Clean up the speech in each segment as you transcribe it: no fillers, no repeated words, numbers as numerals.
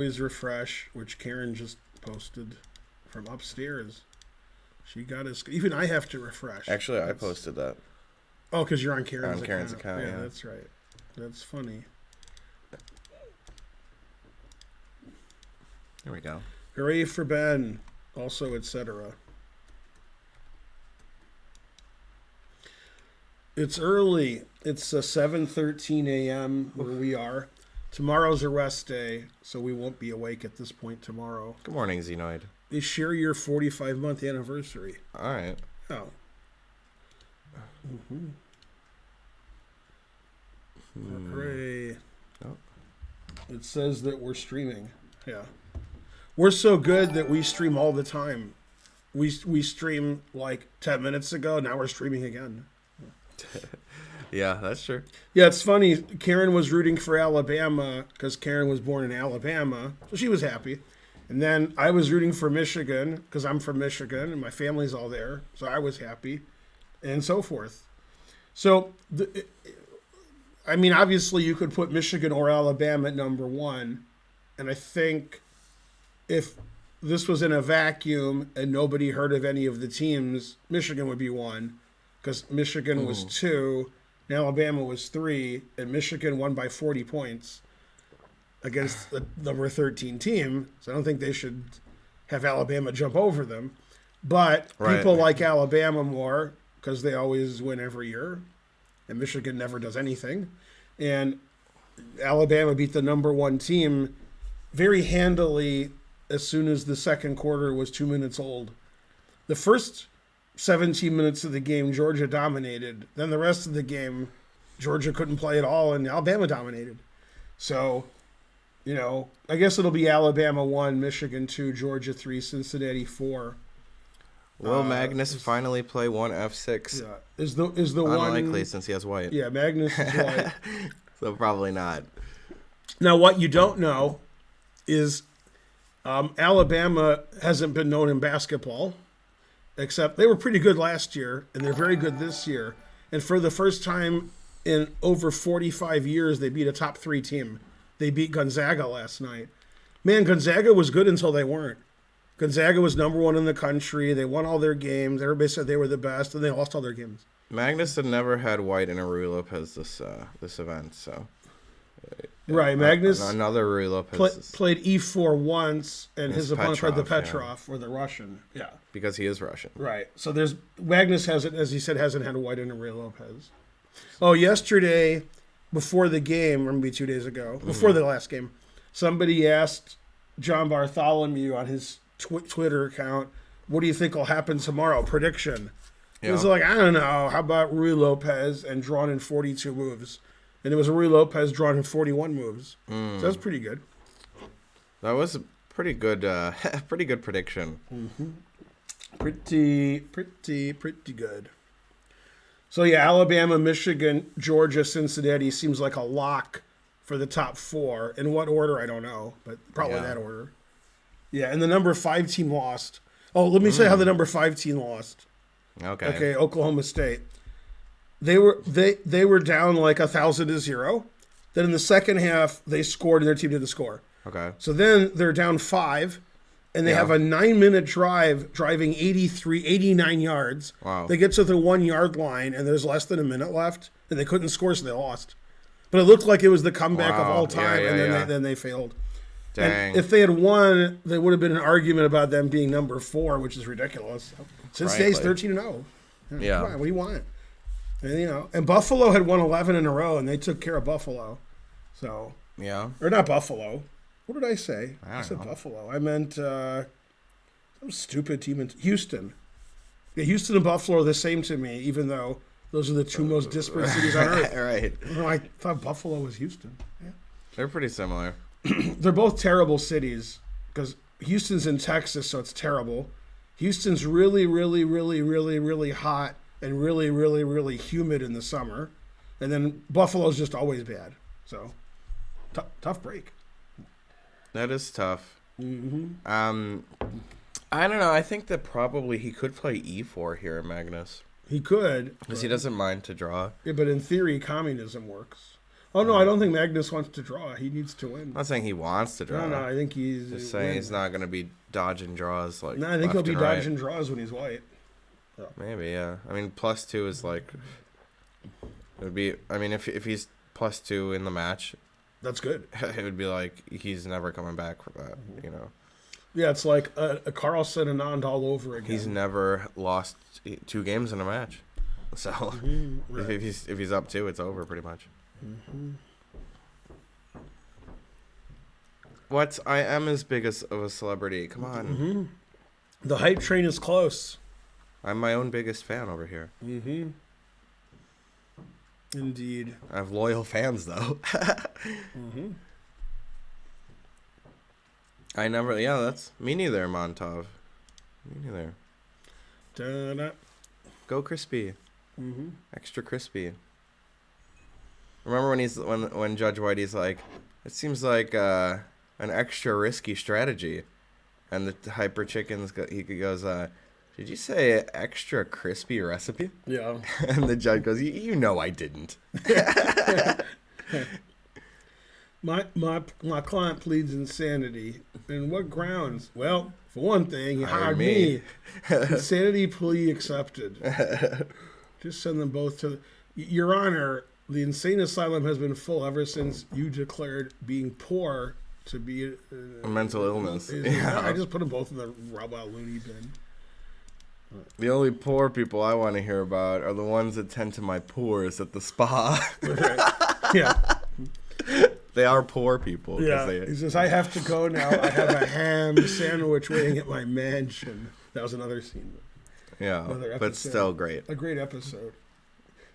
Always refresh, which Karen just posted from upstairs. She got us. Even I have to refresh. Actually, I posted that. Oh, because you're on Karen's account. On Karen's account, yeah. That's right. That's funny. There we go. Hooray for Ben. Also, etc. It's early. It's 7:13 a.m. where we are. Tomorrow's a rest day, so we won't be awake at this point tomorrow. Good morning, Xenoid. They share your 45-month anniversary. All right. Oh. Mm-hmm. Hooray. Oh. It says that we're streaming. Yeah. We're so good that we stream all the time. We streamed like 10 minutes ago. Now we're streaming again. Yeah, that's true. Yeah, it's funny. Karen was rooting for Alabama because Karen was born in Alabama. So she was happy. And then I was rooting for Michigan because I'm from Michigan and my family's all there. So I was happy and so forth. So, I mean, obviously you could put Michigan or Alabama at number one. And I think if this was in a vacuum and nobody heard of any of the teams, Michigan would be one because Michigan was 2, and Alabama was 3, and Michigan won by 40 points against the number 13 team. So I don't think they should have Alabama jump over them. But people like Alabama more because they always win every year, and Michigan never does anything. And Alabama beat the number 1 team very handily as soon as the second quarter was 2 minutes old. The first 17 minutes of the game, Georgia dominated. Then the rest of the game, Georgia couldn't play at all, and Alabama dominated. So, you know, I guess it'll be Alabama 1, Michigan 2, Georgia 3, Cincinnati 4. Will Magnus finally play one F6? Yeah. Is the Unlikely one, since he has white. Yeah, Magnus is white. So probably not. Now, what you don't know is Alabama hasn't been known in basketball, except they were pretty good last year, and they're very good this year. And for the first time in over 45 years, they beat a top 3 team. They beat Gonzaga last night. Man, Gonzaga was good until they weren't. Gonzaga was number 1 in the country. They won all their games. Everybody said they were the best, and they lost all their games. Magnus had never had white in a Rui Lopez this event, so. Right, Magnus another Rui Lopez played E4 once, and his opponent played the Petrov, Petrov or the Russian. Yeah, because he is Russian. Right. So there's Magnus hasn't, as he said, hasn't had a white in a Rui Lopez. Oh, yesterday, before the game, or maybe 2 days ago, before the last game, somebody asked John Bartholomew on his Twitter account, "What do you think will happen tomorrow?" Prediction. Yeah. It was like, I don't know. How about Rui Lopez and drawn in 42 moves? And it was a Rui Lopez drawn in 41 moves. So that's pretty good. That was a pretty good prediction. Mm-hmm. Pretty good. So, yeah, Alabama, Michigan, Georgia, Cincinnati seems like a lock for the top 4. In what order, I don't know, but probably that order. Yeah, and the number 5 team lost. Oh, let me say how the number 5 team lost. Okay, Oklahoma State. They were down like 1,000-0. Then in the second half, they scored and their team didn't score. Okay. So then they're down 5, and they have a 9-minute drive, driving 89 yards. Wow. They get to the 1-yard line, and there's less than a minute left, and they couldn't score, so they lost. But it looked like it was the comeback of all time, then they failed. Dang. And if they had won, there would have been an argument about them being number 4, which is ridiculous. Cincinnati's 13-0. Yeah. Come on, what do you want? And, and Buffalo had won 11 in a row, and they took care of Buffalo. So or not Buffalo. What did I say? I said Buffalo. I meant some stupid team in Houston. Yeah, Houston and Buffalo are the same to me, even though those are the 2 most disparate cities on earth. Right. I thought Buffalo was Houston. Yeah. They're pretty similar. They're both terrible cities because Houston's in Texas, so it's terrible. Houston's really, really, really, really, really hot and really, really, really humid in the summer. And then Buffalo's just always bad. So, tough break. That is tough. Mm-hmm. I don't know. I think that probably he could play E4 here, Magnus. He could. Because he doesn't mind to draw. Yeah, but in theory, communism works. Oh, no, I don't think Magnus wants to draw. He needs to win. I'm not saying he wants to draw. No, I think he's... Just saying he's not going to be dodging draws like. No, I think left he'll be and right. dodging draws when he's white. Maybe, yeah. I mean, +2 is like. It would be. I mean, if he's +2 in the match, That's good. it would be like he's never coming back from that. You know. Yeah, it's like a Carlsen and Anand all over again. He's never lost 2 games in a match, so right. if he's up 2, it's over pretty much. What? I am as big as of a celebrity. Come on. The hype train is close. I'm my own biggest fan over here. Indeed. I have loyal fans though. I never. Yeah, that's me neither. Montov. Me neither. Da-da. Go crispy. Extra crispy. Remember when Judge Whitey's like, it seems like an extra risky strategy, and the hyper chickens he goes, did you say extra crispy recipe? Yeah. And the judge goes, you know I didn't. My client pleads insanity. And what grounds? Well, for one thing, he hired me. Insanity plea accepted. Just send them both to... Your Honor, the insane asylum has been full ever since you declared being poor to be... A mental illness. Yeah. I just put them both in the rub out loony bin. The only poor people I want to hear about are the ones that tend to my pores at the spa. Right. Yeah. They are poor people. Yeah. He says, I have to go now. I have a ham sandwich waiting at my mansion. That was another scene. Yeah, but still great. A great episode.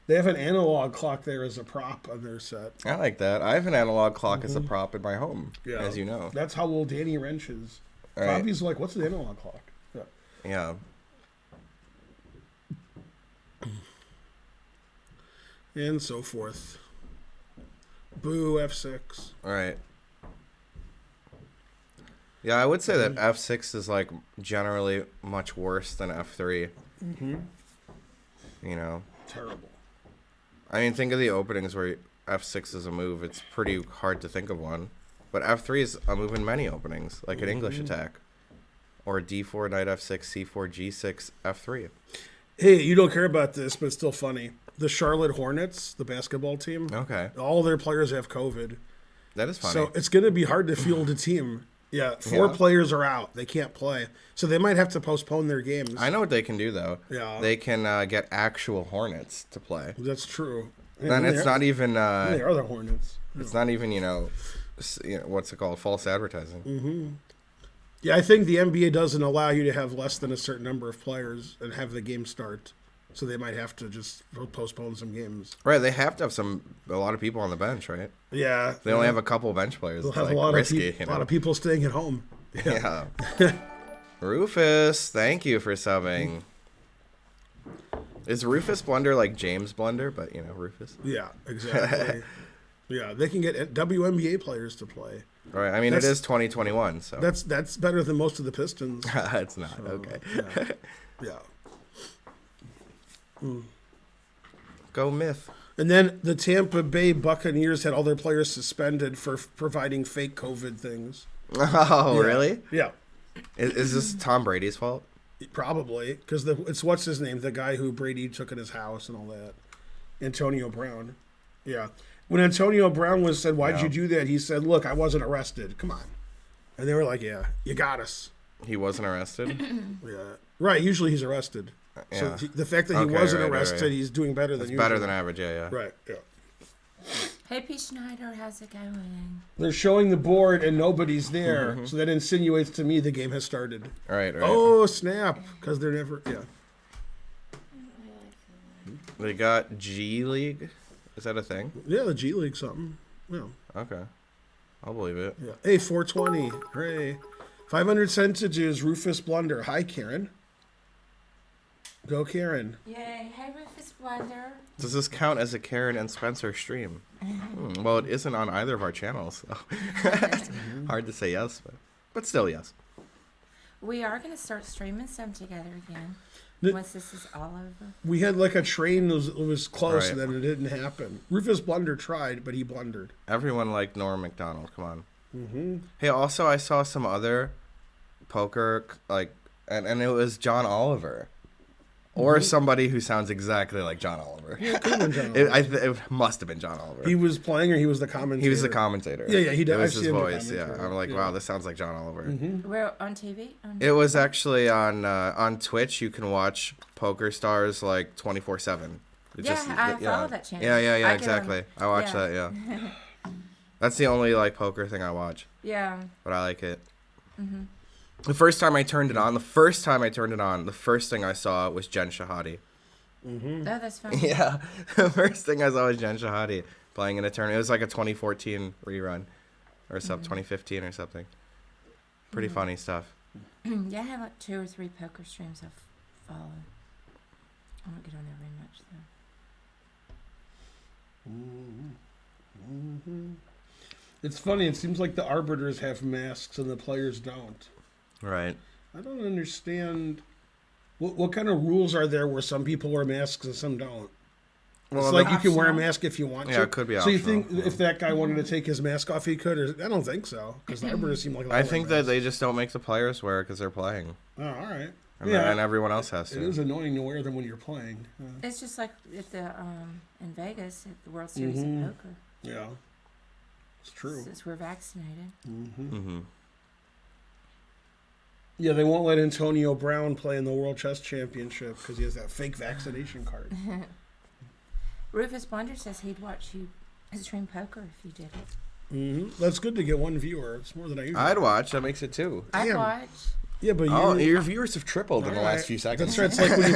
They have an analog clock there as a prop on their set. I like that. I have an analog clock as a prop in my home, as you know. That's how old Danny Wrench is. Right. Bobby's like, what's an analog clock? Yeah. And so forth. Boo, F6. All right. Yeah, I would say that F6 is like generally much worse than F3. You know. Terrible. I mean, think of the openings where F6 is a move. It's pretty hard to think of one. But F3 is a move in many openings, like an English attack. Or D4, knight F6, C4, G6, F3. Hey, you don't care about this, but it's still funny. The Charlotte Hornets, the basketball team. Okay. All their players have COVID. That is funny. So it's going to be hard to field a team. Yeah, 4 players are out. They can't play. So they might have to postpone their games. I know what they can do, though. Yeah. They can get actual Hornets to play. That's true. Then it's not even... they are the Hornets. It's not even, what's it called? False advertising. Yeah, I think the NBA doesn't allow you to have less than a certain number of players and have the game start. So they might have to just postpone some games. Right, they have to have a lot of people on the bench, right? Yeah. They only have a couple bench players. They'll It's have like a lot risky, of people staying at home. Yeah. Rufus, thank you for subbing. Is Rufus Blunder like James Blunder, but, Rufus? Yeah, exactly. Yeah, they can get WNBA players to play. Right, I mean, it is 2021, so. That's better than most of the Pistons. It's not, okay. Yeah. Go Myth. And then the Tampa Bay Buccaneers had all their players suspended for providing fake COVID things. Oh, really? Yeah. Is this Tom Brady's fault? Probably, because it's what's his name, the guy who Brady took at his house and all that, Antonio Brown. Yeah, when Antonio Brown said, "Why'd you do that?" He said, "Look, I wasn't arrested. Come on," and they were like, "Yeah, you got us." He wasn't arrested. Yeah, right. Usually he's arrested. Yeah. So the fact that he wasn't arrested, he's doing better than usual. Better than average. Yeah. Right. Yeah. Hey, P. Schneider, how's it going? They're showing the board and nobody's there, so that insinuates to me the game has started. Right. Oh, snap! Because they're never. Yeah. They got G League. Is that a thing? Yeah, the G League something. Yeah. Okay. I'll believe it. Yeah. Hey, 420. Hooray. 500 centages, Rufus Blunder. Hi, Karen. Go, Karen. Yay. Hey, Rufus Blunder. Does this count as a Karen and Spencer stream? Well, it isn't on either of our channels, so hard to say yes, but still yes. We are going to start streaming some together again. Once this is all over. We had like a train that was close, Right. and then it didn't happen. Rufus Blunder tried, but he blundered. Everyone liked Norm Macdonald. Come on. Mm-hmm. Hey, also I saw some other poker and it was John Oliver, or somebody who sounds exactly like John Oliver. Yeah, it could have been John Oliver. It must have been John Oliver. He was playing, or he was the commentator. He was the commentator. Yeah, he did. It was I've his seen him voice. Yeah, commentator. I'm like, Yeah. wow, this sounds like John Oliver. Mm-hmm. We're on TV? It was actually on Twitch. You can watch Poker Stars like 24/7. I follow that channel. Yeah, I exactly. I watch yeah. that. Yeah, that's the only like poker thing I watch, Yeah. but I like it. Mm-hmm. The first time I turned it on, the first thing I saw was Jen Shahadi. Mm-hmm. Oh, that's fine. Yeah, the first thing I saw was Jen Shahadi playing in a tournament. It was like a 2014 rerun, or 2015 or something. Pretty funny stuff. Yeah, I have like 2 or 3 poker streams I follow. I don't get on there very much though. Mm-hmm. It's funny. It seems like the arbiters have masks and the players don't. Right. I don't understand. What kind of rules are there where some people wear masks and some don't? Well, It's like you can wear a optional. mask if you want to. Yeah, it could be So you optional. think if that guy wanted to take his mask off, he could? Or I don't think so, because the arbiters seem like. I think that they just don't make the players wear it because they're playing, Oh, all right. and everyone else has It to. is annoying to wear them when you're playing. It's just like at the in Vegas at the World Series Mhm. of Poker. Yeah, it's true. Since we're vaccinated. Mm-hmm. Yeah, they won't let Antonio Brown play in the World Chess Championship because he has that fake vaccination card. Rufus Blunder says he'd watch you stream poker if you did it. That's good to get one viewer. It's more than I usually. I'd watch. That makes it 2. I'd Damn. watch. Yeah, but Oh, you. your viewers have tripled in the All last right. few seconds. That's right. It's like when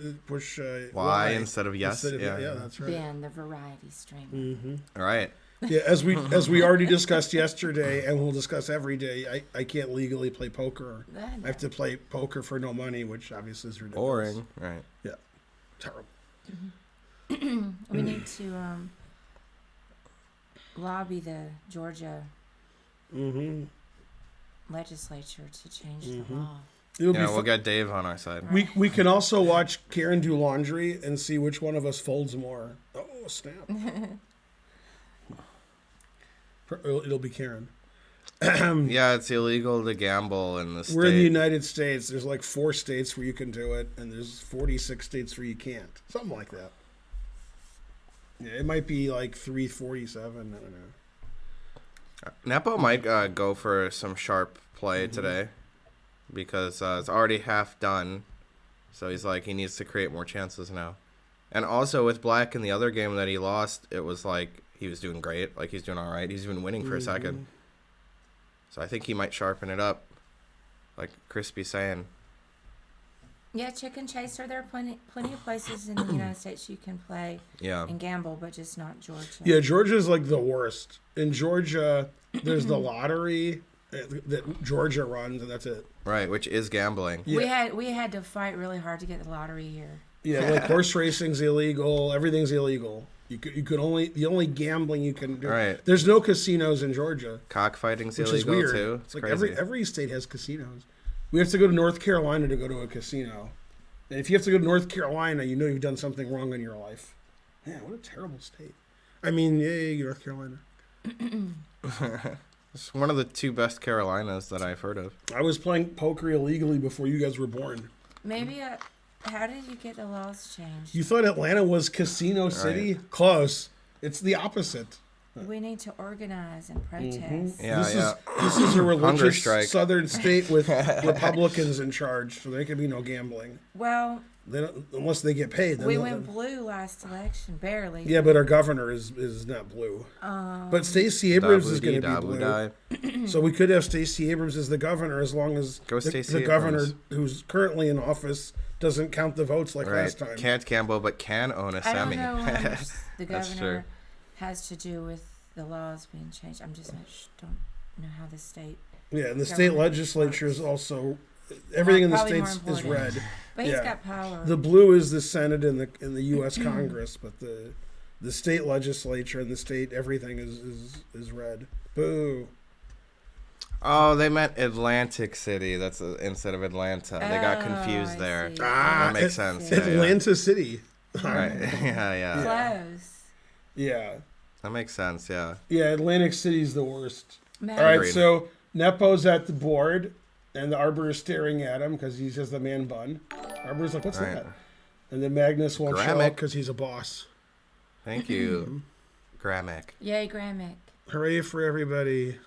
you push Y instead of yes. yeah, Yeah. that's right. Ben, the variety stream. Mm-hmm. All right. Yeah, as we already discussed yesterday, and we'll discuss every day. I can't legally play poker. I have to play poker for no money, which obviously is ridiculous. Boring. Right. Terrible. We need to lobby the Georgia Mm-hmm. legislature to change the Mhm. law. It'll be Yeah, fun. we'll get Dave on our side. We can also watch Karen do laundry and see which one of us folds more. Oh, snap. It'll be Karen. Yeah, it's illegal to gamble in the state. We're in the United States. There's like 4 states where you can do it, and there's 46 states where you can't. Something like that. Yeah, it might be like 347. I don't know. Nepo might go for some sharp play today because it's already half done. So he's like, he needs to create more chances now. And also with Black in the other game that he lost, it was like he was doing great. Like he's doing all right. He's even winning for a second. So I think he might sharpen it up, like Crispy's saying. Yeah, Chicken Chaser. There are plenty of places in the United States you can play Yeah. and gamble, but just not Georgia. Yeah, Georgia's like the worst. In Georgia, there's the lottery that Georgia runs, and that's it. Right, which is gambling. Yeah. We had to fight really hard to get the lottery here. Yeah, like horse racing's illegal. Everything's illegal. You could only the only gambling you can do. Right. There's no casinos in Georgia, Cockfighting's which is illegal weird. too. It's like crazy. every state has casinos. We have to go to North Carolina to go to a casino. And if you have to go to North Carolina, you know you've done something wrong in your life. Man, what a terrible state. I mean, yay, North Carolina. It's one of the 2 best Carolinas that I've heard of. I was playing poker illegally before you guys were born. Maybe how did you get the laws changed? You thought Atlanta was Casino City? Close. It's the opposite. We need to organize and protest. Yeah, This is a Hunger religious strike. southern state with Republicans in charge, so there can be no gambling. Well, They don't, unless they get paid. Then we they'll- went blue last election, barely. Yeah, but our governor is not blue. But Stacey Abrams is going to be blue. Dabu-dai. So we could have Stacey Abrams as the governor as long as Go the Stacey governor Abrams. who's currently in office doesn't count the votes like Right. last time. Can't gamble, but can own a I don't semi. know how much the That's governor has to do with the laws being changed. I'm just don't know how the state. Yeah, and the state Governor legislature is also everything in the Probably more states is important. red. But he's Yeah. got power. The blue is the Senate and the U.S. Congress, but the state legislature and the state everything is red. Boo. Oh, they meant Atlantic City. That's instead of Atlanta. They got confused I there. see. That makes sense. Yeah, Atlanta City. Right. Yeah. Close. Yeah. That makes sense. Yeah. Yeah, Atlantic City's the worst. Mag- All right, Agreed. so Nepo's at the board, and the Arbor is staring at him because he says the man bun. Arbor's like, what's Right. that? And then Magnus won't show Gramick. up because he's a boss. Thank you, Gramick. Yay, Gramick. Hooray for everybody.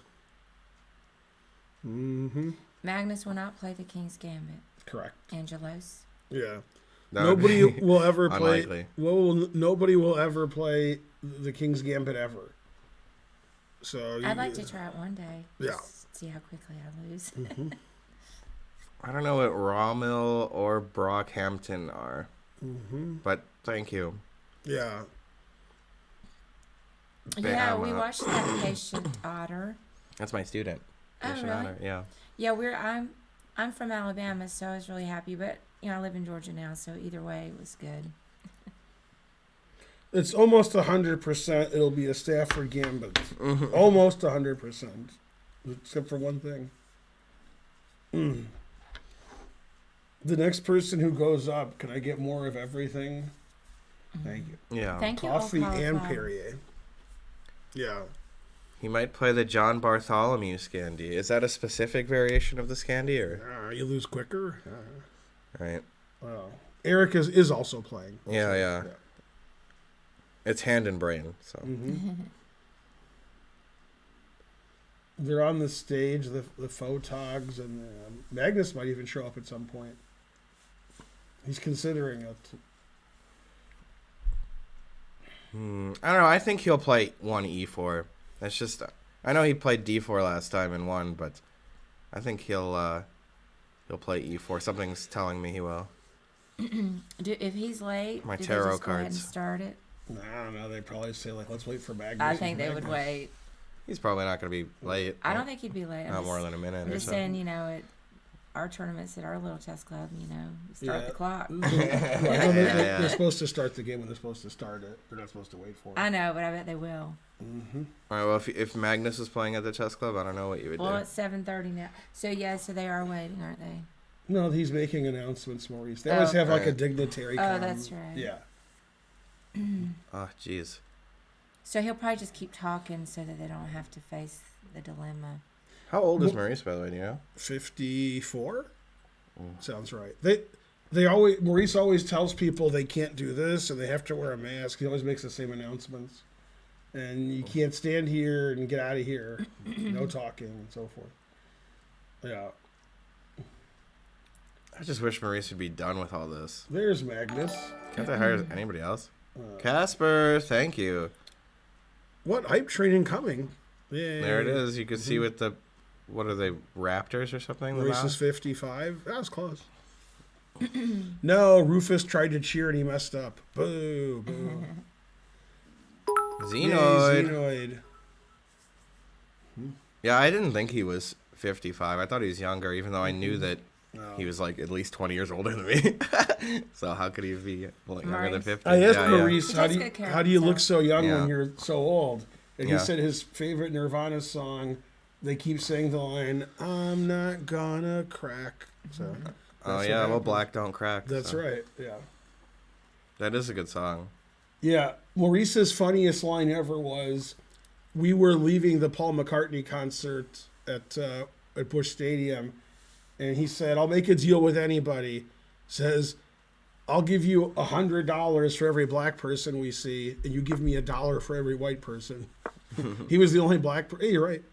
Magnus will not play the King's Gambit. Correct. Angelos. Yeah. That would Nobody be will ever play. unlikely. Nobody will ever play the King's Gambit ever. So I'd like to try it one day. Yeah. Just see how quickly I lose. I don't know what Rommel or Brockhampton are, but thank you. Yeah. Yeah, Bam. we watched that Patient Otter. That's my student. Oh, Patient really? Otter, yeah. Yeah, I'm from Alabama, so I was really happy. But I live in Georgia now, so either way, it was good. It's almost 100%. It'll be a Stafford Gambit. Almost 100%, except for one thing. The next person who goes up, can I get more of everything? Thank you. Yeah. Thank you. Coffee Old and Cauliflower. Perrier. Yeah. He might play the John Bartholomew Scandi. Is that a specific variation of the Scandi, or You lose quicker. right? Well, Eric is also playing. Yeah. It's hand and brain. So They're on the stage, the photogs, and Magnus might even show up at some point. He's considering it. I don't know. I think he'll play one E4. That's just. I know he played D4 last time and won, but I think he'll play E4. Something's telling me he will. If he's late, My do they tarot just go ahead and cards. start it? I don't know. They probably say let's wait for Magnus. I think they would wait. He's probably not going to be late. I don't think he'd be late. Not more than a minute I'm or just so. saying, at our tournaments at our little chess club, we start the clock. They're supposed to start the game when they're supposed to start it. They're not supposed to wait for it. I know, but I bet they will. All right. Well, if Magnus was playing at the chess club, I don't know what you would Well, do. it's 7:30 now. So so they are waiting, aren't they? No, he's making announcements, Maurice. They always have like a Right. dignitary. Oh, come. that's right. Yeah. Oh, jeez. So he'll probably just keep talking so that they don't have to face the dilemma. How old is Maurice, by the way? Do you know? 54. Sounds right. Maurice always tells people they can't do this and they have to wear a mask. He always makes the same announcements. And you can't stand here and get out of here. No talking and so forth. Yeah. I just wish Maurice would be done with all this. There's Magnus. Can't they hire anybody else? Casper, thank you. What hype training coming? Yeah. There it is. You can see with the, what are they, Raptors or something? the Maurice is mouse? 55. That was close. No, Rufus tried to cheer and he messed up. Boo, boo. Xenoid. Yay, Xenoid. Yeah, I didn't think he was 55. I thought he was younger, even though I knew that he was like at least 20 years older than me. So how could he be younger than Maurice. 50? I asked Yeah, Maurice, He how takes do you, good care how of do you look himself. so young Yeah. when you're so old? And Yeah. he said his favorite Nirvana song, they keep saying the line, I'm not gonna crack. So Oh, that's yeah, what well, happened. black don't crack. That's so. right, yeah. That is a good song. Yeah, Maurice's funniest line ever was, we were leaving the Paul McCartney concert at Busch Stadium, and he said, I'll make a deal with anybody. Says, I'll give you $100 for every black person we see, and you give me $1 for every white person. He was the only black person. Hey, you're right.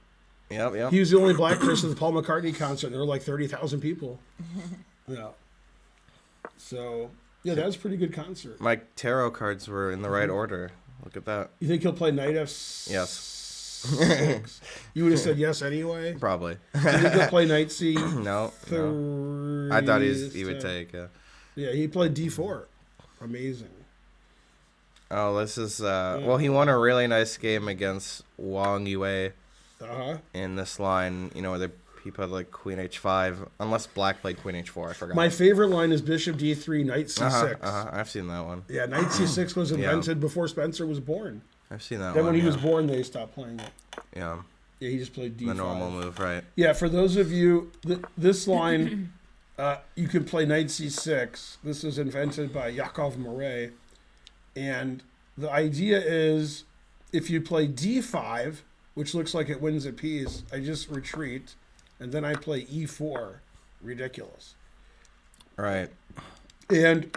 Yep. He was the only black person at the Paul McCartney concert, and there were like 30,000 people. Yeah. So, yeah, that was a pretty good concert. My tarot cards were in the right order. Look at that. You think he'll play Knight Yes. F6? You would have said yes anyway? Probably. You think he'll play Knight C? No. Three, I thought he would take. Yeah, he played D4. Amazing. Oh, this is. Well, he won a really nice game against Wang Yue Uh-huh. in this line. Where he put like Queen H5, unless Black played Queen H4. I forgot. My favorite line is Bishop D3, Knight C6. I've seen that one. Yeah, Knight C6 was invented before Spencer was born. I've seen that Then one. when he yeah. was born, they stopped playing it. Yeah. Yeah, he just played d5. The normal move, right? Yeah, for those of you, this line, you can play knight c6. This was invented by Yakov Murray. And the idea is if you play d5, which looks like it wins a piece, I just retreat, and then I play e4. Ridiculous. Right. And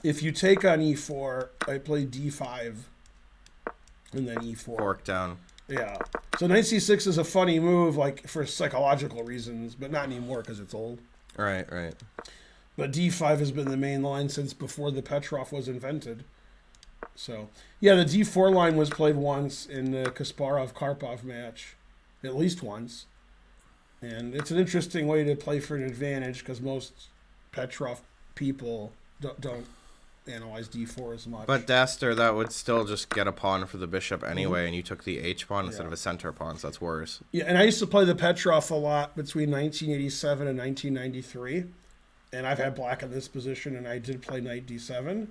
if you take on e4, I play d5, and then e4. Fork down. Yeah. So knight c6 is a funny move, like for psychological reasons, but not anymore because it's old. Right, right. But d5 has been the main line since before the Petrov was invented. So, yeah, the d4 line was played once in the Kasparov-Karpov match, at least once. And it's an interesting way to play for an advantage because most Petrov people don't analyze d4 as much. But Daster, that would still just get a pawn for the bishop anyway, and you took the h pawn instead of a center pawn, so that's worse. Yeah, and I used to play the Petrov a lot between 1987 and 1993. And I've had black in this position, and I did play knight d7.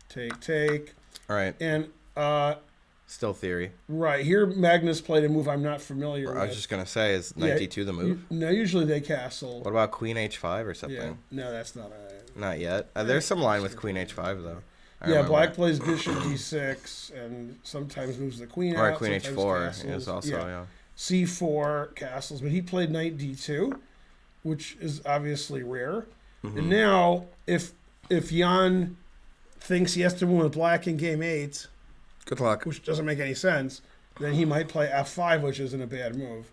Take. All right. And, still theory. right, here Magnus played a move I'm not familiar with. I was just going to say, is knight d2 the move? No, usually they castle. What about queen h5 or something? Yeah, no, that's not Not yet. There's some line with queen h5, though. I yeah, remember. black plays bishop d6 and sometimes moves the queen Or out. queen sometimes h4 castles. is also, yeah. C4 castles, but he played knight d2, which is obviously rare. Mm-hmm. And now, if Jan thinks he has to win with black in game 8, Good luck. which doesn't make any sense, then he might play f5, which isn't a bad move.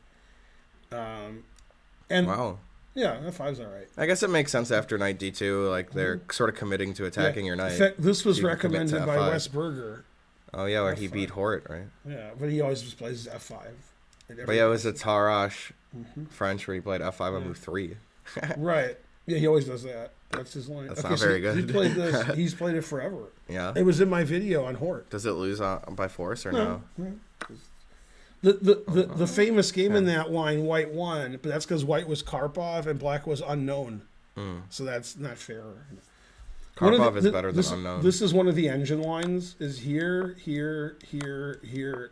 And Wow. yeah, f5's all right. I guess it makes sense after knight d2, like they're sort of committing to attacking your knight. In fact, this was You can commit recommended to by F5. Wes Berger. Oh, yeah, where he F5. beat Hort, right? Yeah, but he always just plays f5. But yeah, it was a Tarash Mm-hmm. French where he played f5 on move 3. Right. Yeah, he always does that. That's his line. That's not very He good. played this. He's played it forever. Yeah. It was in my video on Hort. Does it lose by force or no? The famous game in that line, white won, but that's because white was Karpov and black was unknown. So that's not fair. Karpov is better than unknown. This is one of the engine lines. Is here,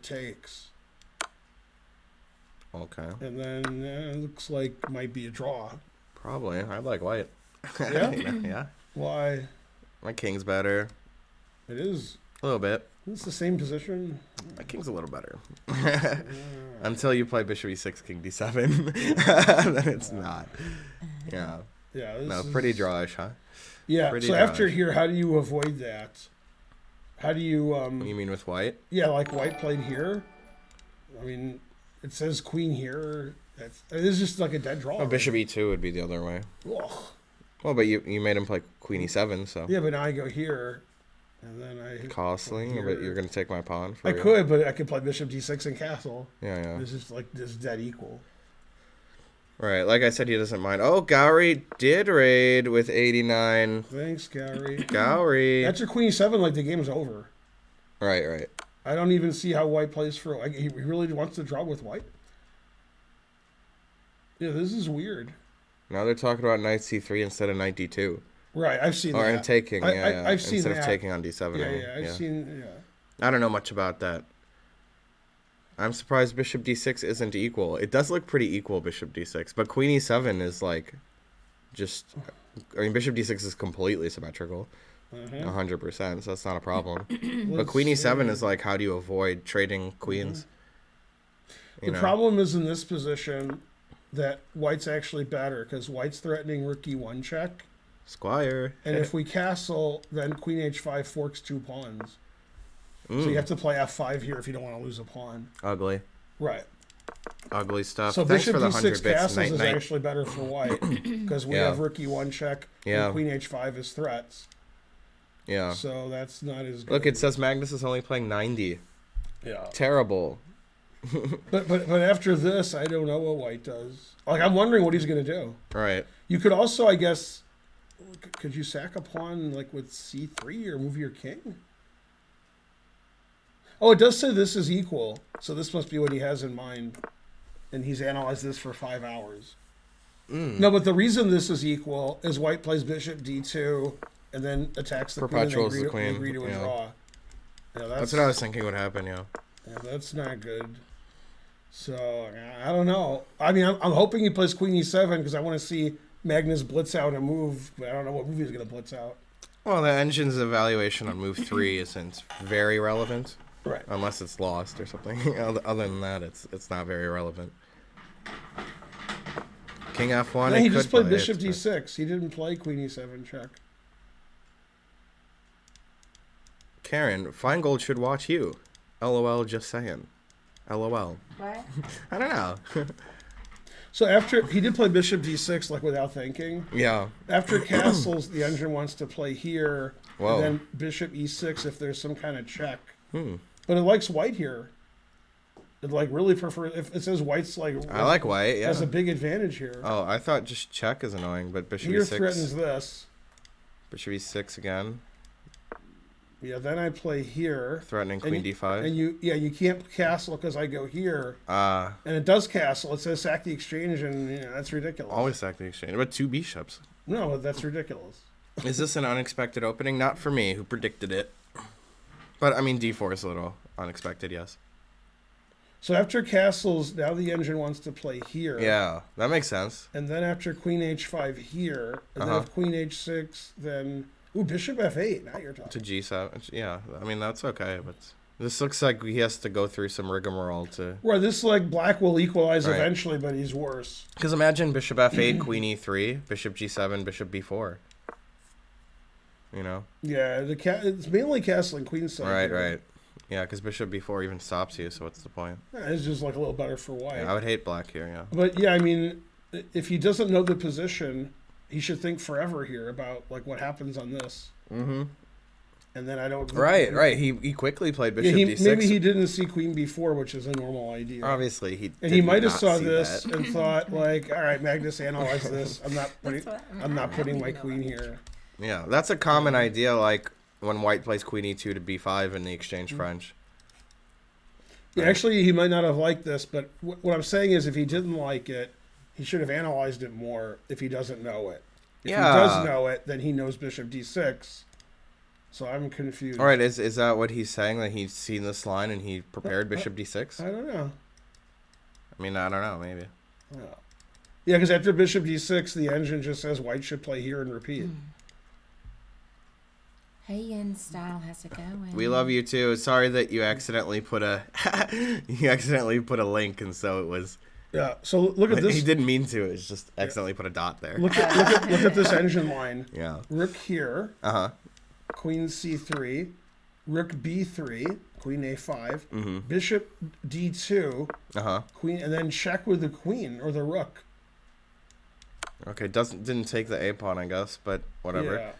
takes. Okay. And then it looks like might be a draw. Probably. I like white. Yeah? Yeah. Why? My king's better. It is. A little bit. It's the same position. My king's a little better. Until you play bishop e6, king d7. Then it's not. Yeah. Yeah. No, pretty drawish, huh? Yeah. pretty So after drawish. here, how do you avoid that? How do you? You mean with white? Yeah, like white played here. I mean, it says queen here. It's just like a dead draw. Oh, bishop e2 would be the other way. Ugh. Well, but you made him play queen e7, so. Yeah, but now I go here, and then I. Costly, here. but you're going to take my pawn for I you. could, but I could play bishop d6 and castle. Yeah, yeah. This is like this dead equal. Right, like I said, he doesn't mind. Oh, Gowrie did raid with 89. Thanks, Gary. Gowrie. That's your queen e7. Like the game's over. Right, right. I don't even see how white plays for. Like, he really wants to draw with white. Yeah, this is weird. Now they're talking about knight c3 instead of knight d2. Right, I've seen Or that. in taking, yeah. I've seen instead that. of taking on d7. Yeah, I've seen. Yeah. I don't know much about that. I'm surprised bishop d6 isn't equal. It does look pretty equal, bishop d6, but queen e7 is like just. I mean, bishop d6 is completely symmetrical, 100%. So that's not a problem. But queen e7 is like, how do you avoid trading queens? The problem is in this position that white's actually better because white's threatening rook e1 check, Squire. and if we castle, then queen h5 forks 2 pawns. So you have to play f5 here if you don't want to lose a pawn. Ugly. Right. Ugly stuff. So Thanks bishop for the d6 100 bits. castles Night, is night. actually better for white because we Yeah. have rook e1 check Yeah. and queen h5 is threats. Yeah. So that's not as good. Look, it says Magnus is only playing 90. Yeah. Terrible. But after this, I don't know what white does. Like, I'm wondering what he's going to do. Right. You could also, I guess, could you sack a pawn like with c3 or move your king? Oh, it does say this is equal, so this must be what he has in mind, and he's analyzed this for 5 hours. No, but the reason this is equal is white plays bishop d2 and then attacks the Perpetuals queen. the And they queen, agree to a yeah. draw. Yeah, That's what I was thinking would happen, yeah. yeah, that's not good. So I don't know. I mean, I'm hoping he plays Queen E7 because I want to see Magnus blitz out a move, but I don't know what move he's going to blitz out. Well, the engine's evaluation on move 3 isn't very relevant, Right. unless it's lost or something. Other than that, it's not very relevant. King F1. No, he just played play Bishop it, but- D6. He didn't play Queen E7 check. Karen, Feingold should watch you. LOL, just saying. LOL. What? I don't know. So after he did play Bishop D6 like without thinking. Yeah. After castles, the engine wants to play here, Whoa. and then Bishop E6 if there's some kind of check. Hmm. But it likes white here. It like really prefers if it says white's like. I like white, yeah. Has a big advantage here. Oh, I thought just check is annoying, but Bishop Here E6. threatens this. Bishop E6 again. Yeah, then I play here. Threatening And Queen you- D5. And you can't castle because I go here, Ah, and it does castle. It says sack the exchange, and that's ridiculous. always sack the exchange. But 2 bishops. No, that's ridiculous. Is this an unexpected opening? Not for me, who predicted it. But, I mean, D4 is a little unexpected, yes. So after castles, now the engine wants to play here. Yeah, that makes sense. And then after Queen H5 here, and then Uh-huh. if Queen H6, then Bishop F8. Now you're To talking. G7. Yeah, I mean, that's okay, but this looks like he has to go through some rigmarole to... Right, this like black will equalize Right. eventually, but he's worse. Because imagine Bishop F8, Queen E3, Bishop G7, Bishop B4. You know? Yeah, it's mainly castling Queen side. Right, here. right. Yeah, because Bishop B4 even stops you, so what's the point? Yeah, it's just like a little better for white. Yeah, I would hate black here, yeah. But yeah, I mean, if he doesn't know the position, he should think forever here about like what happens on this. Mm-hmm. And then I don't. Right. He quickly played Bishop D6. Maybe he didn't see Queen B4, which is a normal idea. Obviously, he And he did might have not saw see this that. and thought like, all right, Magnus, analyze this. I'm not I putting don't my even know queen about here. Yeah, that's a common idea, like when white plays Queen E2 to B5 in the exchange Mm-hmm. French. Yeah, actually, he might not have liked this, but what I'm saying is, if he didn't like it, he should have analyzed it more. If he doesn't know it, if Yeah. he does know it, then he knows Bishop D6. So I'm confused. All right, is that what he's saying, that he's seen this line and he prepared Bishop D6? I don't know. I mean, I don't know, maybe. Oh. Yeah, because after Bishop D6, the engine just says white should play here and repeat. Hey, Yin Style, how's it going? We love you too. Sorry that you accidentally put a link, and so it was. Yeah. So look at this. He didn't mean to. It's just accidentally put a dot there. Look at this engine line. Yeah. Rook here, Uh huh. Queen C3, Rook B3, Queen A5, Mm-hmm. Bishop D2, Uh huh. Queen, and then check with the Queen or the Rook. Okay. Didn't take the A pawn, I guess, but whatever. Yeah.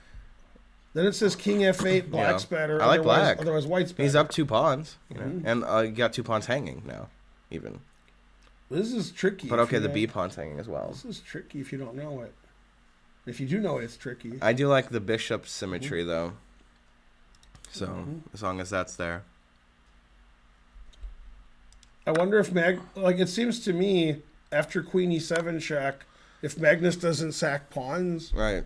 Then it says King F8, black's Yeah. better. I like otherwise, black. Otherwise, white's better. He's up 2 pawns, you know, Mhm. and you got 2 pawns hanging now, even. This is tricky. But if okay, you the don't- B pawn's hanging as well. This is tricky if you don't know it. If you do know it, it's tricky. I do like the bishop symmetry Mm-hmm. though. So as long as that's there. I wonder if it seems to me after Queen E7 check, if Magnus doesn't sack pawns, Right.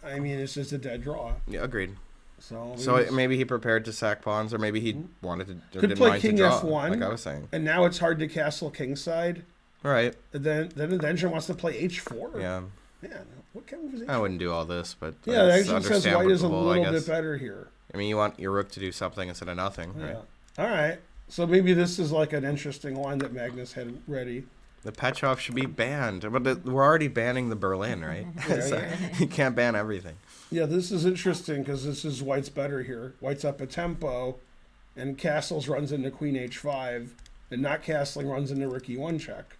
I mean it's just a dead draw. Yeah, agreed. So So maybe he prepared to sack pawns, or maybe he wanted to or Could didn't play mind King to draw, F1. like I was saying. and now it's hard to castle kingside. Right. And then the engine wants to play H4. Yeah. Man, what kind of move is I H4? wouldn't do all this, but Yeah, the it's engine says white is a understandable, I little guess. bit better here. I mean, you want your rook to do something instead of nothing, Yeah. right? All right. So maybe this is like an interesting line that Magnus had ready. The Petrov should be banned, but we're already banning the Berlin, right? Yeah, So yeah. you can't ban everything. Yeah, this is interesting because this is white's better here. White's up a tempo, and castles runs into Queen H5, and not castling runs into Rook E1 check.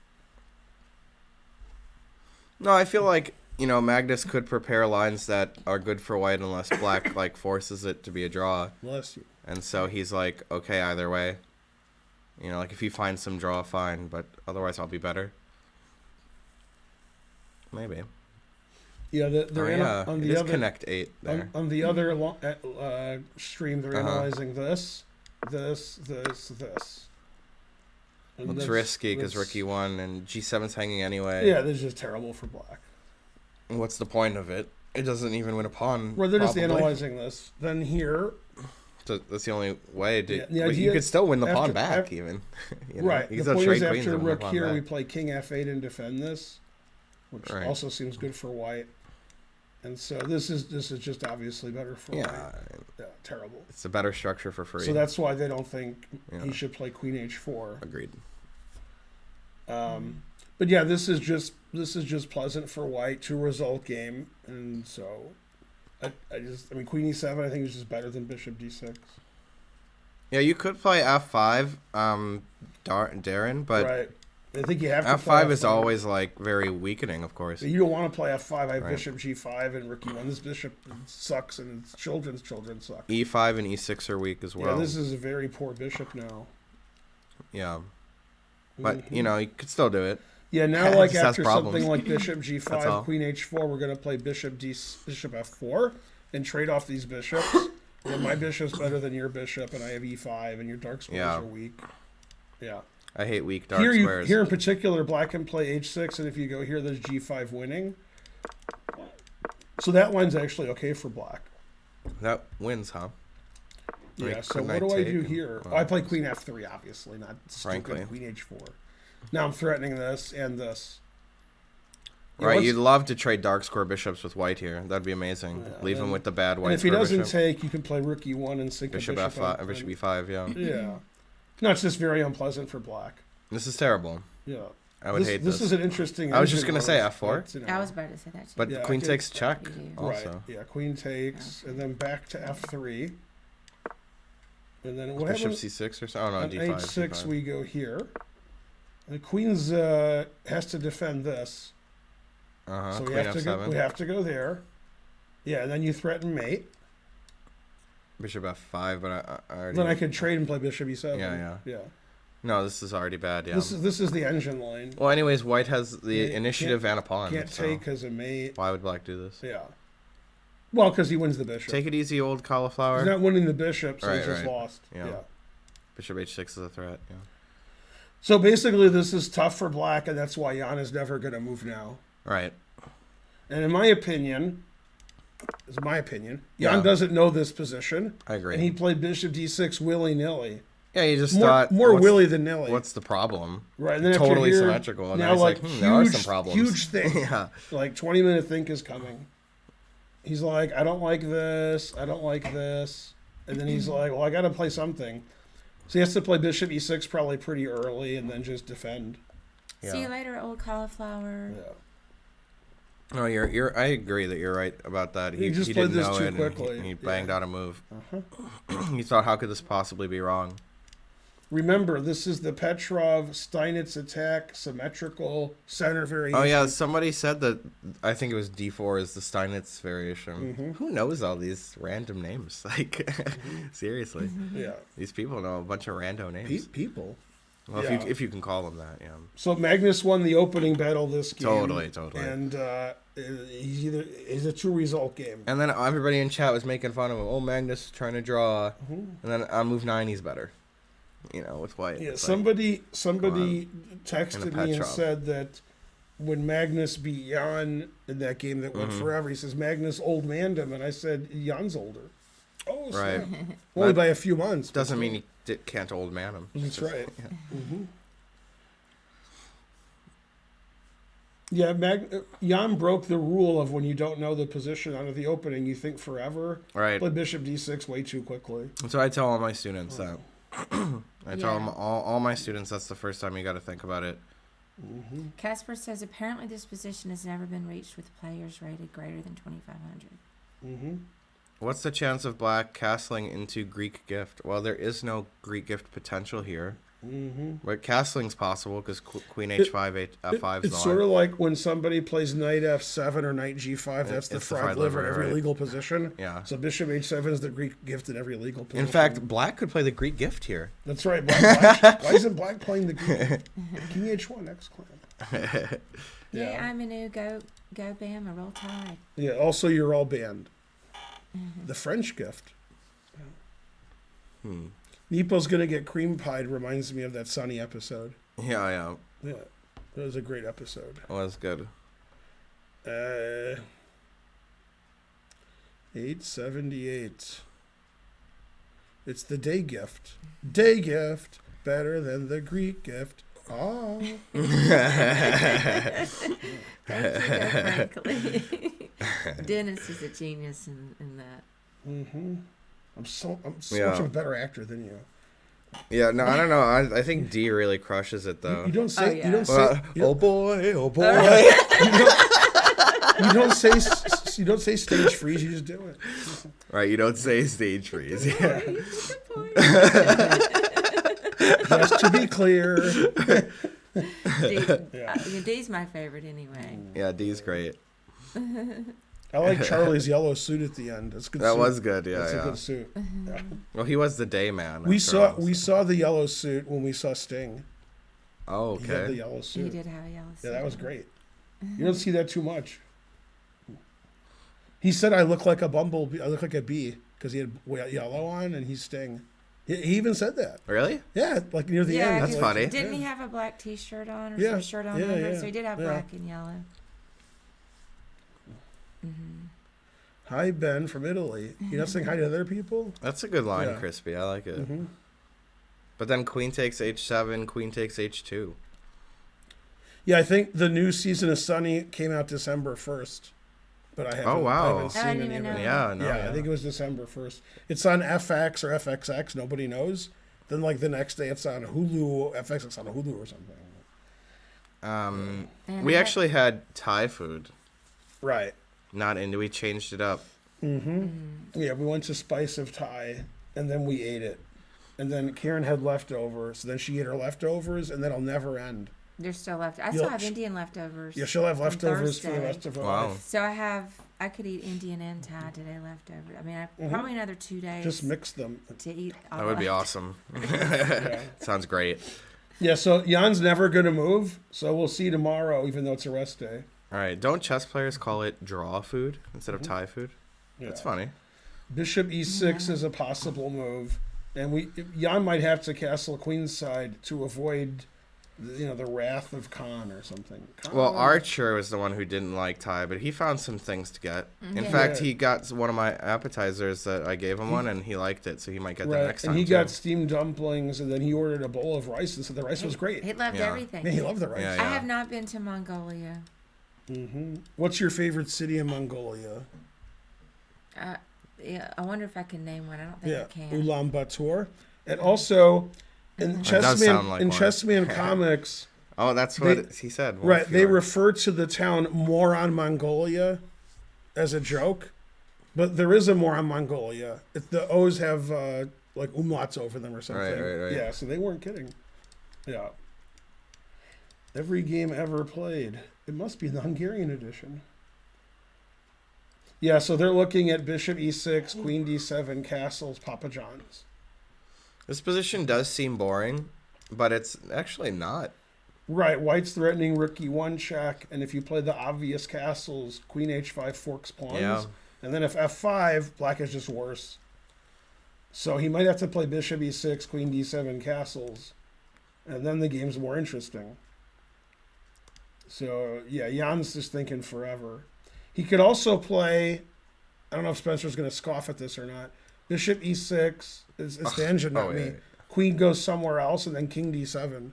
No, I feel like, you know, Magnus could prepare lines that are good for white unless black like forces it to be a draw. Bless you. And so he's like, okay, either way. You know, like if you find some draw, fine, but otherwise I'll be better. Maybe. Yeah, they're on it the is other connect 8 there. on the other stream. They're Uh-huh. analyzing this. And Looks that's- risky because that's- Rook E1 and G7's hanging anyway. Yeah, this is just terrible for black. What's the point of it? It doesn't even win a pawn. Well, they're just probably. analyzing this. Then here, So that's the only way to. Yeah, the but idea- you could still win the pawn after- back, even. You know? Right. You The can still point trade is, queens after and win the rook pawn here, back. we play king f8 and defend this, which Right. also seems good for white. And so this is just obviously better for Yeah, white. Yeah, terrible. it's a better structure for free. So that's why they don't think Yeah. he should play queen h4. Agreed. But yeah, this is just pleasant for white to result game, and so I mean queen e7 I think is just better than bishop d6. Yeah, you could play f5, Darren, but Right. I think you have to f5 play is always like very weakening, of course. You don't want to play f5. I have Right. bishop g5 and rook e1. This bishop sucks, and its children suck. e5 and e6 are weak as well. Yeah, this is a very poor bishop now. Yeah. But, Mhm. you know, you could still do it. Yeah, now It like just has after problems. something like bishop That's g5, all. queen h4, we're going to play bishop f4 and trade off these bishops. And my bishop's better than your bishop, and I have e5, and your dark squares Yeah. are weak. Yeah. I hate weak dark Here, squares. here in particular, black can play h6, and if you go here, there's g5 winning. So that line's actually okay for black. That wins, huh? I mean, Yeah, so couldn't what I do I take do and- here? well, I play queen f3, obviously, not Frankly. stupid queen h4. Now I'm threatening this and this. Yeah, Right, what's- you'd love to trade dark square bishops with white here. That'd be amazing. Yeah, Leave him then- with the bad And white if he square doesn't bishop. take, you can play rook e1 and sink Bishop a bishop f5, on- bishop e5, yeah. Yeah. No, it's just very unpleasant for black. This is terrible. Yeah. I would hate this. This is an interesting. I was just engine gonna say move, F4. but, you know, I was about to say that too. But Yeah, queen I takes could- check you do. also. Right. Yeah, queen takes, and then back to f3. And then what Bishop happens? c6 or so. Oh, no, On d5. h6, d5. we go here. The queen's has to defend this. Uh-huh, So we queen have to f7. go. We have to go there. Yeah, and then you threaten mate. Bishop f5, but I already... Then I could trade and play bishop e7. Yeah. Yeah. No, this is already bad, yeah. This is the engine line. Well, anyways, white has the Yeah, initiative and a pawn. Can't so take because of mate. why would black do this? Yeah. Well, because he wins the bishop. Take it easy, old cauliflower. He's not winning the bishop, so he's Right, just right. lost. Yeah. Yeah. Bishop h6 is a threat, yeah. So basically, this is tough for black, and that's why Jan is never going to move now. Right. And in my opinion, Jan Yeah. doesn't know this position, I agree. and he played bishop d6 willy nilly. Yeah, you just More thought... more what's- willy than nilly. What's the problem? Right, and then after Totally here, symmetrical. And now he's like there are some huge, problems. huge thing. Yeah. Like 20-minute think is coming. He's like, I don't like this. I don't like this. And then he's like, well, I got to play something. So he has to play bishop e6 probably pretty early and then just defend. See you Yeah. later, old cauliflower. Yeah. No, you're. I agree that you're right about that. He just didn't played this know too it, and quickly. He banged Yeah. out a move. Uh-huh. He thought, how could this possibly be wrong? Remember, this is the Petrov Steinitz attack, symmetrical, center variation. Oh yeah, somebody said that. I think it was D4 is the Steinitz variation. Mhm. Who knows all these random names? Like, seriously, Yeah. these people know a bunch of rando names. People. Well, Yeah. if you can call them that, yeah. So Magnus won the opening battle this game. Totally. And he's a true result game. And then everybody in chat was making fun of him. Oh, Magnus trying to draw, and then on move 9 he's better. You know, with white. Yeah, It's like, somebody texted And a me and Petrov. said that when Magnus beat Jan in that game that went forever, he says Magnus old manned him, and I said Jan's older. Oh, Right. snap. Only by a few months. but doesn't still. mean he can't old man him. That's right. Yeah. Yeah, Jan broke the rule of when you don't know the position out of the opening, you think forever. Right. Play bishop d6 way too quickly. So I tell all my students that. I tell Yeah. them all my students that's the first time you got to think about it. Casper says apparently this position has never been reached with players rated greater than 2,500. Mm-hmm. What's the chance of black castling into Greek gift? Well, there is no Greek gift potential here. Mm-hmm. But castling's possible because queen h5, f5 is It's the sort line. of like when somebody plays knight f7 or knight g5. That's the It's the fried fried liver in liver, every right. legal position. Yeah. So bishop h7 is the Greek gift in every legal position. In fact, black could play the Greek gift here. that's right. Why isn't black playing the Greek? King h1 X clan. Yeah, I'm a new go Bama, roll tide. Yeah. Also, you're all banned. The French gift. Nepo's gonna get cream pied reminds me of that Sunny episode. Yeah. Yeah, that was a great episode. That was good. 878. It's the day gift. Day gift, better than the Greek gift. Oh. Frankly. Dennis is a genius in that. Mm-hmm. I'm so Yeah. much of a better actor than you. Yeah, no, I don't know. I think D really crushes it though. You don't say. Oh, yeah. You don't say. Well, you, oh boy, oh boy. you don't say. You don't say stage freeze. You just do it. Right, you don't say stage freeze. Yeah. Just to be clear. D's my favorite anyway. Yeah, D's great. I like Charlie's yellow suit at the end. It's a good. That suit. was good. Yeah, That's yeah. a good suit. Yeah. Well, he was the day man. We after all, we so. saw the yellow suit when we saw Sting. Oh, He had the okay. yellow He suit. did have a yellow suit. Yeah, that was great. You don't see that too much. He said I look like a bumblebee. I look like a bee because he had yellow on, and he's Sting. He even said that. Really? Yeah, like near the end. That's like, funny. Didn't yeah. he have a black T-shirt on or Yeah, some shirt on yeah, under? yeah, So he did have yeah. black and yellow. Hi, Ben from Italy. You're not saying hi to other people? That's a good line, Yeah. Crispy. I like it. Mm-hmm. But then Queen takes H7, Queen takes H2. Yeah, I think the new season of Sunny came out December 1st. But I haven't, Oh, wow. I haven't I seen didn't any even of it. know. Yeah, no. Yeah, I think it was December 1st. It's on FX or FXX. Nobody knows. Then, like, the next day it's on Hulu, FXX on Hulu or something. And We I- actually had Thai food. Right. Not into. We changed it up. Yeah, we went to Spice of Thai, and then we ate it. And then Karen had leftovers, so then she ate her leftovers, and that'll never end. They're still left. I You'll- still have Indian leftovers. Yeah, she'll have from leftovers for the Thursday. rest of her Wow. life. So I could eat Indian and Thai today leftover. I mean, Mhm. probably another 2 days Just mix them. to eat. All That would be left. awesome. Yeah. Sounds great. Yeah, so Jan's never going to move, so we'll see tomorrow, even though it's a rest day. All right. Don't chess players call it draw food instead of Mm-hmm. Thai food? Yeah. That's funny. Bishop E6 is a possible move, and Jan might have to castle queenside to avoid, the wrath of Khan or something. Khan, Well, Archer was the one who didn't like Thai, but he found some things to get. In Yeah. fact, Yeah. he got one of my appetizers that I gave him one, and he liked it, so he might get that right, next time. and he too. got steamed dumplings, and then he ordered a bowl of rice, and said the rice was great. He loved Yeah. everything. Man, he loved the rice. Yeah, I have not been to Mongolia. What's your favorite city in Mongolia? Yeah, I wonder if I can name one. I don't think I can. Ulaanbaatar. And also, in does sound like one. Chessman Comics, Oh, that's what he said. Well, right, they Fjord. refer to the town Moron, Mongolia as a joke, but there is a Moron, Mongolia. The O's have like umlauts over them or something. Right. Yeah, so they weren't kidding. Yeah. Every game ever played. It must be the Hungarian edition. Yeah, so they're looking at Bishop E6, Queen D7, castles, Papa John's. This position does seem boring, but it's actually not. Right, White's threatening Rook E1 check, and if you play the obvious castles, Queen H5 forks pawns. Yeah. And then if F5, Black is just worse. So he might have to play Bishop E6, Queen D7 castles, and then the game's more interesting. So, yeah, Jan's just thinking forever. He could also play, I don't know if Spencer's going to scoff at this or not, Bishop E6, it's the engine, not me. yeah. Queen goes somewhere else, and then King D7.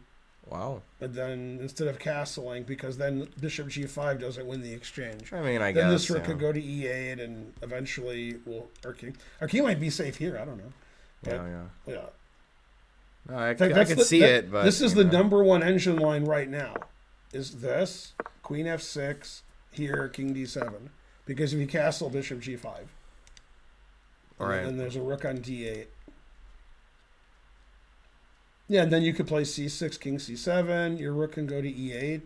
Wow. And then instead of castling, because then Bishop G5 doesn't win the exchange. I mean, I Then guess. this rook could go to E8, and eventually, our king might be safe here. I don't know. Yeah. Yeah. No, I fact, could see it, but this is you the know. number one engine line right now. Is this Queen F6 here, King D7? Because if you castle Bishop G5, Right. and there's a rook on D8. Yeah, and then you could play C6, King C7. Your rook can go to E8. I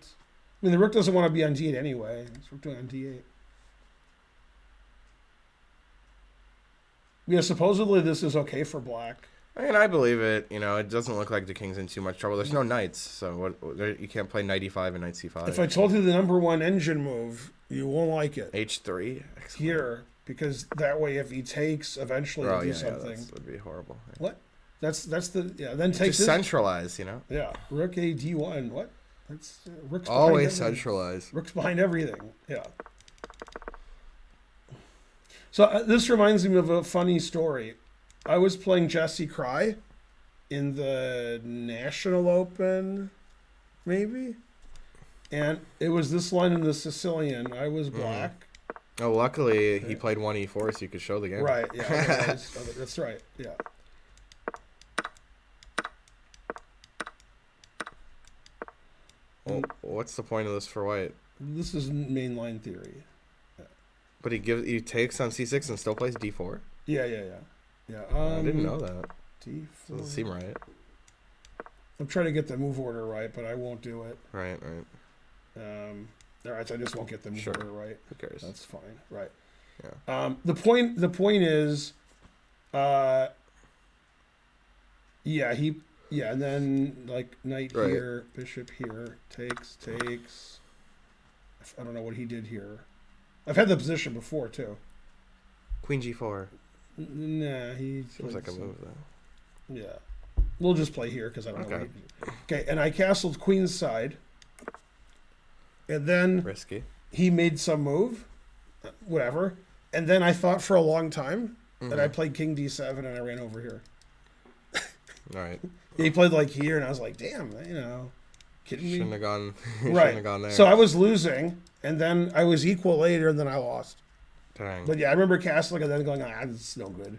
mean, the rook doesn't want to be on D8 anyway. It's rook doing on D8. Yeah, supposedly this is okay for black. I mean, I believe it. You know, it doesn't look like the king's in too much trouble. There's no knights, so you can't play knight e5 and knight c5. If I told you the number one engine move, you won't like it. H3 Here, because that way if he takes, eventually he'll do something. that would be horrible. What? That's then take Just this. centralize, you know. Yeah, rook a d1. What? That's rook's behind Always everything. centralize. Rook's behind everything. Yeah. So this reminds me of a funny story. I was playing Jesse Cry in the National Open, maybe, and it was this line in the Sicilian. I was black. Oh, luckily he played 1e4 so you could show the game. Right. Yeah. Otherwise, that's right. Yeah. Well, what's the point of this for white? This is mainline theory. But he takes on c6 and still plays d4. Yeah. I didn't know that. D4. Doesn't seem right. I'm trying to get the move order right, but I won't do it. Right. All right, so I just won't get the move order right. Who cares? That's fine. Right. Yeah. The point is, and then like knight here, bishop here, takes. I don't know what he did here. I've had the position before too. Queen g4. Nah, he Seems like a move though. Yeah. We'll just play here because I don't know. Okay. Okay, and I castled queen's side. And then Risky. he made some move, whatever. And then I thought for a long time that I played king d7 and I ran over here. All right. He played like here, and I was like, damn, kidding me? Shouldn't have gone. Right. Shouldn't have gone there. So I was losing, and then I was equal later, and then I lost. Dang. But yeah, I remember castling and then going, this is no good.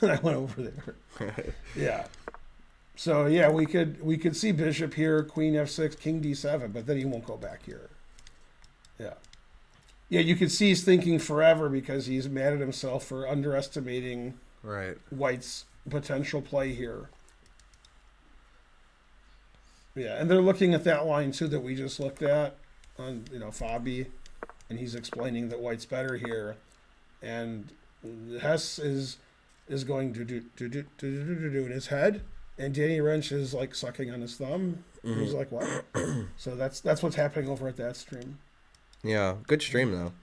And I went over there. Yeah. So yeah, we could see bishop here, queen f6, king d7, but then he won't go back here. Yeah. Yeah, you could see he's thinking forever because he's mad at himself for underestimating white's potential play here. Yeah, and they're looking at that line too that we just looked at on Fabi, and he's explaining that white's better here, and Hess is going to do in his head. And Danny Wrench is like sucking on his thumb. He's like, what? So that's what's happening over at that stream. Yeah, good stream though.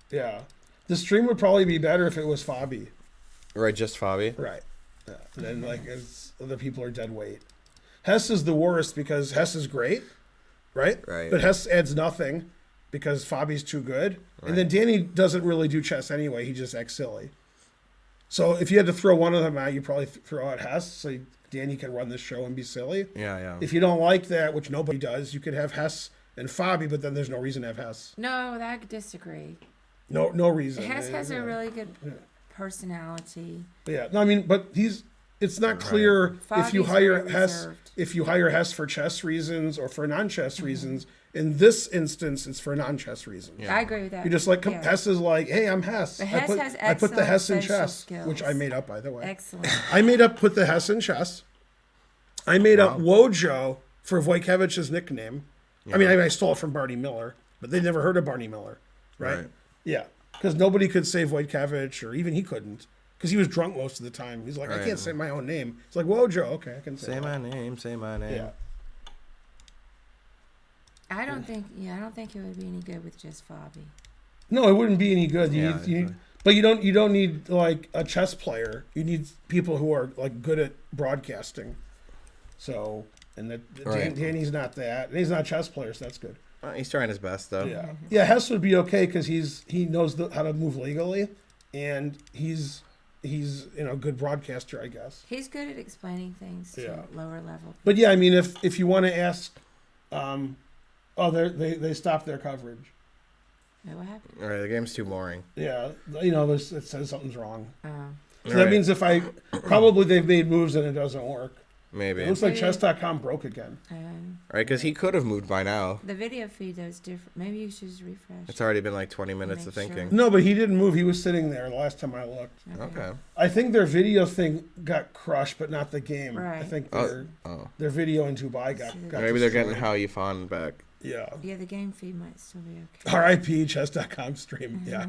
Yeah. The stream would probably be better if it was Fabi. Right, just Fabi. Right. Yeah. And then as other people are dead weight. Hess is the worst because Hess is great, right? Right. But Hess adds nothing because Fabi's too good. Right. And then Danny doesn't really do chess anyway. He just acts silly. So if you had to throw one of them out, you'd probably throw out Hess. So Danny can run this show and be silly. Yeah. If you don't like that, which nobody does, you could have Hess and Fabi, but then there's no reason to have Hess. No, I disagree. No reason. Hess has a really good personality. Yeah. No, I mean, but it's not clear if you hire Hess for chess reasons or for non-chess reasons. In this instance, it's for non-chess reasons. Yeah. I agree with that. You're just like, Hess is like, hey, I'm Hess. But Hess has I put the Hess in facial chess, skills. which I made up, by the way. Excellent. I put the Hess in chess. I made up Wojo for Wojtkewicz's nickname. Yeah. I mean, I stole it from Barney Miller, but they never heard of Barney Miller, right? Yeah, because nobody could say Wojtkiewicz, or even he couldn't, because he was drunk most of the time. He's like, I can't say my own name. It's like, Wojo, okay, I can say my name. Say my name. Yeah. I don't think it would be any good with just Fabi. No, it wouldn't be any good. But you don't need like a chess player. You need people who are like good at broadcasting. So, and Danny's not that, and he's not a chess player, so that's good. He's trying his best though. Yeah. Hess would be okay because he knows how to move legally, and he's a good broadcaster, I guess. He's good at explaining things to lower level. But yeah, I mean, if you want to ask, they stopped their coverage. Wait, what happened? All right, the game's too boring. Yeah, it says something's wrong. Oh. So that means probably they've made moves and it doesn't work. Maybe. It looks like chess.com broke again. Right, because he could have moved by now. The video feed, though, is different. Maybe you should just refresh. It's already been like 20 minutes of thinking. No, but he didn't move. He was sitting there the last time I looked. Okay. I think their video thing got crushed, but not the game. Right. I think their video in Dubai got maybe destroyed. they're getting Hao Yifan back. Yeah. Yeah, the game feed might still be okay. RIP chess.com stream. Yeah.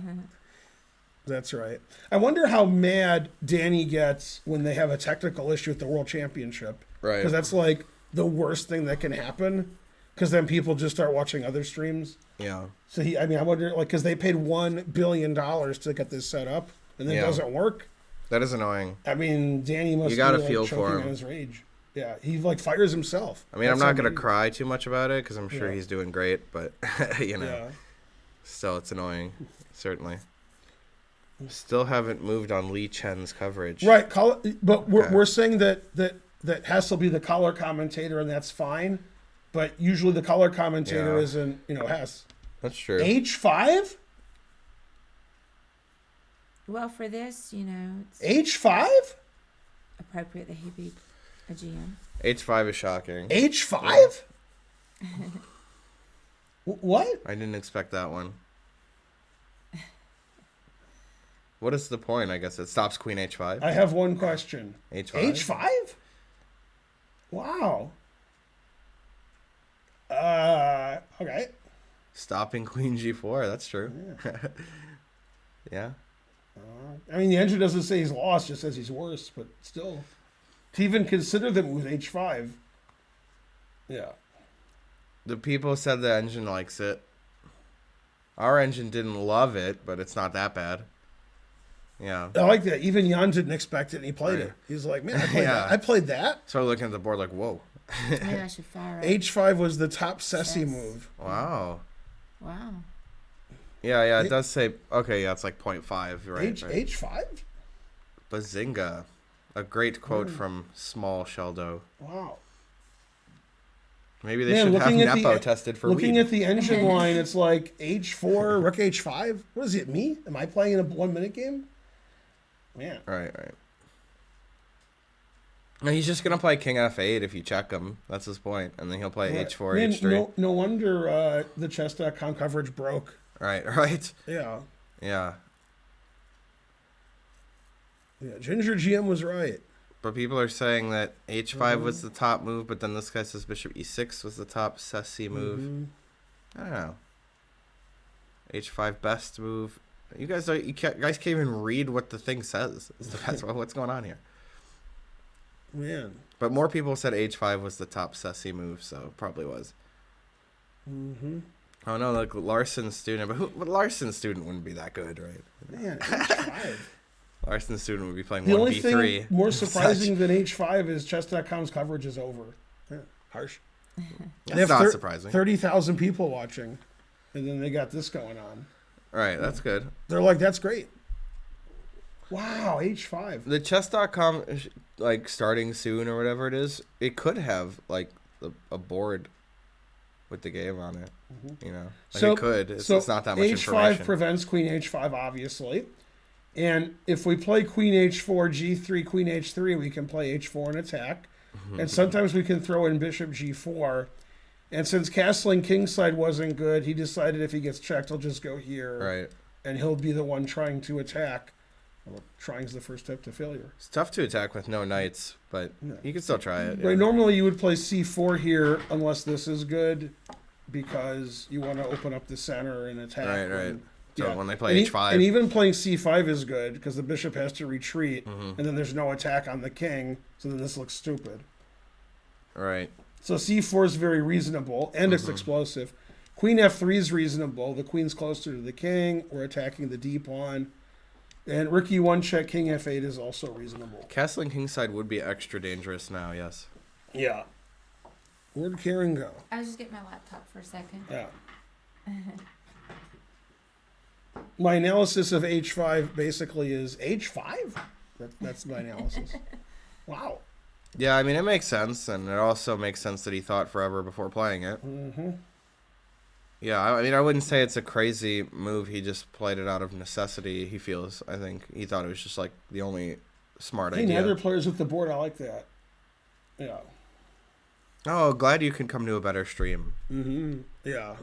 That's right. I wonder how mad Danny gets when they have a technical issue at the World Championship. Right. Because that's like the worst thing that can happen. Because then people just start watching other streams. Yeah. So I wonder, like, because they paid $1 billion to get this set up, and then it doesn't work. That is annoying. I mean, Danny must be like, feel for him. On his rage. Yeah, he like fires himself. I mean, I'm not gonna cry too much about it because I'm sure he's doing great, but still, it's annoying. Certainly. Still haven't moved on Li Chen's coverage. Right, but Okay. we're saying that Hess will be the color commentator, and that's fine. But usually the color commentator Yeah. isn't, Hess. That's true. H5? Well, for this, it's H5? appropriate that he be a GM. H5 is shocking. H5? What? I didn't expect that one. What is the point? I guess it stops Queen H5. I have one question. H5. H5? Wow. Okay. Stopping Queen G4. That's true. Yeah. I mean, the engine doesn't say he's lost, just says he's worse, but still. To even consider them with H5. Yeah. The people said the engine likes it. Our engine didn't love it, but it's not that bad. Yeah. I like that. Even Jan didn't expect it, and he played it. He's like, man, I played Yeah. that. I played that. So looking at the board like, whoa. Maybe I should fire up. H5 was the top Sessi Yes. move. Wow. Wow. Yeah, it does say, okay, yeah, it's like 0.5, right? H5? Bazinga. A great quote from Small Sheldo. Wow. Maybe they Man, should have looking at Nepo the- tested for Looking weed. at the engine line, it's like H4, Rook H5. What is it, me? Am I playing in a 1 minute game? Man. Right. No, he's just gonna play King F8 if you check him. That's his point, and then he'll play H4, Man, H3. no wonder the chess.com coverage broke. Right. Yeah. Yeah. Ginger GM was right. But people are saying that H5 was the top move, but then this guy says Bishop E6 was the top Sessi move. I don't know. H5 best move. You guys can't even read what the thing says. That's what's going on here. Man. But more people said H5 was the top Sessi move, so it probably was. Oh no, like Larsen's student, but Larsen's student wouldn't be that good, right? Man, H5. Larsen's student would be playing The one only B3. thing more surprising than H5 is chess.com's coverage is over. Yeah, harsh. That's not surprising. 30,000 people watching, and then they got this going on. Right, that's good. They're like, that's great. Wow, H5. The chess.com, like, starting soon or whatever it is, it could have, like, a board with the game on it. You know? Like, it could. It's not that much H5 information. prevents Queen H5, obviously. And if we play Queen H4, G3, Queen H3, we can play H4 and attack. And sometimes we can throw in Bishop G4. And since castling kingside wasn't good, he decided if he gets checked, he'll just go here. Right. And he'll be the one trying to attack. Well, trying's the first step to failure. It's tough to attack with no knights, but you can still try it. Right, Yeah. normally you would play C4 here unless this is good because you want to open up the center and attack. Right. And, So yeah. when they play H5. And even playing C5 is good because the bishop has to retreat and then there's no attack on the king, so then this looks stupid. Right. So C4 is very reasonable and it's explosive. Queen F3 is reasonable. The queen's closer to the king. We're attacking the D pawn. And Rook E1 check, King F8 is also reasonable. Castling kingside would be extra dangerous now, yes. Yeah. Where'd Karen go? I was just getting my laptop for a second. Yeah. My analysis of H5 basically is H5? That's my analysis. Wow. Yeah, I mean, it makes sense, and it also makes sense that he thought forever before playing it. Yeah, I mean, I wouldn't say it's a crazy move. He just played it out of necessity, he feels. I think he thought it was just, like, the only smart Hey, idea. neither players with the board, I like that. Yeah. Oh, glad you could come to a better stream. Yeah.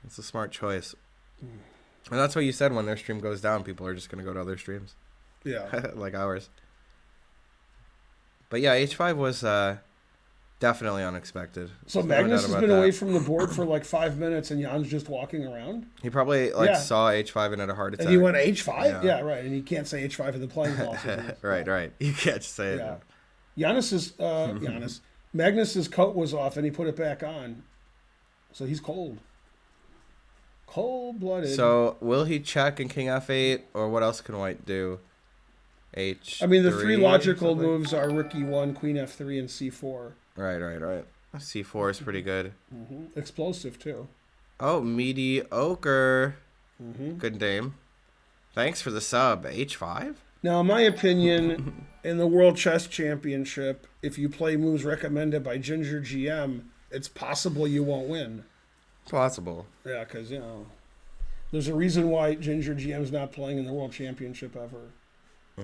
It's a smart choice. And that's what you said when their stream goes down. People are just going to go to other streams. Yeah. Like ours. But yeah, H5 was definitely unexpected. So There's no Magnus doubt has about been that. away from the board for like 5 minutes and Jan's just walking around. He probably Yeah. saw H5 and had a heart attack. And he went H5? Yeah. Yeah, right. And he can't say H5 in the playing policy. right. You can't just say Yeah. it. Magnus's coat was off and he put it back on. So he's cold. Cold-blooded. So will he check in King F8, or what else can White do? H. I mean, the three logical moves are Rook E1, Queen F3, and C4. Right. C4 is pretty good. Explosive, too. Oh, mediocre. Good name. Thanks for the sub. H5? Now, in my opinion, in the World Chess Championship, if you play moves recommended by Ginger GM, it's possible you won't win. Possible. Yeah, because, there's a reason why Ginger GM's not playing in the World Championship ever.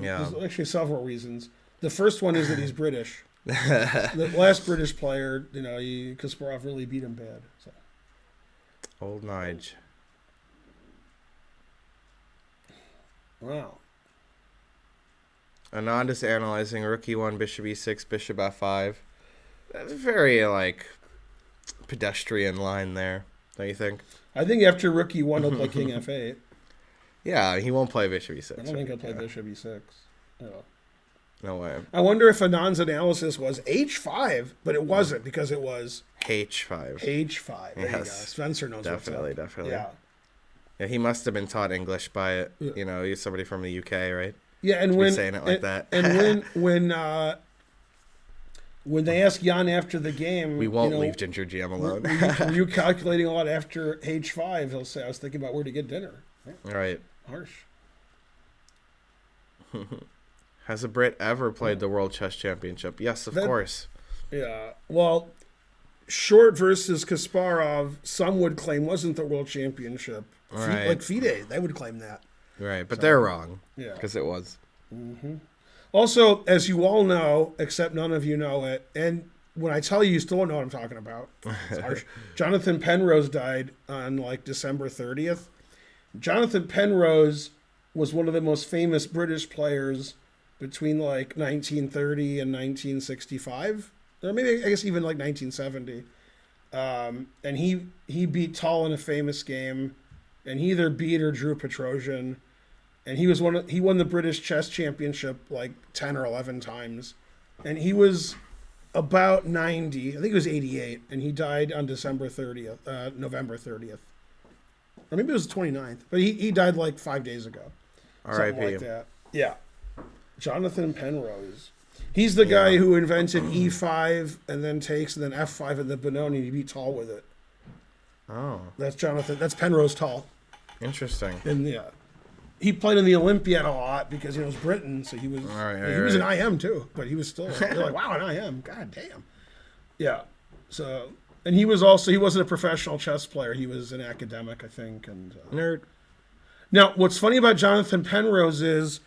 Yeah. There's actually several reasons. The first one is that he's British. The last British player, Kasparov really beat him bad. So. Old Nige. Wow. Anand analyzing rook e1, bishop e6, bishop f5. That's a very, pedestrian line there, don't you think? I think after rook e1, he'll play king f8. Yeah, he won't play bishop e6. I don't think he'll play bishop e6. No way. I wonder if Anand's analysis was h5, but it wasn't because it was h5. h5. There you go. Spencer knows definitely, what's up. definitely. Yeah. Yeah, he must have been taught English by it. He's somebody from the UK, right? Yeah, and when saying it like that. And when they asked Jan after the game, we won't leave Ginger GM alone. were you calculating a lot after h5? He'll say, I was thinking about where to get dinner. Right. Harsh. Has a Brit ever played the World Chess Championship? Yes, of course. Yeah. Well, Short versus Kasparov, some would claim wasn't the World Championship. Right. Like FIDE, they would claim that. Right, but they're wrong. Yeah. Because it was. Mm-hmm. Also, as you all know, except none of you know it, and when I tell you, you still don't know what I'm talking about. It's harsh. Jonathan Penrose died on December 30th. Jonathan Penrose was one of the most famous British players between 1930 and 1965, or maybe I guess even 1970. And he beat Tall in a famous game, and he either beat or drew Petrosian. And he won the British Chess Championship 10 or 11 times, and he was about 90. I think it was 88, and he died on November 30th, or maybe it was the 29th. But he died 5 days ago, something like that. Yeah, Jonathan Penrose. He's the guy who invented E5 and then F5 and then Benoni. And he beat Tall with it. Oh, that's Jonathan. That's Penrose Tall. Interesting. And he played in the Olympiad a lot because he was Britain, so he was was an IM too, but he was still they're wow, an IM, god damn. Yeah. So and he wasn't a professional chess player, he was an academic, I think, and nerd. Now, what's funny about Jonathan Penrose is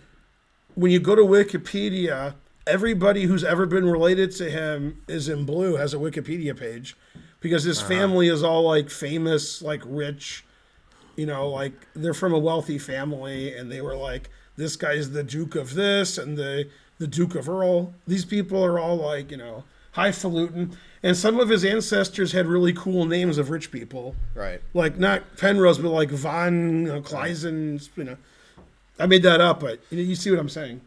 when you go to Wikipedia, everybody who's ever been related to him is in blue, has a Wikipedia page, because his family is all famous, rich. They're from a wealthy family, and they were this guy's the Duke of this and the Duke of Earl. These people are all highfalutin, and some of his ancestors had really cool names of rich people. Right. Not Penrose, but Von Kleisen. I made that up, but you see what I'm saying.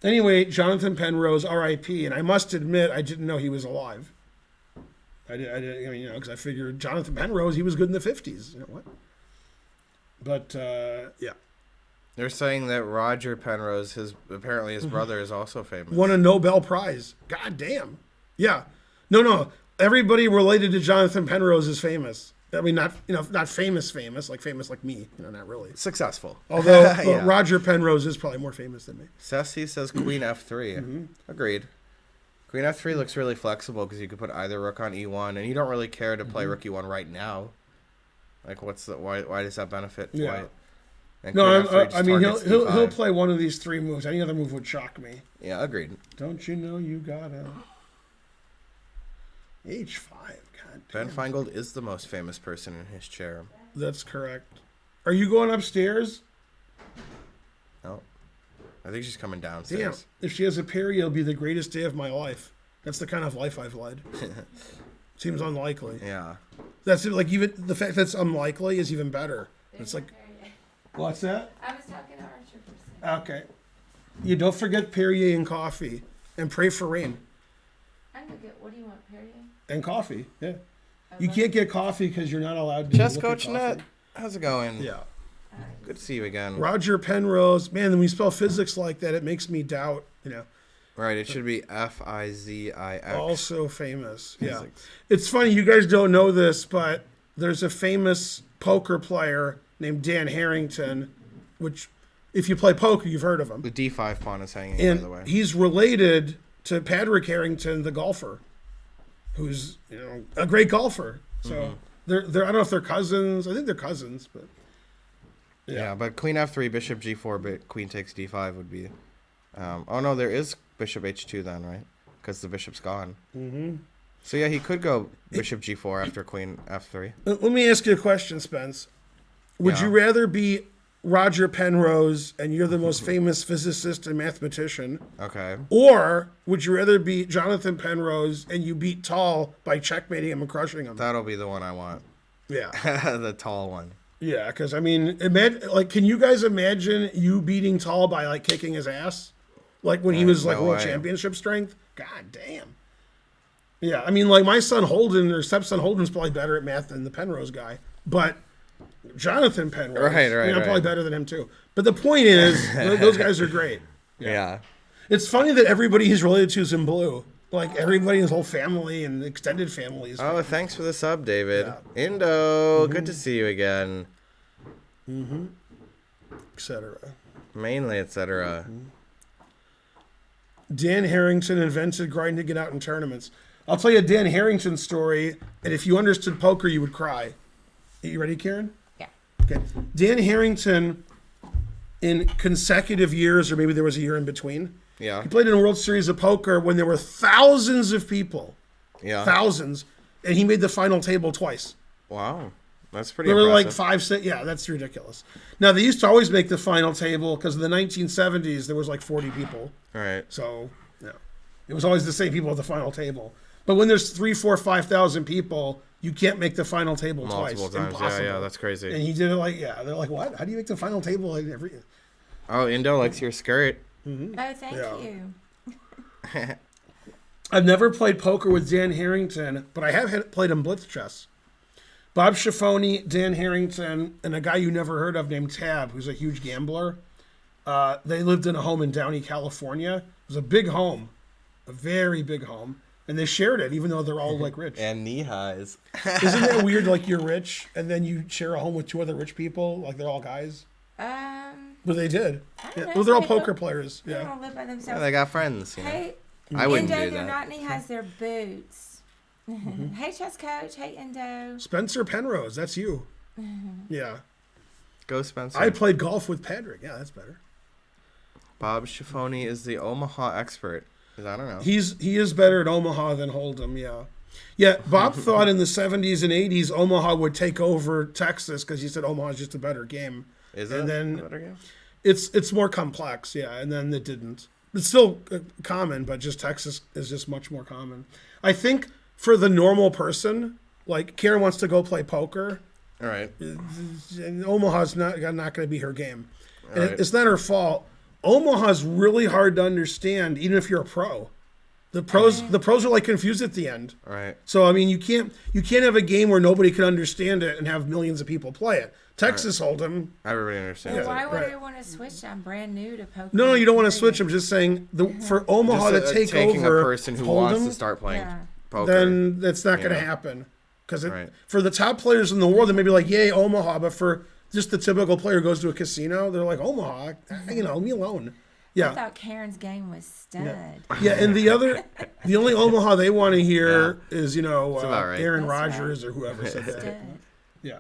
Anyway, Jonathan Penrose, R.I.P. And I must admit, I didn't know he was alive. I didn't, because I figured Jonathan Penrose, he was good in the 50s. What? But, yeah. They're saying that Roger Penrose, apparently his brother, is also famous. Won a Nobel Prize. God damn. Yeah. No. Everybody related to Jonathan Penrose is famous. I mean, not famous, like famous like me. Not really. Successful. Although Roger Penrose is probably more famous than me. Sassy says Queen F3. Mm-hmm. Agreed. Queen F3 looks really flexible because you could put either rook on E1, and you don't really care to play rook E1 right now. Why does that benefit White? And he'll play one of these three moves. Any other move would shock me. Yeah, agreed. Don't you know you gotta H5? God damn. Ben Feingold is the most famous person in his chair. That's correct. Are you going upstairs? No, I think she's coming downstairs. Damn. If she has a period, it'll be the greatest day of my life. That's the kind of life I've led. Seems unlikely. Yeah. That's even the fact that's unlikely is even better. It's what's that? I was talking to Archer for a second. Okay. You don't forget Perrier and coffee, and pray for rain. I'm gonna get. What do you want, Perrier? And coffee. Yeah. You can't get coffee because you're not allowed to. Chess Coach Net, how's it going? Yeah. Good to see you again. Roger Penrose, man. When we spell physics like that, it makes me doubt. Right, it should be Fizix. Also famous. Physics. Yeah. It's funny, you guys don't know this, but there's a famous poker player named Dan Harrington, which, if you play poker, you've heard of him. The D5 pawn is hanging, And by the way. he's related to Patrick Harrington, the golfer, who's a great golfer. So they're I don't know if they're cousins. I think they're cousins, but Yeah, but queen f3, bishop g4, but queen takes d5 would be... oh, no, there is bishop h2 then, right? Because the bishop's gone. Mm-hmm. So, yeah, he could go bishop g4 after queen f3. Let me ask you a question, Spence. Would you rather be Roger Penrose and you're the most famous physicist and mathematician, Okay. or would you rather be Jonathan Penrose and you beat Tall by checkmating him and crushing him? That'll be the one I want. Yeah. The tall one. Yeah, because, I mean, can you guys imagine you beating Tall by, like, kicking his ass? Like, when he was, like, no world way. championship strength? God damn. Yeah, I mean, like, my son Holden, or stepson Holden's probably better at math than the Penrose guy. But Jonathan Penrose, Right, I'm probably better than him, too. But the point is, those guys are great. Yeah. It's funny that everybody he's related to is in blue. Like, everybody in his whole family and extended families. Oh, thanks for the sub, David. Yeah. Indo, good to see you again. Etc. Mainly, etc. Dan Harrington invented grinding it out in tournaments. I'll tell you a Dan Harrington story, and if you understood poker, you would cry. You ready, Karen? Yeah. Okay. Dan Harrington, in consecutive years, or maybe there was a year in between, Yeah. he played in a World Series of Poker when there were thousands of people. Yeah. Thousands. And he made the final table twice. Wow. That's pretty There were like impressive. 5, 6. Yeah, that's ridiculous. Now, they used to always make the final table because in the 1970s, there was like 40 people. All right. So, yeah. It was always the same people at the final table. But when there's 3, 4, 5,000 people, you can't make the final table Multiple twice. times. Impossible. Yeah, that's crazy. And he did it like, they're like, what? How do you make the final table like every... Oh, Indo likes your skirt. Oh, thank Yeah. you. I've never played poker with Dan Harrington, but I have played him blitz chess. Bob Schiffoni, Dan Harrington, and a guy you never heard of named Tab, who's a huge gambler. They lived in a home in Downey, California. It was a big home, a very big home, and they shared it, even though they're all like rich. And knee highs. Isn't that weird? Like you're rich, and then you share a home with 2 other rich people, like they're all guys. But they did. I don't Yeah. know. Well, they're all People- poker players. They Yeah. don't live by Yeah, themselves. they got friends. You know? Hey, I wouldn't Indo, do that. Gurnotny has their boots. Hey, chess coach. Hey, Indo. Spencer Penrose, that's you. Yeah. Go, Spencer. I played golf with Patrick. Yeah, that's better. Bob Schiffoni is the Omaha expert. 'Cause I don't know. He is better at Omaha than Hold'em, yeah. Yeah, Bob thought in the 70s and 80s Omaha would take over Texas because he said Omaha's just a better game. Is and it then a better game? It's more complex, yeah, and then it didn't. It's still common, but just Texas is just much more common. I think for the normal person, like Karen wants to go play poker, All right. and Omaha's not going to be her game. And Right. it's not her fault. Omaha's really hard to understand, even if you're a pro. The pros are like confused at the end. All right. So I mean, you can't have a game where nobody can understand it and have millions of people play it. Texas Hold'em. Everybody understands Well, why it. would right. I want to switch? I'm brand new to poker. No, you don't want to switch. I'm just saying for Omaha Just to take taking over a person who wants Hold'em, to start playing Yeah. poker. then that's not going to Yeah. happen. Because Right. for the top players in the world, they may be like, "Yay, Omaha!" But for just the typical player who goes to a casino, they're like, "Omaha, leave me alone." I Yeah, thought Karen's game was stud. yeah. And the only Omaha they want to hear is about right. Aaron That's Rodgers or whoever said that. Stud. Yeah.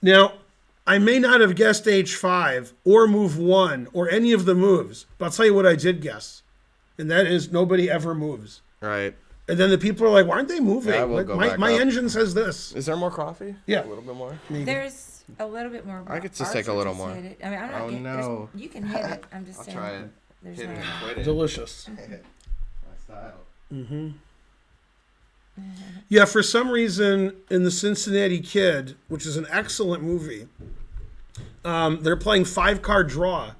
Now, I may not have guessed H5 or move 1 or any of the moves, but I'll tell you what I did guess. And that is nobody ever moves. Right. And then the people are like, why aren't they moving? Yeah, we'll Like, go my back my up. engine says this. Is there more coffee? Yeah. A little bit more? There's a little bit more. I could just Archer take a little just more. hit it. I mean, I'm not Oh, getting, no. You can hit it. I'm just I'll saying. try it. There's Hit it no. and quit it. Delicious. My style. Yeah, for some reason, in The Cincinnati Kid, which is an excellent movie, they're playing 5-card draw.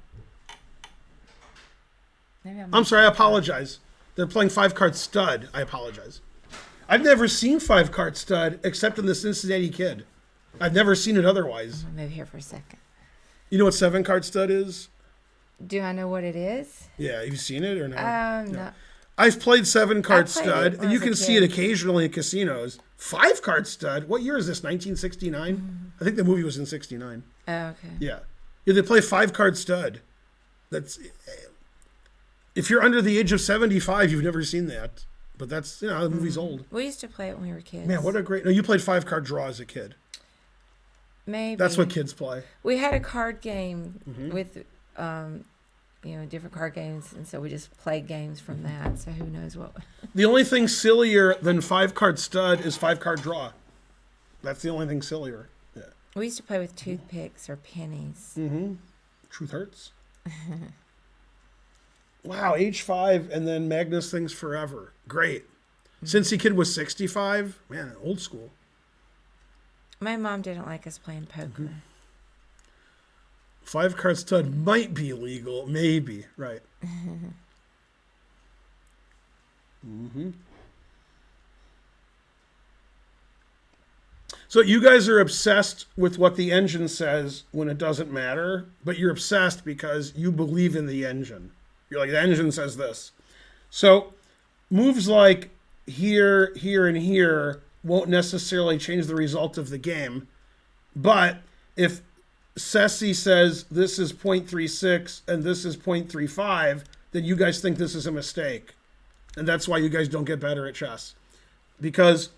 Maybe I'm sorry, I apologize. They're playing 5-card stud. I apologize. I've never seen 5-card stud except in The Cincinnati Kid. I've never seen it otherwise. I'll move here for a second. You know what 7-card stud is? Do I know what it is? Yeah, you've seen it or no? No. I've played 7-card I played stud, it when and I you was a can see it kid. occasionally in casinos. 5-card stud? What year is this, 1969? I think the movie was in 69. Oh, okay. Yeah. Yeah, they play 5-card stud. That's... If you're under the age of 75, you've never seen that. But that's, the movie's old. We used to play it when we were kids. Man, what a great... No, you played 5-card draw as a kid. Maybe. That's what kids play. We had a card game Mm-hmm. with, different card games, and so we just played games from that. So who knows what? The only thing sillier than 5-card stud is 5-card draw. That's the only thing sillier. Yeah. We used to play with toothpicks or pennies. Mm-hmm. Truth hurts. Wow, age 5, and then Magnus Things Forever. Great. Since the kid was 65, man, old school. My mom didn't like us playing poker. 5-card stud might be legal, maybe. Right. Mm-hmm. So you guys are obsessed with what the engine says when it doesn't matter, but you're obsessed because you believe in the engine. You're like, the engine says this. So moves like here, here, and here won't necessarily change the result of the game. But if Ceci says this is 0.36 and this is 0.35, then you guys think this is a mistake. And that's why you guys don't get better at chess. Because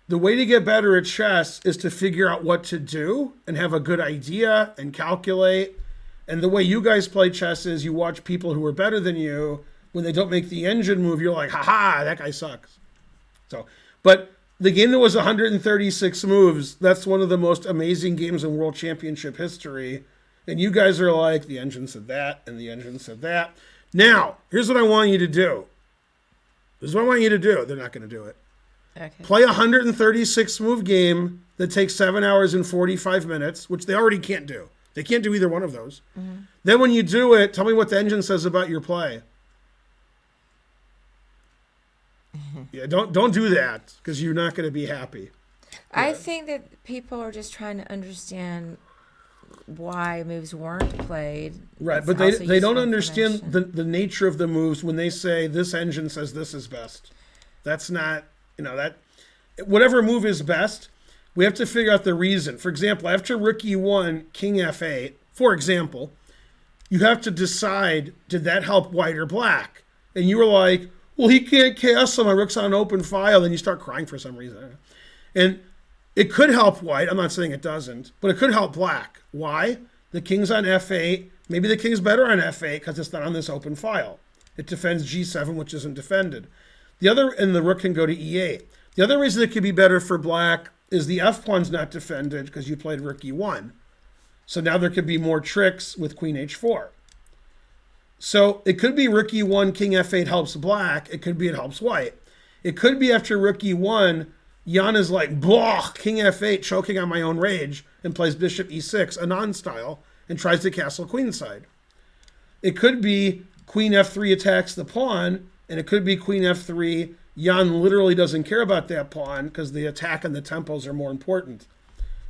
the way to get better at chess is to figure out what to do and have a good idea and calculate. And the way you guys play chess is you watch people who are better than you. When they don't make the engine move, you're like, ha, that guy sucks. So, but the game that was 136 moves, that's one of the most amazing games in World Championship history. And you guys are like, the engine said that, and the engine said that. Now, here's what I want you to do. This is what I want you to do. They're not going to do it. Okay. Play a 136 move game that takes 7 hours and 45 minutes, which they already can't do. They can't do either one of those. Mm-hmm. Then when you do it, tell me what the engine says about your play. Yeah, don't do that because you're not going to be happy. I think that people are just trying to understand why moves weren't played. Right, It's but also they don't useful understand information. the nature of the moves when they say this engine says this is best. That's not, that whatever move is best, we have to figure out the reason. For example, after rook e1, king f8, for example, you have to decide, did that help white or black? And you were like, well, he can't castle, my rook's on an open file, and you start crying for some reason. And it could help white, I'm not saying it doesn't, but it could help black. Why? The king's on f8, maybe the king's better on f8 because it's not on this open file. It defends g7, which isn't defended. And the rook can go to e8. The other reason it could be better for black is the f-pawn's not defended because you played rook e1. So now there could be more tricks with queen h4. So it could be rook e1, king f8 helps black. It could be it helps white. It could be after rook e1, Jan is like, blah, king f8, choking on my own rage, and plays bishop e6, a non-style, and tries to castle queenside. It could be queen f3 attacks the pawn, and it could be queen f3. Jan literally doesn't care about that pawn because the attack and the tempos are more important.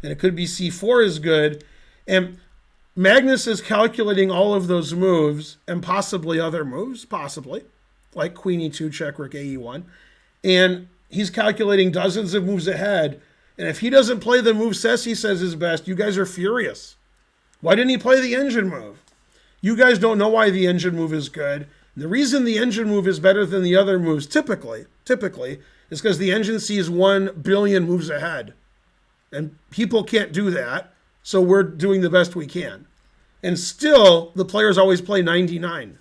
And it could be c4 is good. And Magnus is calculating all of those moves and possibly other moves, possibly, like queen e2 check, rook ae1. And he's calculating dozens of moves ahead. And if he doesn't play the move Ceci says is best, you guys are furious. Why didn't he play the engine move? You guys don't know why the engine move is good. The reason the engine move is better than the other moves, typically, is because the engine sees 1 billion moves ahead. And people can't do that, so we're doing the best we can. And still, the players always play 99.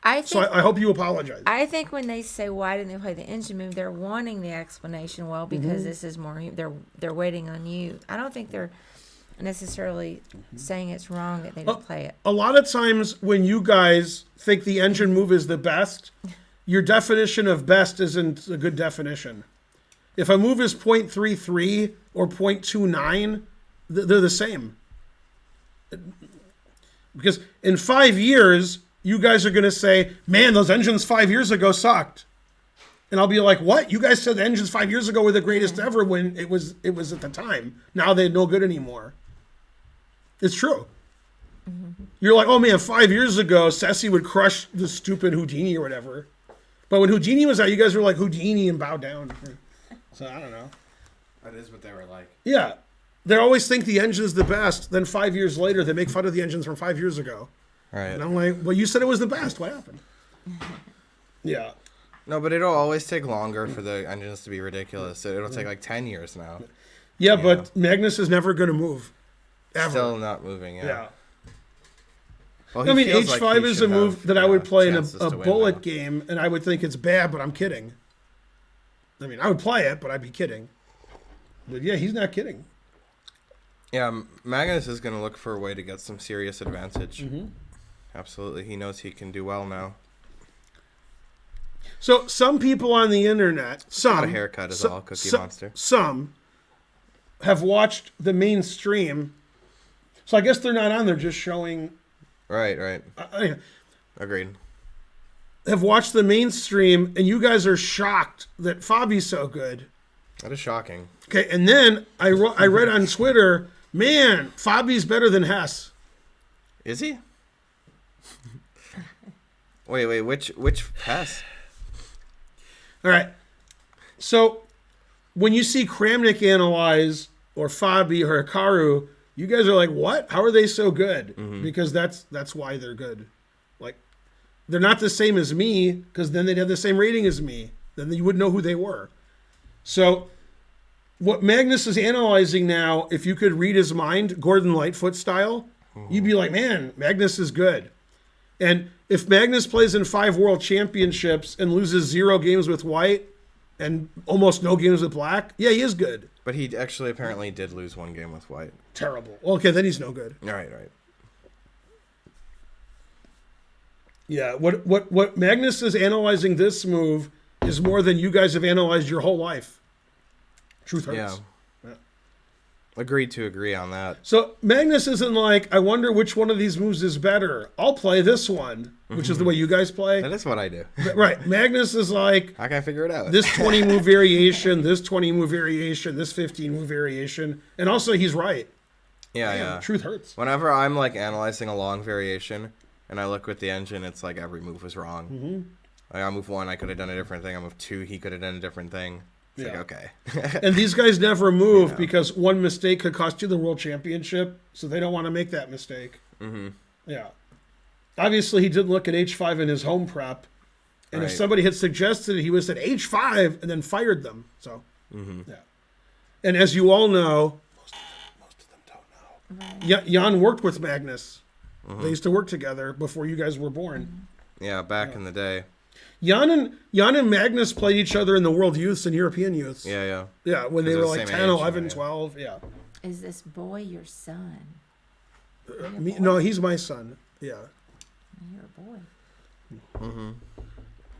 I think, So I hope you apologize. I think when they say why didn't they play the engine move, they're wanting the explanation. Well, because this is more. They're waiting on you. I don't think they're necessarily saying it's wrong that they didn't play it. A lot of times when you guys think the engine move is the best, your definition of best isn't a good definition. If a move is 0.33 or 0.29, they're the same. Because in 5 years, you guys are going to say, man, those engines 5 years ago sucked. And I'll be like, what? You guys said the engines 5 years ago were the greatest ever when it was at the time. Now they're no good anymore. It's true. You're like, oh man, 5 years ago, Ceci would crush the stupid Houdini or whatever. But when Houdini was out, you guys were like Houdini and bow down. So I don't know. That is what they were like. Yeah. They always think the engine's the best. Then 5 years later, they make fun of the engines from 5 years ago. Right. And I'm like, well, you said it was the best. What happened? Yeah. No, but it'll always take longer for the engines to be ridiculous. It'll take like 10 years now. Yeah, but Magnus is never going to move. Ever. Still not moving, Yeah. Well, I mean, feels like H5 he is should a move have, that I would play in chances a to win bullet now. game, and I would think it's bad, but I'm kidding. I mean, I would play it, but I'd be kidding. But yeah, he's not kidding. Yeah, Magnus is going to look for a way to get some serious advantage. Mm-hmm. Absolutely. He knows he can do well now. So some people on the internet, Got a haircut is all, Cookie Monster. Some have watched the main stream. So I guess they're not on there, just showing. Right. I Agreed. have watched the main stream, and you guys are shocked that Fabi's so good. That is shocking. Okay, and then I read on Twitter, man, Fabi's better than Hess. Is he? wait, which pass? All right. So when you see Kramnik analyze or Fabi or Hikaru, you guys are like, what? How are they so good? Because that's why they're good. Like, they're not the same as me, because then they'd have the same rating as me. Then you wouldn't know who they were. So what Magnus is analyzing now, if you could read his mind, Gordon Lightfoot style, you'd be like, man, Magnus is good. And if Magnus plays in 5 world championships and loses 0 games with white and almost no games with black, yeah, he is good. But he actually apparently did lose 1 game with white. Terrible. Okay, then he's no good. Right. Yeah, what Magnus is analyzing this move is more than you guys have analyzed your whole life. Truth hurts. Yeah. Agreed to agree on that. So Magnus isn't like, I wonder which one of these moves is better. I'll play this one, which is the way you guys play. That is what I do. Right. Magnus is like, How can I figure it out? this 20 move variation, this 20 move variation, this 15 move variation. And also he's right. Yeah. Truth hurts. Whenever I'm like analyzing a long variation and I look with the engine, it's like every move was wrong. Like on move 1, I could have done a different thing. On move 2, he could have done a different thing. It's like, okay. And these guys never move because one mistake could cost you the world championship. So they don't want to make that mistake. Yeah. Obviously, he didn't look at H5 in his home prep. And if somebody had suggested it, he was at H5 and then fired them. So, yeah. And as you all know, most of them don't know. Jan worked with Magnus. They used to work together before you guys were born. Yeah, back in the day. Jan and Magnus played each other in the World Youths and European Youths. Yeah. Yeah, when they were like 10, same age, 11, yeah. 12. Yeah. Is this boy your son? No, he's my son. Yeah. You're a boy.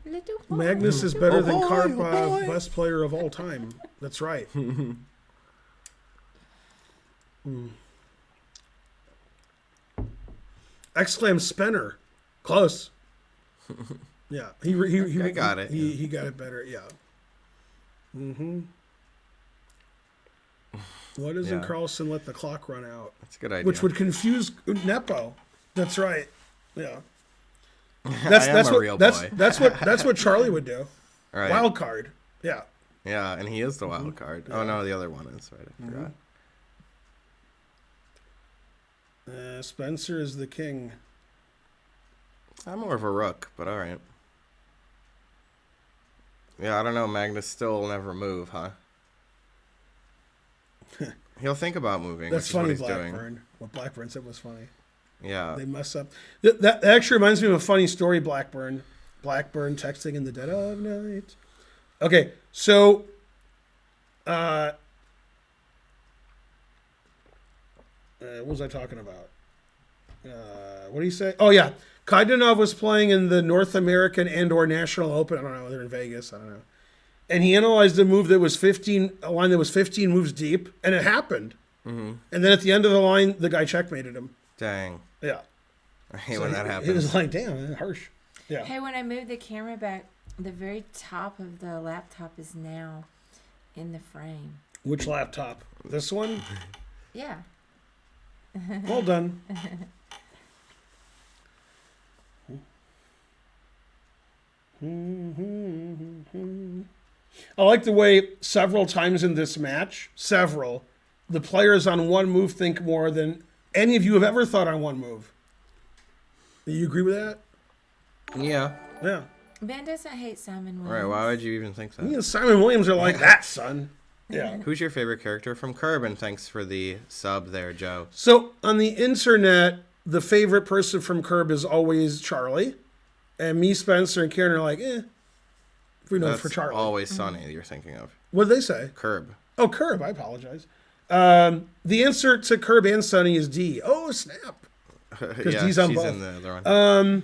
Little boy. Magnus is better than boy, Karpov, best player of all time. That's right. Exclam Spenner. Close. Yeah. He got it. He got it better. Yeah. Why doesn't Carlsen let the clock run out? That's a good idea. Which would confuse Nepo. That's right. Yeah. That's a real boy. That's what Charlie would do. Right. Wild card. Yeah. Yeah, and he is the wild card. Oh, no, the other one is. Right, I forgot. Spencer is the king. I'm more of a rook, but all right. Yeah, I don't know. Magnus still will never move, huh? He'll think about moving. That's which funny, is what he's Blackburn. doing. What Blackburn said was funny. Yeah. They mess up. That actually reminds me of a funny story, Blackburn. Blackburn texting in the dead of night. Okay, so what was I talking about? What do you say? Oh, yeah. Kaidanov was playing in the North American and/or National Open. I don't know. They're in Vegas. I don't know. And he analyzed a move that was a line that was 15 moves deep, and it happened. And then at the end of the line, the guy checkmated him. Dang. Yeah. I hate when that happens. It was like, damn, that's harsh. Yeah. Hey, when I move the camera back, the very top of the laptop is now in the frame. Which laptop? This one? Yeah. Well done. I like the way several times in this match, the players on one move think more than any of you have ever thought on one move. Do you agree with that? Yeah. Yeah. Ben doesn't hate Simon Williams. Right. Why would you even think that? Me and Simon Williams are like that, son. Yeah. Who's your favorite character from Curb? And thanks for the sub there, Joe. So on the internet, the favorite person from Curb is always Charlie. And me, Spencer, and Karen are like, we know That's for Charlie. Always Sunny you're thinking of. What did they say? Curb. Oh, Curb. I apologize. The answer to Curb and Sunny is D. Oh, snap. Yeah, D's on she's both. in the other one.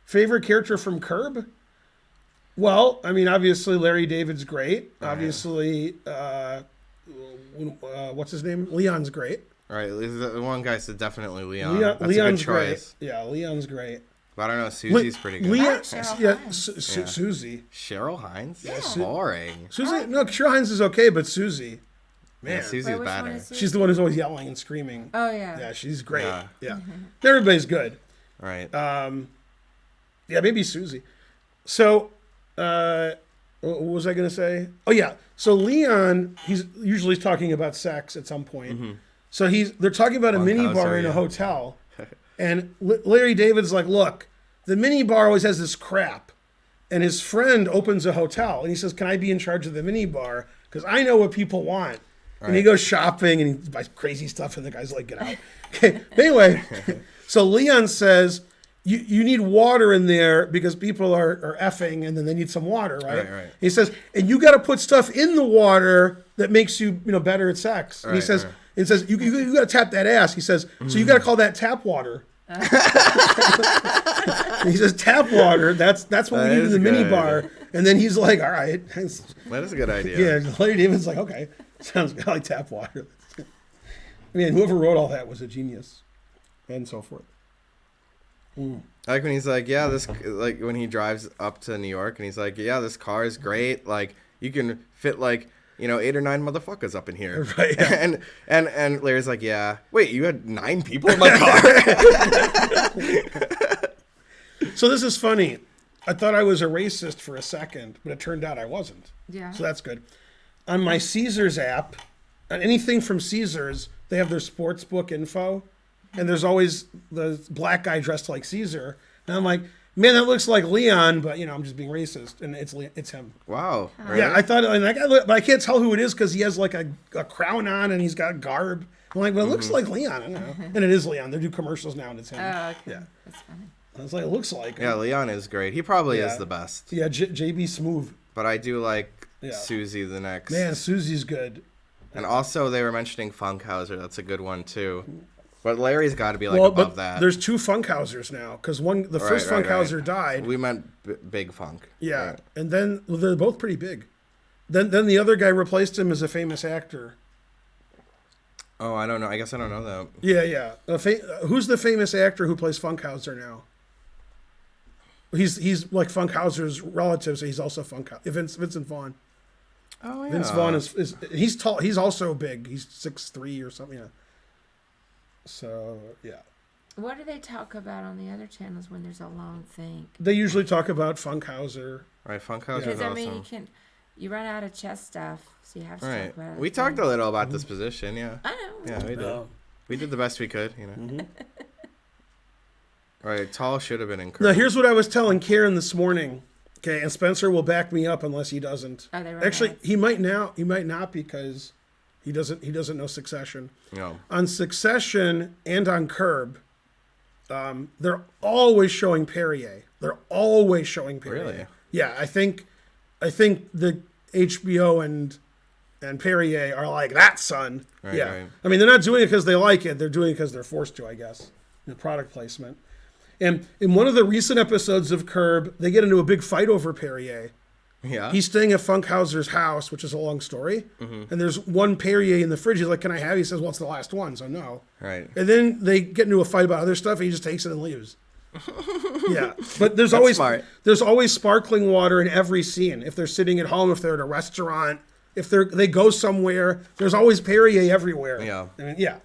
Favorite character from Curb? Well, I mean, obviously Larry David's great. Oh, Obviously, what's his name? Leon's great. Right. The one guy said definitely Leon. That's Leon's a good choice. great. Yeah, Leon's great. But I don't know. Susie's pretty good. Leon, Cheryl yeah, Hines. Susie. Cheryl Hines? Yeah. Boring. Susie, no, Cheryl Hines is okay, but Susie, man, Yeah, Susie's Wait, which one better. is she's the one who's always yelling and screaming. Oh, yeah. Yeah, she's great. Yeah. Yeah, everybody's good. Right. Yeah, maybe Susie. So, what was I going to say? Oh yeah. So Leon, he's usually talking about sex at some point. So they're talking about a mini bar in a hotel, and Larry David's like, "Look, the mini bar always has this crap," and his friend opens a hotel, and he says, "Can I be in charge of the mini bar? Because I know what people want." And he goes shopping and he buys crazy stuff, and the guy's like, "Get out." Okay. But anyway, so Leon says, You need water in there because people are effing and then they need some water, right? Right. He says, and you got to put stuff in the water that makes you better at sex. And he says, you got to tap that ass. He says, so you got to call that tap water. He says, tap water. That's what we need in the mini bar. And then he's like, all right. That is a good idea. Yeah, Larry David's like, okay, sounds like tap water. I mean, whoever wrote all that was a genius, and so forth. Like when he's like, yeah, like when he drives up to New York and he's like, yeah, this car is great. Like you can fit like, 8 or 9 motherfuckers up in here. Right. Yeah. And Larry's like, yeah, wait, you had 9 people in my car? So this is funny. I thought I was a racist for a second, but it turned out I wasn't. Yeah. So that's good. On my Caesars app, on anything from Caesars, they have their sports book info. And there's always the black guy dressed like Caesar. And I'm like, man, that looks like Leon, but I'm just being racist, and it's him. Wow. Really? Yeah, I thought, and but I can't tell who it is because he has like a crown on and he's got garb. I'm like, well, it looks like Leon. I don't know, and it is Leon. They do commercials now, and it's him. Oh, okay. Yeah, That's funny. I was like, it looks like him. Yeah, Leon is great. He probably Yeah. is the best. Yeah, JB Smooth. But I do like Yeah. Susie the next. Man, Susie's good. And also they were mentioning Funkhauser. That's a good one too. But Larry's got to be like Well, above but that. there's 2 Funkhausers now because the first right. Funkhauser died. We meant Big Funk. Yeah, Right. and then they're both pretty big. Then the other guy replaced him as a famous actor. Oh, I don't know. I guess I don't know that. Yeah. Who's the famous actor who plays Funkhauser now? He's like Funkhauser's relative, so he's also Vincent Vaughn. Oh yeah. Vince Vaughn is he's tall. He's also big. He's 6'3" or something. Yeah. So yeah. What do they talk about on the other channels when there's a long thing? They usually talk about Funkhauser. Right, Funkhauser Because is I awesome. mean, you run out of chess stuff, so you have to Right. talk about it. We talked a little about this position, yeah. I know. Yeah, we did. Oh. We did the best we could, Right, Tall should have been in Now Curb. here's what I was telling Karen this morning. Okay, and Spencer will back me up unless he doesn't. Oh, they run Actually, ads. he might now. He might not because he doesn't know Succession. No. On Succession and on Curb, they're always showing Perrier. They're always showing Perrier. Really? Yeah, I think the HBO and Perrier are like that, son. Right, yeah. right. I mean, they're not doing it because they like it. They're doing it because they're forced to, I guess. The product placement. And in one of the recent episodes of Curb, they get into a big fight over Perrier. Yeah. He's staying at Funkhauser's house, which is a long story. Mm-hmm. And there's one Perrier in the fridge. He's like, can I have it? He says, well, it's the last one, so no. Right. And then they get into a fight about other stuff, and he just takes it and leaves. Yeah. But there's That's always smart. there's always sparkling water in every scene. If they're sitting at home, if they're at a restaurant, if they go somewhere, there's always Perrier everywhere. Yeah. I mean, yeah.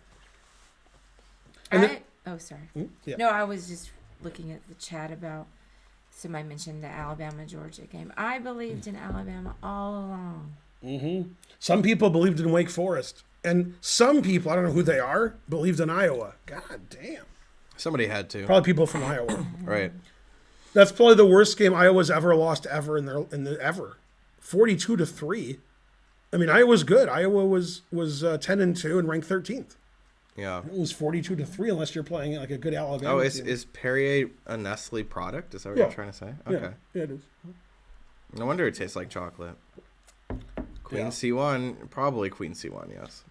And Oh, sorry. yeah. No, I was just looking at the chat about somebody mentioned the Alabama-Georgia game. I believed in Alabama all along. Mm-hmm. Some people believed in Wake Forest. And some people, I don't know who they are, believed in Iowa. God damn. Somebody had to. Probably people from Iowa. Right. That's probably the worst game Iowa's ever lost ever in the ever. 42-3. I mean, Iowa's good. Iowa was 10-2 and ranked 13th. Yeah. It was 42-3 unless you're playing like a good Alabama. Oh, team. is Perrier a Nestle product? Is that what Yeah. you're trying to say? Okay. Yeah, it is. No wonder it tastes like chocolate. Queen Yeah. C1, probably Queen C1, yes.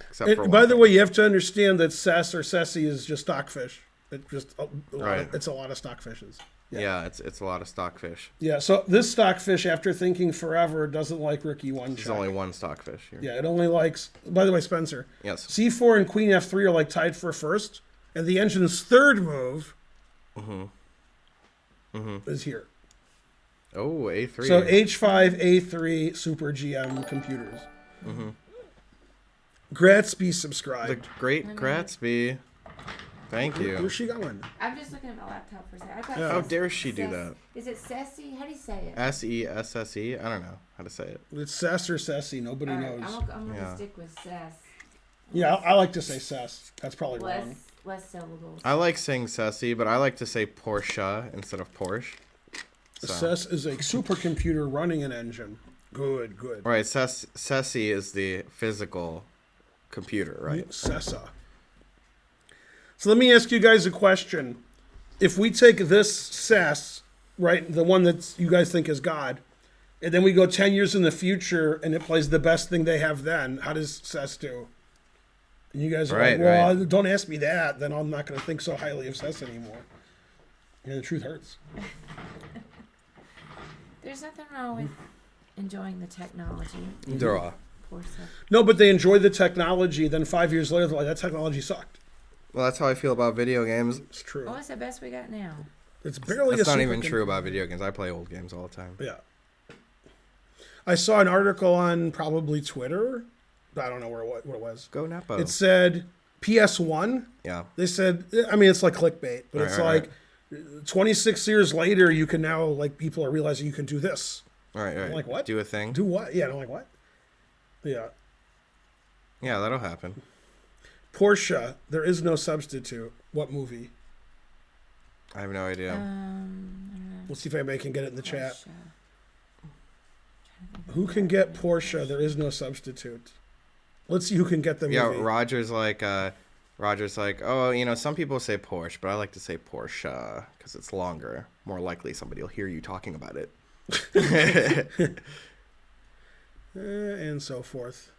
Except And for by one the thing. way, you have to understand that Cess or Cessie is just stockfish. It just Right. It's a lot of stockfishes. Yeah, it's a lot of stockfish. Yeah, so this stockfish, after thinking forever, doesn't like Ricky one There's check. only one stockfish here. Yeah, it only likes. By the way, Spencer, Yes. C4 and Queen F3 are like tied for first, and the engine's third move is here. Oh, A3. So H5, A3, Super GM computers. Gratsby subscribed. The great Gratsby. Thank you. Where's she going? I'm just looking at my laptop for a second. I thought How dare she do that? Is it Cessy? How do you say it? Sesse? I don't know how to say it. It's Cess or Cessie. Nobody All right, knows. I'm gonna Yeah. stick with Cess. Yeah, I like to say Cess. That's probably Less wrong. syllables. I like saying Cessy, but I like to say Porsche instead of Porsche. So. Cess is a supercomputer running an engine. Good. Right, Cessy is the physical computer, right? Cessa. So let me ask you guys a question. If we take this Cess, right, the one that you guys think is God, and then we go 10 years in the future and it plays the best thing they have then, how does Cess do? And you guys are Right, like, well, right. don't ask me that. Then I'm not going to think so highly of Cess anymore. And the truth hurts. There's nothing wrong with enjoying the technology. There are. Poor stuff. No, but they enjoy the technology. Then 5 years later, they're like, that technology sucked. Well, that's how I feel about video games. It's true. Well, it's the best we got now. It's barely That's a not even supercomputer. true about video games. I play old games all the time. Yeah. I saw an article on probably Twitter. I don't know what it was. Go Nepo. It said PS1. Yeah. They said, I mean, it's like clickbait, but it's Right. 26 years later, you can now, like, people are realizing you can do this. Right. like, what? Do a thing. Do what? Yeah, I'm like, what? Yeah. Yeah, that'll happen. Porsche, there is no substitute. What movie? I have no idea. We'll see if anybody can get it in the chat. Porsche. Who can get Porsche? There is no substitute. Let's see who can get the movie. Yeah, Roger's like, oh, some people say Porsche, but I like to say Porsche because it's longer. More likely somebody will hear you talking about it. And so forth.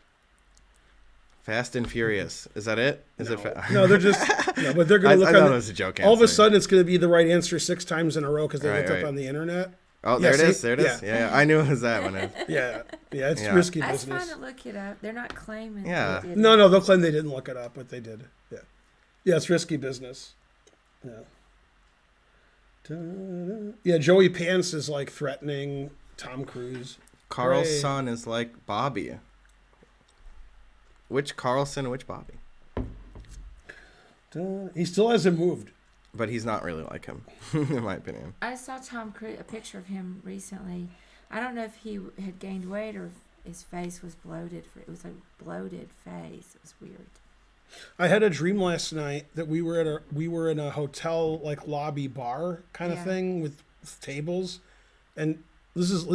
Fast and Furious. Is that it? Is it? No, they're just. No, but they're I going to look thought on. it was a joke All of a answer. sudden, it's going to be the right answer 6 times in a row because they looked Right. up on the internet. Oh, Yeah, there it see? is. There it is. Yeah, I knew it was that one. Yeah, it's Yeah. risky That's business. fine to look it up. They're not claiming. Yeah. They did No, they'll claim they didn't look it up, but they did. Yeah, it's risky business. Yeah. Da-da. Yeah, Joey Pants is like threatening Tom Cruise. Carl's Hooray. son is like Bobby. Which Carlson, which Bobby? He still hasn't moved. But he's not really like him, in my opinion. I saw Tom Cruise, a picture of him recently. I don't know if he had gained weight or if his face was bloated. It was a bloated face. It was weird. I had a dream last night that we were in a hotel like lobby bar kind of Yeah. thing with tables, and this is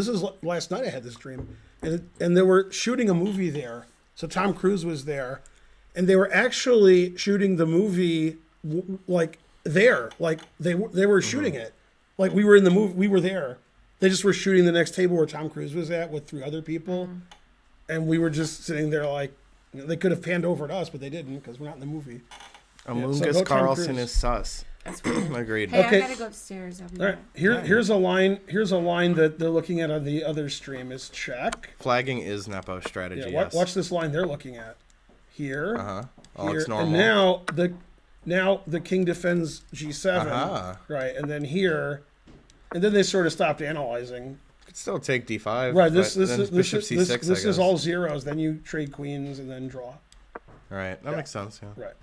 last night I had this dream, and they were shooting a movie there. So Tom Cruise was there, and they were actually shooting the movie like there, like they were shooting it, like we were in the movie, we were there. They just were shooting the next table where Tom Cruise was at with 3 other people, and we were just sitting there like. They could have panned over at us, but they didn't because we're not in the movie. Amungus so go Tom Carlson Cruise. is sus. That's weird. Agreed. Hey, Okay. I gotta go upstairs. I'll be All right, back. here's a line. Here's a line that they're looking at on the other stream. Is check. Flagging is Nepo strategy, Yeah, yes. watch this line they're looking at. Here. Uh-huh. Oh, Here, it's normal. and now the king defends G7. Uh-huh. Right, and then here, and then they sort of stopped analyzing. Could still take D5. Right, this but then is Bishop this, C6, this, I this is guess. all zeros. Then you trade queens and then draw. Right, that makes sense, yeah. Right.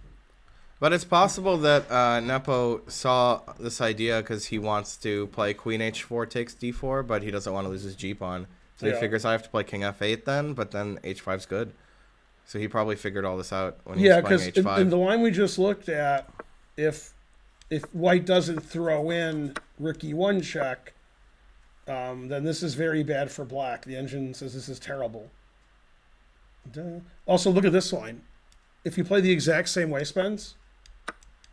But it's possible that Nepo saw this idea because he wants to play Queen H4 takes D4, but he doesn't want to lose his G pawn. So he figures I have to play King F8 then, but then H5's good. So he probably figured all this out when he was playing H5. Yeah, because in the line we just looked at, if White doesn't throw in Rook E1 check, then this is very bad for Black. The engine says this is terrible. Also, look at this line. If you play the exact same way, Spence,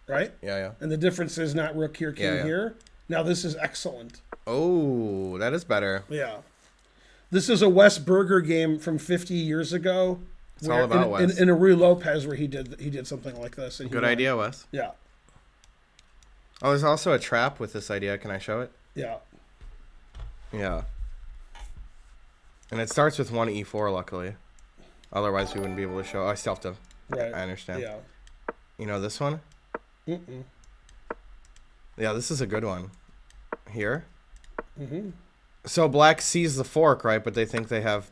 right? Yeah. And the difference is not Rook here, King here. Now this is excellent. Oh, that is better. Yeah. This is a Wes Berger game from 50 years ago. It's all about Wes. In a Rui Lopez where he did something like this. And Good idea, Wes. Yeah. Oh, there's also a trap with this idea. Can I show it? Yeah. Yeah. And it starts with 1 E4, luckily. Otherwise, we wouldn't be able to show. Oh, I still have to. Right. I understand. Yeah. You know this one? Mm-mm. Yeah, this is a good one. Here. Mm-hmm. So Black sees the fork, right? But they think they have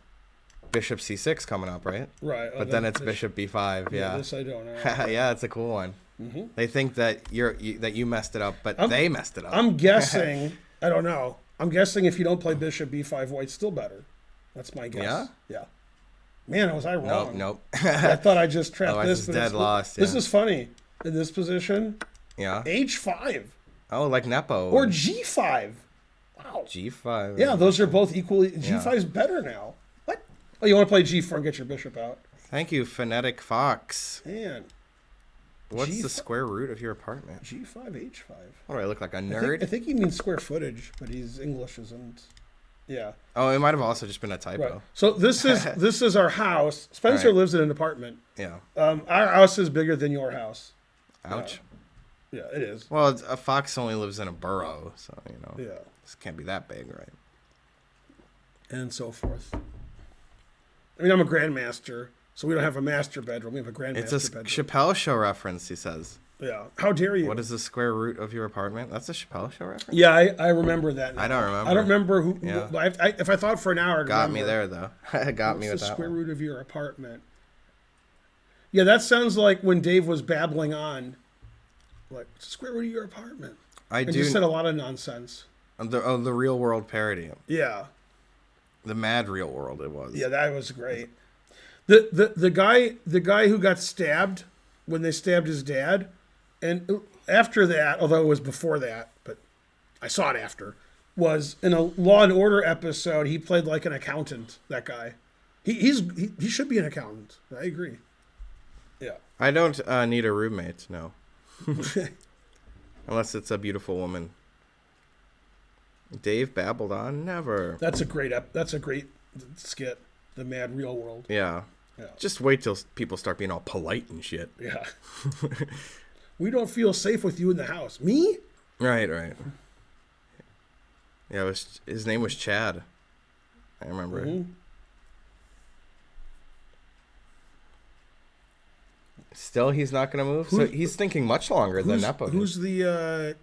Bishop C6 coming up, right? Right. But then it's Bishop B5. Yeah. This I don't know. Yeah, it's a cool one. Mm-hmm. They think that you messed it up, but they messed it up. I'm guessing. I don't know. I'm guessing if you don't play Bishop B5, White's still better. That's my guess. Yeah? Yeah. Man, was I wrong? Nope. I thought I just trapped Otherwise this. it's But dead lost. Yeah. This is funny. In this position, Yeah. H5 Oh, like Nepo. or G5. Wow. G5. Yeah, those are both equally. G5 is better now. What? Oh, you want to play G4 and get your bishop out? Thank you, Phonetic Fox. Man, What's G5 the square root of your apartment? G5, H5. What do I look like, a nerd? I think he means square footage, but his English isn't. Yeah. Oh, it might have also just been a typo. Right. So this is our house. Spencer Right. lives in an apartment. Yeah. Our house is bigger than your house. Ouch. Yeah, it is. Well, a fox only lives in a burrow, so, Yeah. this can't be that big, right? And so forth. I mean, I'm a grandmaster, so we don't have a master bedroom. We have a grandmaster It's a bedroom. Chappelle Show reference, he says. Yeah. How dare you? What is the square root of your apartment? That's a Chappelle Show reference? Yeah, I remember that now. I don't remember. I don't remember who. Yeah. If I thought for an hour, I'd Got me remember. there, though. Got me with What's the that square one. root of your apartment? Yeah, that sounds like when Dave was babbling on. Like, what's the square root of your apartment? I And do. just said a lot of nonsense. The real world parody. Yeah. The mad real world it was. Yeah, that was great. The guy who got stabbed when they stabbed his dad, and after that, although it was before that, but I saw it after, was in a Law and Order episode. He played like an accountant. That guy, he should be an accountant. I agree. Yeah. I don't need a roommate, no. Unless it's a beautiful woman. Dave babbled on? Never. That's a great skit. The Mad Real World. Yeah. Yeah. Just wait till people start being all polite and shit. Yeah. We don't feel safe with you in the house. Me? Right. Yeah, his name was Chad. I remember. Mm-hmm. Still, he's not going to move? So he's thinking much longer than Nepo did. Who's the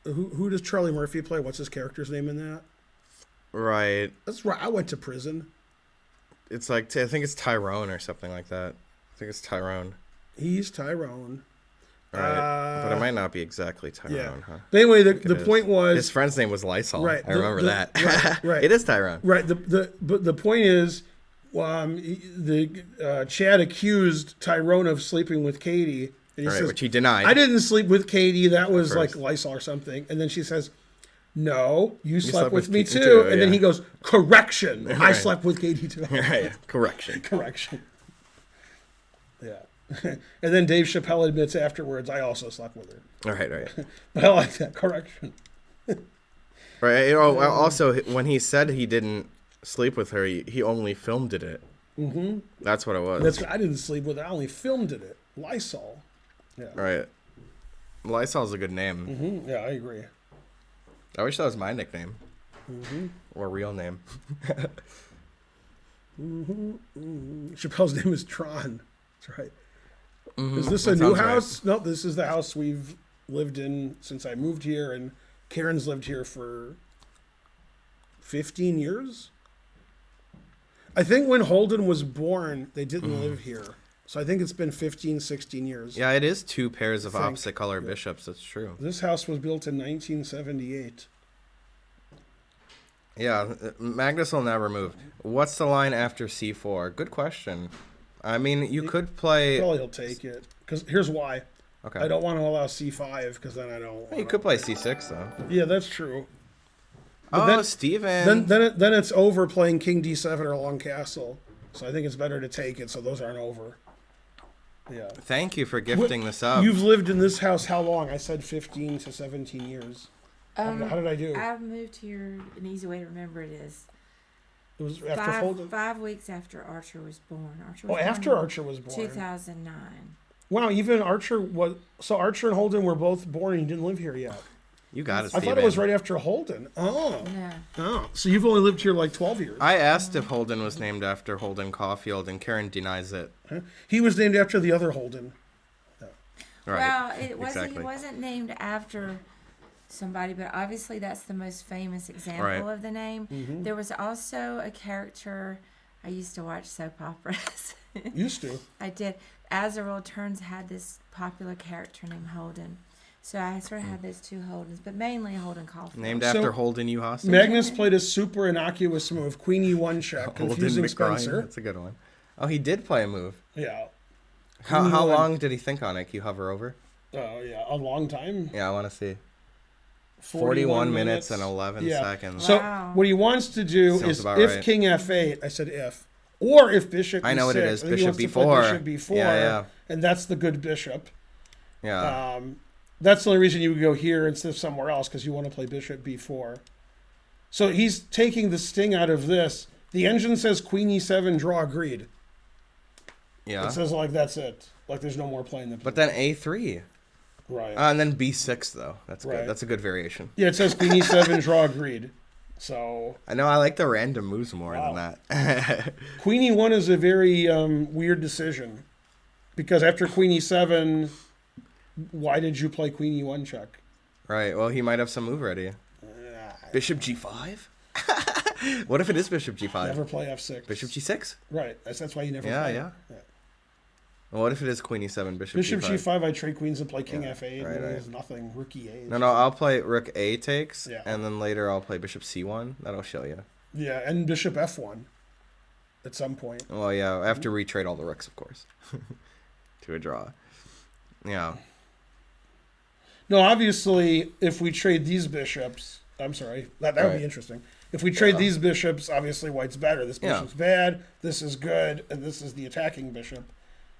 who does Charlie Murphy play? What's his character's name in that? Right. That's right. I went to prison. It's like, I think it's Tyrone or something like that. I think it's Tyrone. He's Tyrone. Right. But it might not be exactly Tyrone, Yeah. huh? But anyway, the point was His friend's name was Lysol. Right, I remember that. right. It is Tyrone. right. But the point is, Chad accused Tyrone of sleeping with Katie, and he Right, says, which he denied. "I didn't sleep with Katie. That was course. like Lysol or something." And then she says, "No, you slept with me Katie too." too, And then yeah. he goes, "Correction, I Right. slept with Katie too." Right. Correction. Correction. Yeah. And then Dave Chappelle admits afterwards, "I also slept with her." Right. But I like that correction. Right. Also, when he said he didn't sleep with her, he only filmed it. Mm-hmm. That's what it was. I didn't sleep with her. I only filmed it. Lysol. Yeah. Right. Lysol's a good name. Mm-hmm. Yeah, I agree. I wish that was my nickname. Mm-hmm. Or real name. Chappelle's name is Tron. That's right. Mm-hmm. Is this a That new sounds right. house? No, this is the house we've lived in since I moved here, and Karen's lived here for 15 years. I think when Holden was born, they didn't live here. So I think it's been 15, 16 years. Yeah, it is two pairs of think. opposite color bishops. That's true. This house was built in 1978. Yeah, Magnus will never move. What's the line after c4? Good question. I mean, you could play... Probably he'll take it. Because here's why. Okay. I don't want to allow c5 because then I don't. You could play c6 though. Yeah, that's true. Oh, then, Steven. Then it's over playing king d7 or long castle. So I think it's better to take it so those aren't over. Yeah. Thank you for gifting this up. You've lived in this house how long? I said 15 to 17 years. How did I do? I moved here. An easy way to remember it is It was after Holden. 5 weeks after Archer was born. After Archer was born. 2009. Wow, even Archer was... So Archer and Holden were both born and you didn't live here yet. You got it, I Steven. thought it was right after Holden. Oh. No. Oh. So you've only lived here like 12 years. I asked if Holden was named after Holden Caulfield, and Karen denies it. Huh? He was named after the other Holden. Right. Well, it wasn't. Exactly. He wasn't named after somebody, but obviously that's the most famous example Right. of the name. Mm-hmm. There was also a character. I used to watch soap operas. Used to. I did. As a Rule Turns had this popular character named Holden. So I sort of had those two Holdens, but mainly Holden Caulfield. Named So- after Holden U. Hostage? Magnus played a super innocuous move, Queen E1 check, Holden confusing McBride. Spencer. That's a good one. Oh, he did play a move. Yeah. How Queen E1. long did he think on it? Can you hover over? Oh, yeah. A long time. Yeah, I want to see. 41 minutes and 11 Yeah. seconds. So Wow. what he wants to do Sounds is about if right. King F8, I said if, or if Bishop E6. I know what it is, I think he Bishop wants to play B4. Bishop B4. Yeah. And that's the good bishop. Yeah. That's the only reason you would go here instead of somewhere else, because you want to play Bishop B4. So he's taking the sting out of this. The engine says Queen E7, draw agreed. Yeah. It says like that's it. Like there's no more playing the. But then A3. Right. And then B6, though. That's Right. good. That's a good variation. Yeah, it says Queen E7, draw agreed. So I know I like the random moves more Wow. than that. Queen E1 is a very weird decision, because after Queen E7, why did you play Queen E1 check? Right. Well, he might have some move ready. Bishop G5? What if it is Bishop G5? Never play F6. Bishop G6? Right. That's why you never. Yeah, play. yeah. Well, what if it is Queen E7, Bishop Bishop G5? G5. I trade queens and play King Yeah, F8. right, and right. there's nothing. Rook E8. No, I'll play Rook A takes, Yeah. and then later I'll play Bishop C1. That'll show you. Yeah, and Bishop F1 at some point. Well, yeah, I have to retrade all the rooks, of course, to a draw. Yeah. No, obviously, if we trade these bishops, I'm sorry, that would Right. be interesting. If we trade Yeah. these bishops, obviously white's better. This Yeah. bishop's bad, this is good, and this is the attacking bishop.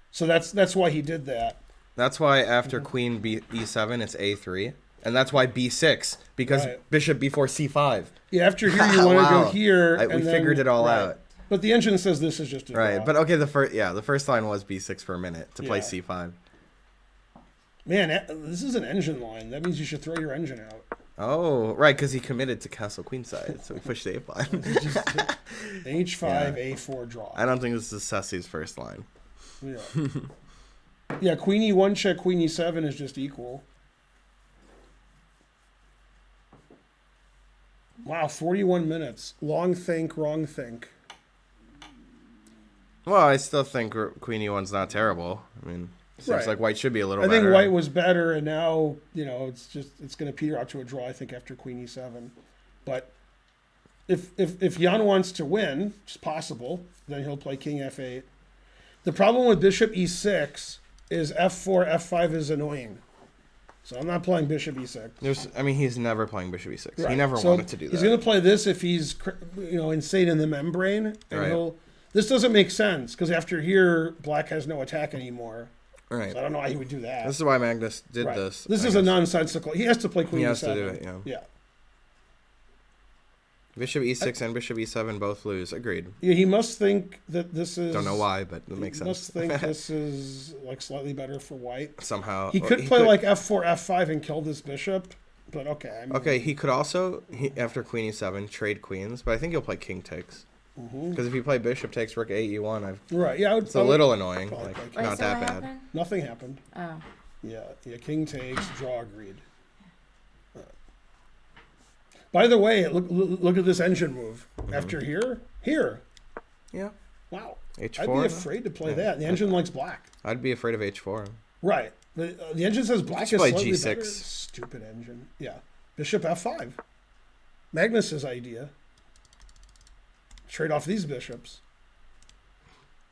So that's why he did that. That's why Mm-hmm. after Queen E7, it's A3. And that's why B6, because Right. Bishop B4, C5. Yeah, after here you want to Wow. go here. We and then- figured it all right. out. But the engine says this is just a Right, draw. but okay, the first line was B6 for a minute to play Yeah. C5. Man, this is an engine line. That means you should throw your engine out. Oh, right, because he committed to castle queenside, so we pushed the A line. H5, A4 draw. I don't think this is Ceci's first line. Yeah. Yeah, Queen E1 check, Queen E7 is just equal. Wow, 41 minutes. Long think, wrong think. Well, I still think Queen E1's not terrible. I mean, seems Right. like white should be a little I better. think white was better, and now, it's going to peter out to a draw, I think, after Queen E7. But if Jan wants to win, which is possible, then he'll play King F8. The problem with Bishop E6 is F4, F5 is annoying. So I'm not playing Bishop E6. He's never playing Bishop E6. He Right. never So wanted to do that. He's going to play this if he's insane in the membrane. And Right. this doesn't make sense, because after here, black has no attack anymore. Right. So I don't know why he would do that. This is why Magnus did Right. this. This I is a guess. nonsensical. He has to play Queen He E7. has to do it, yeah. Yeah. Bishop E6 and Bishop E7 both lose. Agreed. Yeah, he must think that this is. Don't know why, but it makes He sense. must think this is like slightly better for white. Somehow. He could play like F4, F5 and kill this bishop, but okay. Okay, he could also, after Queen E7, trade queens, but I think he'll play King takes. Because if you play Bishop takes Rook A E1, Right, yeah. it's a little annoying. probably Like, play Wait, not so that what bad. happened? Nothing happened. Oh. Yeah, king takes, draw agreed. By the way, look at this engine move. After here. Yeah. Wow. H4? I'd be afraid to play that. The engine likes black. I'd be afraid of H4. Right. The engine says black is play slightly G6. better. Stupid engine. Yeah. Bishop F5. Magnus's idea. Trade off these bishops.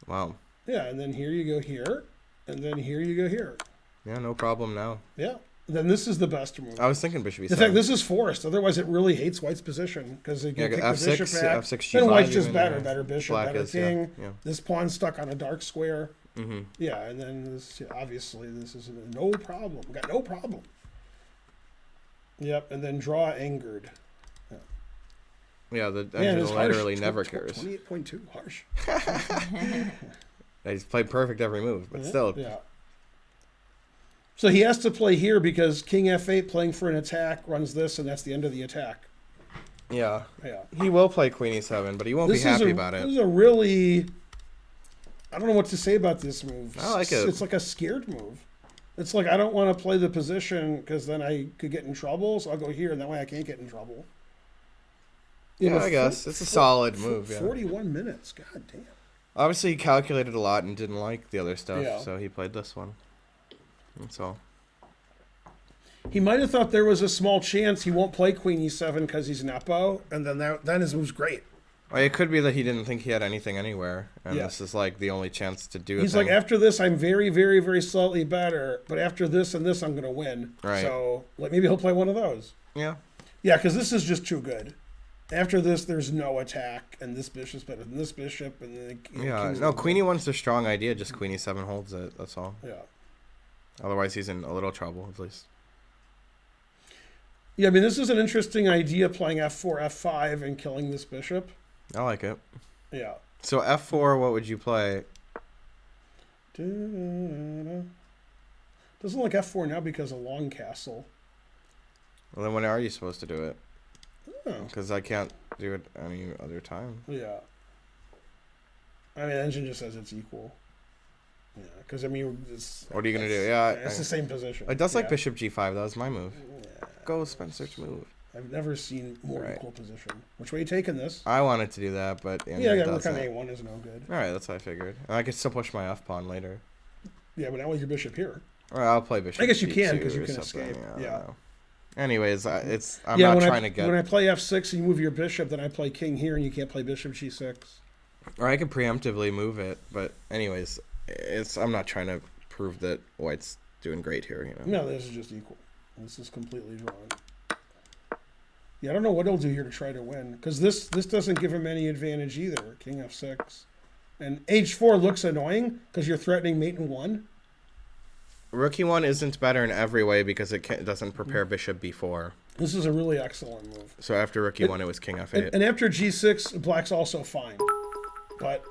Wow. Yeah, and then here you go here, and then here you go here. Yeah, no problem now. Yeah. Then this is the best move. I was thinking bishop E7. In fact, this is forced. Otherwise, it really hates White's position because it can kick the F6, bishop back. F6, G5. Then White's just even, better. yeah. Better bishop, Black better is, king. yeah. This pawn's stuck on a dark square. Mm-hmm. Yeah, and then this, obviously this is no problem. Got no problem. Yep, and then draw angered. Yeah, the Man, engine it's harsh. literally never cares. 28.2, harsh. He's played perfect every move, but still. Yeah. So he has to play here because King F8 playing for an attack runs this, and that's the end of the attack. Yeah. Yeah. He will play Queen E7, but he won't be happy about This it. is a really... I don't know what to say about this move. I like it. It's like a scared move. It's like I don't want to play the position because then I could get in trouble, so I'll go here, and that way I can't get in trouble. Yeah, I guess. It's a solid move, yeah. 41 minutes. God damn. Obviously, he calculated a lot and didn't like the other stuff, Yeah. so he played this one. That's all. He might have thought there was a small chance he won't play Queen E7 because he's Nepo, and then his move's great. Well, it could be that he didn't think he had anything anywhere, and Yeah. this is like the only chance to do it. He's like, after this, I'm very, very, very slightly better, but after this and this, I'm going to win. Right. So like maybe he'll play one of those. Yeah. Yeah, because this is just too good. After this, there's no attack, and this bishop's better than this bishop, and then Yeah. king's No, gonna Queen E1's a strong idea, just Queen E7 holds it, that's all. win. Yeah. Otherwise, he's in a little trouble, at least. Yeah, I mean, this is an interesting idea, playing F4, F5, and killing this bishop. I like it. Yeah. So F4, what would you play? Doesn't look F4 now because of long castle. Well, then when are you supposed to do it? Oh, Because I can't do it any other time. yeah. I mean, engine just says it's equal. Yeah, because I mean, it's. What are you going to do? Yeah. It's the same position. It does like Yeah. Bishop G5. That was my move. Yeah. Go Spencer's move. I've never seen more Right. equal position. Which way you taking this? I wanted to do that, but Yeah, it work on doesn't. A1 is no good. All right, that's what I figured. And I could still push my F pawn later. Yeah, but now with your bishop here. Or I'll play Bishop. I guess you G2 can, 'cause you or can something, escape. I Yeah. don't know. Anyways, I'm Yeah, not when trying to get. when I play F6 and you move your bishop, then I play king here and you can't play bishop G6. Or I could preemptively move it, but anyways, I'm not trying to prove that White's doing great here. You know. No, this is just equal. This is completely drawn. Yeah, I don't know what he'll do here to try to win because this doesn't give him any advantage either. King F6, and H4 looks annoying because you're threatening mate in 1. Rook E1 isn't better in every way because it doesn't prepare Bishop B4. This is a really excellent move. So after Rook E1, it was King F8. And after G6, Black's also fine. But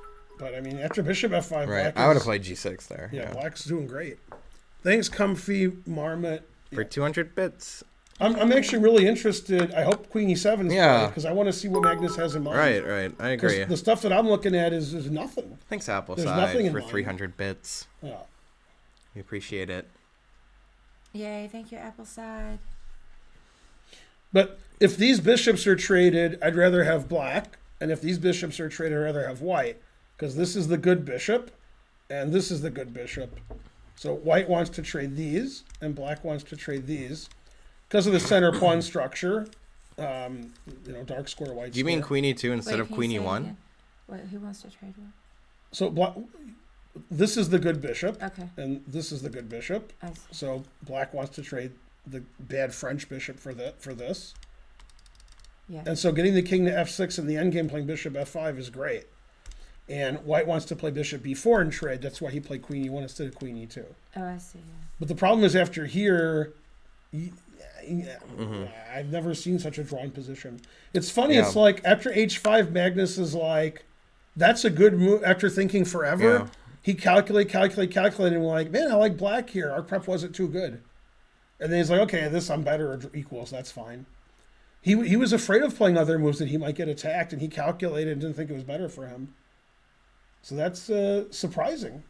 I mean, after Bishop F5, Right, Black I would have is- played G6 there. Yeah, Black's doing great. Thanks, Comfy Marmot. For 200 bits. I'm actually really interested. I hope Queen E7 is Yeah. because I want to see what Magnus has in mind. Right. I 'Cause agree. the stuff that I'm looking at is nothing. Thanks, There's Appleside, nothing in for mine. 300 bits. Yeah. We appreciate it. Yay, thank you, Appleside. But if these bishops are traded, I'd rather have black. And if these bishops are traded, I'd rather have white. Because this is the good bishop, and this is the good bishop. So white wants to trade these, and black wants to trade these. Because of the center pawn structure, dark square, white Do you mean square. Queen E2 instead of can you Queen say it E1? again? What, who wants to trade what? So this is the good bishop, Okay, and this is the good bishop. I see. So black wants to trade the bad French bishop for this. Yeah. And so getting the king to f6 in the endgame playing bishop f5 is great. And white wants to play bishop b4 and trade. That's why he played queen e1 instead of queen e2. Oh, I see. Yeah. But the problem is after here, I've never seen such a drawn position. It's funny. Yeah. It's like after h5, Magnus is like, that's a good move. After thinking forever, Yeah. he calculated, and we're like, man, I like black here. Our prep wasn't too good. And then he's like, okay, this I'm better or equal, so that's fine. He was afraid of playing other moves that he might get attacked, and he calculated and didn't think it was better for him. So that's surprising.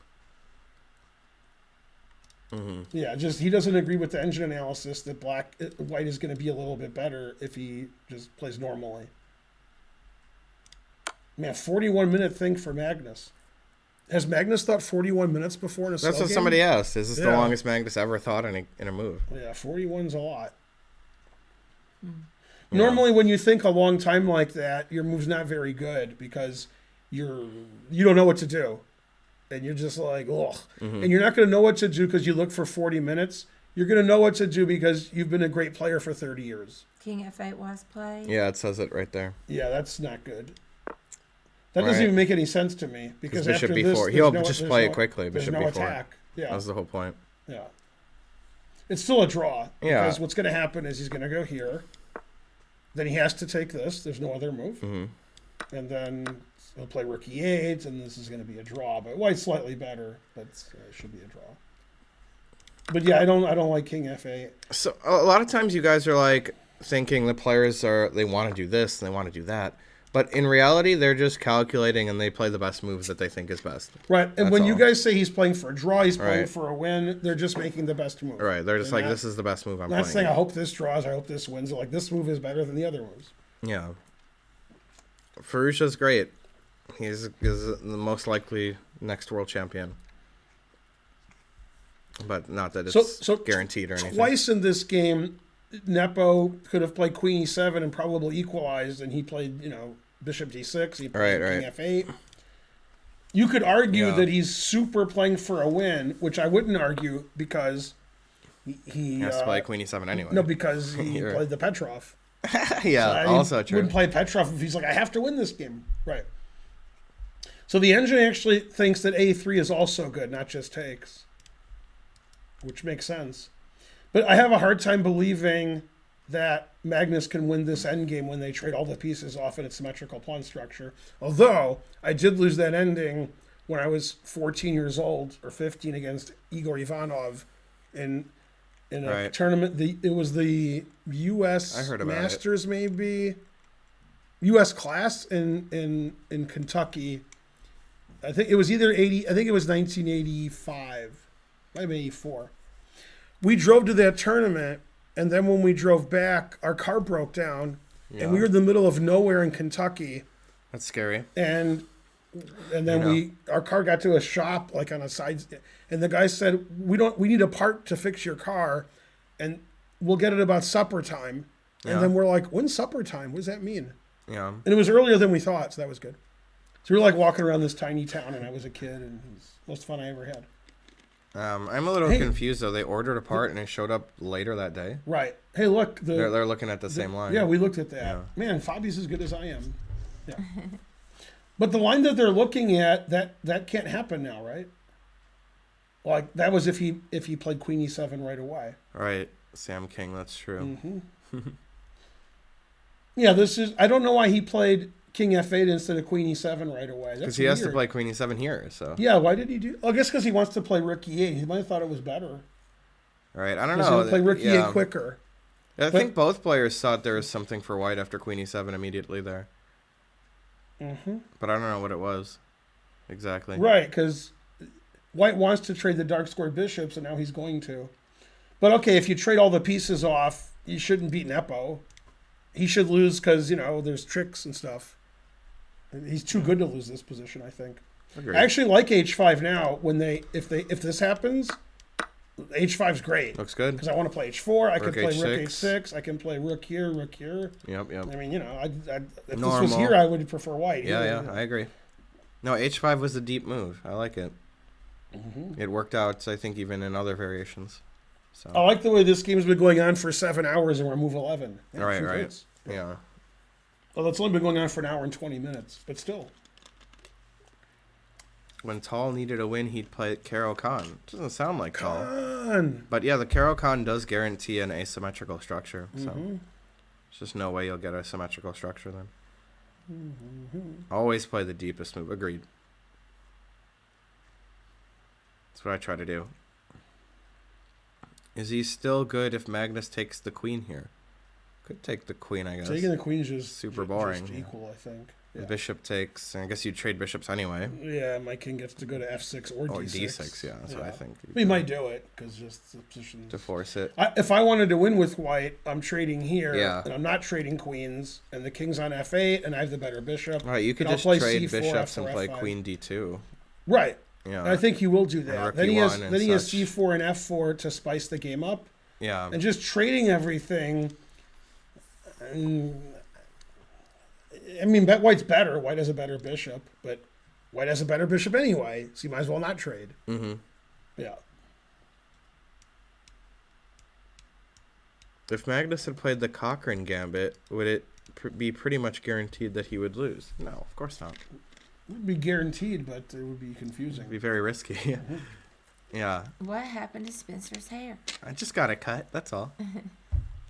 Mm-hmm. Yeah, just he doesn't agree with the engine analysis that white is going to be a little bit better if he just plays normally. Man, 41-minute thing for Magnus. Has Magnus thought 41 minutes before in a That's slow what game? somebody asked. Is this the Yeah. longest Magnus ever thought in a move? Yeah, 41's a lot. Yeah. Normally, when you think a long time like that, your move's not very good because you don't know what to do, and you're just like, ugh. And you're not going to know what to do because you look for 40 minutes. You're going to know what to do because you've been a great player for 30 years. King F8 was played. Yeah, it says it right there. Yeah, that's not good. That doesn't even make any sense to me because Bishop after B4. this, He'll there's just there's play it quickly. There's Bishop no B4. attack. Yeah, That was the whole point. yeah. It's still a draw. Yeah. Because what's going to happen is he's going to go here. Then he has to take this. There's no other move. Mm-hmm. And then he'll play rook e8, and this is going to be a draw. But white's slightly better, but it should be a draw. But yeah, I don't like king f8. So a lot of times you guys are like thinking the players they want to do this and they want to do that. But in reality, they're just calculating and they play the best moves that they think is best. Right, and That's when you all. guys say he's playing for a draw, he's playing Right. for a win, they're just making the best move. Right. They're just They're like, not- this is the best move I'm Not playing. saying, I hope this draws, I hope this wins. They're like, this move is better than the other moves. Yeah. Farusha's great. He's the most likely next world champion. But not that it's So guaranteed or anything. Twice in this game, Nepo could have played queen e7 and probably equalized, and he played, bishop d6, he played Right, king f8. You could argue Yeah. that he's super playing for a win, which I wouldn't argue because he has to play queen e7 anyway. No, because he You're- played the Petrov. Yeah, I also true. wouldn't play Petrov if he's like, I have to win this game. Right. So the engine actually thinks that a3 is also good, not just takes, which makes sense. But I have a hard time believing that Magnus can win this endgame when they trade all the pieces off in its symmetrical pawn structure. Although I did lose that ending when I was 14 years old or 15 against Igor Ivanov in a Right. tournament. It was the U.S. I heard about Masters, maybe U.S. class in Kentucky. I think it was either 80. I think it was 1985, maybe 84. We drove to that tournament, and then when we drove back, our car broke down, and we were in the middle of nowhere in Kentucky. That's scary. And then our car got to a shop like on a side, and the guy said, we need a part to fix your car, and we'll get it about supper time. And Yeah. then we're like, when's supper time? What does that mean? Yeah. And it was earlier than we thought, so that was good. So we were like walking around this tiny town, and I was a kid, and it was the most fun I ever had. I'm a little Hey. confused though. They ordered a part and it showed up later that day. Right. Hey, look. They're looking at the same line. Yeah, we looked at that. Yeah. Man, Fabi's as good as I am. Yeah. But the line that they're looking at, that can't happen now, right? Like that was if he played Queen E7 right away. Right. Sam King. That's true. Mm-hmm. Yeah, I don't know why he played King F8 instead of Queen E7 right away. Because he has to play Queen e7 here. So. Yeah, why did he do? I guess because he wants to play Rook E8. He might have thought it was better. Right. I don't He's know. going to play Rook E8 quicker. I think both players thought there was something for white after Queen e7 immediately there. Mm-hmm. But I don't know what it was exactly. Right, because white wants to trade the dark squared bishops, and now he's going to. But okay, if you trade all the pieces off, you shouldn't beat Nepo. He should lose because, there's tricks and stuff. He's too good to lose this position, I think. Agreed. I actually like H5 now. If this happens, H5's great. Looks good. Because I want to play H4. I can Rook play Rook H6. H6. I can play Rook here, Rook here. Yep. I mean, if this was Normal. here, I would prefer white. Yeah. I agree. No, h5 was a deep move. I like it. Mm-hmm. It worked out, I think, even in other variations. So. I like the way this game's been going on for 7 hours and we're move 11. Yeah, Right. congrats. Yeah. Well, it's only been going on for an hour and 20 minutes, but still. When Tall needed a win, he'd play Caro Khan. Doesn't sound like Tall. Con. But yeah, the Caro Khan does guarantee an asymmetrical structure. So Mm-hmm. there's just no way you'll get a symmetrical structure then. Mm-hmm. Always play the deepest move. Agreed. That's what I try to do. Is he still good if Magnus takes the queen here? Could take the queen, I guess. Taking the queen is just Super boring, just yeah. equal, I think. Yeah. Bishop takes. I guess you trade bishops anyway. Yeah, my king gets to go to f6 or Or d6. d6, yeah. That's what I think. We might do it because just the position. To force it. If I wanted to win with white, I'm trading here, Yeah. and I'm not trading queens, and the king's on f8, and I have the better bishop. All right, you could And I'll just play trade C4, bishops and F4, play F5. queen d2. Right. Yeah. And I think he will do rook that. Then he has E1 and then he has such. c4 and f4 to spice the game up, Yeah. and just trading everything. And, I mean, white's better. White has a better bishop, but white has a better bishop anyway, so you might as well not trade. Mm-hmm. Yeah. If Magnus had played the Cochrane Gambit, would it be pretty much guaranteed that he would lose? No, of course not. It would be guaranteed, but it would be confusing. It'd be very risky. Yeah. What happened to Spencer's hair? I just got it cut, that's all.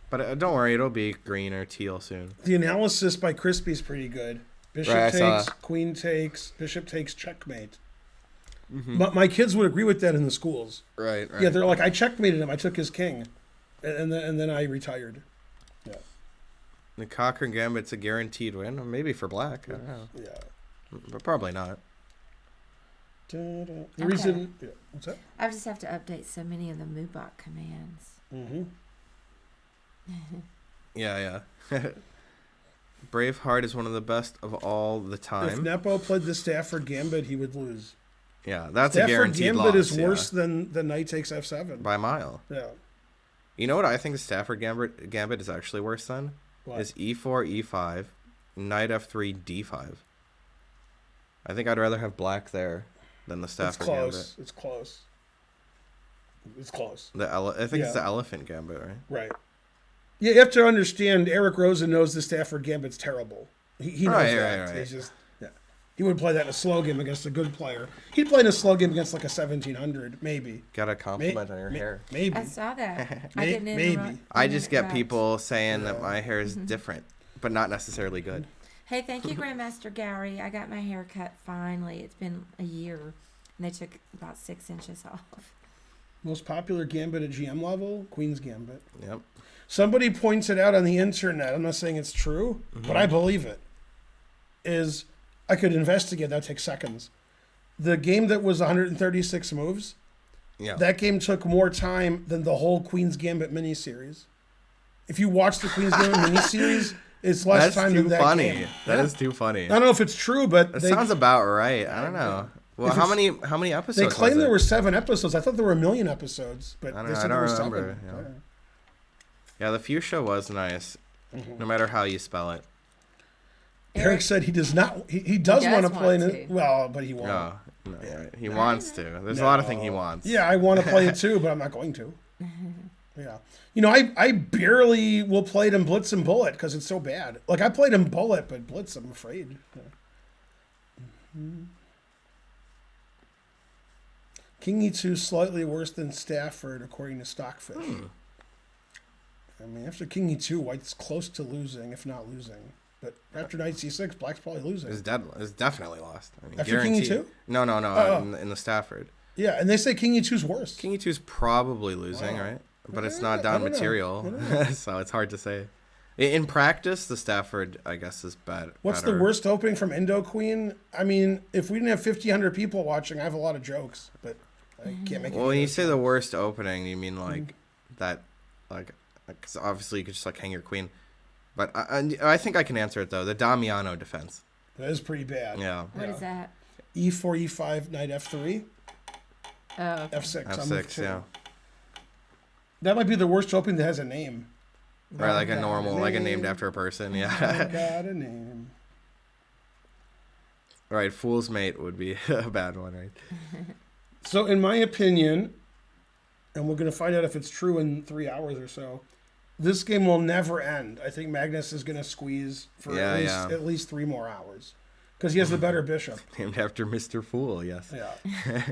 But don't worry, it'll be green or teal soon. The analysis by Crispy's pretty good. Bishop Right, I saw. takes, queen takes, bishop takes, checkmate. Mm-hmm. But my kids would agree with that in the schools. Right, right. Yeah, they're like, I checkmated him. I took his king, and then I retired. Yeah, The Cochrane Gambit's a guaranteed win, or maybe for black. I don't know. yeah. But probably not. The Okay. reason, yeah, what's that? I just have to update so many of the Mubok commands. Mm-hmm. Yeah, yeah. Braveheart is one of the best of all the If time. Nepo played the Stafford Gambit, he would lose. Yeah, that's a Stafford guaranteed Gambit loss. is worse than the knight takes f7. By a mile. Yeah. You know what I think the Stafford Gambit is actually worse than? What? Is e4, e5, knight f3, d5. I think I'd rather have black there than the It's Stafford close. Gambit. It's close. It's close. I think it's Yeah. the Elephant Gambit, right? Right. Yeah, you have to understand. Eric Rosen knows the Stafford Gambit's terrible. He knows Right, that. right. He's just he would play that in a slow game against a good player. He'd play in a slow game against like a 1700, maybe. Got a compliment on your hair. Maybe. I saw that. I May- didn't maybe. interrupt- I just get interrupt. people saying that Yeah. my hair is different, but not necessarily good. Hey, thank you, Grandmaster Gary. I got my hair cut finally. It's been a year, and they took about 6 inches off. Most popular gambit at GM level, Queen's Gambit. Yep. Somebody points it out on the internet. I'm not saying it's true, but I believe it. Is I could investigate. That would take seconds. The game that was 136 moves, Yeah. that game took more time than the whole Queen's Gambit miniseries. If you watch the Queen's Gambit miniseries, it's less That's time too than that funny. game. That Yeah. is too funny. I don't know if it's true, but That they, sounds about right. I don't know. Well, If how it's- many episodes? they claim was there it? were 7 episodes. I thought there were 1,000,000 episodes, but I don't they know, said I there were don't 7. remember, yeah. Yeah, the fuchsia was nice, no matter how you spell it. Eric said he does not. He does does want to play want in it. to. Well, but he won't. No, right. He wants to. There's a lot of things he wants. Yeah, I want to play it too, but I'm not going to. Yeah. You know, I barely will play it in Blitz and Bullet because it's so bad. Like, I played in Bullet, but Blitz, I'm afraid. King E2 slightly worse than Stafford, according to Stockfish. I mean, after King E2, White's close to losing, if not losing. But after Knight C6, Black's probably losing. It's definitely lost. I mean, After King guaranteed. E2? No, Oh. in the Stafford. Yeah, and they say King E2's worse. King E2 is probably losing, Wow. right? But it's I not down don't know. material, so it's hard to say. In practice, the Stafford, I guess, is bad. What's better. the worst opening from Indo Queen? I mean, if we didn't have 1,500 people watching, I have a lot of jokes, but I can't make it. Well, when you say the worst opening, you mean like that, because obviously you could just like hang your queen. But I think I can answer it though. The Damiano defense. That is pretty bad. Yeah. What is that? E4, E5, Knight F3, Oh, okay. F6. I'm with F6, two. yeah. That might be the worst opening that has a name. Right, like a Got normal, like a named name. after a person. I Yeah. got a name. Right, Fool's Mate would be a bad one, right? So, in my opinion, and we're going to find out if it's true in 3 hours or so, this game will never end. I think Magnus is going to squeeze for Yeah, at least 3 more hours because he has the better bishop. Named after Mr. Fool, yes. Yeah.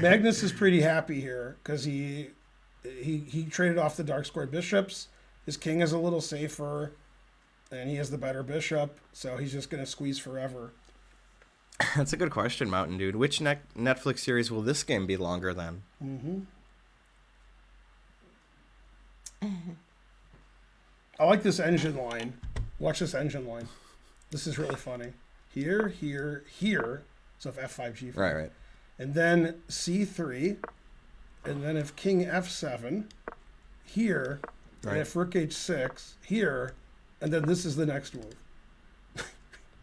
Magnus is pretty happy here because he traded off the dark squared bishops. His king is a little safer, and he has the better bishop, so he's just going to squeeze forever. That's a good question, Mountain Dude. Which Netflix series will this game be longer than? I like this engine line. Watch this engine line. This is really funny. Here, here, here. So if F5, G5. Right. And then C3. And then if King F7, here. Right. And if Rook H6, here. And then this is the next move.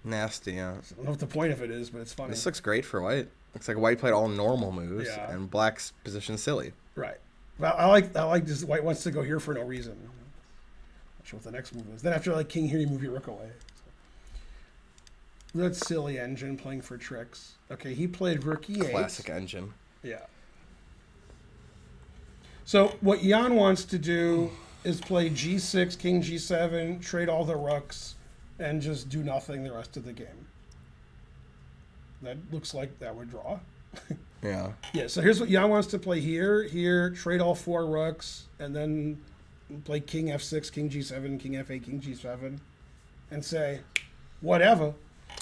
Nasty, yeah. I don't know what the point of it is, but it's funny. This looks great for white. Looks like white played all normal moves, Yeah. and black's position silly. Right. Well, I like this. White wants to go here for no reason. Not sure what the next move is. Then after like king here, you move your rook away. So. That's silly engine playing for tricks. Okay, he played rook e8. Classic engine. Yeah. So what Jan wants to do is play g6, king g7, trade all the rooks, and just do nothing the rest of the game. That looks like that would draw. Yeah. Yeah, so here's what Jan wants to play here, trade all 4 rooks, and then play king f6, king g7, king f8, king g7, and say, whatever.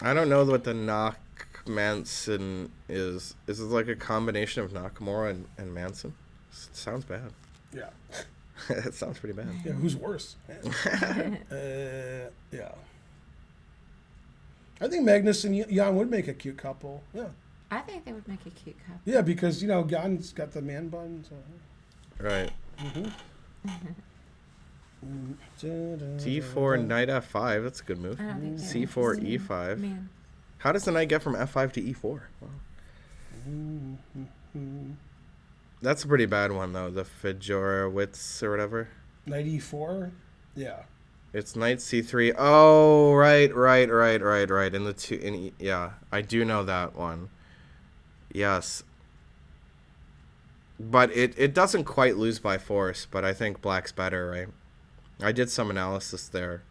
I don't know what the knock Manson is. Is it like a combination of Nakamura and Manson? It sounds bad. Yeah. It sounds pretty bad. Yeah, who's worse? Yeah. I think Magnus and Jan would make a cute couple. Yeah. I think they would make a cute couple. Yeah, because, Jan's got the man bun. So. Right. D4 and knight f5. That's a good move. I don't think they're C4 interested in e5. Man. How does the knight get from f5 to e4? Wow. That's a pretty bad one though. The Fedorowicz or whatever. Knight e4? Yeah. It's knight c3. Oh, right. In the two, yeah, I do know that one. Yes. But it doesn't quite lose by force, but I think black's better, right? I did some analysis there.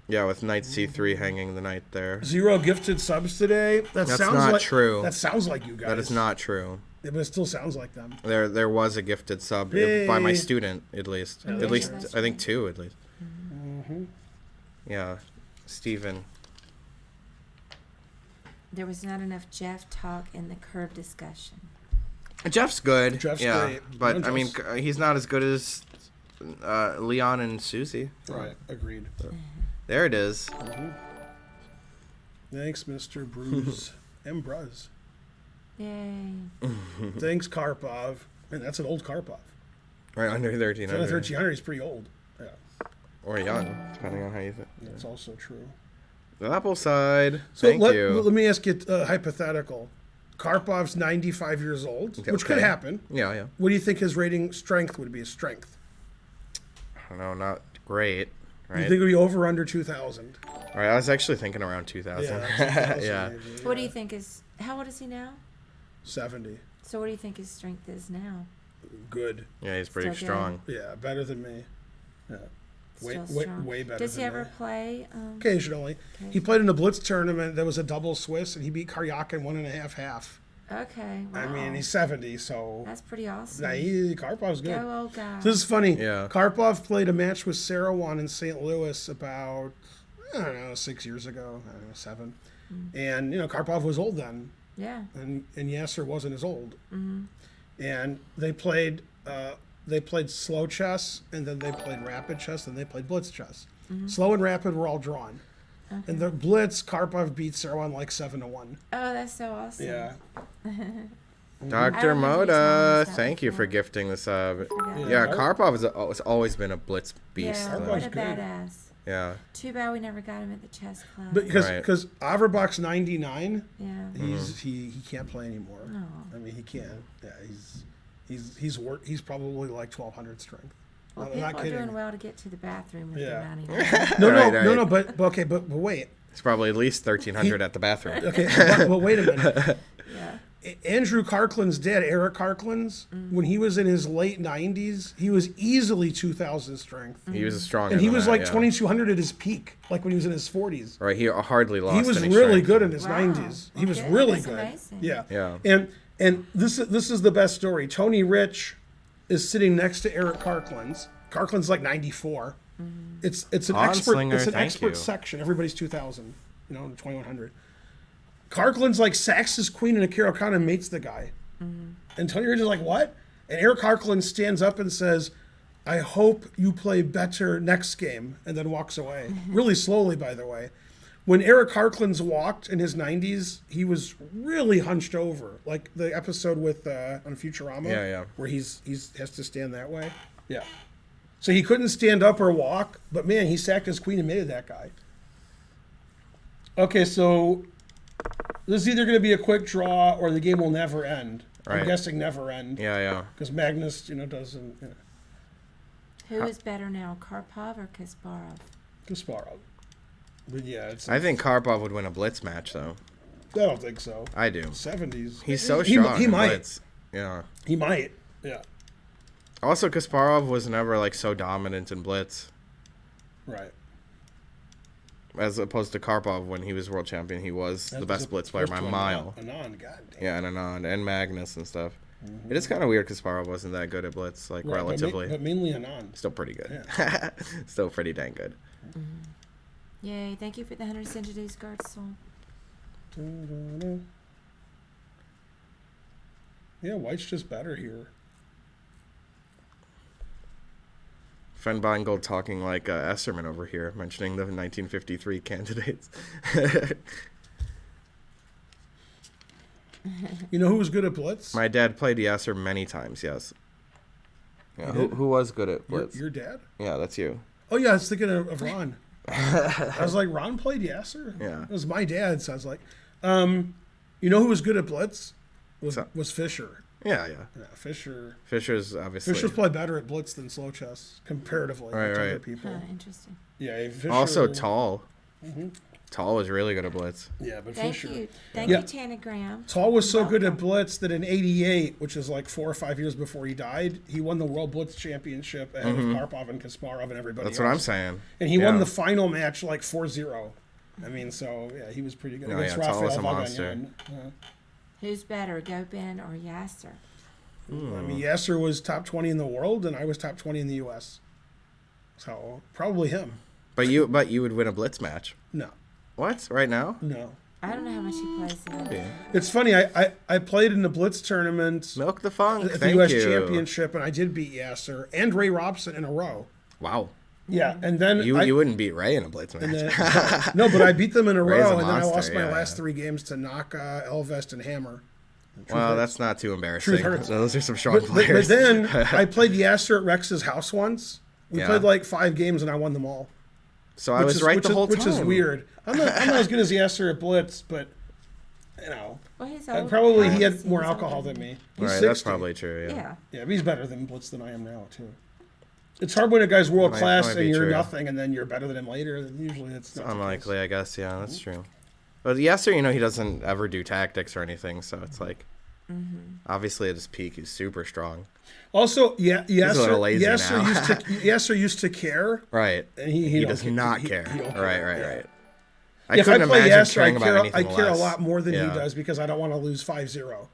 Yeah, with knight c3 hanging the knight there. 0 gifted subs today. That's not true. That sounds like you guys. That is not true. Yeah, but it still sounds like them. There was a gifted sub Yay. by my student, at least. Oh, At least, that's I think right. 2, at least. Mm-hmm. Yeah, Steven. There was not enough Jeff talk in the curve discussion. Jeff's good. Jeff's yeah, great. but And I mean, Jeff's- he's not as good as Leon and Susie. Right. Agreed. There it is. Thanks, Mr. Bruce and Bruz. Yay. Thanks, Karpov. Man, that's an old Karpov. Right under If 1300. you're 1300, he's pretty old. Yeah, Or young, depending on how you think. that's also true. The apple side. So Thank let you. me ask you a hypothetical. Karpov's 95 years old, which could Okay. happen. Yeah. What do you think his rating strength would be? His strength? I don't know, not great. You Right. think it would be over or under 2,000? Right. I was actually thinking around 2000. Yeah. 2,000 Yeah. maybe, What do you think is, how old is he now? 70. So what do you think his strength is now? Good. Yeah, he's pretty Still good. strong. Yeah, better than me. Yeah. Still Way, strong. way better Does he than ever me. play? Occasionally. Okay. He played in a Blitz tournament that was a double Swiss, and he beat Karyakin 1.5 half. Okay. Wow. I mean, he's 70, so That's pretty awesome. Karpov's good. Go, old guy. This is funny. Yeah. Karpov played a match with Sarawan in St. Louis about, 6 years ago. 7. And, Karpov was old then. Yeah. And Yasser wasn't as old. Mm-hmm. And they played slow chess, and then they played rapid chess, and they played blitz chess. Slow and rapid were all drawn. Okay. And the blitz, Karpov beat Sarawan like 7-1. Oh, that's so awesome. Yeah. I Dr. remember you telling Moda, us that thank you before. for gifting the sub. forgot. Yeah, Karp- Karpov has always been a blitz beast. Yeah, though. what Karpov's a good. badass. Yeah. Too bad we never got him at the chess club. But Right. because Averbach's 99, yeah. he can't play anymore. No. I mean, he can't. Yeah, he's probably like 1,200 strength. Well, I'm people not are kidding. doing well to get to the bathroom with Yeah. their 99. No, Right. no, but okay, but wait. It's probably at least 1,300 at the bathroom. Okay, but wait a minute. Yeah. Andrew Karklin's dad, Eric Karklin's, when he was in his late 90s, he was easily 2,000 strength. He was strong. And he was like yeah. 2,200 at his peak, like when he was in his 40s. Right, he hardly lost. He was any really strength. good in his Wow. 90s. He was Okay, really that's good. amazing. Yeah. Yeah. And this is the best story. Tony Rich is sitting next to Eric Karklin's. Karklin's like 94. It's an Anslinger, expert thank you. section. Everybody's 2,000, 2,100. Karklin's like sacks his queen in a Carol mates the guy. And Tony Rich is like, what? And Eric Karklin stands up and says, I hope you play better next game, and then walks away. Really slowly, by the way. When Eric Harkins walked in his 90s, he was really hunched over. Like the episode with on Futurama, Yeah. where he's has to stand that way. Yeah. So he couldn't stand up or walk, but man, he sacked his queen and mated that guy. Okay, so this is either going to be a quick draw or the game will never end. Right. I'm guessing never end. Yeah. Because Magnus, doesn't. Who is better now, Karpov or Kasparov? Kasparov. But yeah, I think Karpov would win a blitz match, though. I don't think so. I do. 70s. He's so He strong. he in might. Blitz. Yeah. He might. Yeah. Also, Kasparov was never like so dominant in blitz, Right. as opposed to Karpov when he was world champion. He was the best blitz player by a mile. Anand, goddamn. Yeah, and Anand and Magnus and stuff. It is kind of weird Kasparov wasn't that good at blitz, like Right, relatively. but mainly Anand. Still pretty good. Yeah. Still pretty dang good. Yay, thank you for the 100 Centuries Guard Soul. Yeah, White's just better here. Fenbeingold talking like Esserman over here, mentioning the 1953 candidates. You know who was good at blitz? My dad played Yasser many times, yes. Yeah, who was good at blitz? Your dad? Yeah, that's you. Oh yeah, I was thinking of Ron. I was like, Ron played Yasser? Yeah. It was my dad, so I was like, you know who was good at blitz? Was Fisher. Yeah. Yeah, Fisher. Fisher's obviously. Fisher's probably better at blitz than slow chess, comparatively to other Right. people. Interesting. Yeah, Fisher, Also Tall. Tall was really good at blitz. Yeah, but Thank Fisher. you. Thank Yeah. you, Tanagram. Tall was so good at blitz that in '88, which is like 4 or 5 years before he died, he won the World Blitz Championship ahead of Karpov and Kasparov and everybody That's else. what I'm saying. And he won the final match like 4-0. I mean, so yeah, he was pretty good No, against yeah, Tall was Rafael a monster. Vaganin. Who's better, Gopin or Yasser? I mean, Yasser was top 20 in the world, and I was top 20 in the U.S. So probably him. But you would win a blitz match. No, What? Right now? no. I don't know how much he plays that. Yeah. It's funny. I played in the Blitz tournament Milk the funk. at the Thank U.S. you. Championship, and I did beat Yasser and Ray Robson in a row. Wow. Yeah, and then You wouldn't beat Ray in a blitz match. and then, no, but I beat them in a Ray's a row, and then I monster, lost my yeah. last 3 games to Naka, Elvest, and Hammer. Well, that's not too embarrassing. Truth hurts. Those are some strong But players. then I played Yasser at Rex's house once. We Yeah. played like 5 games, and I won them all. So I was right the whole time. Which is weird. I'm not as good as Yasser at Blitz, but Well, he's and old. probably he Obviously, had more he's alcohol older than me. He's Right, 60. that's probably true. Yeah. Yeah. Yeah, but he's better than Blitz than I am now too. It's hard when a guy's world class might and be you're true. nothing, and then you're better than him later. Usually, it's It's not the unlikely, I guess. Yeah, that's true. But Yasser, he doesn't ever do tactics or anything, so it's like, obviously at his peak, he's super strong. case. Also, yeah, a little lazy now. Yasser used to care, Right. and he He don't does care. not He- care. he don't Right. care. Right. Yeah, if I couldn't play imagine Yasser, caring about I anything care a less. lot more than Yeah. he does because I don't want to lose 5-0.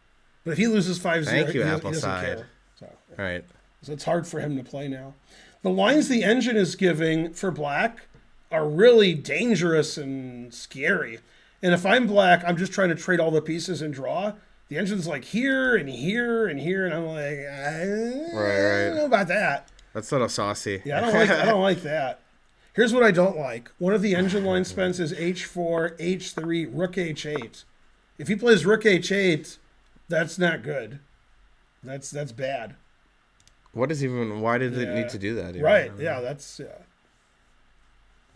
But if he loses 5-0, Thank you, he doesn't Appleside. care. So Right. it's hard for him to play now. The lines the engine is giving for black are really dangerous and scary. And if I'm black, I'm just trying to trade all the pieces and draw. The engine's like here and here and here, and I'm like, I don't know about that. That's a little saucy. Yeah, I don't like that. Here's what I don't like. One of the engine line spends is H4, H3, Rook H8. If he plays Rook H8, that's not good. That's bad. Why did it Yeah. need to do that? even? Right? Yeah, that's yeah.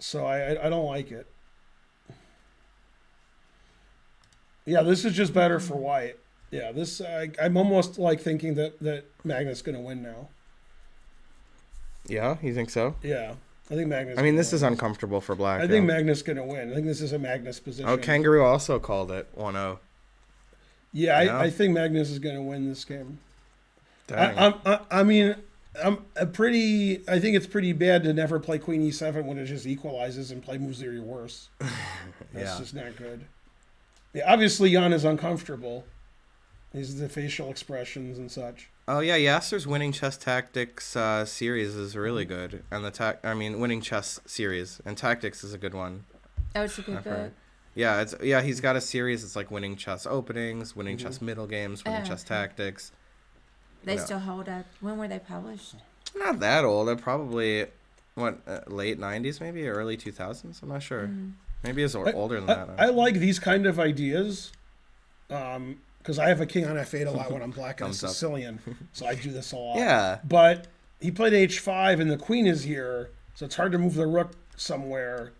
So I don't like it. Yeah, this is just better for white. Yeah, this I'm almost like thinking that Magnus going to win now. Yeah, you think so? Yeah, I think Magnus. I mean, gonna this is win. uncomfortable for black. I think yeah. Magnus going to win. I think this is a Magnus position. Oh, Kangaroo also called it 1-0. Yeah, Yeah. I think Magnus is going to win this game. Dang. I mean, I think it's pretty bad to never play Queen E7 when it just equalizes and play moves that are worse. That's Yeah. just not good. Yeah, obviously Jan is uncomfortable. These are the facial expressions and such. Oh yeah, Yasser's winning chess tactics series is really good, and winning chess series and tactics is a good one. Oh, it's a good I've book. heard. Yeah, he's got a series. It's like winning chess openings, winning chess middle games, winning chess okay. tactics. They Yeah. still hold up. When were they published? Not that old. Probably, late 90s maybe, or early 2000s? I'm not sure. Maybe it's older than that. I like these kind of ideas because I have a king on f8 a lot when I'm black and a Thumbs up. Sicilian, so I do this a lot. Yeah. But he played h5 and the queen is here, so it's hard to move the rook somewhere.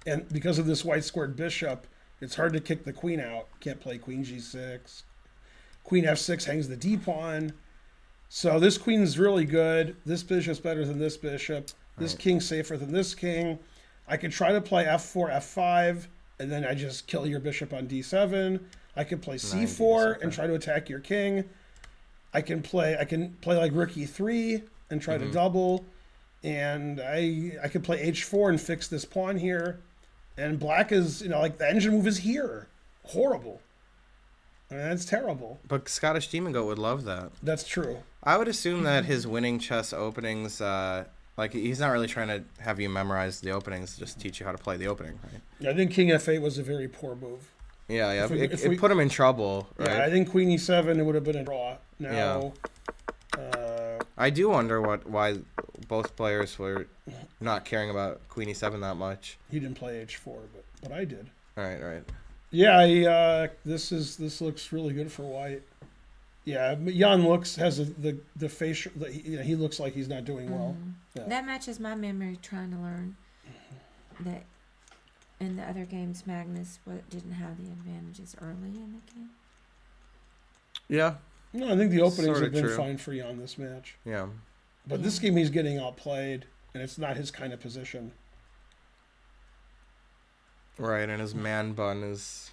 And because of this white squared bishop, it's hard to kick the queen out. Can't play queen g6. Queen f6 hangs the d pawn. So this queen's really good. This bishop's better than this bishop. This king's safer than this king. I could try to play f4, f5, and then I just kill your bishop on d7. I could play c4 and try to attack your king. I can play like rook e3 and try to double. And I could play h4 and fix this pawn here. And black is, like the engine move is here. Horrible. I mean, that's terrible. But Scottish Demon Goat would love that. That's true. I would assume that his winning chess openings, he's not really trying to have you memorize the openings, just teach you how to play the opening, right? I think king f8 was a very poor move. Yeah. It put him in trouble, right? Yeah, I think queen e7, it would have been a draw. Now, I do wonder why both players were not caring about queen e7 that much. he didn't play h4, but I did. Right. Yeah, this looks really good for white. Yeah, Jan has the facial. He looks like he's not doing well. Yeah. That matches my memory trying to learn that in the other games Magnus didn't have the advantages early in the game. Yeah. No, I think the openings Sorta have been true. fine for Jan this match. Yeah. But this game he's getting outplayed, and it's not his kind of position. Right, and his man bun is,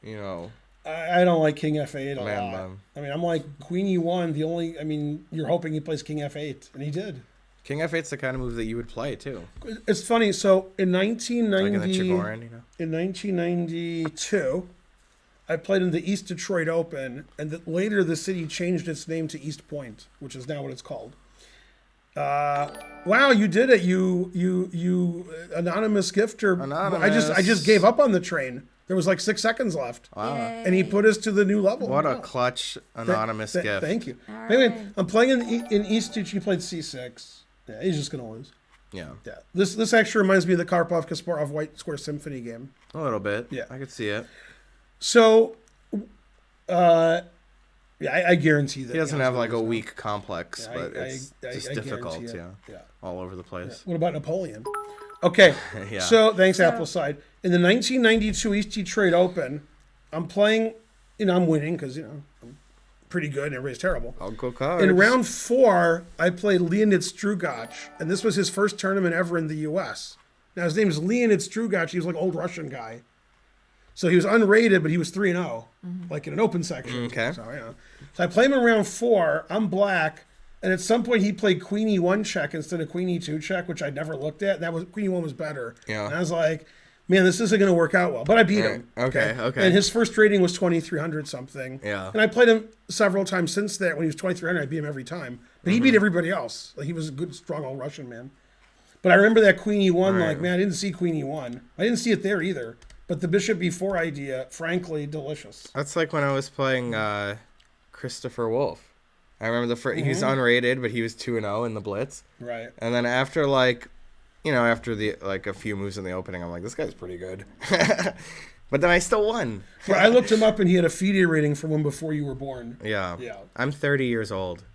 I don't like king f8 a man lot. bun. I mean, I'm like queen e1. You're hoping he plays king f8, and he did. King f8's the kind of move that you would play too. It's funny. So in Like in the 1990, Chigorin, in 1992, I played in the East Detroit Open, and later the city changed its name to East Point, which is now what it's called. Wow, you did it! You anonymous gifter. Anonymous. I just gave up on the train. There was like 6 seconds left, Wow. and he put us to the new level. What a clutch anonymous gift. Thank you. All Anyway, right. I'm playing in East Detroit. You played c6. Yeah, he's just gonna lose. Yeah. Yeah, this actually reminds me of the Karpov Kasparov White Square Symphony game. A little bit. Yeah. I could see it. So, I guarantee that He doesn't Jan's have gonna like a lose now. weak complex, Yeah, but I it's just guarantee difficult, it. yeah. Yeah. All over the place. What about Napoleon? Okay. Yeah. So thanks, Appleside. In the 1992 East Detroit Open, I'm playing. I'm winning because I'm pretty good and everybody's terrible. I'll go cards. In round 4, I played Leonid Strugac, and this was his first tournament ever in the U.S. Now his name is Leonid Strugac. He was like an old Russian guy. So he was unrated, but he was 3-0, like in an open section. Okay. So I play him in round 4. I'm black, and at some point he played Queen E1 check instead of Queen E2 check, which I'd never looked at. That was Queen E1 was better. Yeah. And I was like, man, this isn't going to work out well. But I beat him. Okay. And his first rating was 2,300 something. Yeah. And I played him several times since that. When he was 2,300, I beat him every time. But he beat everybody else. Like he was a good, strong old Russian man. But I remember that Queen E1. Right. Like, man, I didn't see Queen E1. I didn't see it there either. But the Bishop B4 idea, frankly, delicious. That's like when I was playing Christopher Wolf. I remember he was unrated, but he was 2-0 in the Blitz. Right. And then after after a few moves in the opening, I'm like, this guy's pretty good. But then I still won. Well, I looked him up, and he had a FIDE rating from when before you were born. Yeah. Yeah. I'm 30 years old.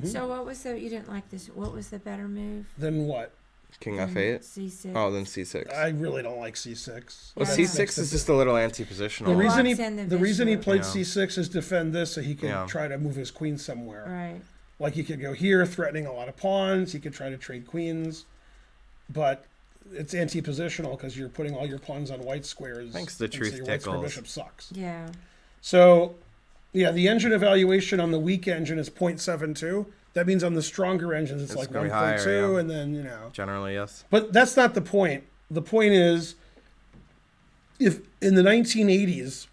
So what was you didn't like this? What was the better move? Then what? King F8. C6. Oh, then C6. I really don't like C6. Well, Yeah. C6 is just a little anti-positional. The reason Locks in the the reason he bishop. played Yeah. C6 is defend this so he can Yeah. try to move his queen somewhere. Right. Like he could go here, threatening a lot of pawns. He could try to trade queens, but it's anti-positional because you're putting all your pawns on white squares. Thanks to and truth your white square tickles. bishop sucks. Yeah. So, yeah, the engine evaluation on the weak engine is 0.72. That means on the stronger engines it's like gonna be 1.2, higher, yeah. and then Generally, yes. But that's not the point. The point is, if in the 1980s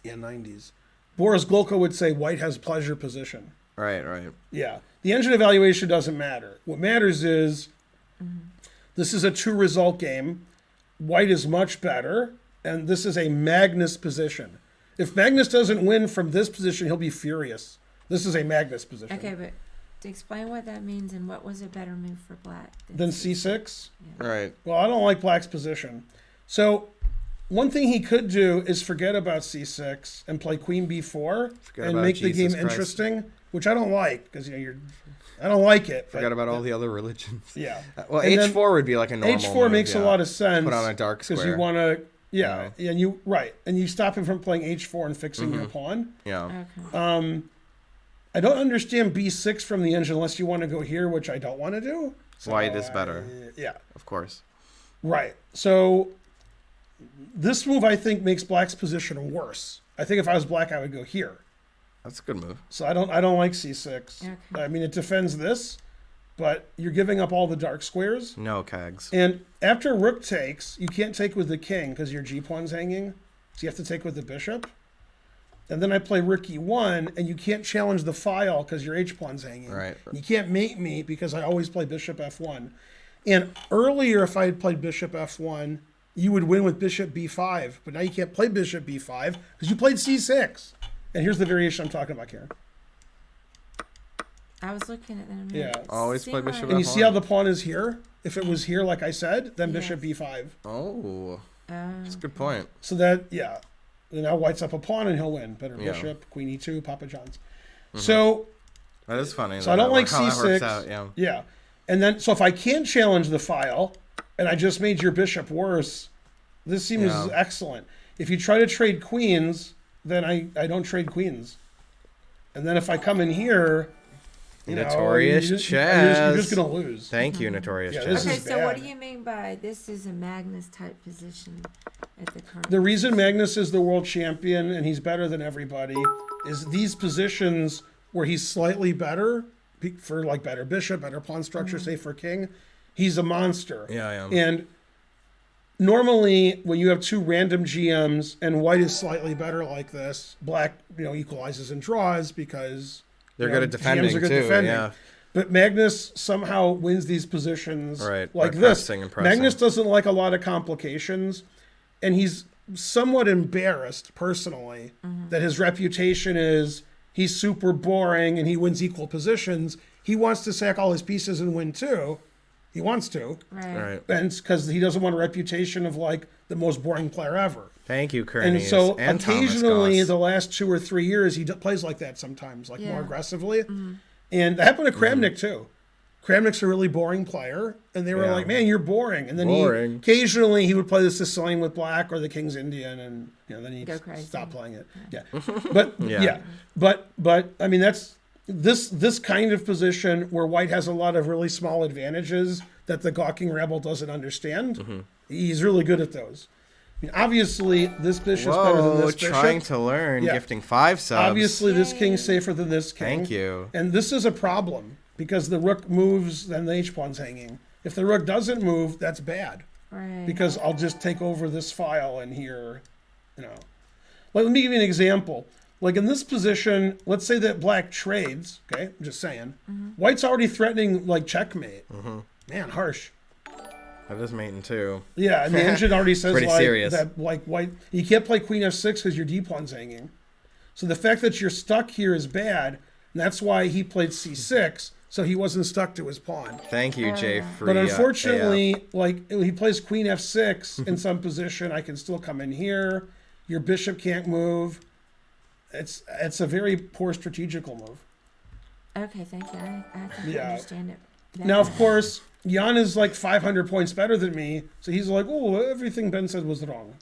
and 90s, Boris Glulko would say white has pleasure position. Right. Yeah. The engine evaluation doesn't matter. What matters is this is a 2-result game. White is much better, and this is a Magnus position. If Magnus doesn't win from this position, he'll be furious. This is a Magnus position. Okay, but Explain what that means and what was a better move for black Then C6. Yeah. Right. Well, I don't like black's position. So one thing he could do is forget about C6 and play Queen B4 Forget and about make the Jesus game Christ. interesting, which I don't like because I don't like it. Forgot about all the other religions. Yeah. Well, And then H4 would be like a normal H4 move, makes a lot of sense. Put on a dark because square. you want to. Yeah. Yeah, and you stop him from playing H4 and fixing your pawn. Yeah. Okay. I don't understand B6 from the engine unless you want to go here, which I don't want to do. So White is better. Yeah. Of course. Right. So this move, I think, makes black's position worse. I think if I was black, I would go here. That's a good move. So I don't like C6. Okay. I mean, it defends this, but you're giving up all the dark squares. No cags. And after rook takes, you can't take with the king because your G pawn's hanging. So you have to take with the bishop. And then I play rook E1, and you can't challenge the file because your H pawn's hanging. Right. You can't mate me because I always play bishop F1. And earlier, if I had played bishop F1, you would win with bishop B5. But now you can't play bishop B5 because you played C6. And here's the variation I'm talking about, Karen. I was looking at that. Yeah. Always play bishop And you F1. see how the pawn is here? If it was here, like I said, then Yes. bishop B5. Oh, Oh. that's a good point. So that, yeah. And now white's up a pawn and he'll win. Better Yeah. bishop, queen E2, Papa John's. So, That is funny. so I don't like how that works C6. out, yeah. Yeah. And then, so if I can't challenge the file and I just made your bishop worse, this seems Yeah. excellent. If you try to trade queens, then I don't trade queens. And then if I come in here, Notorious you're Chaz. just going to lose. Thank you, Notorious Yeah, Chaz. this Okay, is so what bad. do you mean by this is a Magnus type position at the current? The reason Magnus is the world champion and he's better than everybody is these positions where he's slightly better for like better bishop, better pawn structure, say for king, he's a monster. Yeah, I am. And normally when you have two random GMs and white is slightly better like this, black, equalizes and draws because They're you good know, at defending, GMs are good too, defending. yeah. But Magnus somehow wins these positions Right, like by this. pressing and pressing. Magnus doesn't like a lot of complications, and he's somewhat embarrassed personally that his reputation is he's super boring and he wins equal positions. He wants to sack all his pieces and win too. He wants to, Right. Right. and because he doesn't want a reputation of like the most boring player ever. Thank you, And Kearney. so and occasionally, Thomas the Goss. last 2 or 3 years, he plays like that sometimes, like more Yeah. aggressively. And that happened to Kramnik too. Kramnik's a really boring player, and they were Yeah. like, "Man, you're boring." And then Boring. occasionally he would play the Sicilian with black or the King's Indian, and then he'd Go crazy. stop playing it. Yeah, but Yeah. but I mean that's this kind of position where white has a lot of really small advantages that the gawking rebel doesn't understand. He's really good at those. I mean, obviously, this bishop's better than Whoa, this bishop. trying to learn, Yeah. gifting 5 subs. Obviously, this king's safer than this king. Thank you. And this is a problem because the rook moves, then the h-pawn's hanging. If the rook doesn't move, that's bad Right. because I'll just take over this file and here, Let me give you an example. Like in this position, let's say that black trades. Okay, I'm just saying. White's already threatening like checkmate. Man, harsh. That is mating too. Yeah, and the engine already says Pretty like serious. that like white you can't play queen f6 because your d-pawn's hanging. So the fact that you're stuck here is bad, and that's why he played c6, so he wasn't stuck to his pawn. Thank you, Jay. Free, But unfortunately, like he plays queen f6 in some position, I can still come in here. Your bishop can't move. It's a very poor strategical move. Okay, thank you. I can Yeah. understand it. that Now, of way. course, Jan is like 500 points better than me, so he's like, "Oh, everything Ben said was wrong."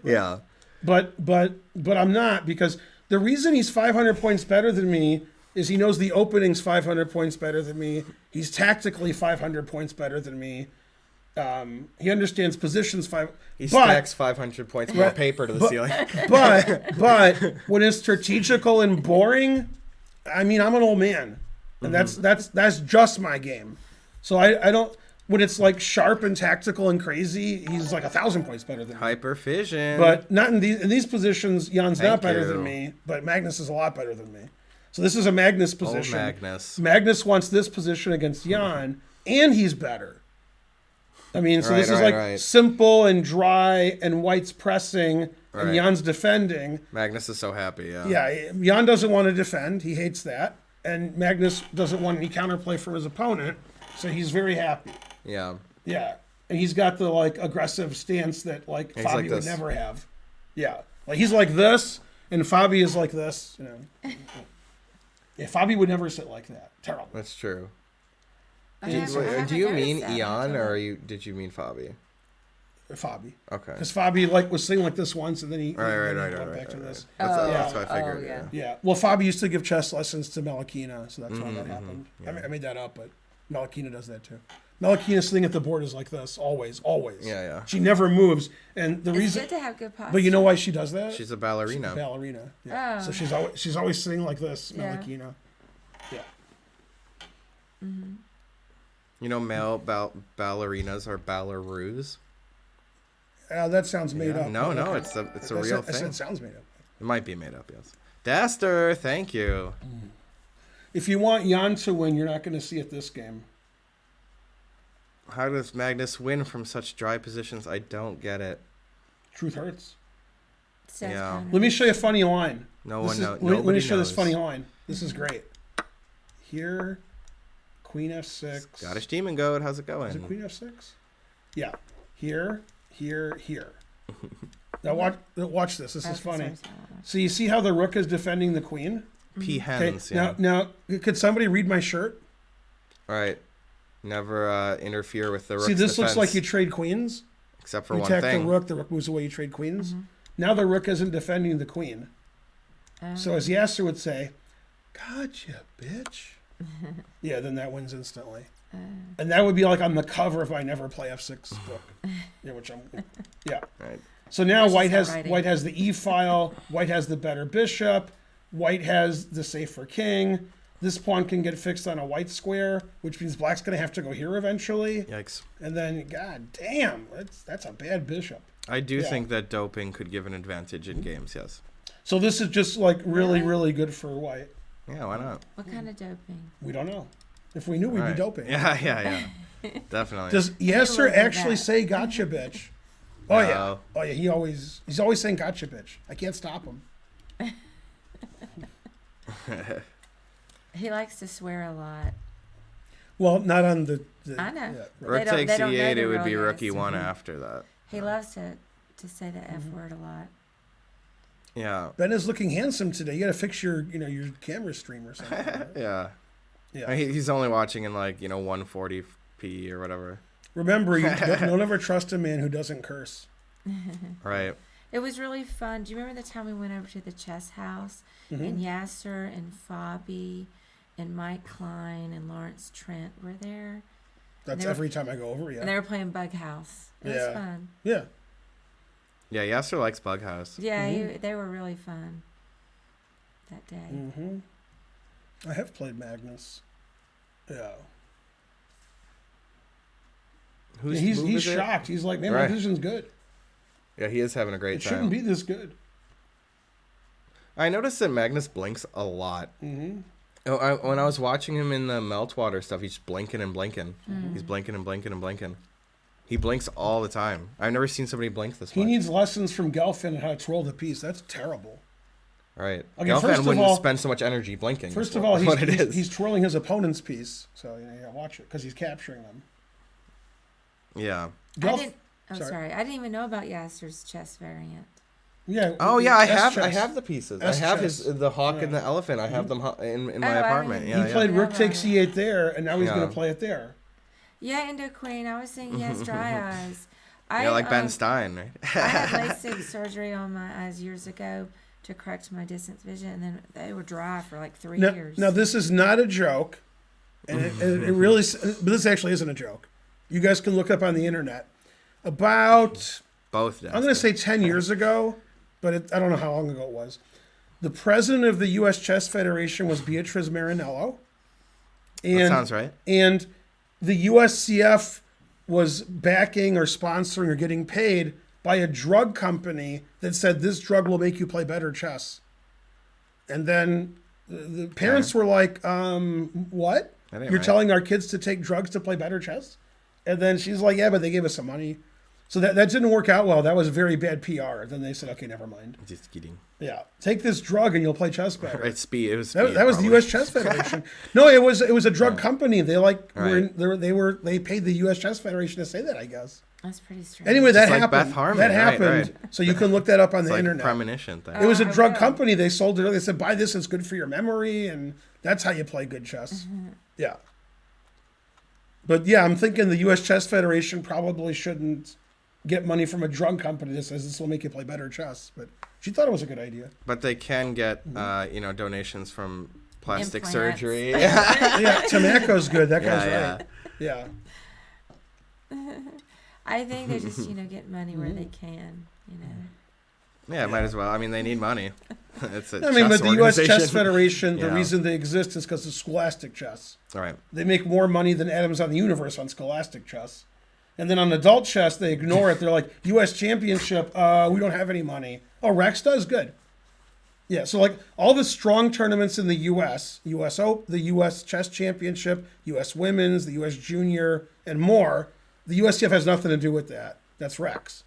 yeah. But I'm not, because the reason he's 500 points better than me is he knows the opening's 500 points better than me. He's tactically 500 points better than me. He understands positions He stacks 500 points more paper to the ceiling. but when it's strategical and boring, I mean, I'm an old man, and that's just my game. So I don't. When it's like sharp and tactical and crazy, he's like 1,000 points better than me. Hyperfission. But not in these positions. Jan's not Thank better you. than me, but Magnus is a lot better than me. So this is a Magnus Old position. Magnus. Magnus wants this position against Jan, and he's better. I mean, so this is Right, like right. simple and dry, and White's pressing, and Right. Jan's defending. Magnus is so happy, yeah. Yeah, Jan doesn't want to defend. He hates that. and Magnus doesn't want any counterplay from his opponent, so he's very happy. Yeah. Yeah, and he's got the like aggressive stance that like He's Fabi like would this. never have. Yeah, like he's like this, and Fabi is like this. You know, yeah, Fabi would never sit like that. Terrible. That's true. I haven't- I Do haven't you noticed mean that Eon until- or did you mean Fabi? Fabi, Okay. because Fabi like was sitting like this once, and then he Right. then he went back to this. That's what I figured. yeah. Yeah, well, Fabi used to give chess lessons to Malakina, so that's why that happened. I made that up, but Malakina does that too. Malakina's sitting at the board is like this, always. Yeah. She never moves, and the It's reason. good to have good posture. But you know why she does that? She's a ballerina. Ballerina. Yeah. Oh. So she's always sitting like this, Yeah. Malakina. Yeah. You know, male ballerinas are ballaroos. That sounds made Yeah. up. No, Okay. it's a I real said, I thing. said sounds made up. It might be made up, yes. Daster, thank you. If you want Jan to win, you're not going to see it this game. How does Magnus win from such dry positions? I don't get it. Truth hurts. Says Yeah. Connor. Let me show you a funny line. No This one is- knows. Let me Nobody show this knows. funny line. This is great. Here, Queen F6. Scottish Demon Goat, how's it Is it going? Queen F6? Yeah. Here. Now watch this. This Oh, is funny. sorry. So you see how the rook is defending the queen? P Okay. hens, yeah. Now, could somebody read my shirt? All right. Never interfere with the rook's See, this looks defense, like you trade queens. except for You one attack thing. the rook moves away, you trade queens. Mm-hmm. Now the rook isn't defending the queen. So as Yasser would say, gotcha, bitch. Yeah, then that wins instantly. And that would be like on the cover of my Never Play F6 book. Yeah, yeah. Right. So now Which is white not has writing. white has the E file, white has the better bishop, white has the safer king. This pawn can get fixed on a white square, which means black's gonna have to go here eventually. Yikes. And then, god damn, that's a bad bishop. I do Yeah. think that doping could give an advantage in games, yes. So this is just like really, really good for white. Yeah, why not? What kind of doping? We don't know. If we knew, we'd Right. be doping. Yeah. Definitely. Does Yasser look at actually that. say gotcha, bitch? Oh yeah. No. Oh yeah. He's always saying gotcha, bitch. I can't stop him. He likes to swear a lot. Well, not on the I know. yeah, They Rook don't- takes they don't know E8, the it would be real rook guys. E1 after that. He loves to say the F word a lot. Yeah. Ben is looking handsome today. You got to fix your camera stream or something. right? Yeah. Yeah. He's only watching in 140p or whatever. Remember, don't ever trust a man who doesn't curse. Right. It was really fun. Do you remember the time we went over to the chess house and Yasser and Fabi and Mike Klein and Lawrence Trent were there? That's they were- every time I go over. And Yeah. they were playing Bug House. It Yeah. was fun. Yeah. Yeah, Yasser likes Bughouse. Yeah, they were really fun that day. Mm-hmm. I have played Magnus. Yeah. Who's He's move is it? shocked. He's like, man, my Right. position's good. Yeah, he is having a great It time. shouldn't be this good. I noticed that Magnus blinks a lot. Mm-hmm. When I was watching him in the Meltwater stuff, he's blinking and blinking. He's blinking and blinking and blinking. He blinks all the time. I've never seen somebody blink this He much. needs lessons from Gelfin on how to twirl the piece. That's terrible. Right. Okay, Gelfand first of wouldn't all- spend so much energy blinking. First is of what- all, what it is. he's twirling his opponent's piece. So, you gotta watch it because he's capturing them. Yeah. Sorry. I didn't even know about Yasser's chess variant. Yeah. Oh yeah, I S have chess. the pieces. S I have chess. the hawk and Yeah. the elephant. I have them in my Oh, I apartment. didn't- Yeah, He yeah. played Yeah. rook takes e8 there, and now he's Yeah. going to play it there. Yeah, Indo Queen. I was saying he has dry eyes. Yeah, like Ben Stein, right? I had LASIK surgery on my eyes years ago to correct my distance vision, and then they were dry for like 3 years. Now, this is not a joke, and it really, but this actually isn't a joke. You guys can look up on the internet. About, Both. I'm going to say 10 years ago, but I don't know how long ago it was. The president of the U.S. Chess Federation was Beatriz Marinello. And, That sounds right. And the USCF was backing or sponsoring or getting paid by a drug company that said this drug will make you play better chess. And then the parents were like, what? That ain't You're right. telling our kids to take drugs to play better chess? And then she's like, yeah, but they gave us some money. So that didn't work out well. That was very bad PR. Then they said, okay, never mind. Just kidding. Yeah, take this drug and you'll play chess better. Right, speed. It was That, speed, that was the probably. U.S. Chess Federation. No, it was a drug company. They like Right. they paid the U.S. Chess Federation to say that, I guess. That's pretty strange. Anyway, that Just like happened. Beth Harmon, that right, happened. right. So you can look that up on It's the like internet. premonition thing. It was a I drug will. company. They sold it. They said, buy this. It's good for your memory, and that's how you play good chess. Yeah. But yeah, I'm thinking the U.S. Chess Federation probably shouldn't get money from a drug company that says this will make you play better chess. But she thought it was a good idea. But they can get, donations from plastic Implants. surgery. Yeah, tobacco's good. That guy's yeah. right. Yeah. I think they just, get money where they can, Yeah, might as well. I mean, they need money. It's a I mean, chess but the U.S. Chess organization. Federation, the Yeah. reason they exist is because of scholastic chess. All right. They make more money than atoms on the universe on scholastic chess. And then on adult chess, they ignore it. They're like, U.S. Championship, we don't have any money. Oh, Rex does? Good. Yeah, so like all the strong tournaments in the U.S., U.S. Open, the U.S. Chess Championship, U.S. Women's, the U.S. Junior, and more, the USCF has nothing to do with that. That's Rex.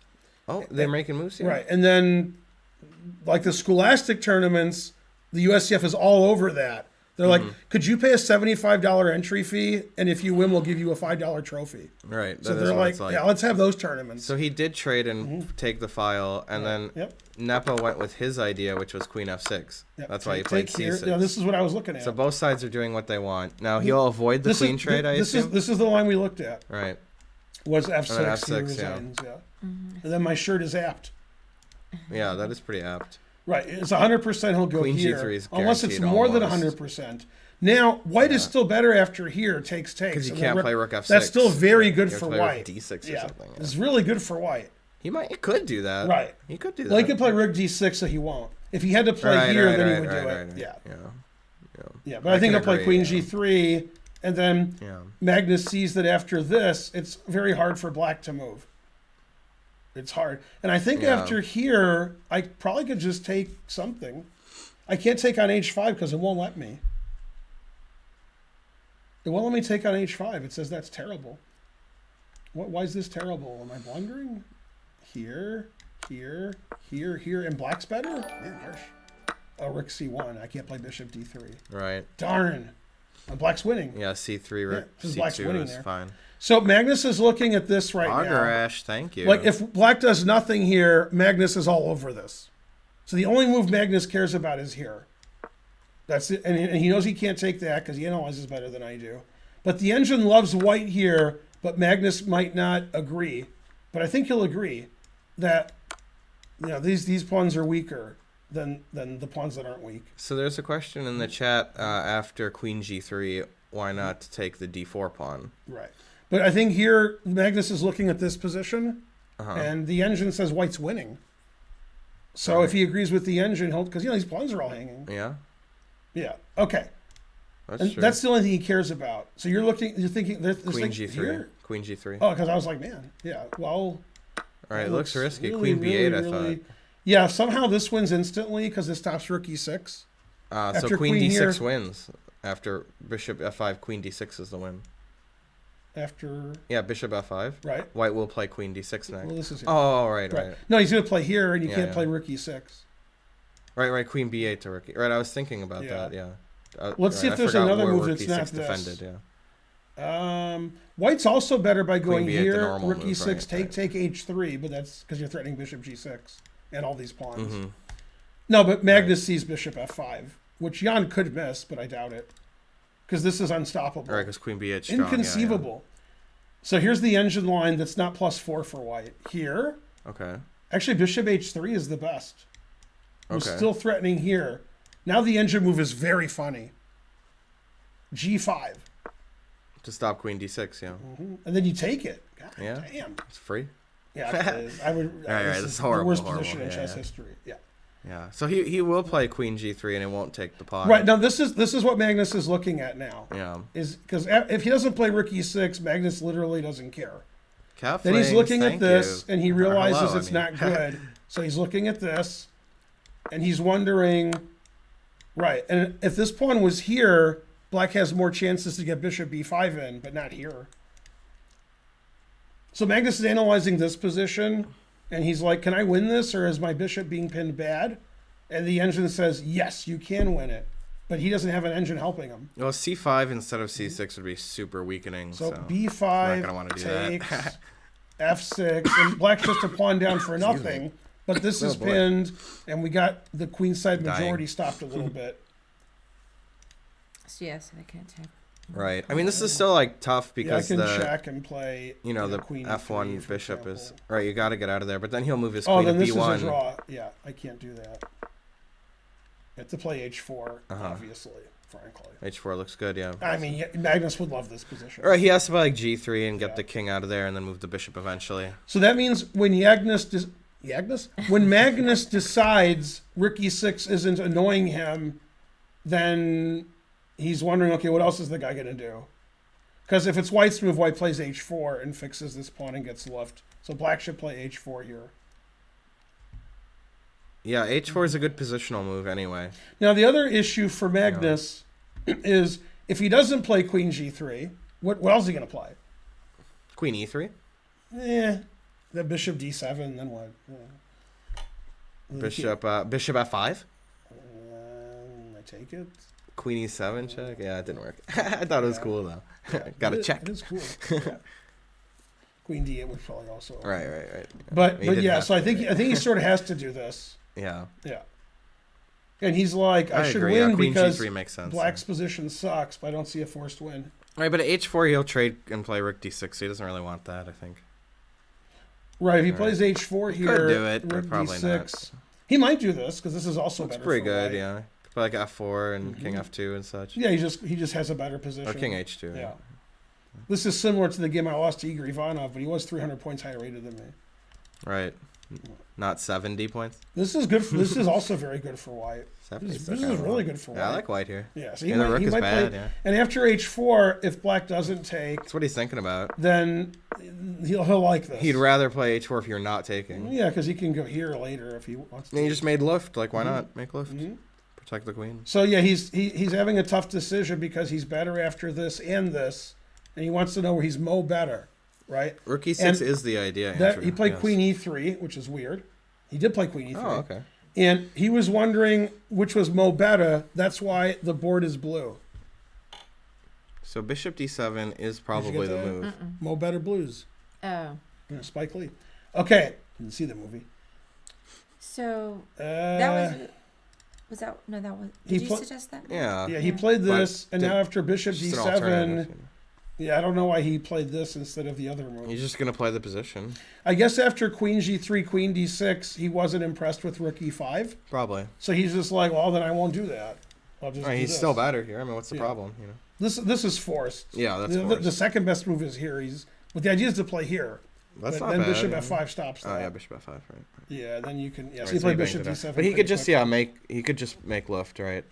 Oh, they're making moves here? Right. And then like the scholastic tournaments, the USCF is all over that. They're like, could you pay a $75 entry fee? And if you win, we'll give you a $5 trophy. Right. So that is they're what like, it's like. yeah, let's have those tournaments. So he did trade and take the file, and then Yep. Nepo went with his idea, which was queen f6. Yep. That's why he Take played here. c6. Yeah, this is what I was looking at. So both sides are doing what they want. Now he'll avoid the This queen is, trade, I this assume? This is the line we looked at. Right. Was F6. And then he F6, yeah. resigns, yeah. And then my shirt is apt. Yeah, that is pretty apt. Right. It's 100% he'll go Queen here. G3 is Unless it's guaranteed more than almost. 100%. Now, white is still better after here. Takes. Because you And can't then play rook f6. That's still very good You have for to play white. rook d6 or Yeah. something. Yeah. It's really good for white. He could do that. Right. He could do that. Well, he could play rook d6, so he won't. If he had to play Right, here, right, then he right, would right, do right, it. right. Yeah. Yeah. Yeah, but I think can he'll play agree, queen yeah. g3, and then Yeah. Magnus sees that after this, it's very hard for black to move. It's hard. And I think Yeah. after here, I probably could just take something. I can't take on h5 because it won't let me. It won't let me take on h5. It says that's terrible. Why is this terrible? Am I blundering? Here, here, here, here, and black's better? Man, harsh. Oh, rook c1. I can't play bishop d3. Right. Darn. And black's winning. Yeah, c3, rook because black's winning c2 is there. fine. So Magnus is looking at this right now. Agarash, thank you. Like if black does nothing here, Magnus is all over this. So the only move Magnus cares about is here. That's it, and he knows he can't take that because he analyzes better than I do. But the engine loves white here, but Magnus might not agree. But I think he'll agree that these pawns are weaker than the pawns that aren't weak. So there's a question in the chat after queen g3, why not take the d4 pawn? Right. But I think here Magnus is looking at this position, Uh-huh. and the engine says white's winning. So if he agrees with the engine, he'll because these pawns are all hanging. Yeah, Yeah. Okay. that's And true. that's the only thing he cares about. So you're thinking there's Queen like g3. here? Queen g3. Oh, because I was like, man, yeah. Well, All right, it looks risky. really, Queen b8, really, I really- Yeah. Somehow this wins instantly because it stops rook e6. thought. So after queen queen d6 here- wins. After bishop f5, queen d6 is the win. After Yeah, bishop f5. right. White will play queen d6 next. Well, this is here. Oh, right. No, he's gonna play here, and you Yeah, can't yeah. play rook e6. Right, queen b8 to rook. Right, I was thinking about Yeah. that, yeah. Let's see if I there's forgot another where move rook that's e6 not this. defended, yeah. White's also better by going B8, the here, normal rook move, e6, right. take h3, but that's because you're threatening bishop g6 and all these pawns. Mm-hmm. No, but Magnus sees bishop f5, which Jan could miss, but I doubt it. Because this is unstoppable. Right, because queen b8 strong. Inconceivable. So here's the engine line that's not +4 for white. Here, Yeah. Okay. actually bishop h3 is the best. We're Okay. still threatening here. Now the engine move is very funny. g5. To stop queen d6, yeah. And then you take it. God Yeah. damn. It's free. Yeah, it is. I would. Right, this this is is horrible, the worst horrible. position in Yeah, chess yeah. history. Yeah. Yeah. So he will play queen g3 and it won't take the pawn. Right now, this is what Magnus is looking at now. Yeah. Is because if he doesn't play rook e6, Magnus literally doesn't care. Calf Then he's flings, looking at thank this, you. and he Or realizes hello, I it's mean. not good. So he's looking at this, and he's wondering, right? And if this pawn was here, black has more chances to get bishop b5 in, but not here. So Magnus is analyzing this position, and he's like, can I win this, or is my bishop being pinned bad? And the engine says, yes, you can win it. But he doesn't have an engine helping him. Well, c5 instead of c6 would be super weakening. So I'm b5 not gonna wanna do takes that. f6, and black's just a pawn down for nothing. But this is boy. pinned, and we got the queenside Dying. majority stopped a little bit. So yes, I can't check. Right. I mean, this is still like tough Yeah, I because can the check and play. the queen f1 e3, for bishop is example. right. You got to get out of there, but then he'll move his Oh, queen then to this is a b1. draw. Yeah, I can't do that. I have to play h4, Uh-huh. obviously, frankly. h4 looks good. Yeah. I mean, yeah, Magnus would love this position. Or he has to play like g3 and get Yeah. the king out of there, and then move the bishop eventually. So that means when when Magnus decides rook e6 isn't annoying him, then he's wondering, okay, what else is the guy going to do? Because if it's white's move, white plays h4 and fixes this pawn and gets left. So black should play h4 here. Yeah, h4 is a good positional move anyway. Now, the other issue for Magnus is if he doesn't play queen g3, what else is he going to play? Queen e3, The bishop d7, then what? bishop f5, I take it. queen e7 check. Yeah, it didn't work. I thought it was cool though. Got to check. It is cool. Yeah. Queen d8 would probably also. Right. But He didn't yeah, have so I to, think right. he sort of has to do this. Yeah. Yeah. And he's like, I should agree. win Yeah, queen because g3 makes sense. black's position sucks, but I don't see a forced win. Right, but at h4 he'll trade and play rook d6. So he doesn't really want that, I think. Right, if he Right. plays h4 here, Could do it, but rook probably d6. not. He might do this because this is also It's better. pretty for good, white. yeah. Could play like f4 and king f2 and such. Yeah, he just has a better position. Or king h2. Yeah. This is similar to the game I lost to Igor Ivanov, but he was 300 points higher rated than me. Right. Not 70 points. This is good. This is also very good for white. 70 This is really good for white. Yeah, I like white here. Yeah, so Yeah, the rook is bad, play. yeah. And after h4, if black doesn't take, That's what he's thinking about. then he'll like this. He'd rather play h4 if you're not taking. Yeah, because he can go here later if he wants to. And you just made lift. Like, why Mm-hmm. not make lift? Protect the queen. So yeah, he's having a tough decision because he's better after this and this, and he wants to know where he's mo better, right? Rook e6 And is the idea. That Andrew. he played Yes. queen e3, which is weird. He did play queen e3. Oh, okay. And he was wondering which was mo better. That's why the board is blue. So bishop d7 is probably the that? move. Mo better blues. Oh, Yeah, Spike Lee. Okay, didn't see the movie. so Uh, that was that no that was He did you pla- suggest that? Yeah. Yeah, he played this, and did- now after bishop Just an d7, alternative, you know. yeah, I don't know why he played this instead of the other move. He's just gonna play the position. I guess after queen g3, queen d6, he wasn't impressed with rook e5, Probably. so he's just like, well, then I won't do that. I'll just Right, do he's this. still better here. I mean, what's the Yeah. problem? You know. This is forced. Yeah, that's the forced. second best move is here. But the idea is to play here. That's but not then bad. bishop yeah. f5 stops that. Oh yeah, bishop f5. Right. Yeah, then you can. Yeah, so Right, he so played he bishop banged it d7. up. But he pretty could just quick. he could just make lift, right?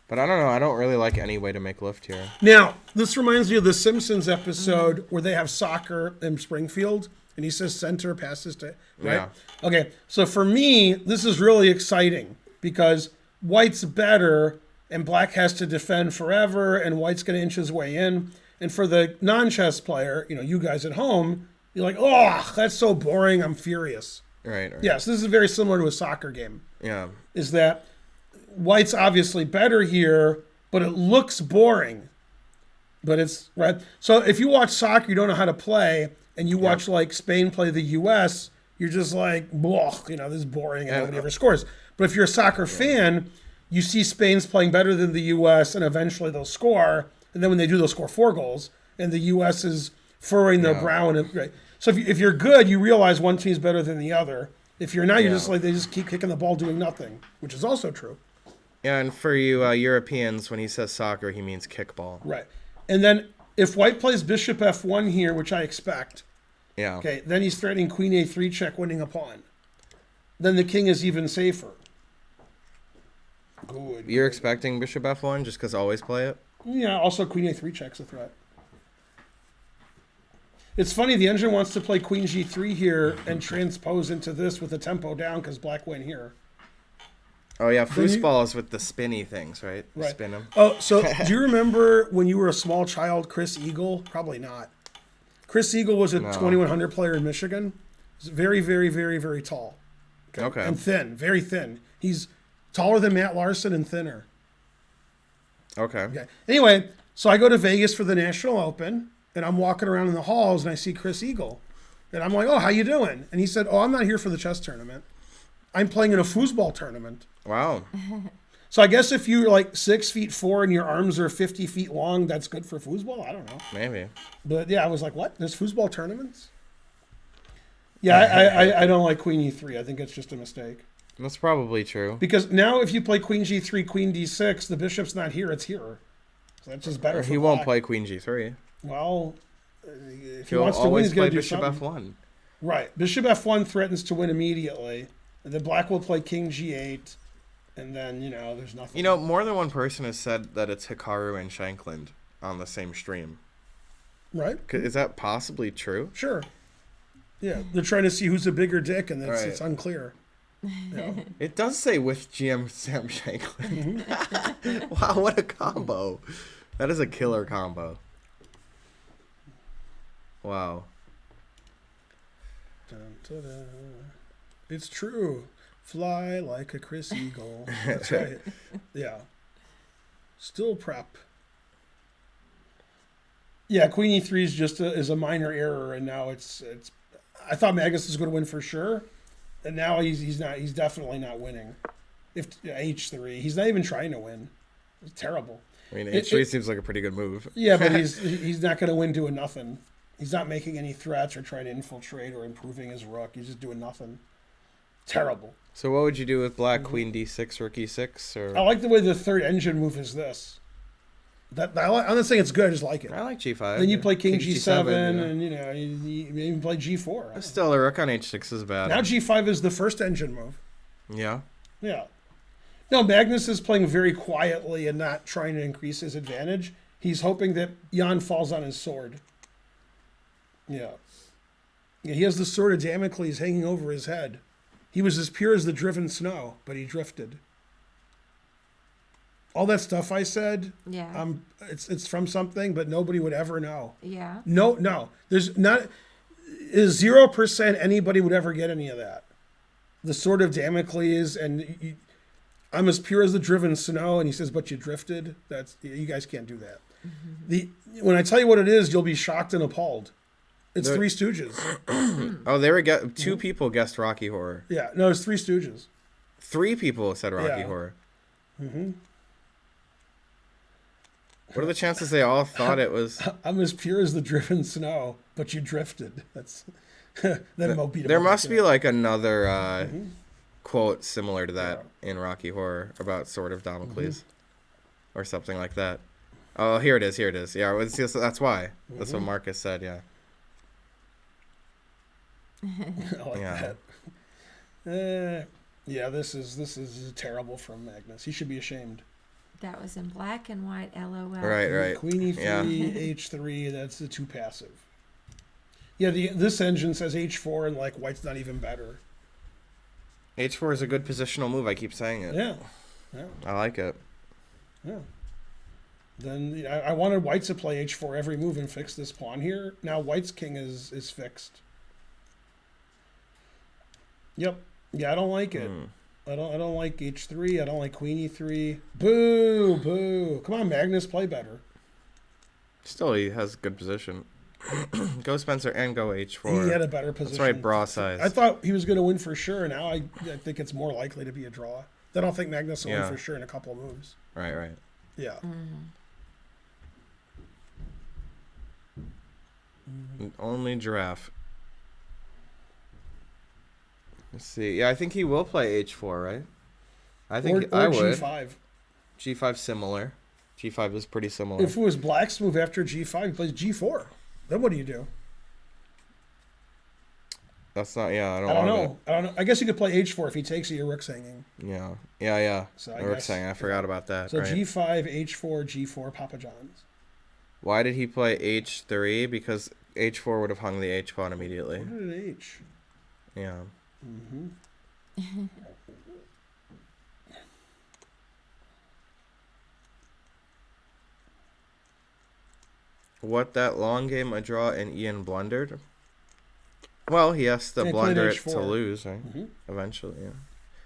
But I don't know. I don't really like any way to make lift here. Now, this reminds me of the Simpsons episode where they have soccer in Springfield, and he says center passes to right. Yeah. Okay, so for me, this is really exciting because white's better, and black has to defend forever, and white's going to inch his way in. And for the non-chess player, you guys at home, you're like, oh, that's so boring. I'm furious. Right. Yes, this is very similar to a soccer game. Yeah. Is that white's obviously better here, but it looks boring. But it's right. So if you watch soccer, you don't know how to play, and you watch like Spain play the U.S., you're just like, blah, this is boring, and nobody ever scores. But if you're a soccer fan, you see Spain's playing better than the U.S., and eventually they'll score. And then when they do, they'll score 4 goals, and the U.S. is furrowing their brow. Right. So if you're good, you realize one team's better than the other. If you're not, you're just like, they just keep kicking the ball doing nothing, which is also true. Yeah, and for you Europeans, when he says soccer, he means kickball. Right. And then if white plays bishop f1 here, which I expect, Yeah. okay, then he's threatening queen a3 check, winning a pawn. Then the king is even safer. Good. You're expecting bishop f1 just because always play it? Yeah, also queen a3 check's a threat. It's funny, the engine wants to play queen g3 here and transpose into this with the tempo down because black went here. Oh yeah, Then you- foosball is with the spinny things, right? You Right. Spin them. Oh, so do you remember when you were a small child, Chris Eagle? Probably not. Chris Eagle was a No. 2100 player in Michigan. He's very, very, very, very tall. Okay. And thin, very thin. He's taller than Matt Larson and thinner. Okay. Okay. Anyway, so I go to Vegas for the National Open, and I'm walking around in the halls, and I see Chris Eagle. And I'm like, oh, how you doing? And he said, oh, I'm not here for the chess tournament. I'm playing in a foosball tournament. Wow. So I guess if you're like 6'4" and your arms are 50 feet long, that's good for foosball. I don't know. Maybe. But yeah, I was like, what? There's foosball tournaments? Yeah, I don't like Queen E3. I think it's just a mistake. That's probably true. Because now if you play Queen G3, Queen D6, the bishop's not here, it's here. So that's just better for He won't black. play Queen G3. Well, if he He'll wants to win, always he's going play to do Bishop something. F1. Right. Bishop F1 threatens to win immediately. And then black will play King G8. And then, there's nothing. You know, more than one person has said that it's Hikaru and Shankland on the same stream. Right? Is that possibly true? Sure. Yeah, they're trying to see who's a bigger dick, and Right. it's unclear. Yeah. It does say with GM Sam Shankland. Wow, what a combo. That is a killer combo. Wow. Dun, dun, dun. It's true. Fly like a Chris Eagle. That's right. Yeah. Still prep. Yeah, Queen E3 is just is a minor error, and now it's. I thought Magnus was going to win for sure, and now he's not. He's definitely not winning. If H3, he's not even trying to win. It's terrible. I mean, H3 seems like a pretty good move. Yeah, but he's not going to win doing nothing. He's not making any threats or trying to infiltrate or improving his rook. He's just doing nothing. Terrible. So what would you do with black Queen D6, Rook E6? Or I like the way the third engine move is this. I'm not saying it's good. I just like it. I like G5. Then you play King G7, yeah. and you even play G4. Still, a Rook on H6 is bad. Now G5 is the first engine move. Yeah. Yeah. No, Magnus is playing very quietly and not trying to increase his advantage. He's hoping that Jan falls on his sword. Yeah. Yeah, he has the sword of Damocles hanging over his head. He was as pure as the driven snow, but he drifted. All that stuff I said, Yeah. it's from something, but nobody would ever know. Yeah. No. There's not 0% anybody would ever get any of that. The sword of Damocles, and I'm as pure as the driven snow, and he says, but you drifted. You guys can't do that. Mm-hmm. When I tell you what it is, you'll be shocked and appalled. It's Three Stooges. Oh, they were two people guessed Rocky Horror. Yeah, no, it's Three Stooges. 3 people said Rocky Yeah. Horror. Mm-hmm. What are the chances they all thought it was? I'm as pure as the driven snow, but you drifted. That's then Moby. There must be like another quote similar to that in Rocky Horror about Sword of Damocles or something like that. Oh, here it is. Yeah, that's why. That's what Marcus said, yeah. I like Yeah. that. Yeah, this is terrible from Magnus. He should be ashamed. That was in black and white. LOL. Right. Queen E3, Yeah. H3. That's the too passive. Yeah, this engine says H4, and like white's not even better. H4 is a good positional move. I keep saying it. Yeah. I like it. Yeah. Then I wanted white to play H4 every move and fix this pawn here. Now white's king is fixed. Yep. Yeah, I don't like it. I don't like H3. I don't like Queen E3. Boo. Come on, Magnus, play better. Still, he has good position. Go Spencer and go H4. He had a better position. That's right, bra size. I thought he was going to win for sure. Now I think it's more likely to be a draw. I don't think Magnus will win for sure in a couple of moves. Right. Yeah. Only giraffe. Let's see. Yeah, I think he will play H4, right? I think I would. G5. G5 similar. G5 is pretty similar. If it was black's move after G5, he plays G4. Then what do you do? That's not. Yeah, I I don't know. know. I guess you could play H4 if he takes it. Your rook's hanging. Yeah. So I forgot about that. So right. G5, H4, G4, Papa John's. Why did he play H3? Because H4 would have hung the H pawn immediately. What did it H? Yeah. Mm-hmm. What, that long game, a draw, and Ian blundered? Well, he has to He played blunder it H4. to lose, right? Mm-hmm. Eventually, yeah.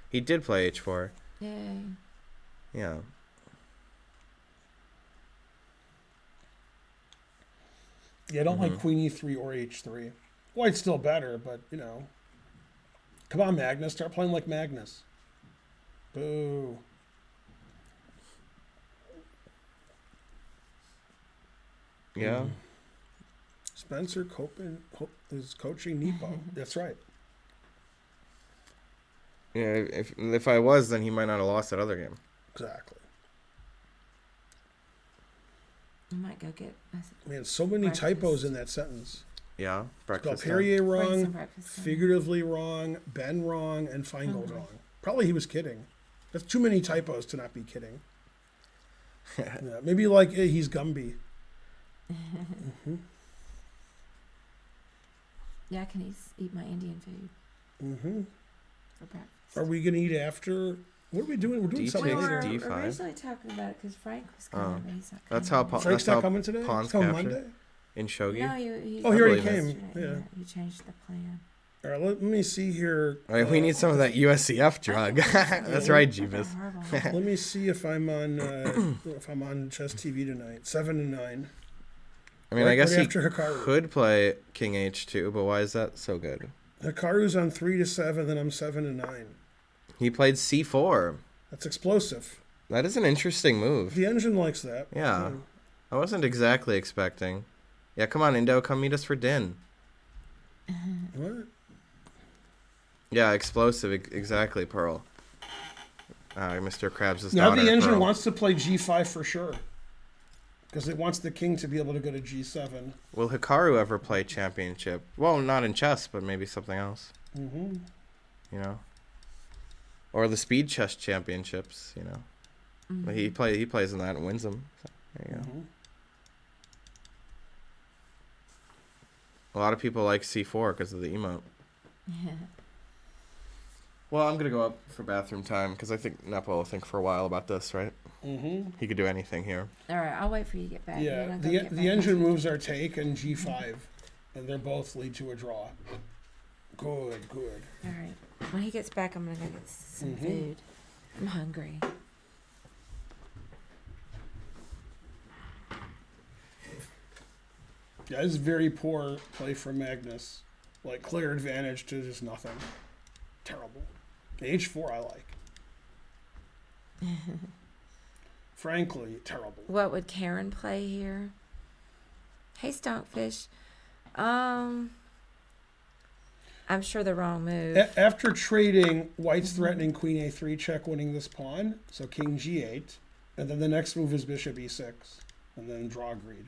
He did play H4. Yay. Yeah. Yeah, I don't like Queen E3 or H3. White's still better, but, you know. Come on, Magnus. Start playing like Magnus. Boo. Yeah. Spencer Copen is coaching Nepo. That's right. Yeah, if I was, then he might not have lost that other game. Exactly. I might go get Man, so many breakfast. typos in that sentence. Yeah, Spelled breakfast. Perrier Bring some wrong, breakfast in. figuratively wrong, Ben wrong, and Feingold wrong. Probably he was kidding. That's too many typos to not be kidding. Yeah, maybe like he's Gumby. Yeah, I can eat my Indian food Mm-hmm. for breakfast. Are we gonna eat after? What are we doing? We're doing D2. something We were later. D5. originally talking about it because Frank was coming, but he's not coming. That's how Frank's that's not how coming today. pawns He's coming captured. Monday. In Shogi. No, he Oh, he already believe it. came. yesterday, Yeah. he changed the plan. All right. Let me see here. All right, we need some of that USCF drug. That's right, Jeebus. Let me see if I'm on Chess TV tonight. 7 and 9. I mean, Right- I guess right he after Hikaru. could play King H2, but why is that so good? Hikaru's on 3 to 7, then I'm 7 and 9. He played C4. That's explosive. That is an interesting move. The engine likes that. Yeah. I wasn't exactly expecting. Yeah, come on, Indo, come meet us for din. What? Yeah, explosive, exactly, Pearl. Mr. Krabs' Now daughter, the engine Pearl. wants to play G5 for sure. Because it wants the king to be able to go to G7. Will Hikaru ever play championship? Well, not in chess, but maybe something else. Mm-hmm. You know? Or the speed chess championships, you know? But he plays in that and wins them. So, there you go. Mm-hmm. A lot of people like C4 because of the emote. Well, I'm going to go up for bathroom time because I think Nepo will think for a while about this, right? Mm-hmm. He could do anything here. All right, I'll wait for you to get back. You're Yeah, gonna go the get back engine on. moves are take and G5. And they're both lead to a draw. Good, good. All right. When he gets back, I'm gonna go get some food. I'm hungry. Yeah, this is very poor play from Magnus. Like, clear advantage to just nothing. Terrible. H4 I like. Frankly, terrible. What would Karen play here? Hey, Stonkfish. I'm sure the wrong move. After trading, White's threatening Queen A3 check, winning this pawn. So King G8. And then the next move is Bishop E6. And then draw agreed.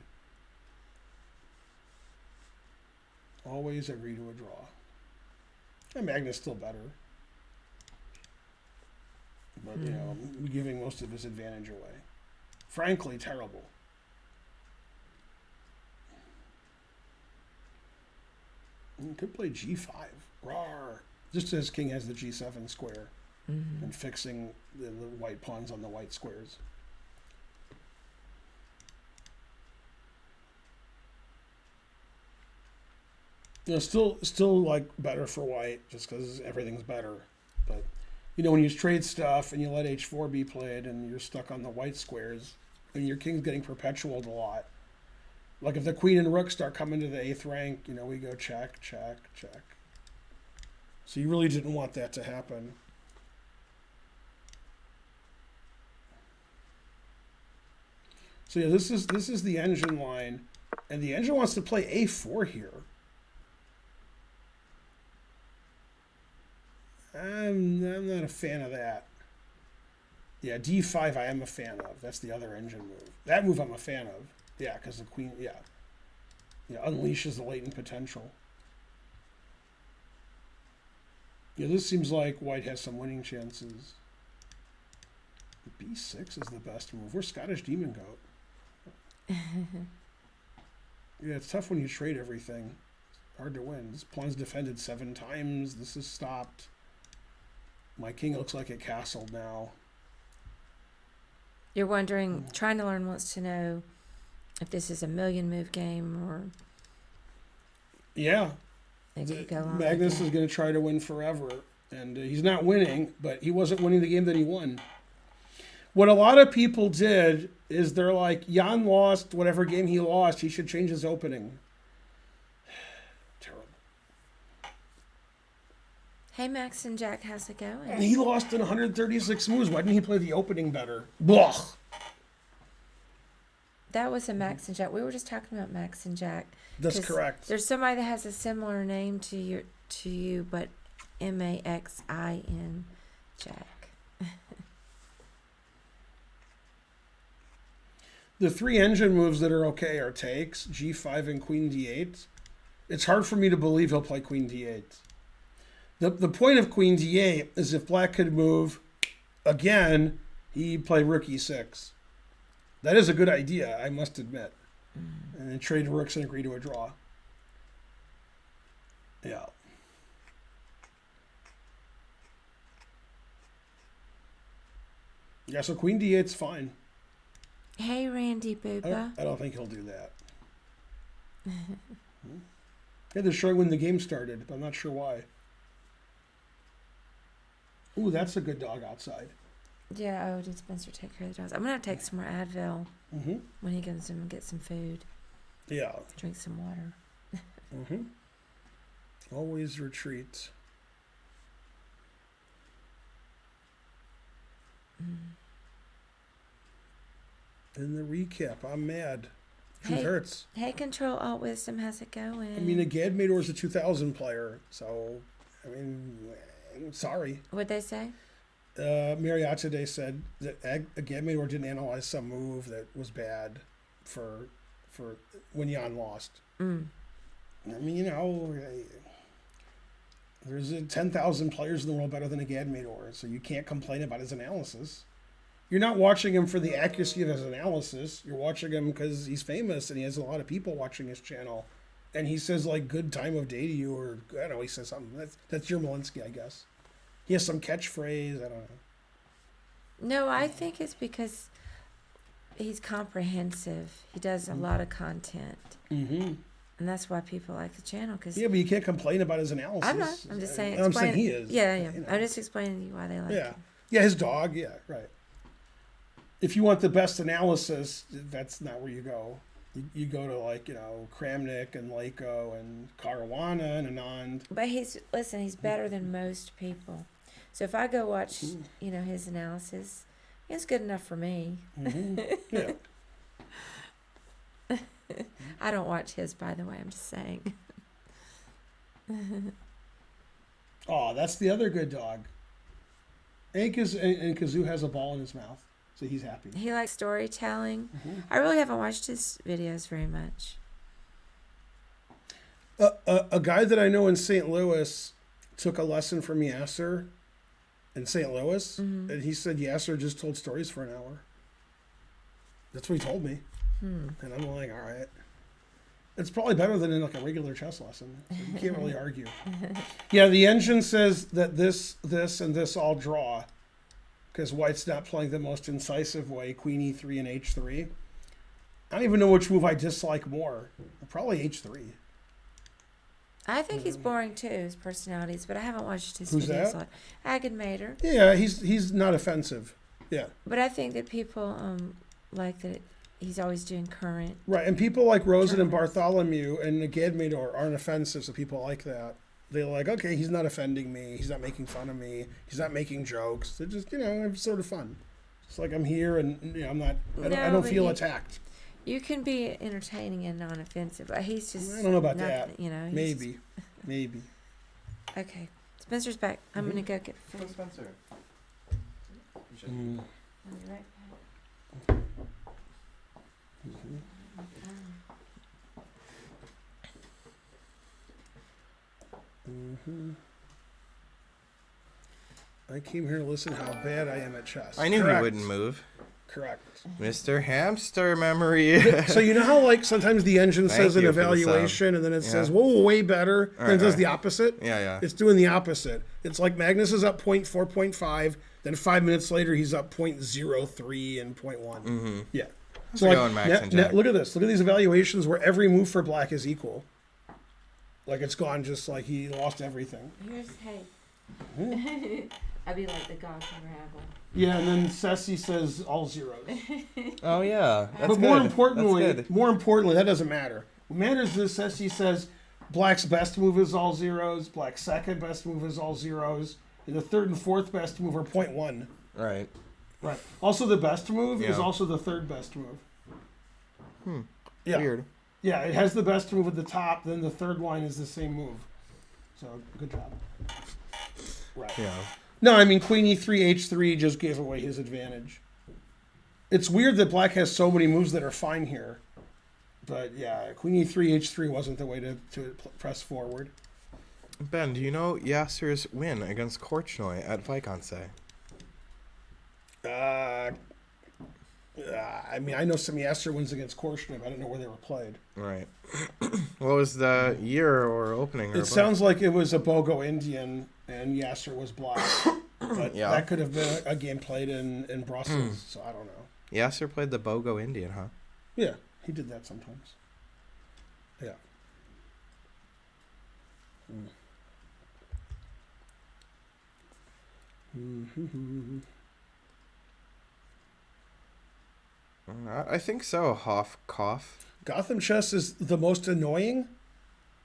Always agree to a draw. And Magnus still better. But, you know, giving most of his advantage away. Frankly, terrible. He could play G5. Rawr. Just as King has the G7 square. And fixing the white pawns on the white squares. You know, still like better for white just because everything's better. But, you know, when you trade stuff and you let H4 be played and you're stuck on the white squares, and your king's getting perpetualed a lot. Like if the queen and rook start coming to the 8th rank, you know, we go check, check, check. So you really didn't want that to happen. So yeah, this is the engine line, and the engine wants to play A4 here. I'm not a fan of that. Yeah, D5 I am a fan of. That's the other engine move. That move I'm a fan of. Yeah, because the queen, yeah, unleashes the latent potential. Yeah, this seems like white has some winning chances. B6 is the best move. We're Scottish Demon Goat. Yeah, it's tough when you trade everything. Hard to win. This pawn's defended 7 times. This is stopped. My king looks like it castled now. You're wondering, trying to learn wants to know, if this is a million move game or Yeah. maybe you go along Magnus with is that. going to try to win forever. And he's not winning, but he wasn't winning the game that he won. What a lot of people did is they're like, Jan lost whatever game he lost. He should change his opening. Terrible. Hey, Max and Jack, how's it And going? he lost in 136 moves. Why didn't he play the opening better? Blah. That was a Max and Jack. We were just talking about Max and Jack. That's 'Cause correct. There's somebody that has a similar name to you, but Maxin Jack. The 3 engine moves that are okay are takes, G5 and Queen D8. It's hard for me to believe he'll play Queen D8. The point of Queen D8 is if Black could move again, he'd play Rook E6. That is a good idea, I must admit. And then trade rooks and agree to a draw. Yeah. Yeah, so Queen D8's fine. Hey, Randy Booba. I don't think he'll do that. Yeah, they're showing when the game started, but I'm not sure why. Ooh, that's a good dog outside. Yeah, did Spencer take care of the dogs? I'm going to have to take some more Advil Mm-hmm. when he goes in and get some food, Yeah. drink some water. Mm-hmm. Always retreat. In the recap, I'm mad. Truth Hey. hurts. Hey, Control Alt Wisdom, how's it going? I mean, Agadmador is a 2000 player, so, I mean, I'm sorry. What'd they say? Marriott today said that Agadmador didn't analyze some move that was bad for when Jan lost. Mm. I mean, there's 10,000 players in the world better than Agadmador, so you can't complain about his analysis. You're not watching him for the accuracy of his analysis. You're watching him because he's famous and he has a lot of people watching his channel. And he says, like, good time of day to you, or, I don't know, he says something. That's your Malinsky, I guess. He has some catchphrase, I don't know. No, I think it's because he's comprehensive. He does a lot of content. Mm-hmm. And that's why people like the channel. Cause Yeah, but you can't complain about his analysis. I'm not. I'm just saying. I'm saying explain- he is. Yeah, yeah. You know. I'm just explaining to you why they like Yeah. it. Yeah, his dog, yeah, right. If you want the best analysis, that's not where you go. You go to, like, Kramnik and Lako and Caruana and Anand. But he's better than most people. So if I go watch, his analysis, it's good enough for me. Mm-hmm. Yeah. I don't watch his, by the way. I'm just saying. Oh, that's the other good dog. And Kazoo has a ball in his mouth, so he's happy. He likes storytelling. Mm-hmm. I really haven't watched his videos very much. A guy that I know in St. Louis took a lesson from Yasser in St. Louis, and he said Yasser just told stories for an hour. That's what he told me. And I'm like, all right. It's probably better than in, like, a regular chess lesson. So you can't really argue. Yeah, the engine says that this, and this all draw, because White's not playing the most incisive way, Queen E3 and H3. I don't even know which move I dislike more. Probably H3. I think he's boring too, his personalities, but I haven't watched his Who's videos that? a lot. Agadmator. Yeah, he's not offensive. Yeah. But I think that people like that he's always doing current. Right, and people like Rosen and Bartholomew and Agadmador aren't offensive, so people like that. They're like, okay, he's not offending me. He's not making fun of me. He's not making jokes. They're just, it's sort of fun. It's like I'm here and I'm not. I don't but feel attacked. You can be entertaining and non-offensive, but he's just. I don't know about not, that. he's Maybe. just- okay, Spencer's back. I'm gonna go get food. Spencer. Mm. I'll be right back. Mm-hmm. I came here to listen to how bad I am at chess. I knew Correct. he wouldn't move. Correct. Mr. Hamster Memory. So you know how, like, sometimes the engine Thank says an you for the sub. evaluation and then it says, Yeah. whoa, way better, then it Right, does right. the opposite? Yeah. It's doing the opposite. It's like Magnus is up 0.4, 0.5, then 5 minutes later he's up 0.03 and 0.1. Mm-hmm. Yeah. So going, Max and Jack? look at this. Look at these evaluations where every move for black is equal. Like it's gone just like he lost everything. I'd be like the god unravel. Yeah, and then Ceci says all zeros. Oh yeah, that's But good. more That's importantly, that doesn't matter. What matters is Ceci says black's best move is all zeros, black's second best move is all zeros, and the third and fourth best move are 0.1. Right. Right. Also, the best move is Yeah. also the third best move. Yeah. Weird. Yeah, it has the best move at the top, then the third line is the same move. So, good job. Right. Yeah. No, I mean, Queen E3, H3 just gave away his advantage. It's weird that black has so many moves that are fine here. But, yeah, Queen E3, H3 wasn't the way to press forward. Ben, do you know Yasser's win against Korchnoi at Vikonsay? I mean, I know some Yasser wins against Korchnoi, but I don't know where they were played. Right. What was the year or opening? Or It sounds like it was a Bogo Indian and Yasser was black. But Yeah. that could have been a game played in Brussels, so I don't know. Yasser played the Bogo Indian, huh? Yeah, he did that sometimes. Yeah. I think so. Hoff, cough. Gotham chess is the most annoying.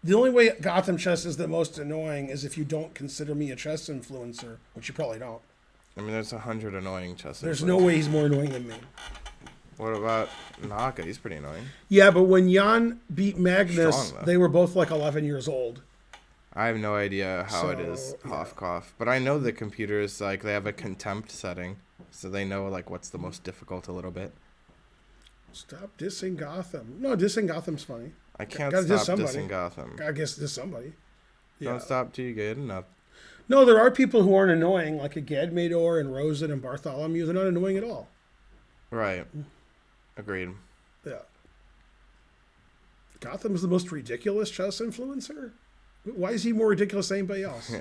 The only way Gotham chess is the most annoying is if you don't consider me a chess influencer, which you probably don't. I mean, there's 100 annoying chess. There's no way he's more annoying than me. What about Naka? He's pretty annoying. Yeah, but when Jan beat Magnus, Strong, though. they were both like 11 years old. I have no idea how it is, So, Hoff, cough. But I know the computers, like, they have a contempt setting. So they know, like, what's the most difficult a little bit. Stop dissing Gotham. No, dissing Gotham's funny. I can't Gotta diss stop somebody. dissing Gotham. I guess diss somebody. Yeah. Don't stop till you get enough. No, there are people who aren't annoying, like a Gadmador and Rosen and Bartholomew. They're not annoying at all. Right. Agreed. Yeah. Gotham's the most ridiculous chess influencer? Why is he more ridiculous than anybody else?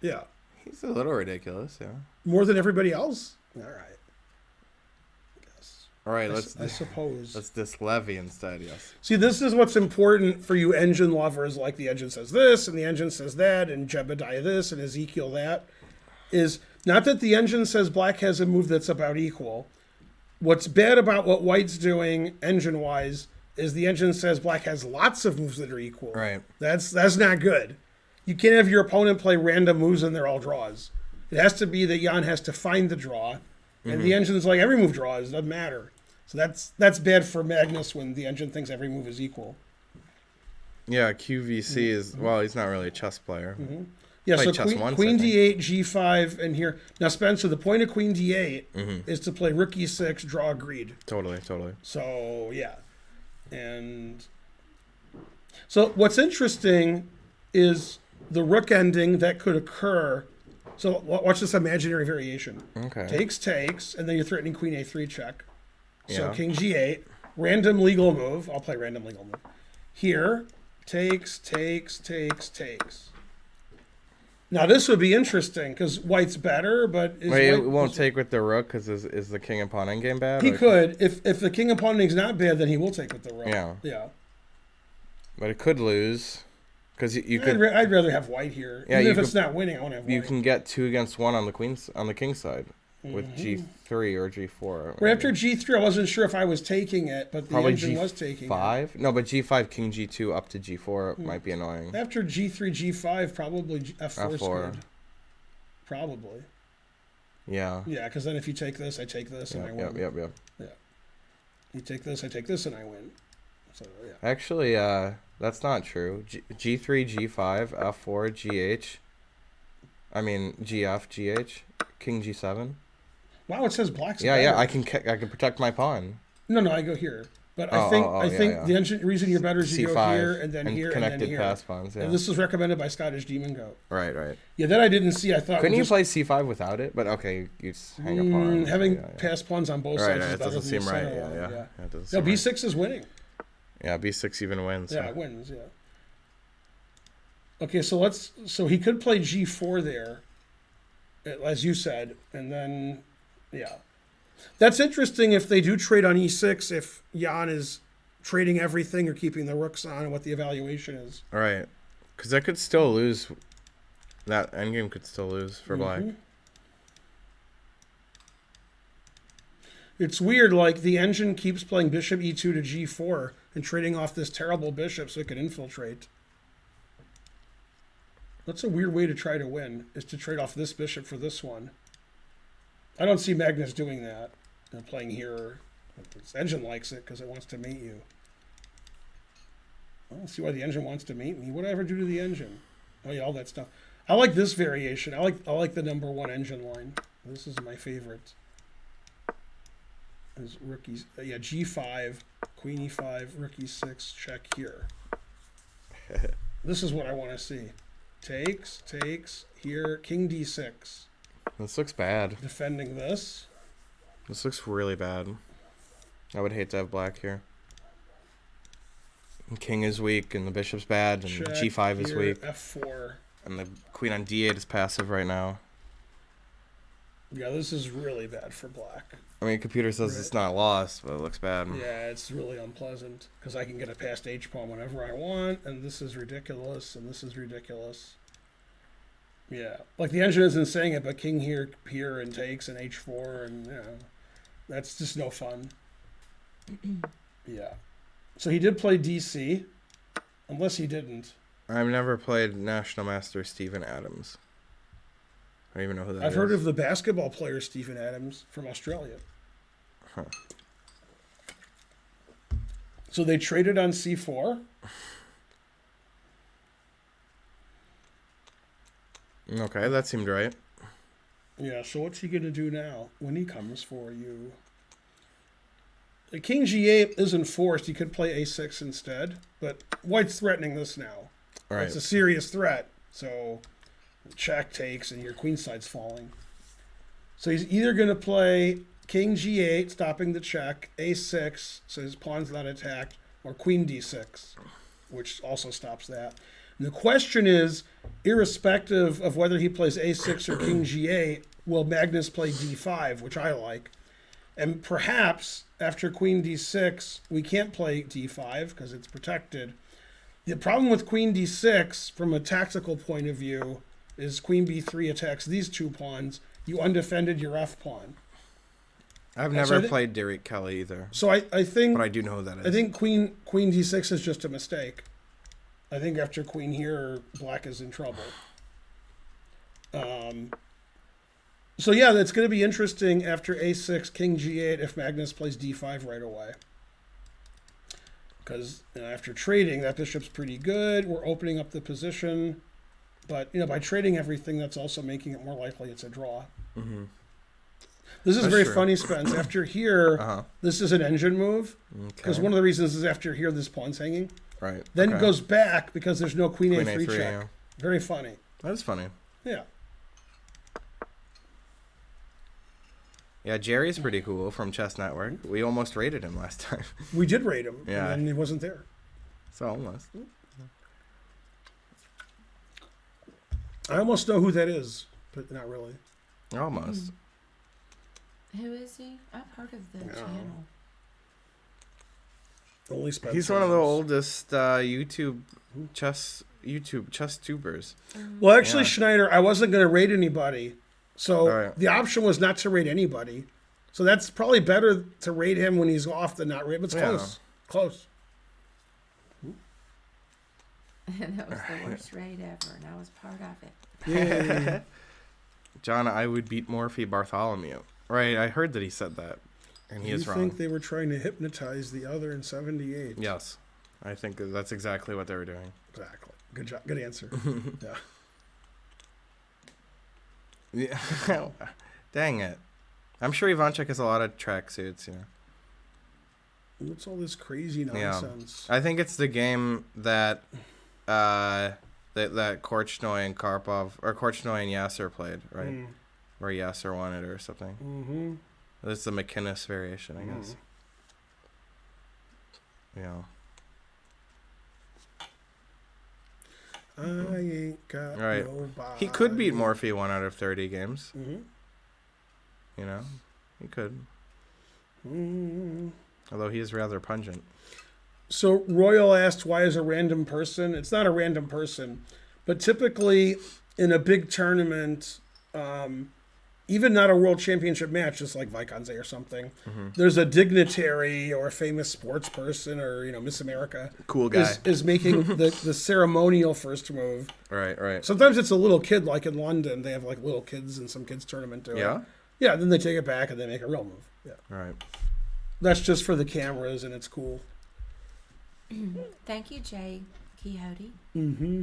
Yeah. He's a little ridiculous, yeah. More than everybody else? All right. All right, I suppose. let's diss Levy instead, yes. See, this is what's important for you engine lovers, like the engine says this, and the engine says that, and Jebediah this, and Ezekiel that, is not that the engine says black has a move that's about equal. What's bad about what white's doing, engine-wise, is the engine says black has lots of moves that are equal. Right. That's not good. You can't have your opponent play random moves and they're all draws. It has to be that Jan has to find the draw, and the engine's like, every move draws, doesn't matter. So that's bad for Magnus when the engine thinks every move is equal. Yeah, QVC is, well, he's not really a chess player. Yeah, Played so chess queen, once, queen I think. d8, g5, and here. Now, Spencer, the point of queen d8 is to play rook e6, draw agreed. Totally. So, yeah. And so what's interesting is the rook ending that could occur. So watch this imaginary variation. Okay. Takes, and then you're threatening queen a3 check. So Yeah. king g8, random legal move. I'll play random legal move. Here, takes. Now this would be interesting because white's better, but Wait, it won't take with the rook because is the king and pawn endgame bad? He or- could if the king and pawn ending's not bad, then he will take with the rook. Yeah. But it could lose because you I'd, could I'd rather have white here. Yeah, Even you if it's could- not winning, I want to have white. you can get 2 against 1 on the king side with g3 or g4. Right after g3, I wasn't sure if I was taking it, but the Probably engine was taking it. g5. No, but g5, king g2 up to g4 might be annoying. After g3, g5, probably f4 is F4. good. Probably. Yeah. Yeah, because then if you take this, I take this, and I win. Yep. You take this, I take this, and I win. So, yeah. Actually, that's not true. G3, G5, F4, GH. I mean, GF, GH, King G7. Wow, it says black's Yeah, better. I can protect my pawn. No, I go here. But I Oh, think yeah. the engine, reason you're better is you go C5 here, and then here, and then connected here. pass pawns. Yeah. And this was recommended by Scottish Demon Goat. Right. Yeah, that I didn't see. I thought Couldn't you just, play C5 without it? But okay, you just hang a pawn. having Yeah. pass pawns on both Right, sides is it better doesn't than seem the right. center one, Yeah. It doesn't No, seem right. B6 is winning. Yeah, B6 even wins. Yeah, it wins. Yeah. Okay, so he could play G4 there, as you said, and then yeah. That's interesting if they do trade on e6, if Jan is trading everything or keeping the rooks on and what the evaluation is. All right. Because that could still lose. That endgame could still lose for black. It's weird, like the engine keeps playing bishop e2 to g4 and trading off this terrible bishop so it can infiltrate. That's a weird way to try to win, is to trade off this bishop for this one. I don't see Magnus doing that. Playing here. This engine likes it because it wants to mate you. I don't see why the engine wants to mate me. What did I ever do to the engine? Oh yeah, all that stuff. I like this variation. I like the number 1 engine line. This is my favorite. Is rookies, yeah, g5, queen e5, rook e6, check here. This is what I want to see. Takes, here, king d6. This looks bad. Defending this. This looks really bad. I would hate to have black here. And king is weak, and the bishop's bad, and Check g5 is here, weak. f4. And the queen on d8 is passive right now. Yeah, this is really bad for black. I mean, computer says it's not lost, but it looks bad. Yeah, it's really unpleasant because I can get a past h-pawn whenever I want, and this is ridiculous, and this is ridiculous. Yeah, like the engine isn't saying it, but king here, and takes, and h4, and that's just no fun. Yeah. So he did play DC, unless he didn't. I've never played National Master Stephen Adams. I don't even know who that is. I've heard of the basketball player Stephen Adams from Australia. Huh. So they traded on c4. Okay, that seemed right. Yeah, so what's he going to do now when he comes for you? The king g8 isn't forced. He could play a6 instead, but white's threatening this now. All right. It's a serious threat. So check takes and your queen side's falling. So he's either going to play king g8, stopping the check, a6, so his pawn's not attacked, or queen d6, which also stops that. And the question is, irrespective of whether he plays a6 or king g8, will Magnus play d5, which I like. And perhaps after queen d6, we can't play d5 because it's protected. The problem with queen d6, from a tactical point of view, is queen b3 attacks these 2 pawns. You undefended your f pawn. I've never played Derek Kelly either. So I think... But I do know who that is. I think queen d6 is just a mistake. I think after queen here, black is in trouble. So yeah, that's going to be interesting after a6, king g8, if Magnus plays d5 right away. Because after trading, that bishop's pretty good. We're opening up the position. But by trading everything, that's also making it more likely it's a draw. Mm-hmm. This is very funny, Spence. After here, this is an engine move. Because one of the reasons is after here, this pawn's hanging. Right. Then it goes back because there's no queen a3 check. Yeah. Very funny. That is funny. Yeah. Yeah, Jerry's pretty cool from Chess Network. We almost rated him last time. We did rate him. Yeah. And he wasn't there. So almost. I almost know who that is, but not really. Almost. Who is he? I've heard of the channel. Only Spencer He's one of the knows. oldest YouTube chess tubers. Well, actually, Yeah. Schneider, I wasn't going to rate anybody. So Right. the option was not to rate anybody. So that's probably better to rate him when he's off than not rate. But it's Yeah. close. Close. And that was the worst raid ever, and I was part of it. Yeah. John, I would beat Morphy Bartholomew. Right, I heard that he said that. And he is You wrong. think they were trying to hypnotize the other in 78? Yes. I think that's exactly what they were doing. Exactly. Good job. Good answer. Yeah. Yeah. Dang it. I'm sure Ivanchuk has a lot of tracksuits, What's all this crazy nonsense? I think it's the game that that Korchnoi and Karpov, or Korchnoi and Yasser played, right? Where Yasser won it or something. Mm-hmm. That's the McInnes variation, I guess. Yeah. I ain't got Right. nobody. He could beat Morphy 1 out of 30 games. Mm-hmm. He could. Although he is rather pungent. So Royal asked, why is a random person? It's not a random person, but typically in a big tournament, even not a world championship match, just like Vaikanze or something, there's a dignitary or a famous sports person or, Miss America. Cool guy. Is making the ceremonial first move. Right. Sometimes it's a little kid, like in London. They have like little kids in some kids tournament. Yeah? Yeah, then they take it back and they make a real move. Yeah. Right. That's just for the cameras and it's cool. Thank you, Jay Quixote. Mm-hmm.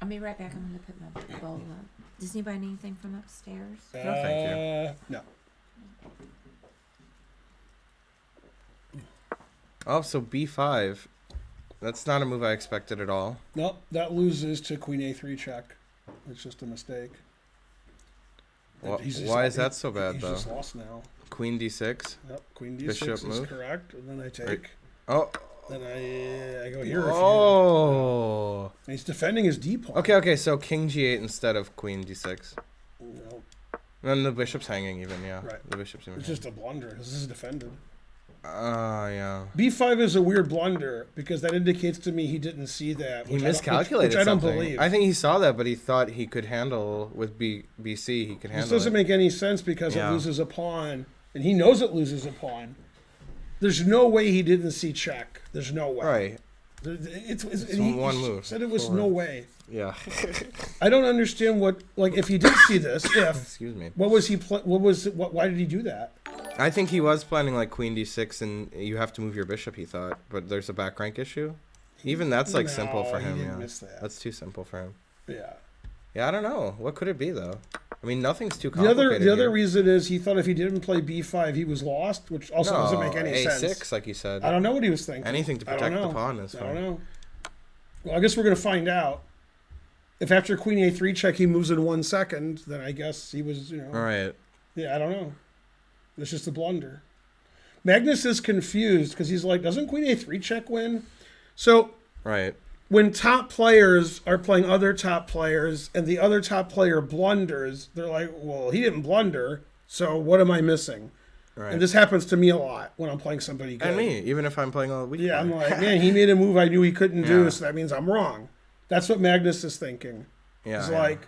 I'll be right back. I'm going to put my bowl up. Does anybody need anything from upstairs? No, thank you. No. Oh, so B5. That's not a move I expected at all. Nope, that loses to Queen A3 check. It's just a mistake. Why is that so bad, he's though? He's just lost now. Queen D6. Yep, Queen D6 Bishop is move. correct. And then I take. Oh. Then I go here. Oh. And he's defending his D pawn. Okay, so King G8 instead of Queen D6. No, And the bishop's hanging even, yeah. Right. The bishop's even it's just a blunder. This is defended. yeah. B5 is a weird blunder because that indicates to me he didn't see that. He miscalculated which I don't something. believe. I think he saw that, but he thought he could handle with BC. He could handle This doesn't it. make any sense because Yeah. it loses a pawn, and he knows it loses a pawn. There's no way he didn't see check. There's no way. Right. It's one move. Said it was Forward. no way. Yeah. I don't understand what, like, if he did see this, Excuse me. what was he, why did he do that? I think he was planning like Queen D6, and you have to move your bishop. He thought, but there's a back rank issue. Even that's like simple for he him. didn't Yeah, miss that. that's too simple for him. Yeah. Yeah, I don't know. What could it be though? I mean, nothing's too The complicated. other here. reason is he thought if he didn't play B5, he was lost, which also doesn't make any A6, sense. like you said. I don't know what he was thinking. Anything to I don't protect the know. pawn is I fine. don't know. Well, I guess we're going to find out. If after Queen A3 check he moves in 1 second, then I guess he was, All right. Yeah, I don't know. It's just a blunder. Magnus is confused because he's like, doesn't Queen A3 check win? So Right. when top players are playing other top players and the other top player blunders, they're like, well, he didn't blunder, so what am I missing? Right. And this happens to me a lot when I'm playing somebody good. And me, even if I'm playing all week. Yeah, I'm like, man, he made a move I knew he couldn't do, Yeah. so that means I'm wrong. That's what Magnus is thinking. Yeah. He's yeah. like,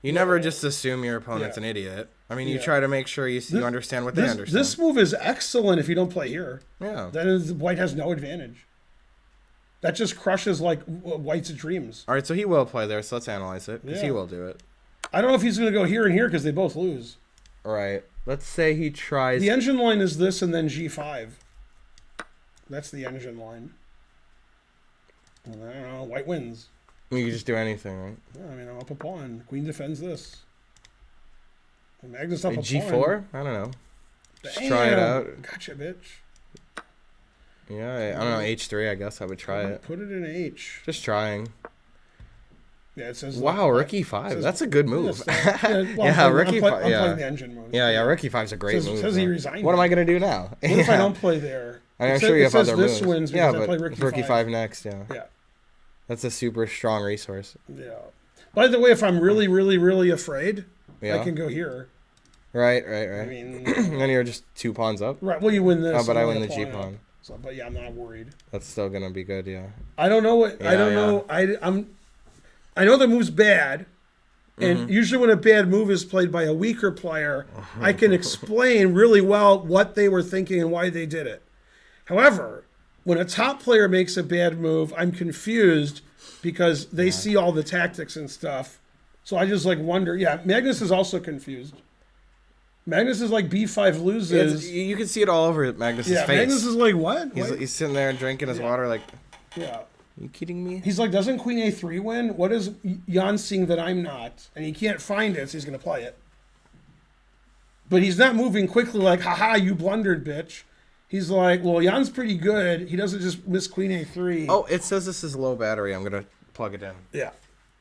You never just assume your opponent's Yeah. an idiot. I mean, you Yeah. try to make sure you understand what they this, understand. this move is excellent if you don't play here. Yeah. Then White has no advantage. That just crushes like White's dreams. All right, so he will play there, so let's analyze it, because he Yeah. will do it. I don't know if he's going to go here and here because they both lose. All right. Let's say he tries... The engine line is this and then G5. That's the engine line. And I don't know. White wins. You can just do anything, right? Yeah, I mean, I'm up a pawn. Queen defends this. And Magnus up a G4? pawn. I don't know. Just Damn. try it out. Gotcha, bitch. Yeah, I don't know. H3, I guess I would try it. Put it in H. Just trying. Yeah, it says. Wow, rook E5. says- That's a good move. Yeah, rook E5. I'm Yeah. playing the engine mode. Yeah, rook E5's a great move. Says he though. resigned What am it. I going to do now? What if I don't play there? I'm It sure says- you have it says other this moves. wins Yeah, because I but play rook E5 next, yeah. Yeah. That's a super strong resource. Yeah. By the way, if I'm really, really, really afraid, Yeah. I can go here. Right. I mean, And then you're just 2 pawns up. right. Well, you win this. Oh, but and I then win a the G up. pawn. So, but yeah, I'm not worried. That's still going to be good, yeah. I don't know what. I Yeah, don't know. I know the move's bad. And Mm-hmm. usually when a bad move is played by a weaker player, I can explain really well what they were thinking and why they did it. However, when a top player makes a bad move, I'm confused because they see all the tactics and stuff. So I just like wonder. Yeah, Magnus is also confused. Magnus is like B5 loses. You can see it all over Magnus's Yeah, face. Magnus is like, what? He's sitting there drinking his water like, Yeah. are you kidding me? He's like, doesn't Queen A3 win? What is Jan seeing that I'm not? And he can't find it, so he's going to play it. But he's not moving quickly like, haha, you blundered, bitch. He's like, well, Jan's pretty good. He doesn't just miss Queen A3. Oh, it says this is low battery. I'm going to plug it in. Yeah.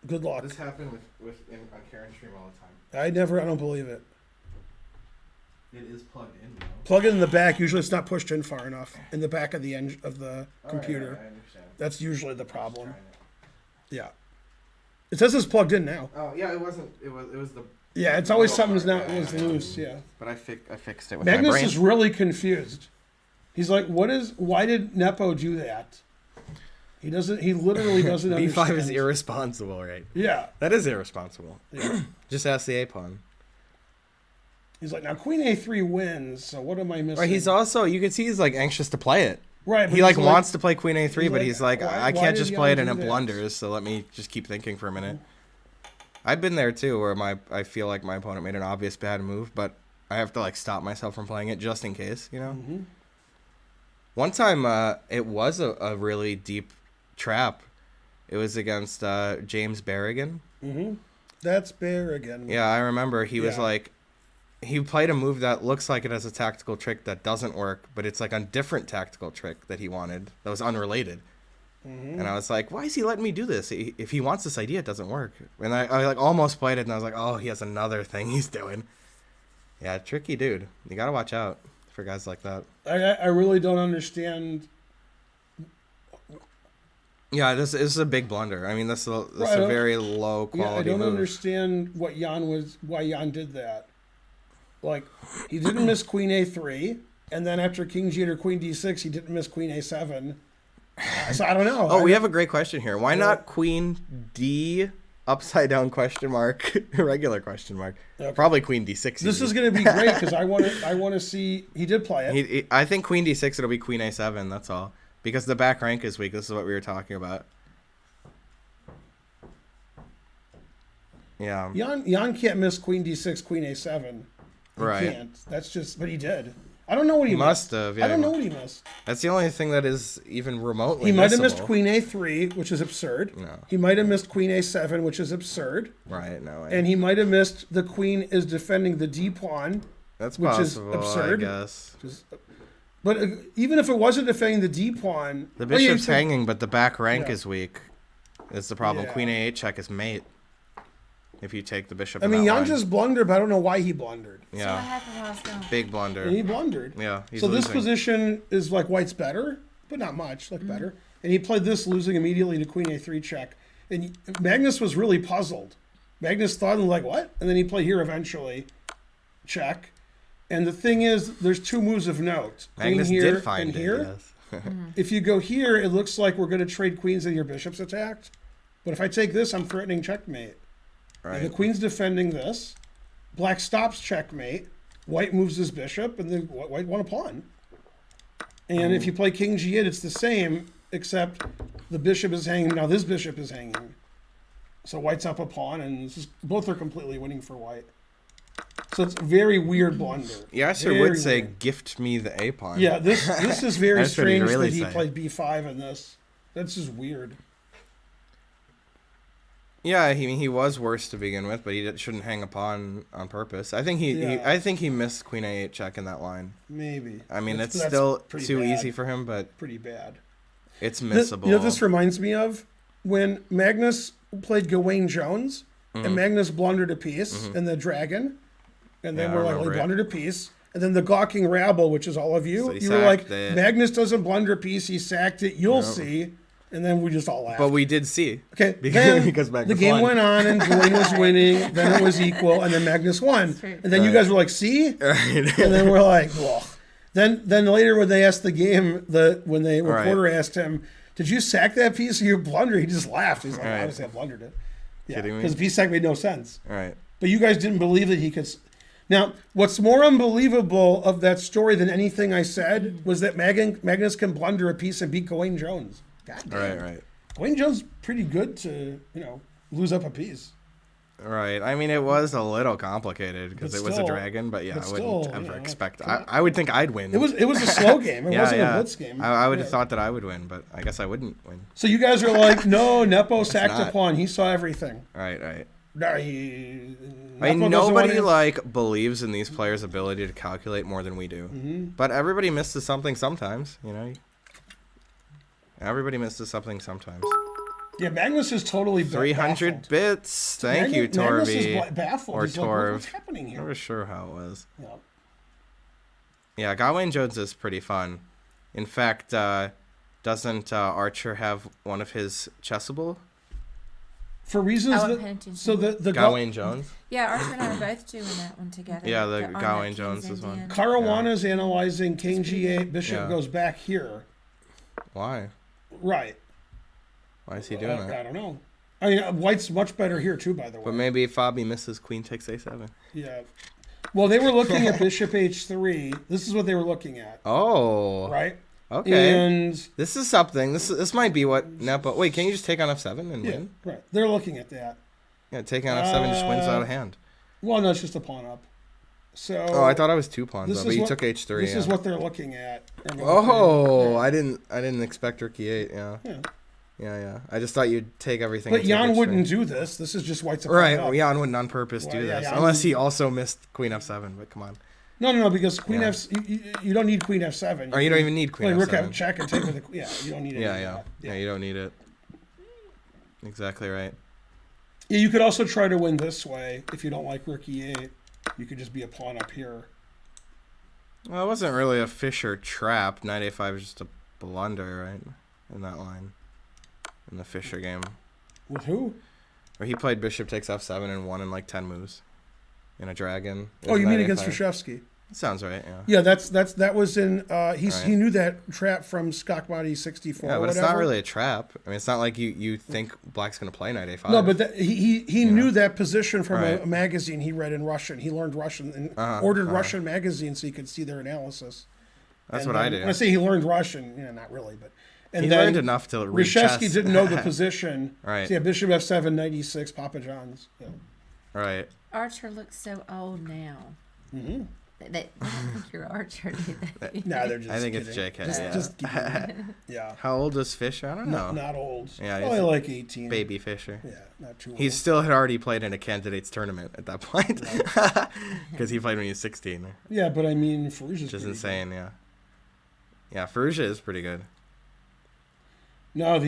Good luck. This happened on Karen's stream all the time. I don't believe it. It is plugged in, though. Plug it in the back. Usually it's not pushed in far enough. In the back of the of the computer. I understand. That's usually the problem. Yeah. It says it's plugged in now. Oh, yeah, it wasn't. It was the Yeah, it's always something's not was loose. Yeah. But I fixed it with my Magnus brain. is really confused. He's like, why did Nepo do that? He literally doesn't understand. B5 is irresponsible, right? Yeah. That is irresponsible. Yeah. Just ask the A-pawn. He's like, now Queen A3 wins, so what am I missing? Right, he's also, you can see he's like anxious to play it. Right. He like wants to play Queen A3, but he's like, why I can't did just Jan play it do and it that? blunders, so let me just keep thinking for a minute. I've been there too, where I feel like my opponent made an obvious bad move, but I have to like stop myself from playing it just in case, you know? Mm-hmm. One time, it was a really deep trap. It was against James Berrigan. Mm-hmm. That's Bear again. Yeah, I remember he was Yeah. like, he played a move that looks like it has a tactical trick that doesn't work, but it's like a different tactical trick that he wanted that was unrelated. Mm-hmm. And I was like, why is he letting me do this? If he wants this idea, it doesn't work. And I like almost played it, and I was like, oh, he has another thing he's doing. Yeah, tricky dude. You gotta watch out for guys like that. I really don't understand. Yeah, this is a big blunder. I mean, this is a Right, very low Yeah, quality I don't move. understand why Jan did that. Like, he didn't miss Queen A3, and then after King G8 or Queen D6, he didn't miss Queen A7. So I don't know. Oh, we have a great question here. Why not Queen D upside down question mark regular question mark? Okay. Probably Queen D6. This easy. is going to be great because I want to see. He did play it. I think Queen D6 it'll be Queen A7. That's all because the back rank is weak. This is what we were talking about. Yeah. Jan can't miss Queen D6, Queen A7. He Right. can't. That's just. But he did. I don't know what he Must missed. have. Yeah, I don't know what he missed. That's the only thing that is even remotely. He might have missed missable. Queen A3, which is absurd. No. He might have missed Queen A7, which is absurd. Right. No. And he might have missed the Queen is defending the D pawn. That's which is possible. absurd. I guess. But even if it wasn't defending the D pawn, The well, yeah, bishop's so- hanging, but the back rank Yeah. is weak. That's the problem. Yeah. Queen A8 check is mate. If you take the bishop. I in mean, that Jan line. just blundered, but I don't know why he blundered. So what Yeah. happened while I was gone? Big blunder. And he blundered. Yeah. He's So this losing. position is like White's better, but not much, like better. And he played this, losing immediately to Queen A3 check. And Magnus was really puzzled. Magnus thought, like, what? And then he played here eventually, check. And the thing is, there's two moves of note. Queen Magnus here did find and it. here. Yes. If you go here, it looks like we're going to trade queens and your bishop's attacked. But if I take this, I'm threatening checkmate. And the Right. queen's defending this. Black stops checkmate. White moves his bishop, and then White won a pawn. And if you play King G8, it's the same, except the bishop is hanging. Now this bishop is hanging. So White's up a pawn, and both are completely winning for White. So it's a very weird blunder. Yasser Very would say, weird. "Gift me the A pawn." Yeah, this is very That's what he'd strange really that he say. played B5 in this. That's just weird. Yeah, he was worse to begin with, but he shouldn't hang a pawn on purpose. I think Yeah. I think he missed Queen A8 check in that line. Maybe. I mean, That's it's still pretty too bad. easy for him, but Pretty bad. it's You missable. know what this reminds me of? When Magnus played Gawain Jones, Mm-hmm. and Magnus blundered a piece, and the dragon, and then Yeah, I we're like, well, remember he it. blundered a piece, and then the gawking rabble, which is all of you, So he you were like, sacked it. Magnus doesn't blunder a piece, he sacked it, you'll see, and then we just all laughed. but we did see. Okay, because- then because Magnus the game won. went on, and Gawain was winning, then it was equal, and then Magnus won. true. And then you guys were like, see? Right. And then we're like, well. Then later when they asked the game, when the Right. reporter asked him, did you sack that piece or you blundered? He just laughed. He's like, Right. obviously I blundered it. Yeah, Kidding me? because the piece sack made no sense. All right. But you guys didn't believe that he could. Now, what's more unbelievable of that story than anything I said was that Magnus can blunder a piece and beat Gawain Jones. God damn. Right. Gawain Jones pretty good to, lose up a piece. Right. I mean, it was a little complicated because But it was a still- dragon, but yeah, but I wouldn't still, ever expect. come on. I would think I'd win. It was a slow game. It yeah, wasn't yeah. a blitz game. I would have Yeah. thought that I would win, but I guess I wouldn't win. So you guys are like, no, Nepo sacked a not. pawn. He saw everything. Right. No, I mean, Nepo doesn't nobody wanna- believes in these players' ability to calculate more than we do. Mm-hmm. But everybody misses something sometimes, Everybody misses something sometimes. Yeah, Magnus is totally 300 baffled. bits. Thank you, Magnus is Torby. baffled. Or He's like, Torv. what's happening here? Never sure how it was. Yeah. Yeah, Gawain Jones is pretty fun. In fact, doesn't Archer have one of his chessable? For reasons I wasn't that, paying attention. so the Gawain Jones. Yeah, Arthur and I are both doing that one together. Yeah, the They're on that Gawain King's Jones is one. Indian. Caruana's analyzing King That's pretty G8, Bishop Yeah. goes back here. Why? Right. Why is he doing I that? don't know. I mean, White's much better here too, by the way. But maybe Fabi misses Queen takes A7. Yeah. Well, they were looking at Bishop H3. This is what they were looking at, Oh. right? Okay. And This is something. This might be what Nepo. Wait, can you just take on F7 and yeah, win? right. They're looking at that. Yeah, taking on F7 just wins out of hand. Well, no, it's just a pawn up. So. Oh, I thought I was 2 pawns, this though, but is you what- took H3. This yeah. is what they're looking at. Oh, Yeah. I didn't expect Rook E8. Yeah. Yeah. Yeah. I just thought you'd take everything. But and take Jan H3. wouldn't do this. This is just White's a pawn Right, up. well, Jan wouldn't on purpose Well, do yeah, this, Jan unless would- he also missed Queen F7. But come on, No, because Queen Yeah. F. You don't need Queen F7. or you don't even need Queen play Rook F7. F check and take with the. Yeah, you don't need it. Yeah, you don't need it. Exactly right. Yeah, you could also try to win this way if you don't like Rook E8. You could just be a pawn up here. Well, it wasn't really a Fischer trap. Knight A5 is just a blunder, right? In that line, in the Fischer game, With who? where he played Bishop takes F7 and won in like 10 moves, in a dragon. It Oh, was you mean Knight against A5. Reshevsky? Sounds right. Yeah. Yeah, that was in. He Right. knew that trap from Skakmati 64. Yeah, or but it's whatever. not really a trap. I mean, it's not like you think Black's gonna play Knight A5. No, but he knew that position from Right. a magazine he read in Russian. He learned Russian and ordered Russian magazines so he could see their analysis. that's And what I then- do. When I say he learned Russian, not really, but and He then learned enough to read Reshevsky chess. didn't know the position. Right. So yeah, Bishop F7, 96, Papa John's. Yeah. Right. Archer looks so old now. Mm-hmm. They I don't think you're Archer, do they? Nah, they're just. I think kidding. it's JK. Just, yeah. just kidding. Yeah. How old is Fischer? I don't know. Not old. Yeah, Probably he's like 18. Baby Fischer. Yeah, not too old. He still had already played in a candidates tournament at that point, because he played when he was 16, Yeah, but I mean, Farouche is which is pretty insane. Yeah. Yeah, Ferrugia is pretty good. good. No,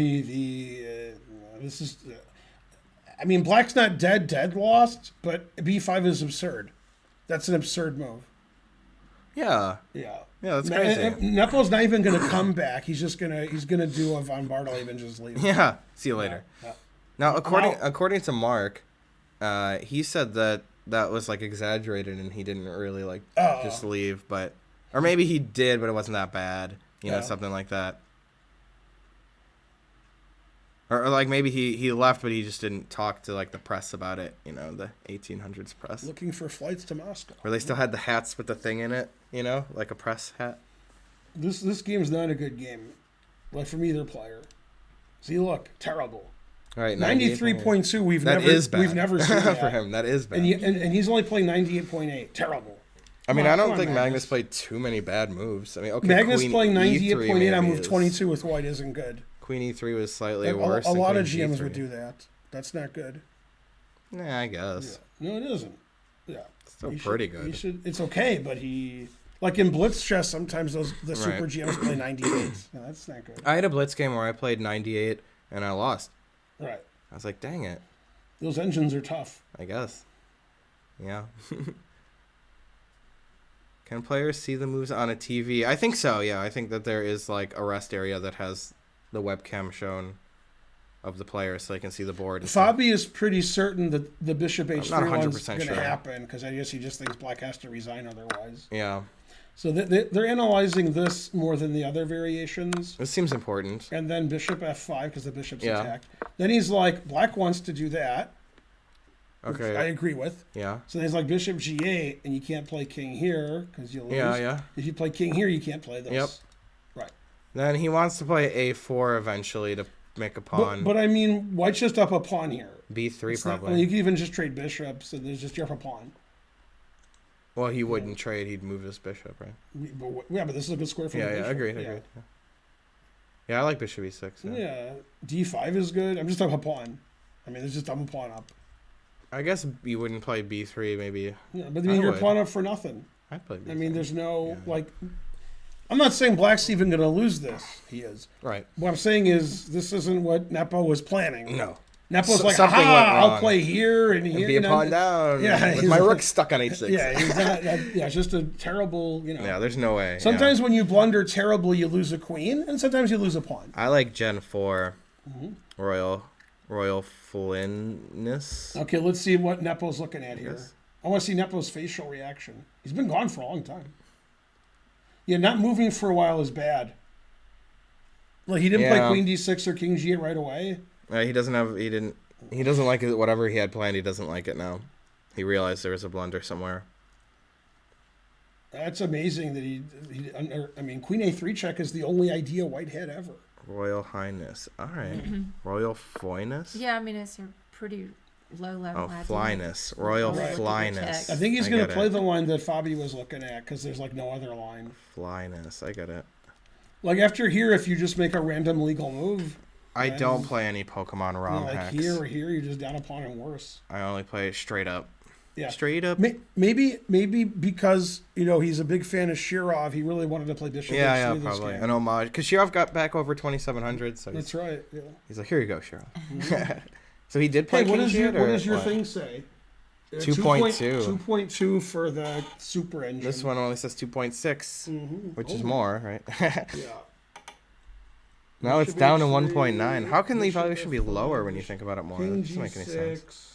this is. I mean, Black's not dead lost, but B5 is absurd. That's an absurd move. Yeah. Yeah. Yeah, that's crazy. Nepo's not even going to come back. He's gonna do a Von Bartolome and just leave. Yeah. See you later. Yeah. Now, according to Mark, he said that was like exaggerated and he didn't really like just leave, but or maybe he did, but it wasn't that bad. You know, Yeah. something like that. Or like maybe he left, but he just didn't talk to like the press about it. You know, the 1800s press, Looking for flights to Moscow. where they still had the hats with the thing in it. You know, like a press hat. This game's not a good game, like from either player. See, look, terrible. All right, 93.2. We've That never is bad. we've never seen that for him. That is bad. And he's only playing 98.8. Terrible. I mean, Come on, I don't come on, think Magnus Magnus. played too many bad moves. I mean, okay, Magnus Queen playing E3 98.8 on maybe move is- 22 with White isn't good. Queen E3 was slightly Like, worse. a than lot Queen of GMs G3. would do that. That's not good. Nah, I guess. Yeah. No, it isn't. Yeah. Still He pretty should- he good. should. It's okay, but like in Blitz chess, sometimes the super Right. GMs play 98. No, that's not good. I had a Blitz game where I played 98 and I lost. Right. I was like, dang it. Those engines are tough. I guess. Yeah. Can players see the moves on a TV? I think so, yeah. I think that there is like a rest area that has the webcam shown of the player so they can see the board. and stuff. Fabi is pretty certain that the Bishop not H3 one's 100% going to sure. happen because I guess he just thinks Black has to resign otherwise. Yeah. So they're analyzing this more than the other variations. This seems important. And then Bishop F5 because the Bishop's Yeah. attacked. Then he's like, Black wants to do that. Which Okay. I agree with. Yeah. So then he's like Bishop G8 and you can't play King here because you'll lose. Yeah. If you play King here, you can't play this. Yep. Right. Then he wants to play A4 eventually to make a pawn. But I mean, White's just up a pawn here. B3 It's not- probably. I mean, you can even just trade bishops, so there's just you're up a pawn. Well, he wouldn't trade. He'd move his bishop, right? But this is a good square for the Yeah, bishop. agreed. Yeah, I like bishop E6. Yeah. D5 is good. I'm just up a pawn. I mean, there's just I'm a pawn up. I guess you wouldn't play B3, maybe. Yeah, but I mean, you're a would. pawn up for nothing. I'd play B3. I mean, there's no, Yeah. like... I'm not saying Black's even going to lose this. He is. Right. What I'm saying is this isn't what Nepo was planning. No. Nepo's like, something went I'll wrong. play here and here. Be a pawn down. Yeah, With he's my like- rook stuck on H6. Yeah, he's not, it's just a terrible, Yeah, there's no way. Sometimes when you blunder terribly, you lose a queen, and sometimes you lose a pawn. I like Gen 4 Royal Royal Fluidness. Okay, let's see what Nepo's looking at here. Yes. I want to see Nepo's facial reaction. He's been gone for a long time. Yeah, not moving for a while is bad. Like he didn't play Queen D6 or King G8 right away. He doesn't like it. Whatever he had planned, he doesn't like it now. He realized there was a blunder somewhere. That's amazing that I mean, Queen A3 check is the only idea White had ever. Royal Highness. All right. Royal Foyness? Yeah, I mean, it's a pretty low level. Oh, Flyness. Royal Right. Flyness. I think he's I going to get play it. the line that Fabi was looking at because there's like no other line. Flyness. I get it. Like after here, if you just make a random legal move, I then, don't play any Pokemon you ROM know, like hacks. here or here, you're just down a pawn and worse. I only play straight up. Yeah. Straight up. Maybe because he's a big fan of Shirov, he really wanted to play Bishop Yeah, H3 this probably. game. An homage. Because Shirov got back over 2,700, so That's right. Yeah. he's like, here you go, Shirov. So he did play Hey, what King does your what? thing say? 2.2. 2.2 for the Super Engine. This one only says 2.6, which is more, right? Yeah. Now it's Bishop down to H3, 1.9. How can the Bishop evaluation be F4, lower when you think about it more? King That doesn't make any sense. G6.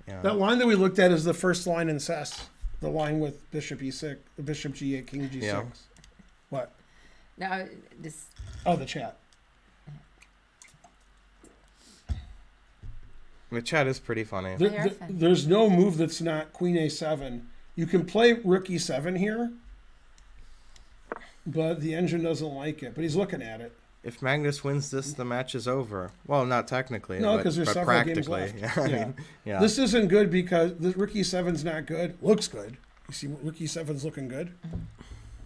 Yeah. That line that we looked at is the first line in CES. The line with Bishop E6, Bishop G8, King G6. Yeah. What? No, this. Oh, the chat. The chat is pretty funny. There's no move that's not Queen A7. You can play Rook E7 here, but the engine doesn't like it. But he's looking at it. If Magnus wins this, the match is over. Well, not technically. No, but- because there's but several games practically. left. Yeah, I Yeah. mean, yeah. This isn't good because the Rook E7's not good. Looks good. You see, Rook E7's looking good.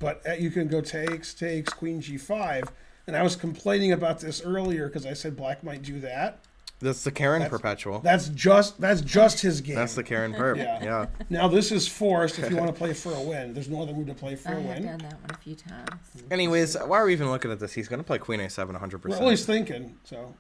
But you can go takes, Queen G5. And I was complaining about this earlier because I said Black might do that. That's the Karen perpetual. That's just his game. That's the Karen perp. Yeah. Yeah. Now this is forced if you want to play for a win. There's no other move to play for I a have win. done that one a few times. Anyways, why are we even looking at this? He's going to play Queen A7 100%. Well, he's thinking. So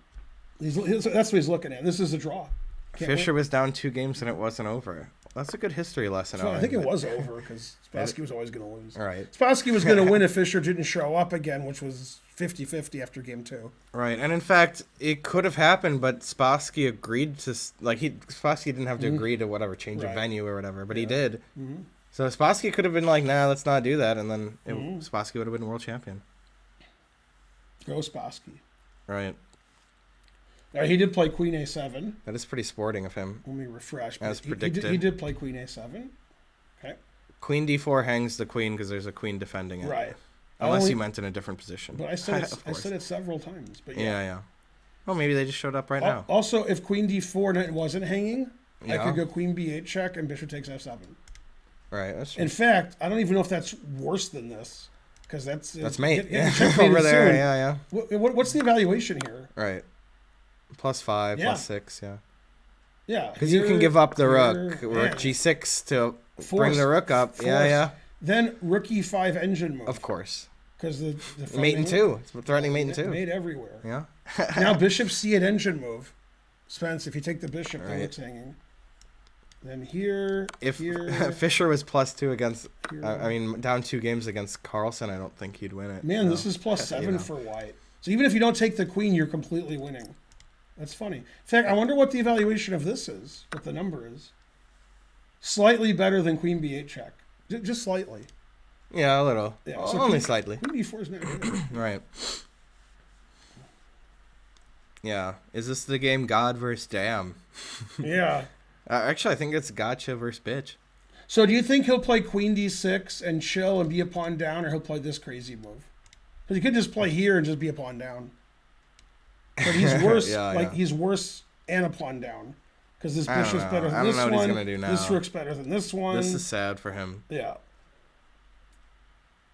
that's what he's looking at. This is a draw. Can't Fisher win. was down 2 games and it wasn't over. That's a good history lesson. So I think it Owen. was over because Spassky was always going to lose. All right. Spassky was going to win if Fischer didn't show up again, which was 50-50 after game 2. Right, and in fact, it could have happened, but Spassky agreed to Spassky didn't have to agree to whatever change of Right. venue or whatever, but he did. So Spassky could have been like, "Nah, let's not do that," and then Spassky would have been world champion. Go Spassky. Right, He did play Queen A7. that is pretty sporting of him. Let me refresh. As He predicted. he did play Queen A7. Okay. Queen D4 hangs the queen because there's a queen defending it. Right. Unless Only- you meant in a different position. But I said Of I course. said it several times. But Yeah. Well, maybe they just showed up right now. Also, if Queen D4 and it wasn't hanging, I Yeah. could go Queen B8 check and Bishop takes F7. Right, that's true. In fact, I don't even know if that's worse than this, because that's mate. get checkmated Over there, soon. yeah. What's the evaluation here? Right. +5, Yeah. +6, yeah. Yeah, Because you can give up the rook yeah. G6 to bring Forced. the rook up. Forced. Yeah. Then Rook E5 engine move. Of course. Because the Mate in 2. It's threatening mate in 2. Made everywhere. Yeah. Now Bishop C8 engine move. Spence, if you take the bishop, the Right. rook's hanging. Then here, If here, Fisher was +2 against, here. I mean, down 2 games against Carlsen, I don't think he'd win it. Man, No. this is +7 know. for White. So even if you don't take the queen, you're completely winning. That's funny. In fact, I wonder what the evaluation of this is, what the number is. Slightly better than Queen B8 check. Just slightly. Yeah, a little. Yeah, so Only Queen- slightly. Queen B4 is not good. Right. Yeah. Is this the game God versus Damn? Yeah. Actually, I think it's Gotcha versus Bitch. So do you think he'll play Queen D6 and chill and be a pawn down, or he'll play this crazy move? Because he could just play here and just be a pawn down. But he's worse. Yeah. He's worse and a pawn down. Because this I don't bishop's know. better I than don't this know what he's one. gonna do This now. rook's better than this one. This is sad for him. Yeah.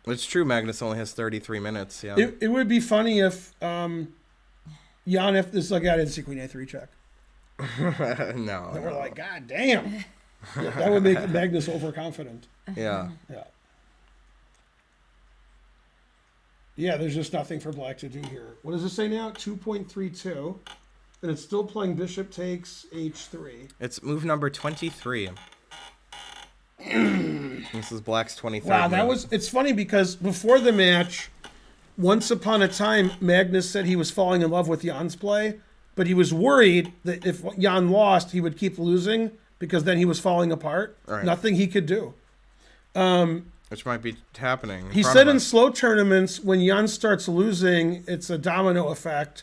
It's true, Magnus only has 33 minutes. Yeah. It would be funny if Jan, if this like I didn't see Queen A3 check. No. And we're like, God damn. Yeah, that would make Magnus overconfident. Yeah. Yeah. Yeah, there's just nothing for Black to do here. What does it say now? 2.32. And it's still playing Bishop takes H3. It's move number 23. This is Black's 23rd. Wow, move. it's funny because before the match, once upon a time, Magnus said he was falling in love with Jan's play, but he was worried that if Jan lost, he would keep losing because then he was falling apart. Right. Nothing he could do. Which might be happening. He said in slow tournaments, when Jan starts losing, it's a domino effect,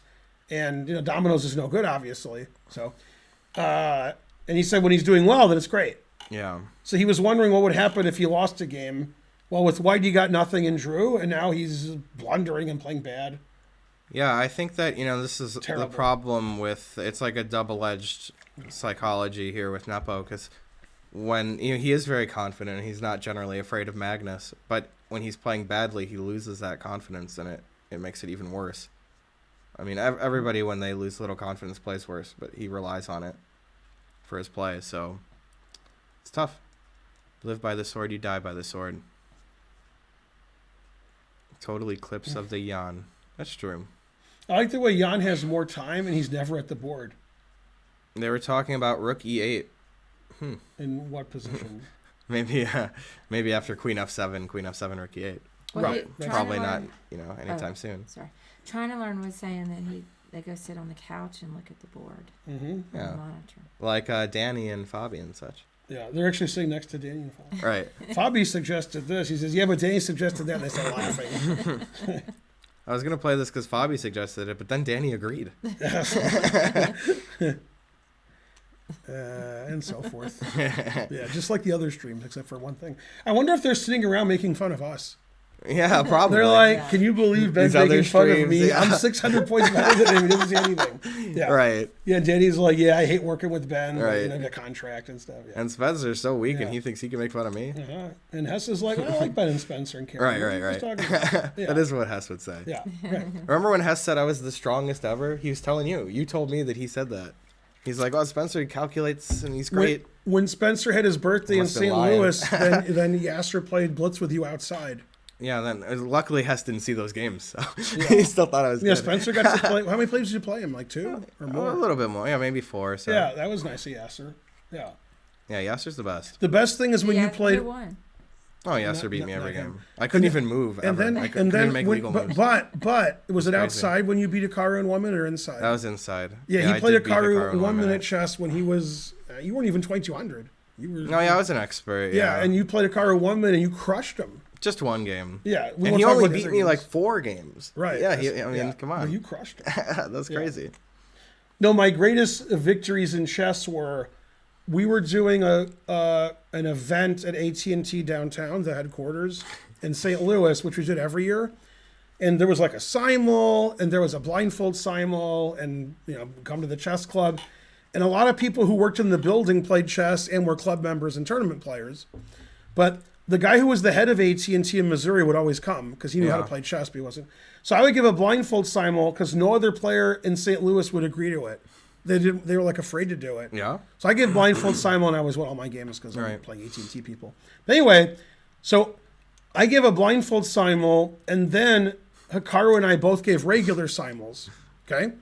and dominoes is no good, obviously. So, and he said when he's doing well, then it's great. Yeah. So he was wondering what would happen if he lost a game. Well, with White, he got nothing and drew, and now he's blundering and playing bad. Yeah, I think that, this is Terrible. the problem with, it's like a double-edged psychology here with Nepo, because when, he is very confident, and he's not generally afraid of Magnus, but when he's playing badly, he loses that confidence, and it makes it even worse. I mean, everybody, when they lose little confidence, plays worse, but he relies on it for his play, so it's tough. Live by the sword, you die by the sword. Total eclipse of the Jan. That's true. I like the way Jan has more time and he's never at the board. They were talking about rook e8. In what position? Maybe after queen f7, rook e8. Well, Right. Probably not, anytime soon. Sorry. Trying to learn was saying that they go sit on the couch and look at the board Mm-hmm. on Yeah. the monitor. Like Danny and Fabi and such. Yeah, they're actually sitting next to Danny and Fabi. Right. Fabi suggested this. He says, yeah, but Danny suggested that. And they start laughing. I was going to play this because Fabi suggested it, but then Danny agreed. And so forth. Yeah, just like the other streams, except for one thing. I wonder if they're sitting around making fun of us. Yeah, probably. They're like, Yeah. can you believe Ben's These other making fun of streams, me? yeah. I'm 600 points better than him. He doesn't see anything. Yeah. Right. Yeah, and Danny's like, yeah, I hate working with Ben. Right. The contract and stuff. Yeah. And Spencer's so weak, Yeah. and he thinks he can make fun of me. Uh-huh. And Hess is like, I like Ben and Spencer and Karen. Right. What are you talking about? Yeah. That is what Hess would say. Yeah, right. Remember when Hess said I was the strongest ever? He was telling you. You told me that he said that. He's like, oh, Spencer calculates, and he's great. When Spencer had his birthday in Must have been St. lying. Louis, then Yasser played Blitz with you outside. Yeah, then luckily Hess didn't see those games, so he still thought I was Yeah, good. Spencer got to play. How many plays did you play him? Like 2 or Oh, more? a little bit more. Yeah, maybe 4. So. Yeah, that was nice of Yasser. Yeah. Yeah, Yasser's the best. The best thing is when you played. Who won? Oh, Yasser Not- beat me not every him. game. I couldn't even move ever. And then, I couldn't even make legal moves. but was it crazy. outside when you beat Hikaru in 1 minute or inside? That was inside. Yeah, I he played did beat Hikaru in 1 1 minute chess when he was. You weren't even 2200. You were. No, yeah, I was an expert. Yeah, Yeah, and you played Hikaru 1 minute and you crushed him. just one game. Yeah, we And won't he talk only about the beat other me games. like 4 games. Right. Yeah, that's- come Well, on. you crushed him. That's crazy. No, my greatest victories in chess were we were doing an event at AT&T downtown, the headquarters in St. Louis, which we did every year. And there was like a simul, and there was a blindfold simul, and come to the chess club. And a lot of people who worked in the building played chess and were club members and tournament players. But the guy who was the head of AT&T in Missouri would always come because he knew how to Yeah. play chess, but he wasn't. So I would give a blindfold simul because no other player in St. Louis would agree to it. They were like afraid to do it. Yeah. So I give blindfold simul, and I always win all my games because I'm Right. playing AT&T people. But anyway, so I give a blindfold simul, and then Hikaru and I both gave regular simuls. Okay,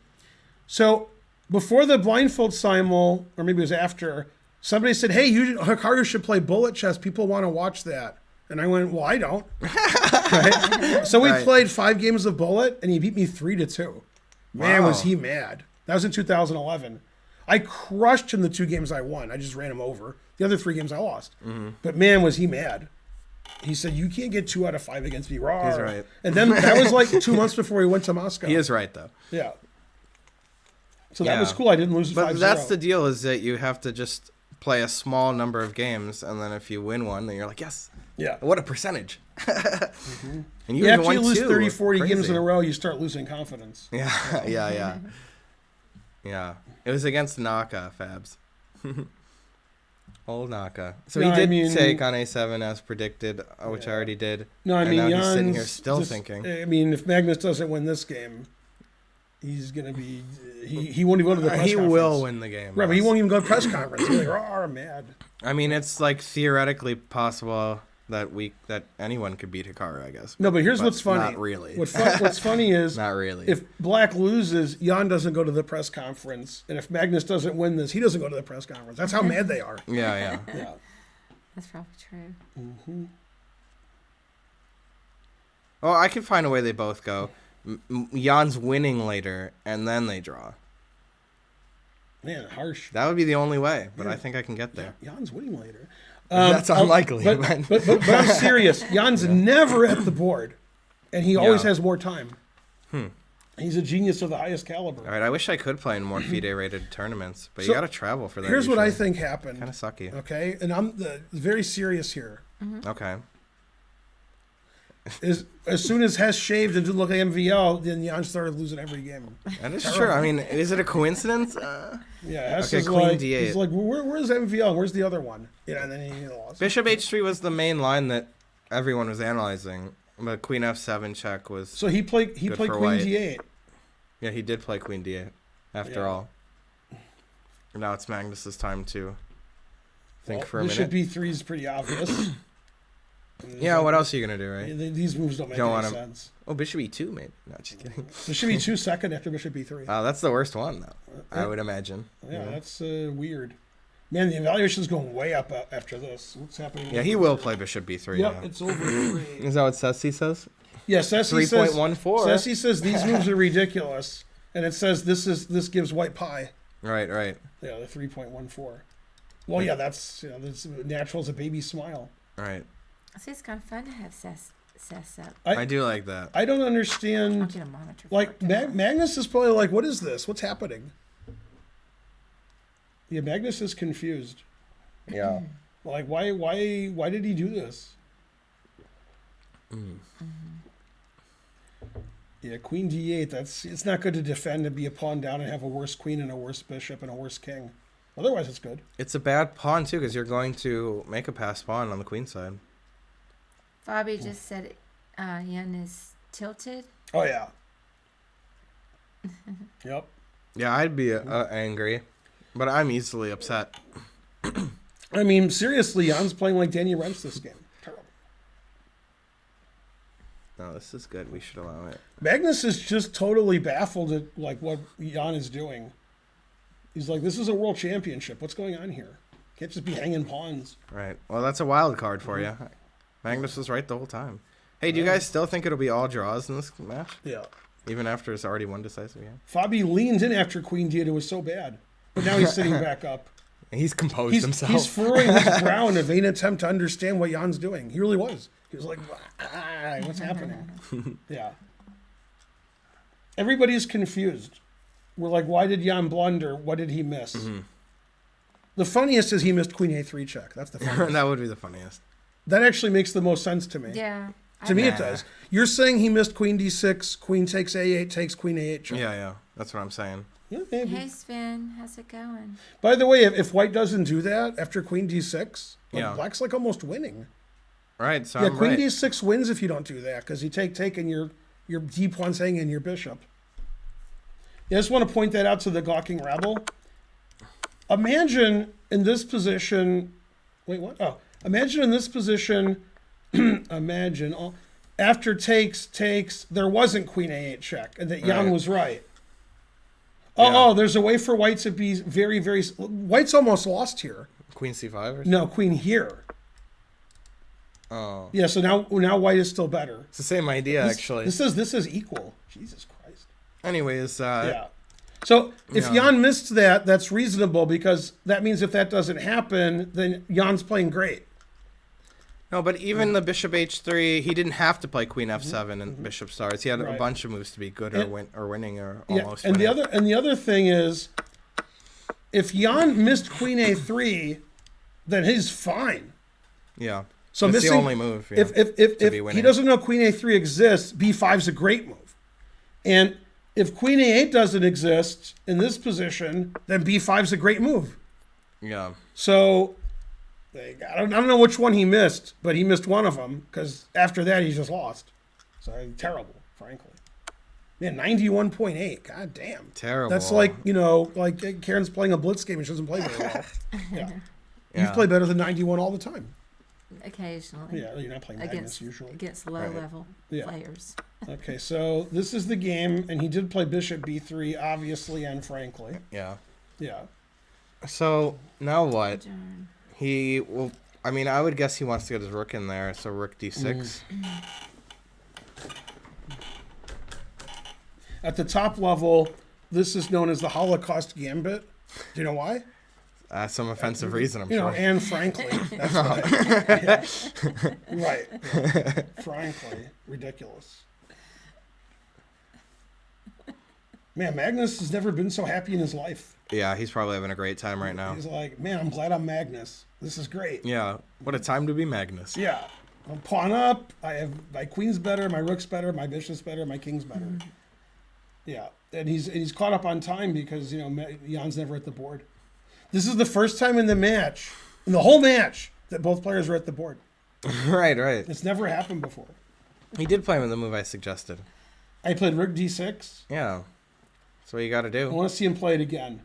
so before the blindfold simul, or maybe it was after, somebody said, "Hey, Hikaru should play bullet chess. People want to watch that." And I went, "Well, I don't." Right? So we Right. played 5 games of bullet, and he beat me 3-2. Man, Wow. was he mad! That was in 2011. I crushed him the 2 games I won. I just ran him over. The other 3 games I lost. Mm-hmm. But man, was he mad. He said, "You can't get 2 out of 5 against me." Raw. He's right. And then that was like 2 months before he went to Moscow. He is right, though. Yeah. So that Yeah. was cool. I didn't lose 5-0. But that's the deal, is that you have to just play a small number of games, and then if you win one, then you're like, yes, Yeah. what a percentage. And you Yeah, even after won you lose 2. 30, 40 games Crazy. in a row, you start losing confidence. Yeah, yeah. Yeah. It was against Naka, Fabs. Old Naka. So No, he I did mean- take on A7 as predicted, which I Yeah. already did. No, I And mean, now he's sitting Jan's here still just- thinking. I mean, if Magnus doesn't win this game, he's going to be... He won't even go to the press He conference. will win the game. Right, but he Russ. won't even go to press conference. He's like, I'm mad. I mean, it's like theoretically possible that anyone could beat Hikaru, I guess. No, but here's what's funny. Not really. What's funny is Not really. if Black loses, Jan doesn't go to the press conference. And if Magnus doesn't win this, he doesn't go to the press conference. That's how mad they are. Yeah. Yeah. That's probably true. Well, I can find a way they both go. Jan's winning later, and then they draw. Man, harsh. That would be the only way, but I think I can get there. Jan's winning later. That's unlikely. But I'm serious. Jan's never at the board, and he always has more time. He's a genius of the highest caliber. All right, I wish I could play in more FIDE-rated tournaments, but you got to travel for that. Here's what I usually. think happened. Kind of sucky. Okay, and I'm very serious here. Okay. Is as soon as Hess shaved and didn't look like MVL, then Jan started losing every game. That is true. I mean, is it a coincidence? Yeah, Hess Okay, is Queen like, D8. he's like, where's MVL? Where's the other one? Yeah, and then he lost. Bishop H3 was the main line that everyone was analyzing, but Queen F7 check was. So he played for Queen white. D8. Yeah, he did play Queen D8. After all. Now it's Magnus's time to think for a Bishop minute. B3 is pretty obvious. Yeah, what else are you gonna do, right? These moves don't make Don't any want sense. Oh, Bishop E2, maybe. No, just kidding. Bishop B2 second after Bishop B3. That's the worst one, though. I would imagine. Yeah, that's weird. Man, the evaluation's going way up after this. What's happening? Yeah, he will play Bishop B3. Yep, yeah. it's over 3. Is that what Ceci says? Yeah, Ceci says 3.14. Ceci says these moves are ridiculous, and it says this gives white pie. Right. Yeah, the 3.14. Well, yeah, that's natural as a baby smile. Right. See, it's kind of fun to have Cess up. I do like that. I don't I'll understand. get a monitor. Like for it. Magnus is probably like, what is this? What's happening? Yeah, Magnus is confused. Yeah. Like, why did he do this? Yeah, Queen D8. It's not good to defend and be a pawn down and have a worse queen and a worse bishop and a worse king. Otherwise, it's good. It's a bad pawn, too, because you're going to make a pass pawn on the queen side. Bobby just said Jan is tilted. Oh yeah. Yep. Yeah, I'd be angry, but I'm easily upset. I mean, seriously, Jan's playing like Danny Rents this game. Terrible. No, this is good. We should allow it. Magnus is just totally baffled at like what Jan is doing. He's like, this is a world championship. What's going on here? Can't just be hanging pawns. Right. Well, that's a wild card for you. Magnus was right the whole time. Hey, do you guys still think it'll be all draws in this match? Yeah. Even after it's already one decisive game? Fabi leaned in after Queen D8. It was so bad. But now he's sitting back up. He's composed He's himself. furrowing his brow in a vain attempt to understand what Jan's doing. He really was. He was like, what's happening? Yeah. Everybody's confused. We're like, why did Jan blunder? What did he miss? The funniest is he missed Queen A3 check. That's the funniest. That would be the funniest. That actually makes the most sense to me. Yeah. To me, it does. You're saying he missed Queen D6, Queen takes A8, takes Queen A8 check. Yeah. That's what I'm saying. Yeah, maybe. Hey Sven, how's it going? By the way, if White doesn't do that after Queen D6, Yeah. Black's like almost winning. Right, so Yeah, I'm Queen right. D6 wins if you don't do that because you take and your deep one's hanging your bishop. Yeah, I just want to point that out to the gawking rabble. Imagine in this position. Wait, what? Oh, imagine in this position. After takes, there wasn't Queen A8 check, and that Jan Right. was right. Yeah. Oh, there's a way for White to be very, very. White's almost lost here. Queen C5 or No, Queen here. Oh. Yeah, so now White is still better. It's the same idea, actually. This is equal. Jesus Christ. Anyways, Yeah. So if Yeah. Jan missed that, that's reasonable because that means if that doesn't happen, then Jan's playing great. no, but even the Bishop H3, he didn't have to play Queen F7 and Bishop Stars. He had a Right. bunch of moves to be good And- or winning or Yeah, almost and winning. the other thing is, if Jan missed Queen A3, then he's fine. Yeah. So It's missing the only move. Yeah, if to be he winning. doesn't know Queen A3 exists, B5's a great move. And if Queen A8 doesn't exist in this position, then B5's a great move. Yeah. So I don't know which one he missed, but he missed one of them because after that he just lost. So terrible, frankly. Man, 91.8. God damn. Terrible. That's like Karen's playing a blitz game and she doesn't play very well. Yeah. Yeah. You play better than 91 all the time. Occasionally. Yeah, you're not playing Magnus usually. Against low level Yeah. players. Okay, so this is the game, and he did play Bishop B3, obviously and frankly. Yeah. Yeah. So now what? Darn. He will. I mean, I would guess he wants to get his rook in there. So rook D6. At the top level, this is known as the Holocaust Gambit. Do you know why? Some offensive reason, I'm You sure. know, and frankly. That's why. Right. Frankly. Ridiculous. Man, Magnus has never been so happy in his life. Yeah, he's probably having a great time right now. He's like, man, I'm glad I'm Magnus. This is great. Yeah, what a time to be Magnus. Yeah. I'm pawn up. I have my queen's better, my rook's better, my bishop's better, my king's better. Yeah. And he's caught up on time because, you know, Jan's never at the board. This is the first time in the match, in the whole match, that both players are at the board. Right. It's never happened before. He did play with the move I suggested. I played rook d6. Yeah. That's what you got to I do. want to see him play it again.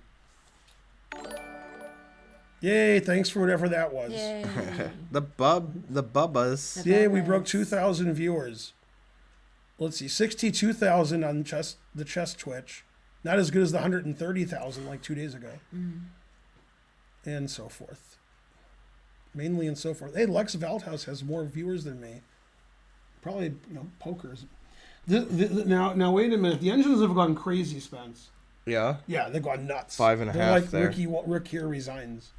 Yay, thanks for whatever that was. Yay. The bubbas. Yay, we broke 2,000 viewers. Let's see, 62,000 on the chess Twitch. Not as good as the 130,000 like 2 days ago. And so forth. Mainly and so forth. Hey, Lex Valdhouse has more viewers than me. Probably, you know, pokers. Now wait a minute. The engines have gone crazy, Spence. Yeah. Yeah, they've gone nuts. 5.5 They're like there. Rick here resigns.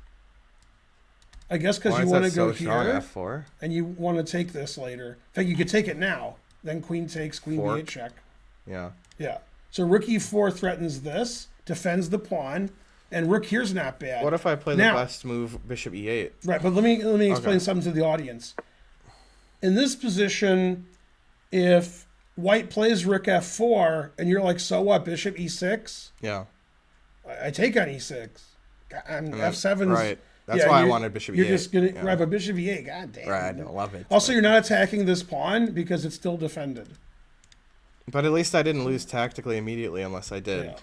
I guess because Why you is want that to go so strong? here F4? and you want to take this later. In fact, you could take it now. Then queen takes, queen Fork. b8 check. Yeah. Yeah. So rook e4 threatens this, defends the pawn, and rook here's not bad. What if I play Now- the best move, bishop e8? Right, but let me explain Okay. something to the audience. In this position, if white plays rook f4 and you're like, so what, bishop e6? Yeah. I take on e6. And f7's right. That's why I you're- wanted bishop You're e8. just gonna Yeah. right, but bishop e8. God damn. Right, I don't love it. Also, you're not attacking this pawn because it's still defended. But at least I didn't lose tactically immediately unless I did. Yeah.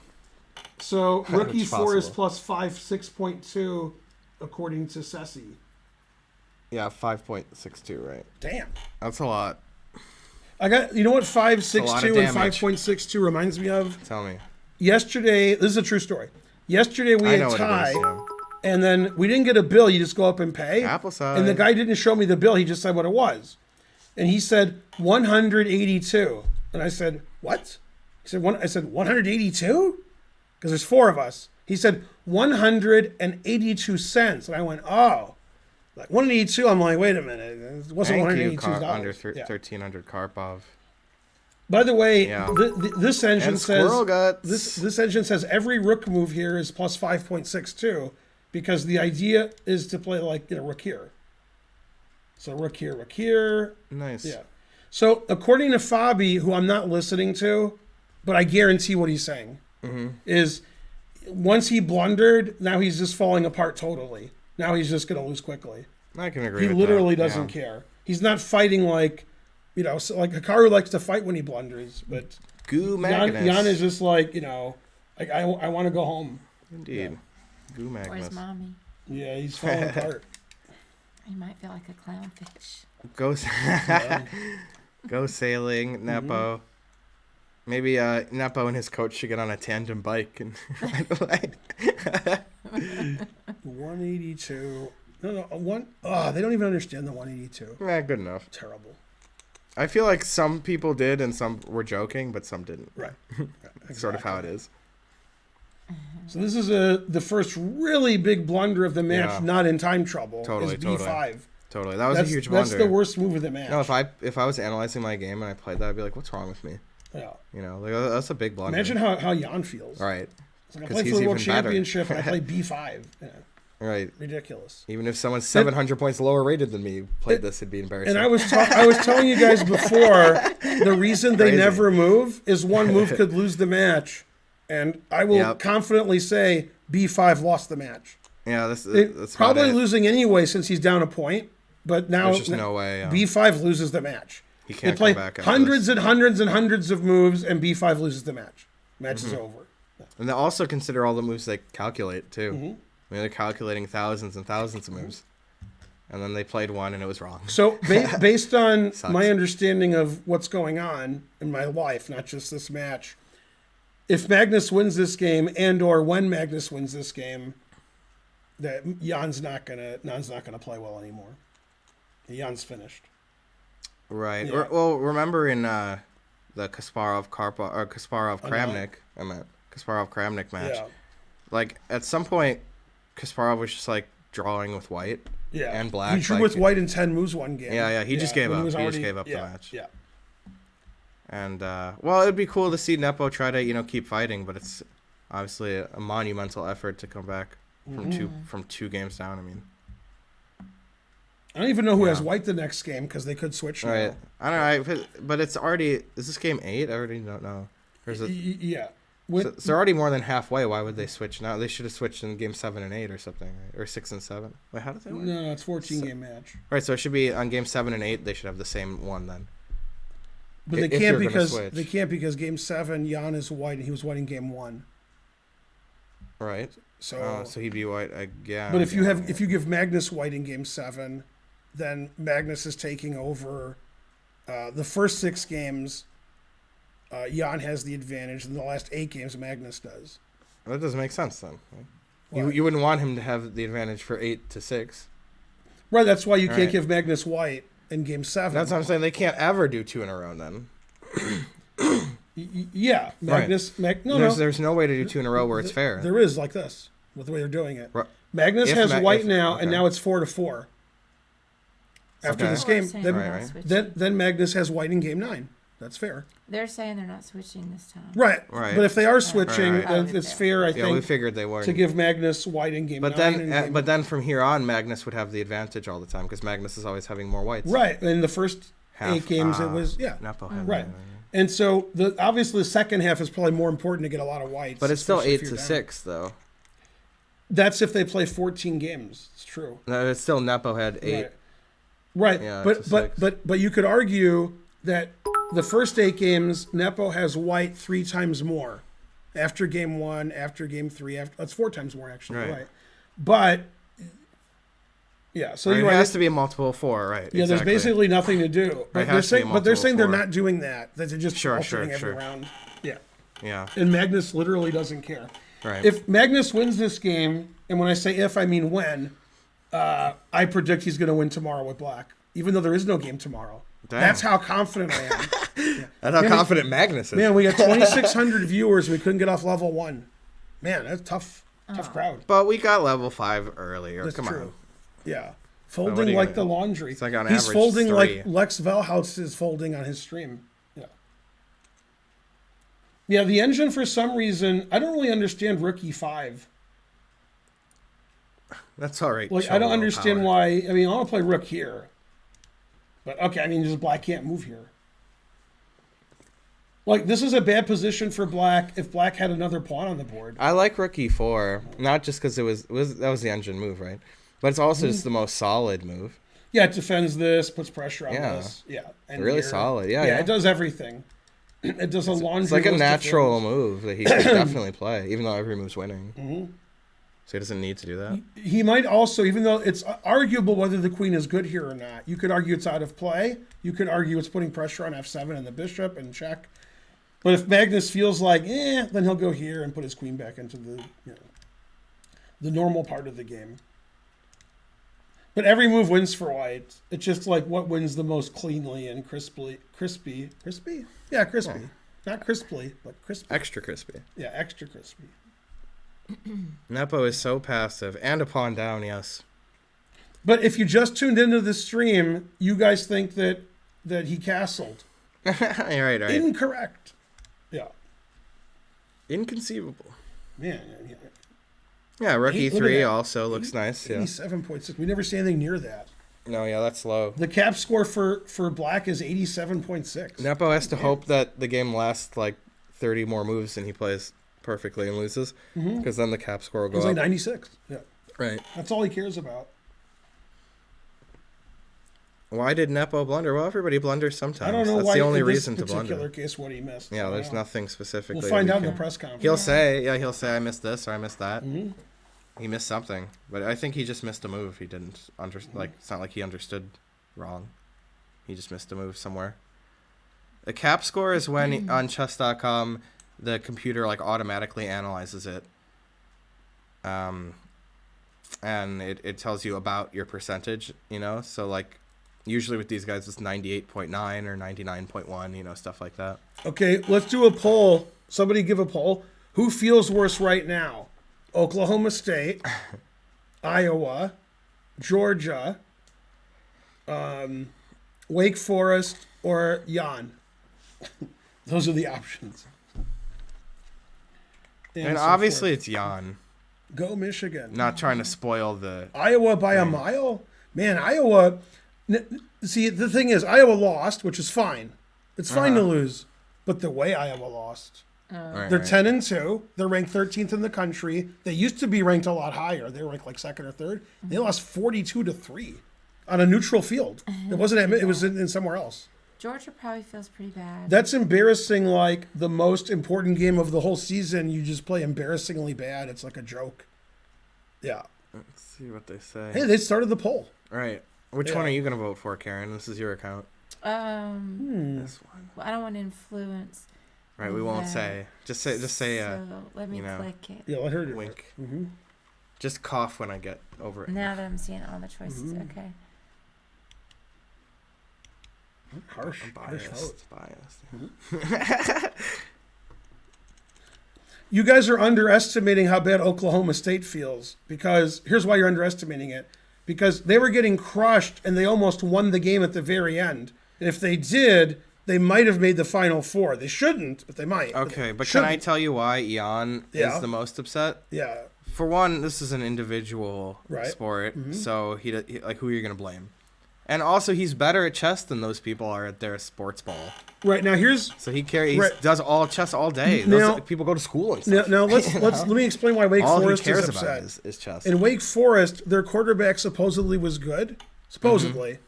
So rook It's e4 is possible. plus 6.2 according to Ceci. Yeah, 5.62, right. Damn. That's a lot. I got, you know what a lot of 5.62 and damage. 5.62 reminds me of? Tell me. Yesterday, this is a true story. Yesterday we I had know what tie, it is. Yeah. and then we didn't get a bill. You just go up and pay. Apple side. And the guy didn't show me the bill. He just said what it was. And he said 182. And I said, what? He said, I said, 182? Because there's 4 of us. He said 182 cents. And I went, oh. Like 182, I'm like, wait a minute. It wasn't Thank you, $182. under Yeah. 1300 Karpov. By the way, Yeah. this engine And says squirrel guts. this engine says every rook move here is plus 5.62 because the idea is to play like, you know, rook here. So rook here. Nice. Yeah. So according to Fabi, who I'm not listening to, but I guarantee what he's saying is once he blundered, now he's just falling apart totally. Now he's just going to lose quickly. I can agree He with literally that. doesn't Yeah. care. He's not fighting like, you know, so like Hikaru likes to fight when he blunders, but Goo Magnus. Jan is just like, you know, like I want to go home. Indeed. Goo Where's Magnus. mommy? Yeah, he's falling apart. He might feel like a clownfish. Go, go sailing, Nepo. Maybe Nepo and his coach should get on a tandem bike and ride away. 182. No, they don't even understand the 182. Good enough. Terrible. I feel like some people did and some were joking, but some didn't. Right. Sort of how it is. So this is the first really big blunder of the match, Yeah. not in time trouble. Totally, is B5. Totally. That was That's a huge blunder. That's the worst move of the match. No, if I was analyzing my game and I played that, I'd be like, what's wrong with me? Yeah. You know, like that's a big blunder. Imagine how Jan feels. Right. It's like I 'Cause played he's for the World even better. Championship and I played B5. Yeah, Right. ridiculous. Even if someone's 700 points lower rated than me played this, it'd be embarrassing. And I was telling you guys before, the reason they Crazy. never move is one move could lose the match. And I will Yep. confidently say B5 lost the match. Yeah, that's Probably about it. losing anyway since he's down a point. But now There's just no way. B5 loses the match. He They can't play come back after hundreds this. and hundreds and hundreds of moves, and B5 loses the match. Match is over. And they also consider all the moves they calculate, too. Mm-hmm. I mean, they're calculating thousands and thousands of moves. And then they played one and it was wrong. So based on Sucks. my understanding of what's going on in my life, not just this match, if Magnus wins this game and or when Magnus wins this game, that Jan's not gonna play well anymore. Jan's finished. Right. Yeah. Well, remember in the Kasparov-Kramnik, I meant Kasparov-Kramnik match, Yeah. like at some point, Kasparov was just like drawing with white Yeah. and black. He drew like, with white in 10 moves one game. Yeah, he just gave when up. was He just already- gave up yeah, the match. Yeah. And well, it'd be cool to see Nepo try to keep fighting, but it's obviously a monumental effort to come back from two games down. I mean, I don't even know who Yeah. has white the next game because they could switch now. right? I don't know, but it's already. Is this game 8? I already don't know. Or is it? Yeah. So they're already more than halfway. Why would they switch now? They should have switched in game 7 and 8 or something, right? Or 6 and 7. Wait, how did they work? No, it's 14 game match. Right, so it should be on game 7 and 8. They should have the same one then. But they If can't you're gonna because switch. game 7 Jan is white and he was white in game 1. Right. So So he'd be white again. but if you give Magnus white in game 7, then Magnus is taking over the first 6 games. Jan has the advantage. In the last 8 games, Magnus does. That doesn't make sense then. Right? Why? You wouldn't want him to have the advantage for 8 to 6. Right, that's why you can't Right. give Magnus white in game 7. That's what I'm saying. They can't ever do 2 in a row then. Yeah, Magnus. There's no way to do 2 in a row where it's fair. There is like this with the way they're doing it. Right. Magnus If has Ma- white if- now, okay. and now it's 4-4. After Okay. this People are game, saying then, they're not Right. switching. then Magnus has white in game 9. That's fair. They're saying they're not switching this time. Right. Right. But if they are switching, Right. then it's fair, I Yeah, we think, figured they weren't. to give Magnus white in game 9. and game- But then from here on, Magnus would have the advantage all the time because Magnus is always having more whites. right. In the first Half- 8 games, it was, yeah. Nepo had Right. that. And so, obviously, the second half is probably more important to get a lot of whites. But it's still especially if 8 you're to down. 6 though. That's if they play 14 games. It's true. No, it's still Nepo had 8. Right. Yeah, but it's a but, 6. but you could argue that the first 8 games, Nepo has white 3 times more. After game 1, after game 3, that's 4 times more actually. Right. But yeah, so Right, you're it right. has to be a multiple of 4, right? Yeah, there's exactly. basically nothing to do. It But has they're to be a saying, they're saying they're multiple not doing that. That they're just Sure, altering every sure. round. Yeah. Yeah. And Magnus literally doesn't care. Right. If Magnus wins this game, and when I say if, I mean when, I predict he's going to win tomorrow with Black, even though there is no game tomorrow. Damn. That's how confident I am. That's how confident Magnus is. Man, we got 2,600 viewers. We couldn't get off level 1. Man, that's tough crowd. But we got level 5 earlier. That's Come true. on. Yeah. what are Folding you like gonna- the laundry. It's like on He's average folding 3. like Lex Velhouse is folding on his stream. Yeah. Yeah, the engine for some reason, I don't really understand Rookie 5. That's all right. Like, I don't understand why. I mean, I want to play Rook here. But, okay, I mean, just Black can't move here. Like, this is a bad position for Black if Black had another pawn on the board. I like Rookie 4, not just because that was the engine move, right? But it's also just the most solid move. Yeah, it defends this, puts pressure on Yeah. this. Yeah. And Really here. solid. Yeah, Yeah, yeah. it does everything. It does a laundry It's like a list of natural things. move that he can definitely play, even though every move's winning. Mm-hmm. So he doesn't need to do that. He might also, even though it's arguable whether the queen is good here or not, you could argue it's out of play. You could argue it's putting pressure on f7 and the bishop and check. But if Magnus feels like, then he'll go here and put his queen back into the normal part of the game. But every move wins for white. It's just like what wins the most cleanly and crispy? Yeah, crispy. Yeah. Not crisply, but crispy. Extra crispy. Yeah, extra crispy. Nepo is so passive. And a pawn down, yes. But if you just tuned into the stream, you guys think that he castled. right. Incorrect. Yeah. Inconceivable. Man. Yeah, Rookie Look at 3 that. also looks nice. Yeah. 87.6. We never see anything near that. No, yeah, that's low. The cap score for Black is 87.6. Nepo has to hope that the game lasts like 30 more moves and he plays perfectly and loses, because then the cap score will go It's up. like 96. Yeah. Right. That's all he cares about. Why did Nepo blunder? Well, everybody blunders sometimes. I don't know That's why the only in this reason to particular blunder. case what he missed. Yeah, I there's don't know. nothing specifically. We'll find that out in he the can- press conference. He'll say, I missed this or I missed that. Mm-hmm. He missed something, but I think he just missed a move. He didn't like. It's not like he understood wrong. He just missed a move somewhere. The cap score is when on chess.com the computer like automatically analyzes it. And it tells you about your percentage, so like usually with these guys it's 98.9 or 99.1, stuff like that. Okay, let's do a poll. Somebody give a poll. Who feels worse right now? Oklahoma State, Iowa, Georgia, Wake Forest, or Jan. Those are the options. And so obviously forth. it's Jan. Go Michigan. Not trying to spoil the... Iowa by a mile? Man, Iowa... See, the thing is, Iowa lost, which is fine. It's fine to lose. But the way Iowa lost... Right, They're right. 10-2. They're ranked 13th in the country. They used to be ranked a lot higher. They were ranked like second or third. They lost 42-3 on a neutral field. It wasn't. It was in somewhere else. Georgia probably feels pretty bad. That's embarrassing. Like the most important game of the whole season, you just play embarrassingly bad. It's like a joke. Yeah. Let's see what they say. Hey, they started the poll. Right. Which Yeah. one are you going to vote for, Karen? This is your account. This This one. Well, I don't want to influence. Right, we won't that. say. Just say, So let me you know. click it. Yeah, let her do it. wink. Mm-hmm. Just cough when I get over it. Now that I'm seeing all the choices, Mhm. okay. Harsh. I'm Harsh vote. biased. You guys are underestimating how bad Oklahoma State feels because here's why you're underestimating it. Because they were getting crushed and they almost won the game at the very end. And if they did, they might have made the Final Four. They shouldn't, but they might. Okay, but can shouldn't. I tell you why Jan Yeah. is the most upset? Yeah. For one, this is an individual Right. sport, so he like who are you gonna blame? And also, he's better at chess than those people are at their sports ball. Right now, here's So he Right. does all chess all day. Those Now- people go to school and now, stuff. now let me explain why Wake all Forest he cares is about upset. is chess. In Wake Forest, their quarterback supposedly was good, supposedly,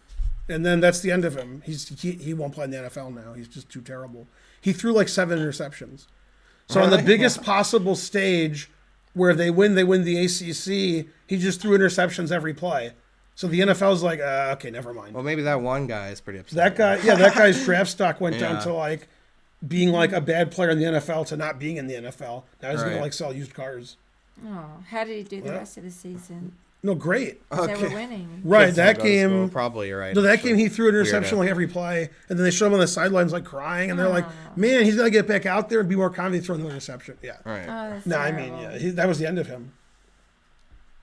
and then that's the end of him. He won't play in the NFL now. He's just too terrible. He threw like 7 interceptions. So on the Really? biggest possible stage where they win the ACC, he just threw interceptions every play. So the NFL's like, okay, never mind. Well, maybe that one guy is pretty upset. That guy's draft stock went down Yeah. to like being like a bad player in the NFL to not being in the NFL. Now he's gonna Right. like sell used cars. Oh, how did he do the Well, rest of the season? No, great. 'Cause they were Okay. winning. Right, Kids that don't go to school. game. Probably you're right. No, that actually. game he threw an interception Weirdo. like every play, and then they show him on the sidelines like crying, and they're like, Aw. "Man, he's gotta get back out there and be more confident throwing the interception." Yeah. Right. Oh, that's No, I mean, terrible. yeah, that was the end of him.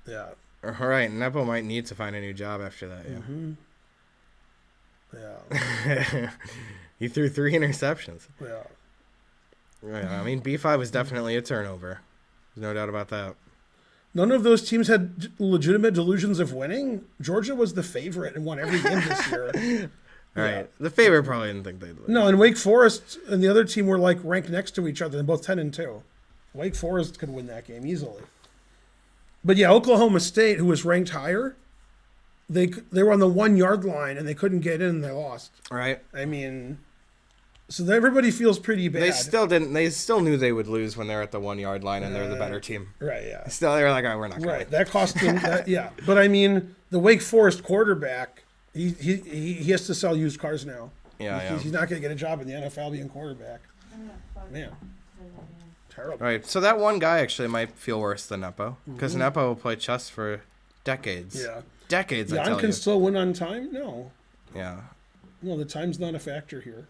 Yeah. All right. Nepo might need to find a new job after that. Yeah. Yeah. He threw 3 interceptions. Yeah. Right. I mean, B5 was definitely a turnover. There's no doubt about that. None of those teams had legitimate delusions of winning. Georgia was the favorite and won every game this year. All right. The favorite probably didn't think they'd win. No, and Wake Forest and the other team were like ranked next to each other, and both 10-2. Wake Forest could win that game easily. But yeah, Oklahoma State, who was ranked higher, they were on the 1 yard line and they couldn't get in and they lost. Right. I mean, so everybody feels pretty bad. They still didn't. They still knew they would lose when they're at the 1 yard line and they're the better team. Right, yeah. Still, they were like, "Oh, we're not going." Right, that cost them. Yeah, but I mean, the Wake Forest quarterback, he has to sell used cars now. Yeah. He's not going to get a job in the NFL being quarterback. Man, terrible. Right. So that one guy actually might feel worse than Nepo because Mm-hmm. Nepo will play chess for decades. Yeah. Decades. I Jan tell can you. still win on time? No. Yeah. No, the time's not a factor here.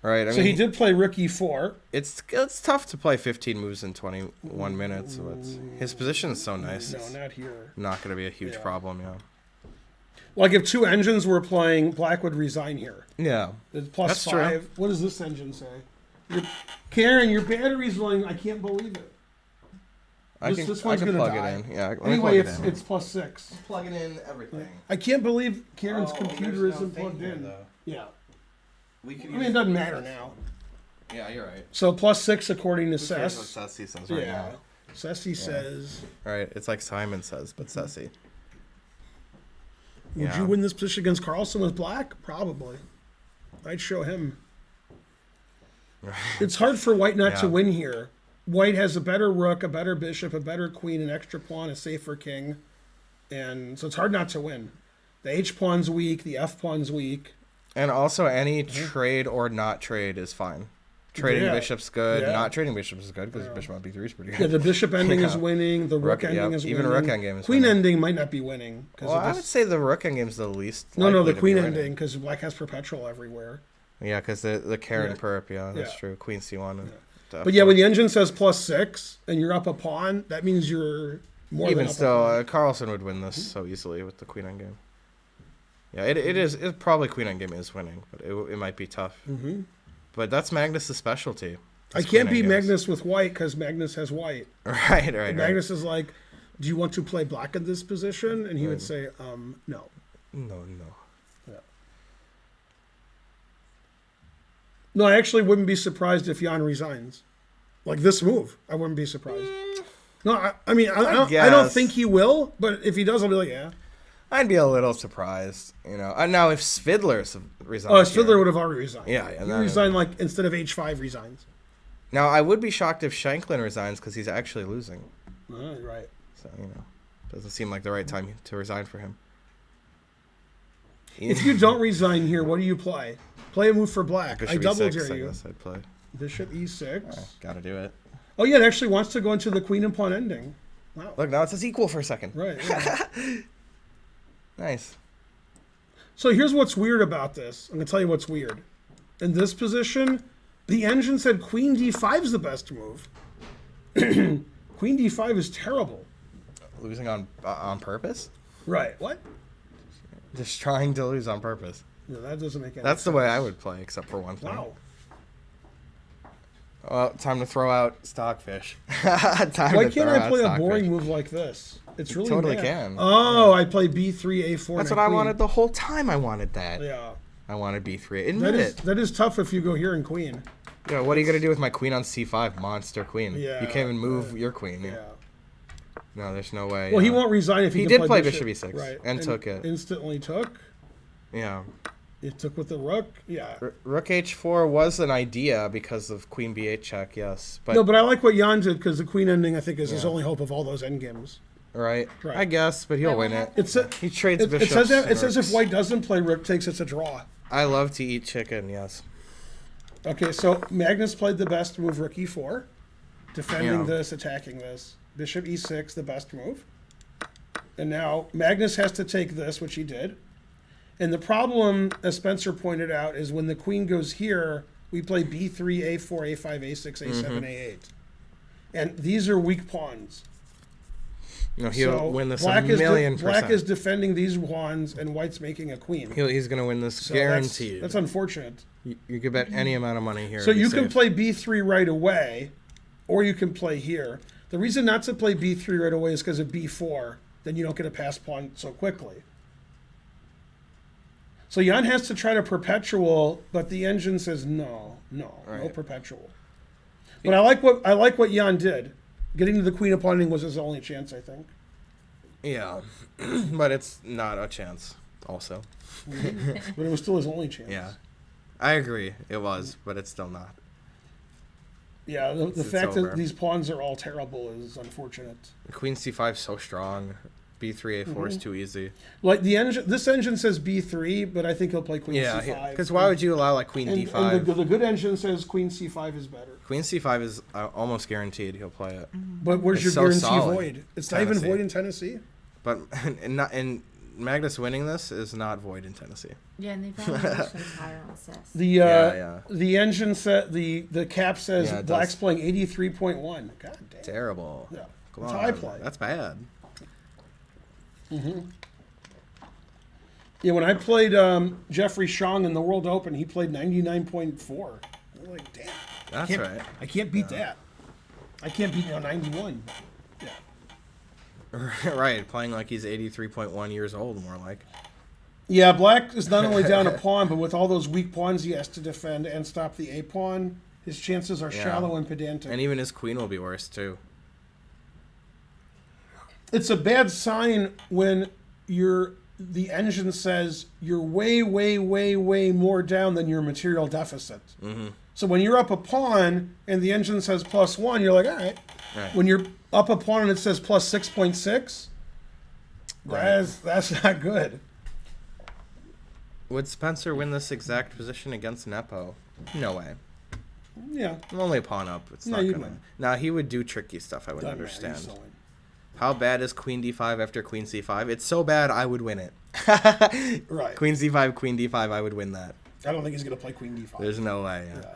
Right. I So mean, he did play rookie 4. It's tough to play 15 moves in 21 minutes. But his position is so nice. No, It's not here. not going to be a huge Yeah. problem. Yeah. Like if 2 engines were playing, Black would resign here. Yeah. It's plus That's true. 5. What does this engine say? Karen, your battery's running. I can't believe it. This one's gonna plug die. it in. Yeah. Let me plug Anyway, it it's in. it's plus 6. plugging in everything. I can't believe Karen's Oh, computer there's no isn't thing plugged here, in. though. Yeah. We could I mean, it doesn't matter now. Yeah, you're right. So plus 6 according to Who cares Sess. what Sassy says right Yeah. now? Sassy says, Right. It's like Simon says, but Sassy. would Yeah. you win this position against Carlsen with Black? Probably. I'd show him. It's hard for White not to Yeah. win here. White has a better rook, a better bishop, a better queen, an extra pawn, a safer king. And so it's hard not to win. The H pawn's weak, the F pawn's weak. And also, any trade or not trade is fine. Trading Yeah. bishop's good. Yeah. Not trading bishop is good because bishop on b3 is pretty good. Yeah, the bishop ending is Yeah. winning, the rook Rook- ending yeah, is even winning. rook endgame is Queen winning. ending might not be winning. 'Cause Well, of I this- would say the rook endgame is the least. No, likely the to be queen winning. ending, because Black has perpetual everywhere. Yeah, because the Karen Yeah. perp. Yeah, that's Yeah. true. Queen c1. But yeah, when the engine says +6 and you're up a pawn, that means you're more even than up still, a pawn. Carlsen would win this so easily with the queen endgame. Yeah, it is. It probably queen endgame is winning, but it might be tough. Mm-hmm. But that's Magnus' specialty. I can't beat Magnus with white because Magnus has white. Right. And Magnus is like, do you want to play black in this position? And he would say, no. No. Yeah. No, I actually wouldn't be surprised if Jan resigns. Like this move, I wouldn't be surprised. No, I mean, I don't think he will, but if he does, I'll be like, yeah. I'd be a little surprised, you know. Now, if Svidler resigned, Svidler would have already resigned. Yeah, he resigned like instead of H5 resigns. Now, I would be shocked if Shanklin resigns because he's actually losing. Right. So doesn't seem like the right time to resign for him. If you don't resign here, what do you play? Play a move for black. Bishop I double E6, dare I you. guess I'd play. Bishop E6. Gotta do it. Oh yeah, it actually wants to go into the queen and pawn ending. Wow. Look, now it says equal for a second. Right. Yeah. Nice. So here's what's weird about this. I'm going to tell you what's weird. In this position, the engine said queen d5 is the best move. Queen d5 is terrible. Losing on purpose? Right. What? Just trying to lose on purpose. No, that doesn't make any That's sense. the way I would play, except for one thing. Wow. Well, time to throw out Stockfish. Why can't I play a boring move like this? It's really totally bad. can. Oh, I play b3, a4. That's what I wanted the whole time. I wanted that. Yeah. I wanted b3. Admit it. That is tough if you go here in queen. Yeah, what are you gonna do with my queen on c5? Monster queen. Yeah, You can't even move your queen. Yeah. No, there's no way. Well, he won't resign if he He can did play bishop e6 right. and took it. Instantly took. Yeah. It took with the rook. Yeah. Rook h4 was an idea because of queen b8 check. Yes, but No, but I like what Jan did because the queen ending, I think, is his only hope of all those endgames. right. Right. I guess, but he'll win it. He trades It bishops. says if white doesn't play rook takes, it's a draw. I love to eat chicken. Yes. Okay, so Magnus played the best move, rook e4, defending Yeah. this, attacking this. Bishop e6, the best move. And now Magnus has to take this, which he did. And the problem, as Spencer pointed out, is when the queen goes here, we play b3, a4, a5, a6, a7, a8. And these are weak pawns. No, he'll So win this black a million is black percent. is defending these pawns, and white's making a queen. He's gonna win this So guaranteed. That's unfortunate. You could bet any amount of money here. So to you save. can play b3 right away, or you can play here. The reason not to play b3 right away is because of b4. Then you don't get a pass pawn so quickly. So Jan has to try to perpetual, but the engine says no Right. perpetual. But I like what Jan did. Getting to the queen of pawning was his only chance, I think. Yeah, but it's not a chance. Also, But it was still his only chance. yeah, I agree. It was, but it's still not. Yeah, the It's fact over. that these pawns are all terrible is unfortunate. Queen c5 is so strong. b3 a4 is too easy. Like this engine says b3, but I think he'll play queen c5. Because why would you allow like queen And d5? the good engine says queen c5 is better. Queen c5 is almost guaranteed he'll play it. But where's It's your so guarantee solid. void? It's not even Tennessee. void in Tennessee. But and Magnus winning this is not void in Tennessee. Yeah, and they probably pushed higher on cess. The engine set the cap says Yeah, it black's does. playing 83.1. God damn. Terrible. Yeah. Come That's on. how I play. That's bad. Yeah, when I played Jeffrey Shong in the World Open, he played 99.4. I'm like, damn. That's Can't- right. I can't beat that. I can't beat 91. Yeah. Right, playing like he's 83.1 years old, more like. Yeah, black is not only down a pawn, but with all those weak pawns he has to defend and stop the a pawn, his chances are Yeah. shallow and pedantic. And even his queen will be worse, too. It's a bad sign when the engine says you're way, way, way, way more down than your material deficit. Mm-hmm. So when you're up a pawn and the engine says +1, you're like, all right. Right. When you're up a pawn and it says +6.6, that's not good. Would Spencer win this exact position against Nepo? No way. Yeah. I'm only a pawn up. It's No, not you'd gonna. win. Now he would do tricky stuff. I would Doesn't matter, you understand. still win. How bad is Queen d5 after Queen c5? It's so bad I would win it. Right. Queen c5, Queen d5. I would win that. I don't think he's going to play queen d5. There's no way. Yeah. Yeah.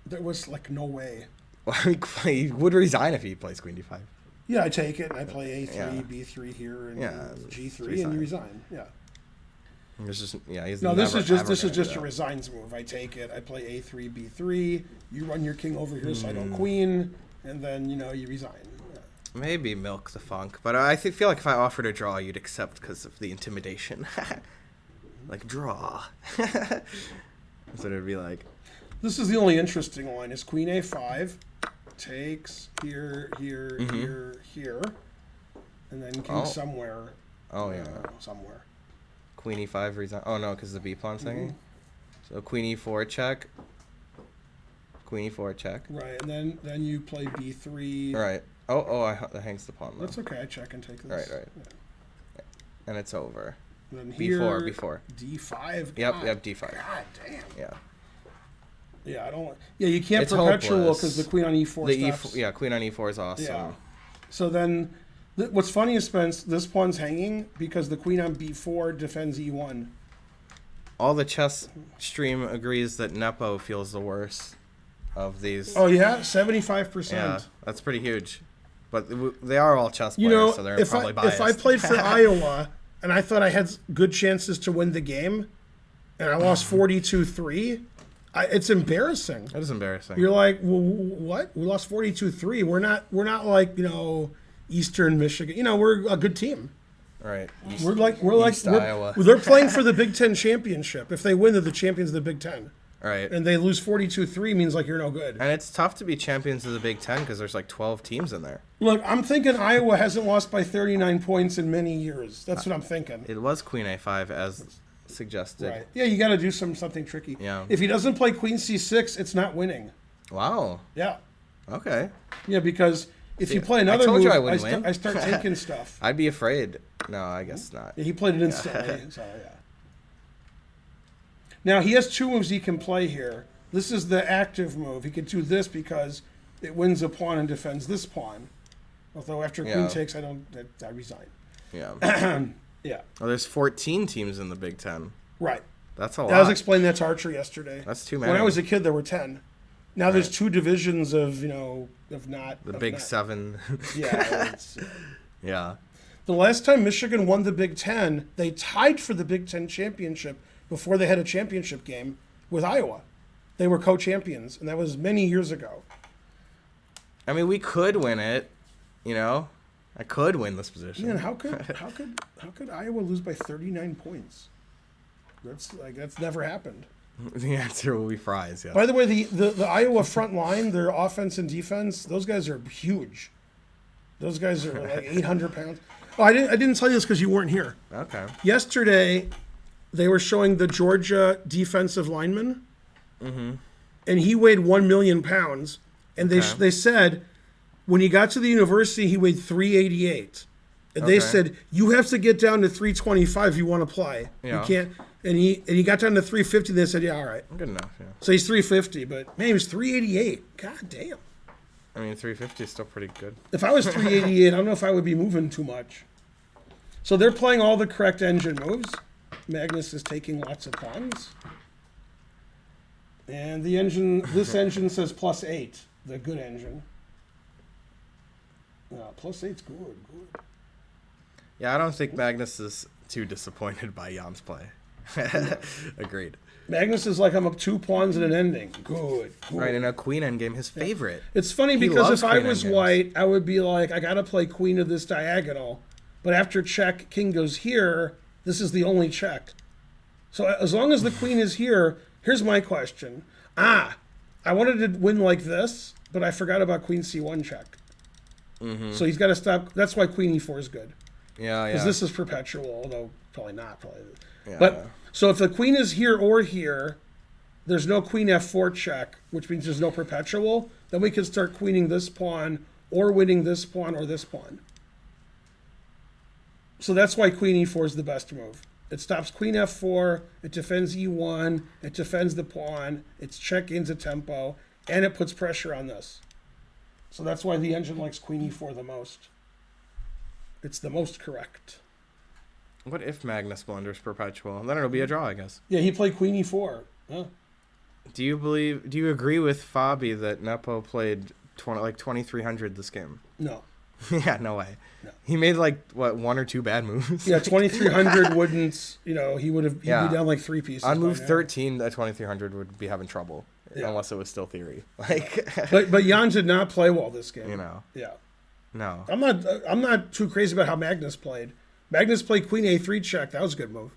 There was like no way. Well, he would resign if he plays queen d5. Yeah, I take it and I play A3, Yeah. B3 here, and Yeah, G3, resign. and you resign. Yeah. He's he's No, this is never, just ever gonna a do that. resigns move. I take it. I play A3, B3. You run your king over here, so I don't queen, and then you resign. Yeah. Maybe milk the funk, but I feel like if I offered a draw, you'd accept because of the intimidation. Like, draw. That's what it'd be like. This is the only interesting one. Is Queen A5 takes here, here, and then king somewhere. Oh, yeah. Somewhere. Queen e5 resign. Oh, no, because the b pawn's hanging. Mm-hmm. So queen e4 check. Queen e4 check. Right, and then you play B3. Right. That hangs the pawn, though. That's okay. I check and take this. Right. Yeah. And it's over. And then here, B4. D5. Yep, God, D5. God damn. Yeah. Yeah, I don't. Yeah, you can't It's perpetual hopeless. because the queen on E4 The stops. queen on e4 is awesome. Yeah. So then, what's funny is, Spence, this pawn's hanging because the queen on B4 defends E1. All the chess stream agrees that Nepo feels the worst of these. Oh yeah, 75%. Yeah, that's pretty huge. But they are all chess players, so they're probably biased. If I played for Iowa and I thought I had good chances to win the game, and I lost 42-3, it's embarrassing. That is embarrassing. You're like, well, what? We lost 42-3. We're not like Eastern Michigan. We're a good team. Right. We're Iowa. they're playing for the Big Ten championship. If they win, they're the champions of the Big Ten. Right. And they lose 42-3 means like you're no good. And it's tough to be champions of the Big Ten because there's like 12 teams in there. Look, I'm thinking Iowa hasn't lost by 39 points in many years. That's what I'm thinking. It was Queen A5 as suggested. Right. Yeah, you got to do something tricky. Yeah. If he doesn't play Queen C6, it's not winning. Wow. Yeah. Okay. Yeah, because if you play I another told move, you I wouldn't win. I start taking stuff. I'd be afraid. No, I guess not. Yeah, he played it instantly. So yeah. Now he has two moves he can play here. This is the active move. He could do this because it wins a pawn and defends this pawn. Although after queen takes, I resign. Yeah. Yeah. Well, there's 14 teams in the Big Ten. Right. That's a lot. I was explaining that to Archer yesterday. That's too many. When I was a kid, there were 10. Now there's Right. 2 divisions of not The of Big not. Seven. Yeah. Yeah. The last time Michigan won the Big Ten, they tied for the Big Ten championship before they had a championship game with Iowa. They were co-champions, and that was many years ago. I mean, we could win it. I could win this position. Man, how could Iowa lose by 39 points? That's never happened. The answer will be fries. Yeah. By the way, the Iowa front line, their offense and defense, those guys are huge. Those guys are like 800 pounds. Oh, I didn't tell you this because you weren't here. Okay. Yesterday, they were showing the Georgia defensive lineman, and he weighed 1 million pounds. And they said when he got to the university, he weighed 388. And they said you have to get down to 325 if you want to play. Yeah. You can't. And he got down to 350. They said, yeah, all right. Good enough. Yeah. So he's 350, but man, he was 388. God damn. I mean, 350 is still pretty good. If I was 388, I don't know if I would be moving too much. So they're playing all the correct engine moves. Magnus is taking lots of pawns. And this engine says +8, the good engine. +8's good. Yeah, I don't think Magnus is too disappointed by Jan's play. Agreed. Magnus is like, I'm up 2 pawns and an ending. Good. Right, in a queen endgame, his favorite. It's funny He because loves if I queen was endgames. white, I would be like, I got to play queen of this diagonal. But after check, king goes here. This is the only check. So as long as the queen is here, here's my question. I wanted to win like this, but I forgot about queen c1 check. So he's got to stop. That's why queen e4 is good. Yeah, yeah. Because this is perpetual, although probably not. Yeah. But so if the queen is here or here, there's no queen f4 check, which means there's no perpetual. Then we can start queening this pawn or winning this pawn or this pawn. So that's why queen e4 is the best move. It stops queen f4, it defends e1, it defends the pawn, it's check-ins a tempo, and it puts pressure on this. So that's why the engine likes queen e4 the most. It's the most correct. What if Magnus blunders perpetual? Then it'll be a draw, I guess. Yeah, he played queen e4. Huh? Do you agree with Fabi that Nepo played like 2300 this game. No. Yeah, no way. No. He made like what 1 or 2 bad moves. Yeah, 2300 wouldn't. He'd be down like 3 pieces. On move by now. 13, at 2300 would be having trouble unless it was still theory. Like, but Jan did not play well this game. Yeah. No. I'm not too crazy about how Magnus played. Magnus played Queen A3 check. That was a good move.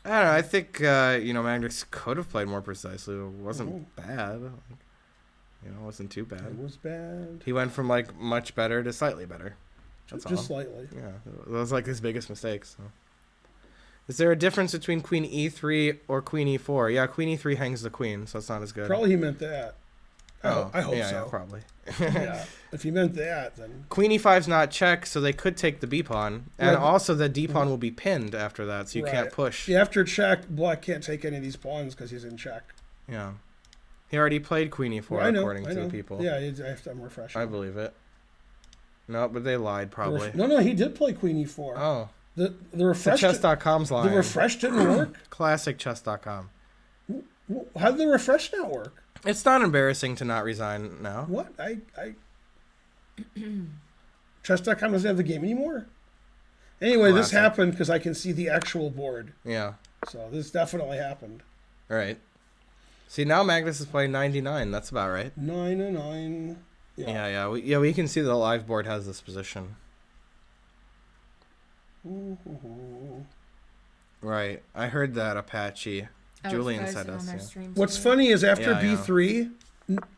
I don't know. I think Magnus could have played more precisely. It wasn't bad. It wasn't too bad. It was bad. He went from like much better to slightly better. That's just all. Slightly. Yeah, that was like his biggest mistake. So. Is there a difference between Queen E3 or Queen E4? Yeah, Queen E3 hangs the queen, so it's not as good. Probably he meant that. I hope so. Yeah, probably. Yeah, if he meant that, then Queen E5's not check, so they could take the B pawn, and also the D pawn will be pinned after that, so you can't push. Yeah, after check, Black can't take any of these pawns because he's in check. Yeah, he already played Queen E4 according to the people. Yeah, I'm refreshing. I believe it. No, but they lied probably. No, he did play Queen E4. Oh, the refresh. The chess.com's lying. The refresh didn't work. Classic chess.com. How did the refresh not work? It's not embarrassing to not resign now. What? Chess.com doesn't have the game anymore? Anyway, This happened because I can see the actual board. Yeah. So this definitely happened. All right. See, now Magnus is playing 99. That's about right. 9-9. Yeah. We can see the live board has this position. Right. I heard that, Apache. Julian said us. Yeah. What's funny is after B3,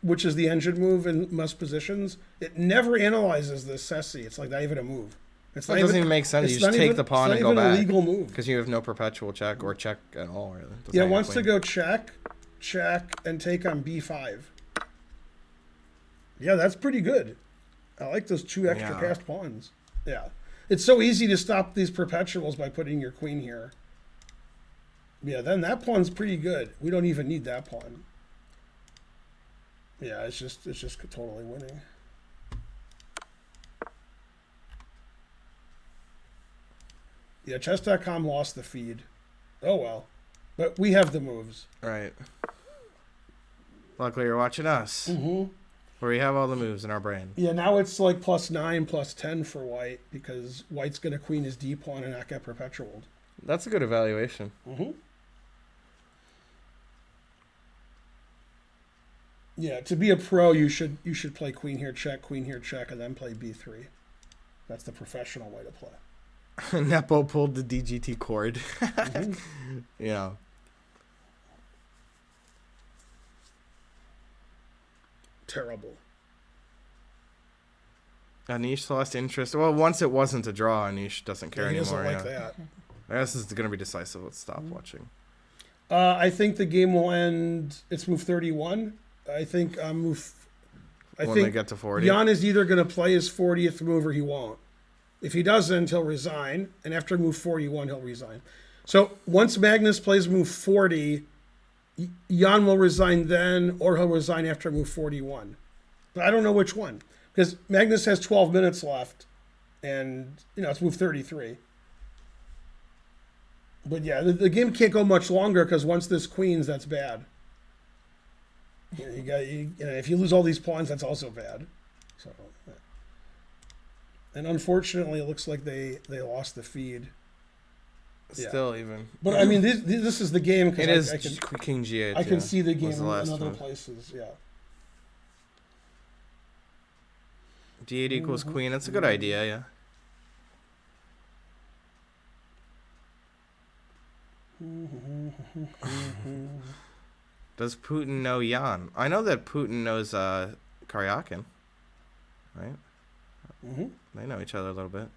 which is the engine move in most positions, it never analyzes the Sessi. It's like not even a move. It doesn't even make sense. You just take the pawn and go back. It's not even a legal move. Because you have no perpetual check or check at all. Really. Yeah, it wants to go check, and take on B5. Yeah, that's pretty good. I like those 2 extra passed pawns. Yeah. It's so easy to stop these perpetuals by putting your queen here. Yeah, then that pawn's pretty good. We don't even need that pawn. Yeah, it's just totally winning. Yeah, chess.com lost the feed. Oh well. But we have the moves. Right. Luckily you're watching us. Mm-hmm. Where we have all the moves in our brain. Yeah, now it's like +9, +10 for white because white's going to queen his D pawn and not get perpetualed. That's a good evaluation. Mm-hmm. Yeah, to be a pro, you should play queen here check, and then play B3. That's the professional way to play. Nepo pulled the DGT cord. Mm-hmm. Yeah. Terrible. Anish lost interest. Well, once it wasn't a draw, Anish doesn't care he anymore. He doesn't like that. I guess this is going to be decisive. Let's stop watching. I think the game will end. It's move 31. I think when they get to 40. Jan is either going to play his 40th move or he won't. If he doesn't, he'll resign. And after move 41, he'll resign. So once Magnus plays move 40, Jan will resign then, or he'll resign after move 41. But I don't know which one. Because Magnus has 12 minutes left. And, it's move 33. But yeah, the game can't go much longer because once this queens, that's bad. If you lose all these pawns, that's also bad. So, and unfortunately, it looks like they lost the feed. Still even. But I mean, this is the game. It is King G8. I can see the game in other places. Yeah. D8 equals queen. That's a good idea. Yeah. Does Putin know Jan? I know that Putin knows Karyakin, right? Mm-hmm. They know each other a little bit.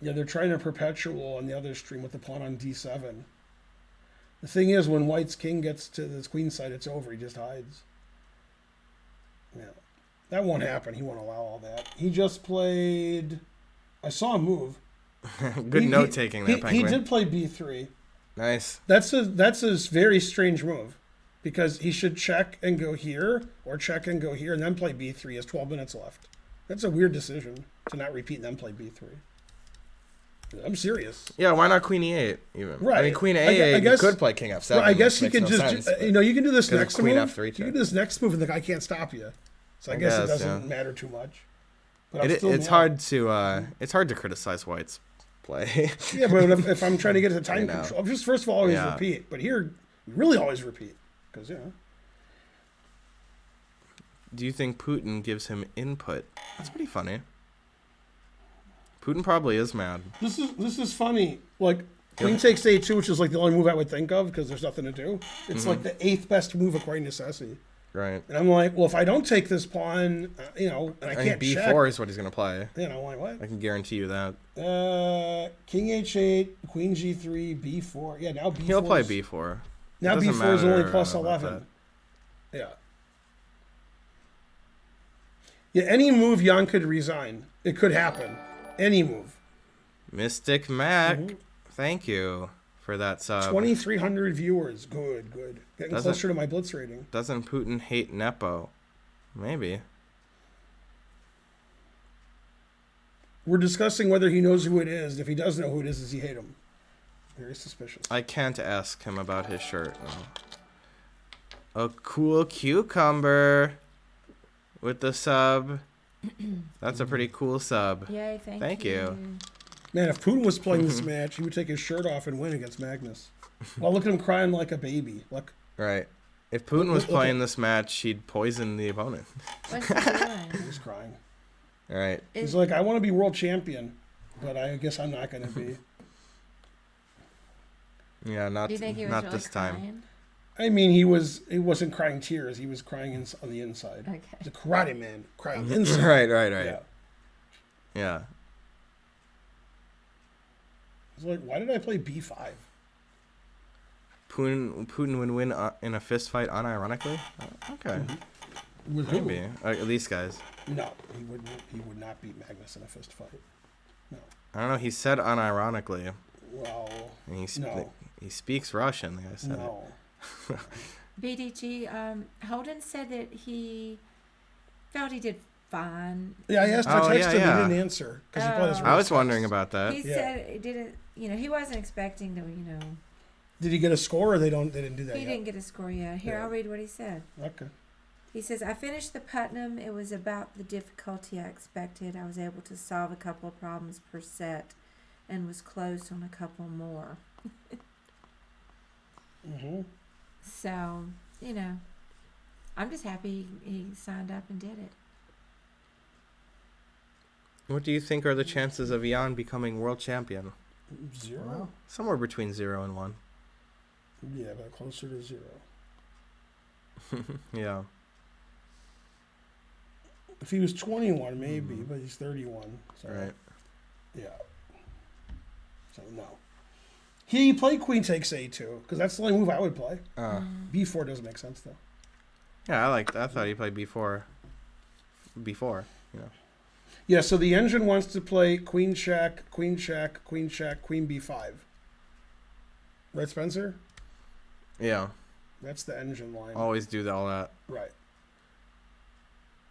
Yeah, they're trying to perpetual on the other stream with the pawn on D7. The thing is, when White's king gets to this queen side, it's over. He just hides. Yeah, that won't happen. He won't allow all that. He just played. I saw him move. Good note taking there, Penguin. He did play B3. Nice. That's a very strange move, because he should check and go here, or check and go here, and then play B3. He has 12 minutes left. That's a weird decision to not repeat and then play B3. I'm serious. Yeah, why not queen e8 even? Right. I mean, queen I a8, guess- you could play king f7. Well, I guess which he makes could no just, sense, but- you can do this Because of next queen move. F3 You check. can do this next move, and I can't stop you. So I guess it doesn't matter too much. But I'm still It's hard to criticize White's play. Yeah, but if I'm trying to get to the time know. control, just first of all, always Yeah. repeat. But here, you really always repeat because Do you think Putin gives him input? That's pretty funny. Putin probably is mad. this is funny. Like queen takes a2, which is like the only move I would think of because there's nothing to do. It's like the 8th best move according to Ceci. Right. And I'm like, well, if I don't take this pawn, and I I can't think check, b4 is what he's going to play. like what? I can guarantee you that. King h8, queen g3, b4. Yeah, now b4. He'll play b4. Now It doesn't b4 is only matter plus about 11. Yeah. Yeah, any move Jan could resign. It could happen. Any move. Mystic Mac, thank you for that sub. 2,300 viewers. Good. Getting Doesn't- closer to my Blitz rating. Doesn't Putin hate Nepo? Maybe. We're discussing whether he knows who it is. If he does know who it is, does he hate him? Very suspicious. I can't ask him about his shirt. No. A cool cucumber with the sub. That's a pretty cool sub. Yay, Thank you. Man, if Putin was playing this match, he would take his shirt off and win against Magnus. Well, look at him crying like a baby. Look. Right. If Putin was Look- playing this match, he'd poison the opponent. What's he doing? He's crying. All right. He's like, I want to be world champion, but I guess I'm not going to be. Yeah, not Do you think he was not really this time. crying? I mean, he wasn't crying tears. He was crying on the inside. Okay. The karate man cry on the inside. Right. Yeah. Yeah. He's like, why did I play b5? Putin would win in a fist fight unironically. Okay, With who? maybe these guys. No, he would not beat Magnus in a fist fight. No. I don't know. He said unironically, Well, and no. he speaks Russian. The guy said No. BDG, Holden said that he felt he did fine. Yeah, I asked. I Oh, texted yeah, him. yeah. He didn't answer because he thought his Oh. I was response- wondering about that. He Yeah. said it didn't, he wasn't expecting to, Did he get a score, or they didn't do that he yet? didn't get a score yet. Here, Yeah. I'll read what he said. Okay. He says, I finished the Putnam. It was about the difficulty I expected. I was able to solve a couple of problems per set and was close on a couple more. So, I'm just happy he signed up and did it. What do you think are the chances of Jan becoming world champion? 0. Somewhere between 0 and 1. Yeah, but closer to 0. Yeah. If he was 21, maybe, but he's 31. So, Right. Yeah. So no. He played queen takes a2 because that's the only move I would play. b4 doesn't make sense though. Yeah, I liked. I thought he played b4. B4. Yeah. So the engine wants to play queen check, queen check, queen check, queen b5. Right, Spencer? Yeah. That's the engine line. Always do all that. Right.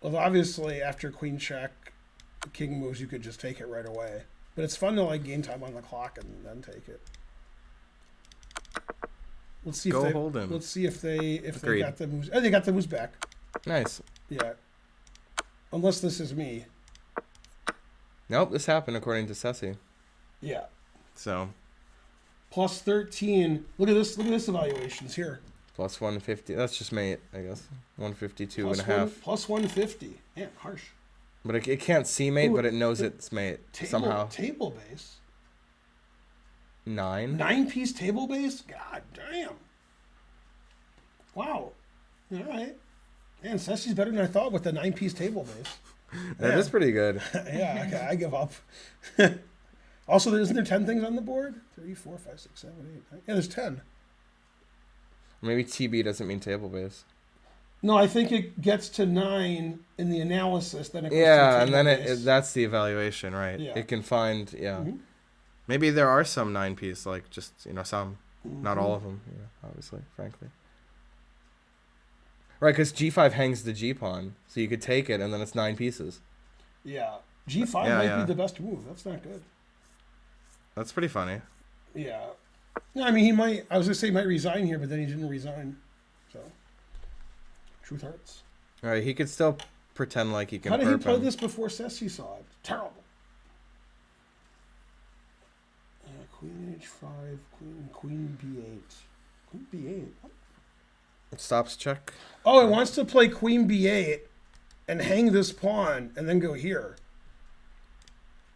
Well, obviously, after queen check, king moves, you could just take it right away. But it's fun to gain time on the clock and then take it. Let's see Go if they Holden. Let's see if they Agreed. got the moves. Oh, they got the moves back. Nice. Yeah. Unless this is me. Nope, this happened according to Ceci. Yeah. So Plus 13. Look at this. Look at this evaluations here. plus 150. That's just mate, I guess. 152 Plus and a half. plus 150. Man, harsh. But it can't see mate, Ooh, but it knows it's mate somehow. Table base. 9. 9-piece table base? God damn. Wow. All right. Man, Ceci's better than I thought with the 9-piece table base. That is pretty good. Yeah, okay, I give up. Also, isn't there 10 things on the board? 3, 4, 5, 6, 7, 8, 9. Yeah, there's 10. Maybe TB doesn't mean table base. No, I think it gets to 9 in the analysis. Then it goes to Yeah, the and then table it base. that's the evaluation, right? Yeah. It can find, yeah. Mhm. Maybe there are some 9-piece, like just, some. Not Mm-hmm. all of them, obviously, frankly. Right, because G5 hangs the G pawn, so you could take it, and then it's 9 pieces. Yeah. G5 Yeah, might yeah. be the best move. That's not good. That's pretty funny. Yeah. No, I mean, he might. I was gonna say he might resign here, but then he didn't resign. So, truth hurts. All right, he could still pretend like he can. How did he perp play him. this before Ceci saw it? Terrible. Queen H5, Queen B8, Queen B8. It stops check. Oh, it wants to play Queen B8 and hang this pawn and then go here.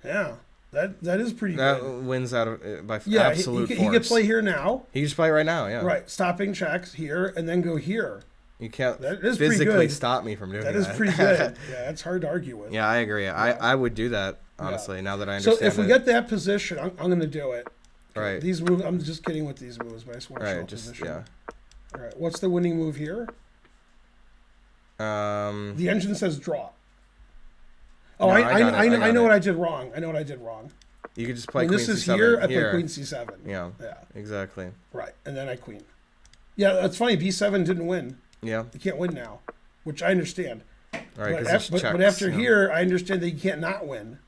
Yeah, that is pretty That good. wins out of by Yeah, absolute he force. could play here now. He can just play right now. Yeah. Right, stopping checks here and then go here. You can't That is pretty physically good. stop me from doing that. That is pretty good. Yeah, that's hard to argue with. Yeah, I agree. I would do that honestly. Now that I So understand. if we it. get that position, I'm going to do it. Right. These moves, I'm just kidding with these moves, but I just want to show Right. Just position. yeah. All right, what's the winning move here? The engine says draw. Oh, No, I I got it, I got know it. what I did wrong. I know what I did wrong. You could just play When queen this is c7 here, I here. play queen c7. Yeah. Yeah, Exactly. right. And then I queen. Yeah, that's funny. b7 didn't win. Yeah. You can't win now, which I understand. All right. But, Because but after here, I understand that you can't not win.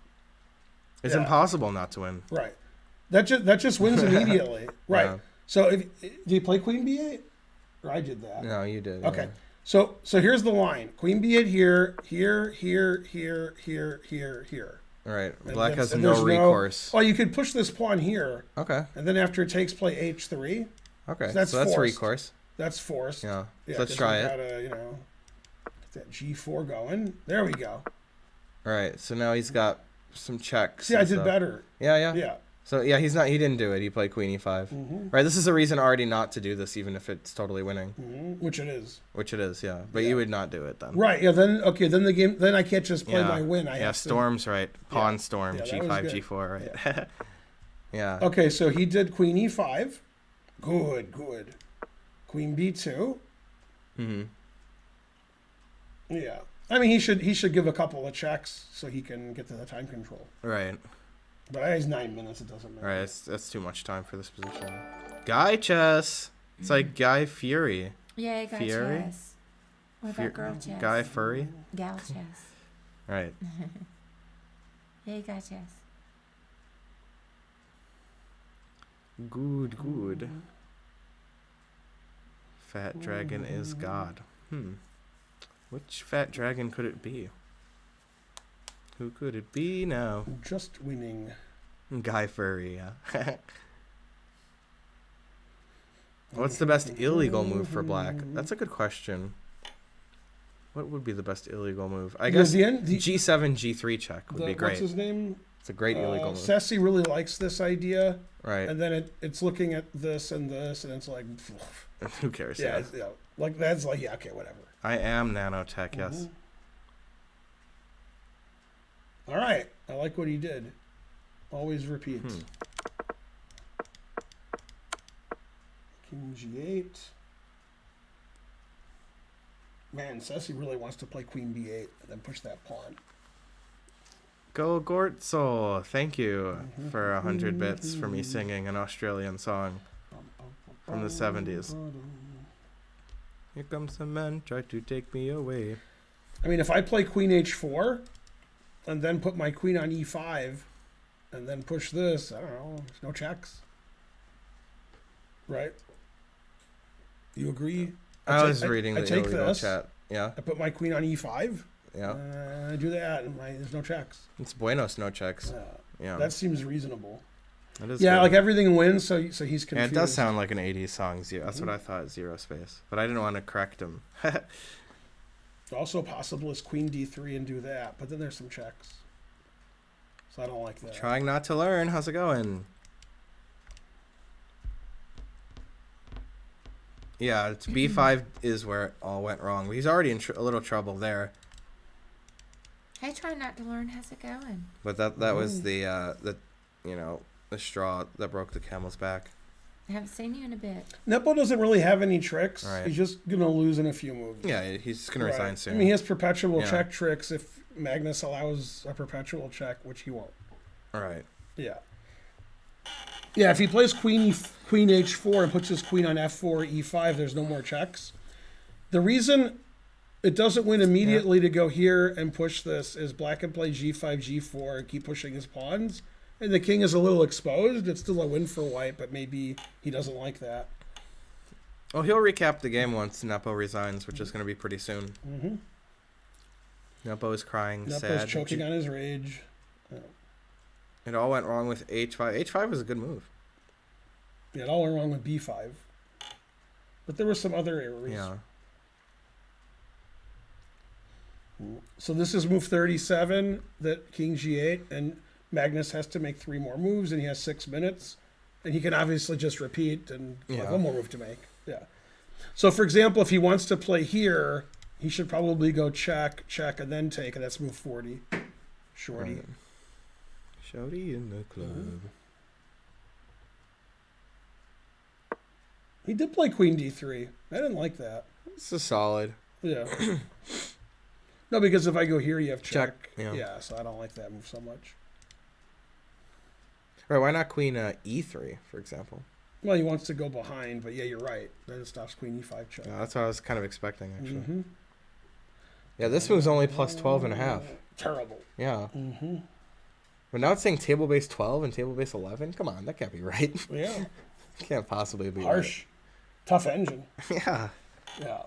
it's yeah. impossible not to win. Right. That just wins immediately. Right. Yeah. So do you play queen b8? Or I did that. No, you did. Okay. Yeah. So here's the line. Queen b8 here, here, here, here, here, here, here. All right. And Black then- has and no there's recourse. Oh, you could push this pawn here, Okay. and then after it takes, play h3. Okay. That's so that's forced. recourse. That's forced. Yeah. Yeah, So let's 'cause try we it. Gotta, get that g4 going. There we go. All right. So now he's got some checks. See, I and did stuff. better. Yeah. Yeah. Yeah. So yeah, he didn't do it. He played queen e5. Mm-hmm. Right. This is a reason already not to do this, even if it's totally winning, Which it is. which it is. Yeah. But Yeah. you would not do it then. Right. Yeah. Then the game. Then I can't just play Yeah. my win. I Yeah. have to. Storms. Right. Pawn Yeah. storm. Yeah, that g5, was good. g4. Right. Yeah. Okay. So he did queen e5. Good. Good. Queen b2. Mm-hmm. Yeah. I mean, he should give a couple of checks so he can get to the time control. Right. But it has 9 minutes. It doesn't matter. Right. That's too much time for this position. Guy chess. It's like Guy Fury. Yeah, guy Fury? chess. What about girl chess? Guy Furry. Gal chess. Right. Yeah, guy chess. Good. Good. Fat dragon is God. Which fat dragon could it be? Who could it be now? Just winning. Guy Furry, yeah. What's the best illegal move for black? That's a good question. What would be the best illegal move? I guess G7, G3 check would be great. What's his name? It's a great illegal move. Ceci really likes this idea. Right. And then it's looking at this, and it's like, Who cares? yeah, like that's like, yeah, okay, whatever. I am nanotech, yes. All right, I like what he did. Always repeat. King G8. Man, Ceci really wants to play Queen B8 and then push that pawn. Go Gortzel. Thank you for 100 bits for me singing an Australian song from the 70s. Here comes the man, try to take me away. I mean, if I play Queen H4 and then put my queen on E5 and then push this, I don't know, there's no checks. Right? You agree? I was reading the take illegal this, chat. Yeah, I put my queen on E5. yeah. I do that, and there's no checks. It's buenos, no checks. Yeah. That seems reasonable. It is Yeah, good. like everything wins, so he's confused. Yeah, it does sound like an 80s song. That's what I thought, zero space. But I didn't want to correct him. Also possible is Queen D3 and do that, but then there's some checks. So I don't like that. Trying not to learn. How's it going? Yeah, it's B5 is where it all went wrong. He's already in a little trouble there. Hey, try not to learn. How's it going? But that was the the straw that broke the camel's back. I haven't seen you in a bit. Nepo doesn't really have any tricks. Right. He's just going to lose in a few moves. Yeah, he's just gonna resign soon. I mean, he has perpetual Yeah. check tricks if Magnus allows a perpetual check, which he won't. All right. Yeah. Yeah, if he plays Queen H4 and puts his queen on F4, E5, there's no more checks. The reason it doesn't win immediately to go here and push this is black can play G5, G4, and keep pushing his pawns, And the king is a little exposed. It's still a win for white, but maybe he doesn't like that. Oh, he'll recap the game once Nepo resigns, which is going to be pretty soon. Mm-hmm. Nepo is crying, Nepo's sad. choking on his rage. Yeah. It all went wrong with H5. H5 was a good move. Yeah, it all went wrong with B5. But there were some other errors. Yeah. So this is move 37, that king G8, and Magnus has to make 3 more moves, and he has 6 minutes. And he can obviously just repeat and have one more move to make. Yeah. So, for example, if he wants to play here, he should probably go check, check, and then take, and that's move 40. Shorty. Right. Shorty in the club. He did play queen D3. I didn't like that. This is solid. Yeah. No, because if I go here, you have check. Yeah. So I don't like that move so much. Right, why not queen E3, for example? Well, he wants to go behind, but yeah, you're right. Then it stops queen E5 check. Yeah, that's what I was kind of expecting, actually. Mm-hmm. Yeah, this move's only plus 12.5. Terrible. Yeah. Mm-hmm. But now it's saying table base 12 and table base 11? Come on, that can't be right. Yeah. Can't possibly be Harsh. Tough engine. right. Yeah. Yeah.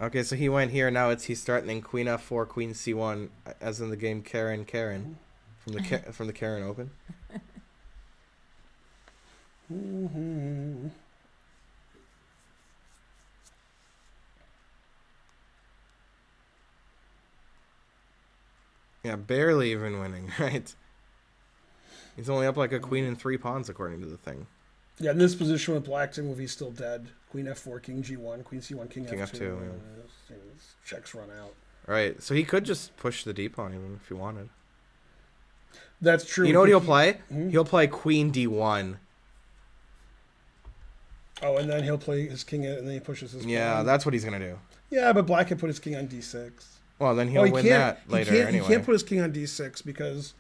Okay, so he went here. Now he's threatening queen f4, queen c1, as in the game Karen from the Karen Open. Mm-hmm. Yeah, barely even winning, right? He's only up like a queen and 3 pawns according to the thing. Yeah, in this position with black to move, he's still dead. Queen f4, king g1, queen c1, king f2. Yeah. Checks run out. Right, so he could just push the d pawn even if he wanted. That's true. You know what he'll play? Hmm? He'll play queen d1. Oh, and then he'll play his king, and then he pushes his Yeah, pawn. that's what he's gonna do. Yeah, but black can put his king on d6. Well, then he'll win that later anyway. He can't put his king on d6 because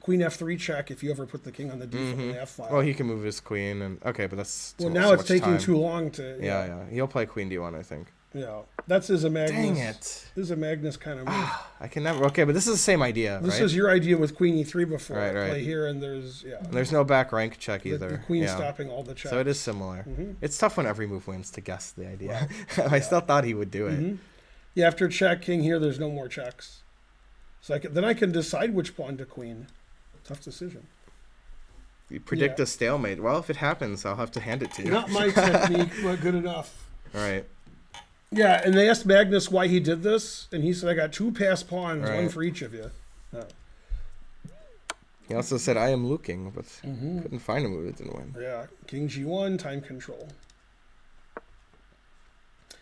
queen f3 check if you ever put the king on the the f file. Well, he can move his queen and okay, but that's Well, so now it's much taking time. too long to. Yeah. He'll play queen d1, I think. Yeah, that's a Magnus. Dang it! This is a Magnus kind of move. I can never. Okay, but this is the same idea, This right? is your idea with queen e3 before. Right. Play here, and there's There's no back rank check either. the queen yeah. stopping all the checks. So it is similar. Mm-hmm. It's tough when every move wins to guess the idea. I still thought he would do it. Mm-hmm. Yeah, after check king here, there's no more checks. So then I can decide which pawn to queen. Tough decision. You predict a stalemate. Well, if it happens, I'll have to hand it to you. Not my technique, but good enough. All right. Yeah, and they asked Magnus why he did this, and he said, I got 2 passed pawns, Right. one for each of you. He also said, I am looking, but couldn't find a move that didn't win. Yeah, king g1, time control.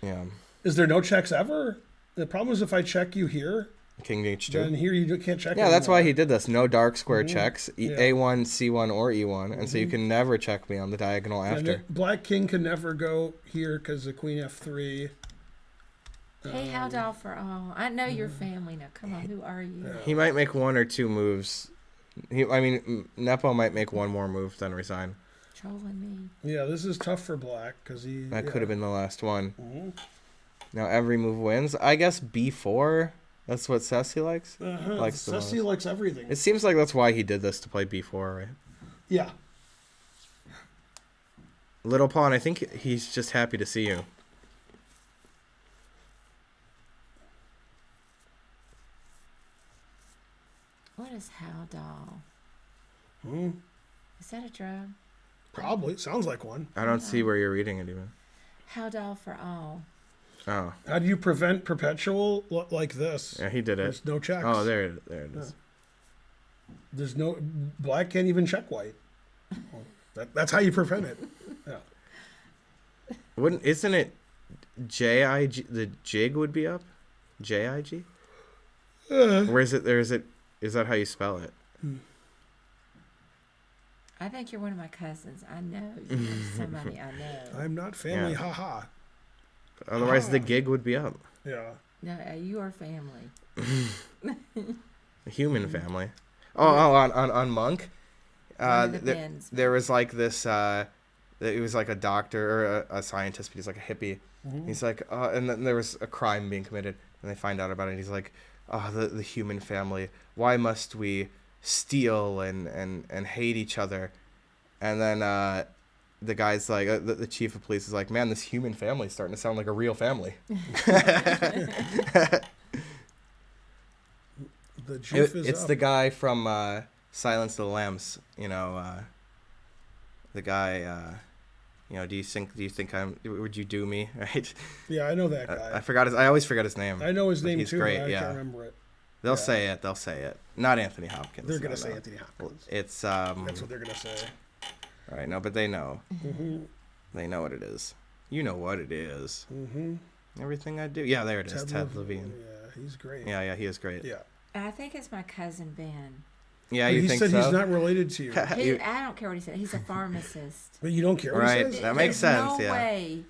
Yeah. Is there no checks ever? The problem is if I check you here, King h2. then here you can't check Yeah, that's anymore. why he did this. No dark square checks, Yeah. A1, C1, or E1. And so you can never check me on the diagonal And after. the black king can never go here because the queen f3. Hey, Haldol for all. I know your family now. Come on, who are you? He might make 1 or 2 moves. Nepo might make 1 more move, then resign. Trolling me. Yeah, this is tough for black because he. That could have been the last one. Mm-hmm. Now every move wins. I guess B4. That's what Sassy likes. Likes the Ceci most. likes everything. It seems like that's why he did this, to play B4, right? Yeah. Little pawn, I think he's just happy to see you. What is Haldol? Hmm. Is that a drug? Probably. Sounds like one. I don't see where you're reading it even. Haldol for all. Oh, How do you prevent perpetual like this? yeah, he did it. There's no checks. Oh, there it is. There's no. Black can't even check white. That's how you prevent it. Yeah. Isn't it JIG? The jig would be up? JIG? Or is it? Is that how you spell it? I think you're one of my cousins. I know you're somebody I know. I'm not family. Yeah. Haha. Otherwise, the gig would be up. Yeah. No, you are family. A human family. On Monk. One of the bins. There was like this. It was like a doctor or a scientist, but he's like a hippie. Mm-hmm. He's like, and then there was a crime being committed, and they find out about it. And he's like, the human family. Why must we steal and hate each other, and then the guy's like, the chief of police is like, man, this human family is starting to sound like a real family. The chief is It's up. the guy from Silence of the Lambs, you know, the guy, you know, do you think would you do me, right? Yeah, I know that guy. I always forget his name. I know his but name he's too, great, but I yeah. can't remember it. They'll say it. Not Anthony Hopkins. They're gonna no, say no. Anthony Hopkins. It's That's what they're gonna say. right, no, but they know. Mm-hmm. They know what it is. You know what it is. Mm-hmm. Everything I do. Yeah, there it is. Ted Levine. Yeah, he's great. Yeah, he is great. Yeah. I think it's my cousin Ben. Yeah, But you he think said so? he's not related to you. I don't care what he said. He's a pharmacist. But you don't care what Right. he says? That makes There's sense, no yeah. way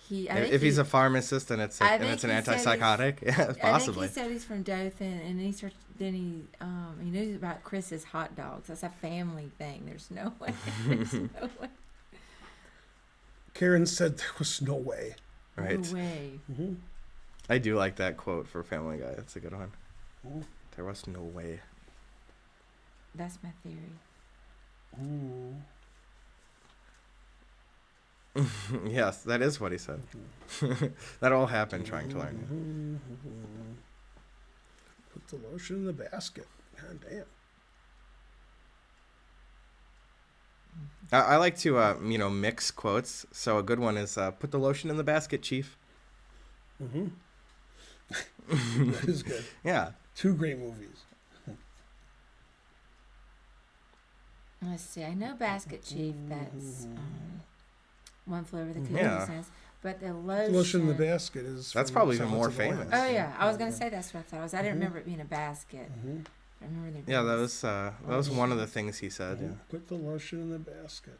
If he's a pharmacist and it's I an think he said antipsychotic, yeah, possibly. I think he said he's from Dothan, and he knew about Chris's hot dogs. That's a family thing. There's no way. There's no way. Karen said there was no way. Right. No way. Mm-hmm. I do like that quote for Family Guy. That's a good one. Mm. There was no way. That's my theory. Mm. Yes, that is what he said. That all happened trying to learn. Put the lotion in the basket. God damn. I like to, mix quotes. So a good one is, put the lotion in the basket, Chief. Mm-hmm. That is good. Yeah. 2 great movies. Let's see. I know Basket Chief. That's One Flew Over the Cuckoo's Yeah. Nest. But the lotion. Lotion in the basket is. That's from probably even Silence more of the Lambs. famous. Oh yeah, I was gonna say that's what I thought it was. I didn't Mhm. remember it being a basket. Mm-hmm. I remember there Yeah, being that was one of the things he said. Yeah. Put the lotion in the basket.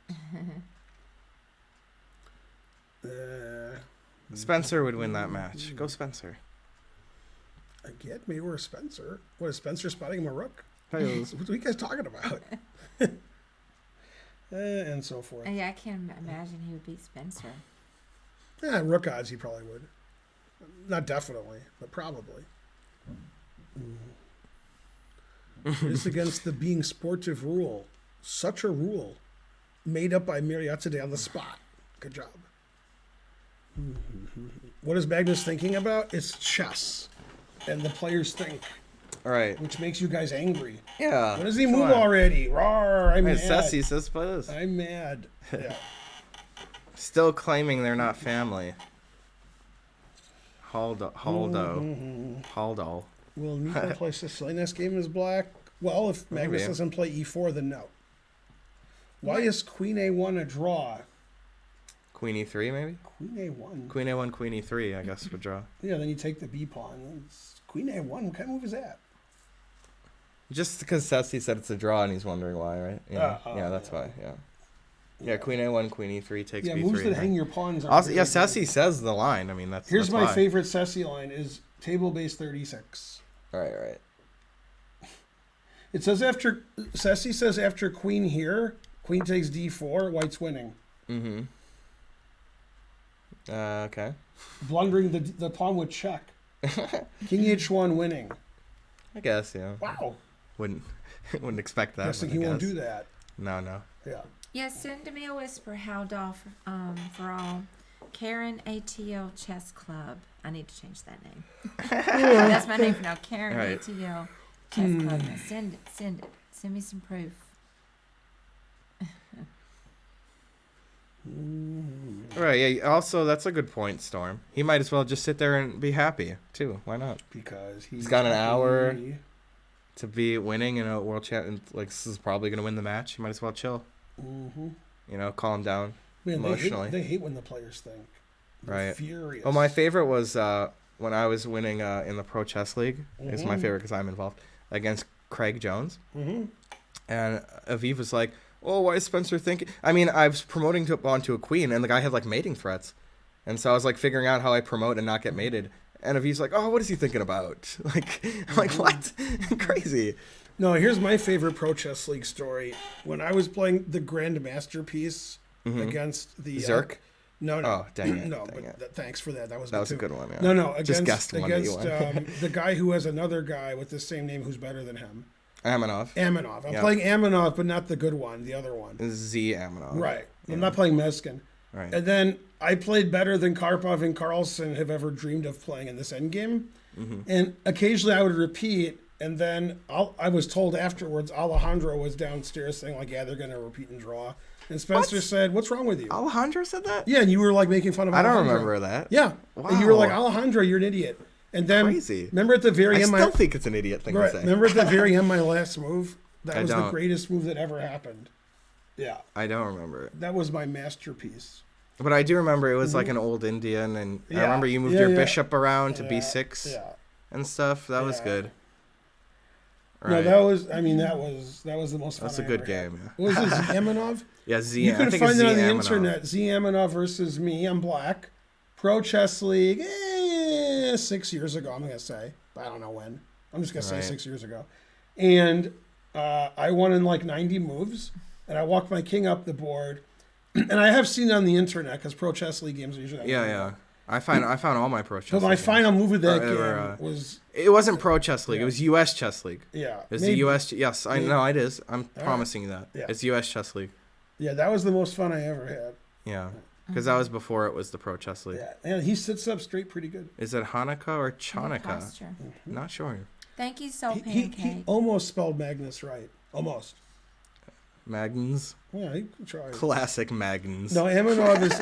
Spencer would win that match. Go Spencer. I get maybe we're Spencer. What is Spencer spotting him a rook? Hey, What are you guys talking about? And so forth. Yeah, I can't imagine he would beat Spencer. Yeah, rook odds he probably would. Not definitely, but probably. It's against the being sportive rule. Such a rule made up by Marietta on the spot. Good job. What is Magnus thinking about? It's chess. And the players think, All right. which makes you guys angry. Yeah. When does he come move on. already? Rawr, I'm Hey, mad. Ceci says please. I'm mad. Yeah. Still claiming they're not family. Haldo. Will Nico play Sicilian? This game is black. Well, if Magnus Maybe. doesn't play e4, then no. Why is Queen a1 a draw? Queen e3 maybe? Queen a1. Queen a1, Queen e3, I guess would draw. Yeah, then you take the b pawn. It's Queen a1. What kind of move is that? Just because Ceci said it's a draw and he's wondering why, right? Yeah, that's yeah. why, yeah. Yeah, Queen a1, Queen e3 takes Yeah, b3. moves that and hang your pawns. Are also, really yeah, good. Ceci says the line. I mean, that's Here's that's my why. favorite Ceci line is table base 36. Right. It says Ceci says after queen here, queen takes d4, white's winning. Mm-hmm. Okay. Blundering the pawn would check. King h1 winning. I guess, yeah. Wow. Wouldn't expect that. Guessing but he I won't guess. do that. No. Yeah. Yeah, send me a whisper, Howdahl, for all. Karen ATL Chess Club. I need to change that name. That's my name for now. Karen Right. ATL Chess Club. Now send it. Send me some proof. Right, yeah. Also, that's a good point, Storm. He might as well just sit there and be happy, too. Why not? Because He's got an hour to be winning in a world champ. Like, this is probably going to win the match. You might as well chill. Mm-hmm. Calm down. Man, Emotionally. they hate when the players think. They're Right. furious. Well, my favorite was when I was winning in the Pro Chess League. It's my favorite because I'm involved. Against Craig Jones. Mm-hmm. And Aviv was like, oh, why is Spencer thinking? I mean, I was promoting onto a queen, and the guy had, like, mating threats. And so I was, like, figuring out how I promote and not get mated. And Aviv's like, oh, what is he thinking about? Like, I'm like, what? Crazy. No, here's my favorite Pro Chess League story. When I was playing the Grand Masterpiece against the... Zerk? No. Oh, dang it. No, dang but it. Thanks for that. That was That was too. a good one, yeah. No, Just against, guessed one that you against won. the guy who has another guy with the same name who's better than him. Amanov. Amanov. I'm Yeah. playing Amanov, but not the good one, the other one. Z Amanov. Right. Yeah. I'm not playing Meskin. Right. And then I played better than Karpov and Carlsen have ever dreamed of playing in this endgame. Mm-hmm. And occasionally I would repeat, and then I was told afterwards Alejandro was downstairs saying, like, yeah, they're going to repeat and draw. And Spencer said, what's wrong with you? Alejandro said that? Yeah, and you were, like, making fun of I don't Alejandro. remember that. Yeah. And you were like, Wow. Alejandro, you're an idiot. And then, Crazy. remember at the very I end, still think it's an idiot thing to say. remember at the very end, my last move? That I was the don't. greatest move that ever happened. Yeah. I don't remember it. That was my masterpiece. But I do remember it was like an old Indian, and I Yeah. remember you moved Yeah, your yeah. bishop around to Yeah, b6 Yeah. and stuff. That was Yeah. good. No, Right. that was the most fun That's a I good ever had. game. What was it, Amanov? Yeah, Z. You I can think it's find it on the Amanov. internet. Z Amanov versus me. I'm black. Pro Chess League, 6 years ago, I'm going to say. I don't know when. I'm just going to say Right. 6 years ago. And I won in like 90 moves. And I walked my king up the board. And I have seen it on the internet because Pro Chess League games are usually on the Yeah, internet. yeah. I found all my pro chess. But my league final move of that Or- game or, was, games. It wasn't pro chess league. Yeah. It was U.S. chess league. yeah. It's maybe. the U.S. Yes, I Maybe. know it is. I'm right. promising you that. Yeah. It's U.S. chess league. Yeah, that was the most fun I ever had. Yeah, because that was before it was the pro chess league. Yeah, and he sits up straight pretty good. Is it Hanukkah or Good Chanukah? posture. Not sure. Thank you, Soul He Pancake. almost spelled Magnus right. Almost. Magnus. Yeah, he tried. Classic Magnus. No, Amanov is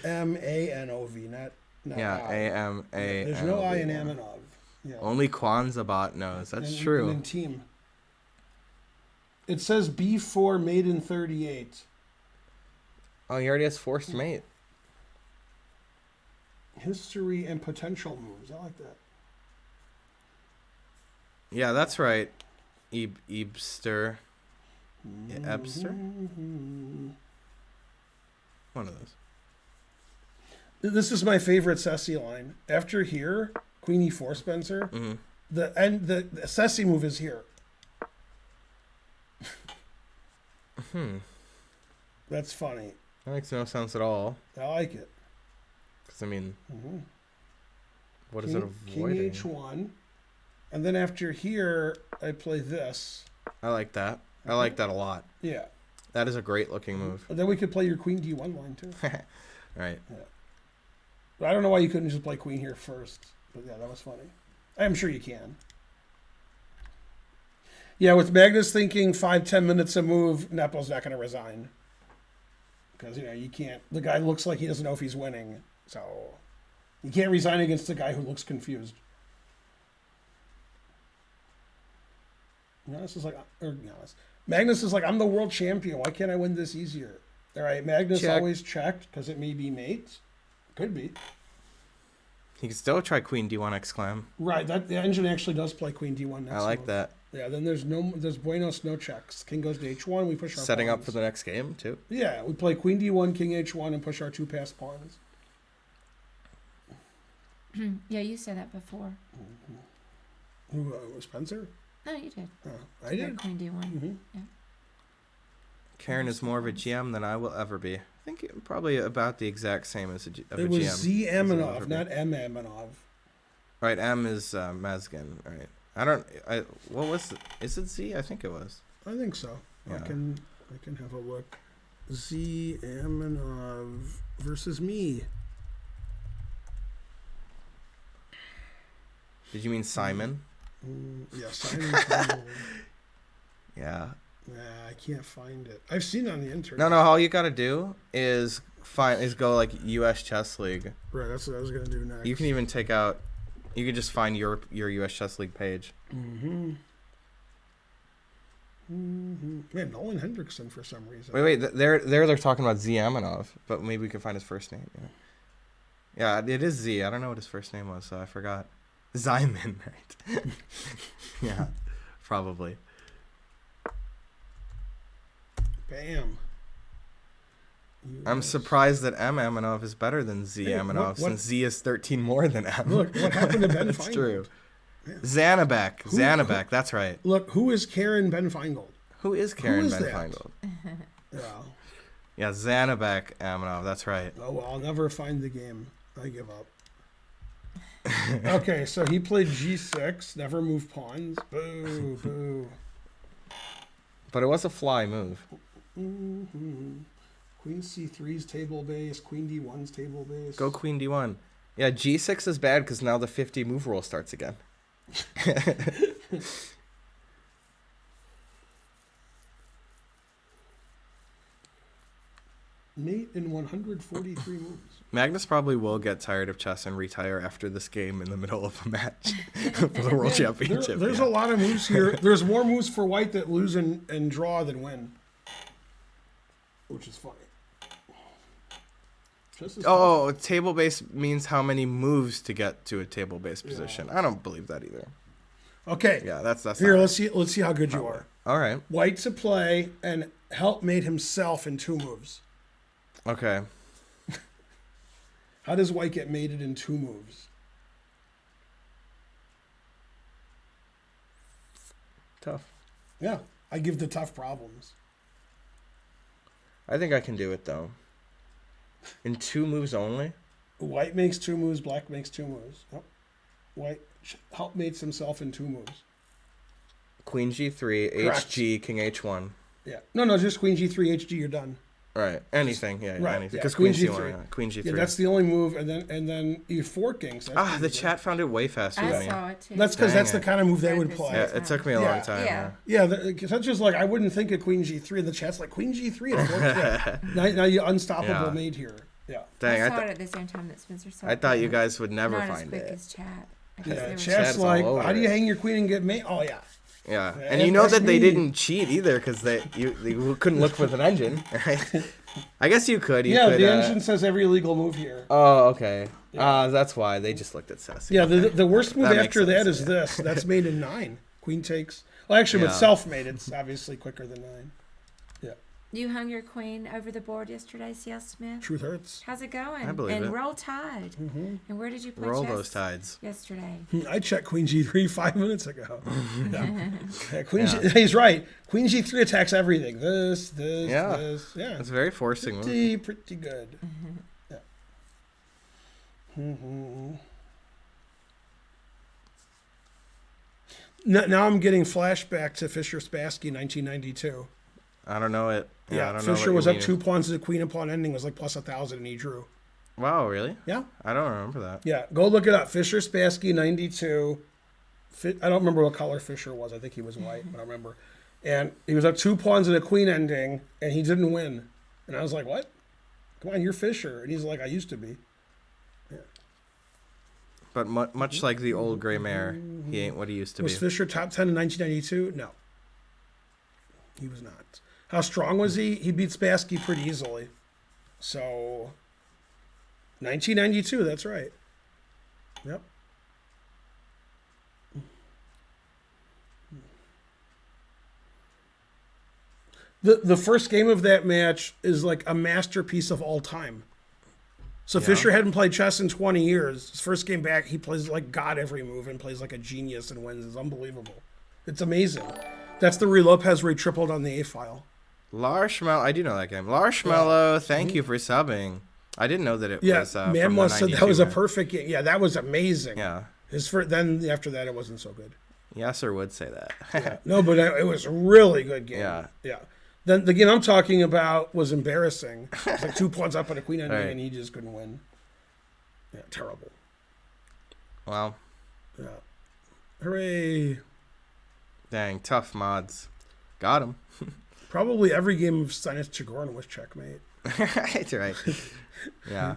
Amanov, not Yeah, I. A-M-A. There's no I in Amanov. Yeah. Only Kwanzaa bot knows. That's And- true. And in team. It says B4 made in 38. Oh, he already has forced mate. History and potential moves. I like that. Yeah, that's right. Ebster. Yeah, Ebster? Mm-hmm. One of those. This is my favorite Ceci line. After here, Queen E4 Spencer. Mm-hmm. The Ceci move is here. That's funny. That makes no sense at all. I like it. Because, I mean, Mm-hmm. what is it King avoiding? H1. And then after here, I play this. I like that. I like that a lot. Yeah. That is a great looking move. And then we could play your Queen D1 line too. Right. But I don't know why you couldn't just play Queen here first. But yeah, that was funny. I'm sure you can. Yeah, with Magnus thinking 5-10 minutes a move, Nepo's not going to resign. Because, you can't. The guy looks like he doesn't know if he's winning. So you can't resign against a guy who looks confused. This is like, Magnus is like, I'm the world champion. Why can't I win this easier? All right, Magnus Check. always checked because it may be mate. Could be. He can still try Queen D1 exclam. Right, that the engine actually does play Queen D1 next. I like move. that. Yeah, then there's Buenos, no checks. King goes to H1, we push our Setting up pawns. for the next game, too. Yeah, we play Queen D1, King H1, and push our 2 passed pawns. Yeah, you said that before. Who, Spencer? No, you did. I You got did. Queen D1. Mhm. Yeah. Karen is more of a GM than I will ever be. I think probably about the exact same as a It GM. was Z as I'll ever Amanov, be. not M Amanov. Right, M is Mazgin. Right. What was it? Is it Z? I think it was. I think so. Yeah. I can have a look. Z Amanov versus me. Did you mean Simon? Yes, I Yeah. Nah, I can't find it. I've seen it on the internet. No, all you gotta do is go like U.S. Chess League. Right, that's what I was gonna do next. You can even take out. You can just find your U.S. Chess League page. Man, Nolan Hendrickson for some reason. Wait. They're talking about Z Amanov, but maybe we can find his first name. Yeah, it is Z. I don't know what his first name was, so I forgot. Zyman, right? Yeah, probably. Bam. I'm surprised that M Amanov is better than Z Hey, Amanov, what- since Z is 13 more than M. Look, what happened to Ben That's Feingold? true. Yeah. Zanabek, that's right. Look, who is Karen Ben Feingold? Who is Karen is Ben that? Feingold? Yeah. Yeah, Zanabek Amanov, that's right. Oh, well, I'll never find the game. I give up. Okay, so he played G6, never moved pawns. Boo, boo. But it was a fly move. Mm-hmm. Queen C3's table base. Queen D1's table base. Go queen D1. Yeah, G6 is bad because now the 50 move rule starts again. Mate in 143 moves. Magnus probably will get tired of chess and retire after this game in the middle of a match for the World Championship. There's a lot of moves here. There's more moves for white that lose and draw than win, which is funny. Oh, table base means how many moves to get to a table base position. I don't believe that either. Okay. Yeah, that's here. Not Let's see how good you are. All right. White to play and helpmate himself in 2 moves. Okay. How does white get mated in 2 moves? Tough. Yeah, I give the tough problems. I think I can do it though. In 2 moves only? White makes 2 moves, black makes 2 moves. Oh. White helpmates himself in 2 moves. Queen G3, Correct. HG, King H1. Yeah. No, just Queen G3, HG, you're done. Right. Anything. Yeah. Right. Anything. Yeah. Because Queen Queen G3. C1. Yeah. Queen G3. Yeah, that's the only move, and then you 4 kings. That's the chat found it way faster than I me. saw it too. That's because Dang that's the it. kind of move they would Right, play. Yeah, it took me a Yeah. long time. Yeah. Yeah, that's just like I wouldn't think of Queen G3, and the chat's like Queen G3 at 4. Yeah. Now you unstoppable Yeah. mate here. Yeah. Dang, I saw it at the same time that Spencer saw it. I thought you guys would never Not as find quick it. as chat. I guess they Yeah, were- chat's Chat's all like, over how do you it. hang your queen and get mate? Oh yeah. Yeah, Yeah, and you know that's that they me. didn't cheat either because they couldn't look with an engine. Right? I guess you could. You Yeah, could, the engine says every legal move here. Oh, okay. That's why they just looked at Sassy. Yeah, the worst move That makes after that sense, is this. That's made in 9. Queen takes. Well, actually, with Yeah. self-made, it's obviously quicker than 9. Yeah. You hung your queen over the board yesterday, C.L. Smith. Truth hurts. How's it going? I believe and it. Roll Tide. Mm-hmm. And where did you play Roll chess those tides. yesterday? I checked Queen G3 5 minutes ago. Yeah, Queen Yeah. G, he's right. Queen G3 attacks everything. This. Yeah. This. Yeah. It's a very forcing move. Pretty good. Yeah. Mm-hmm. Now I'm getting flashback to Fischer Spassky 1992. I don't know it. Yeah, I don't know Fischer what was you up mean. 2 pawns to the queen upon ending was like plus 1,000 and he drew. Wow, really? Yeah. I don't remember that. Yeah, go look it up. Fischer Spassky 92. I don't remember what color Fischer was. I think he was white, but I remember. And he was up 2 pawns in a queen ending and he didn't win. And I was like, what? Come on, you're Fischer. And he's like, I used to be. But much like the old gray mare, he ain't what he used to Was be. Fischer top 10 in 1992? No. He was not. How strong was he? He beat Spassky pretty easily. So, 1992, that's right. Yep. The first game of that match is like a masterpiece of all time. So Yeah. Fischer hadn't played chess in 20 years. His first game back, he plays like God every move and plays like a genius and wins. It's unbelievable. It's amazing. That's the Ruy Lopez where he tripled on the A file. Larshmallow, I do know that game. Larshmallow, thank you for subbing. I didn't know that it Yeah, was from Manmo the said that 92 was a man. perfect game. Yeah, that was amazing. Yeah, His first, then after that, it wasn't so good. Yasser would say that. Yeah. No, but it was a really good game. Yeah. Yeah. Then the game I'm talking about was embarrassing. It was like 2 pawns up on a queen ending, Right. and he just couldn't win. Yeah, terrible. Wow, Yeah. Hooray. dang, tough mods. Got him. Probably every game of Steinitz Chigorin was checkmate. That's right. Yeah,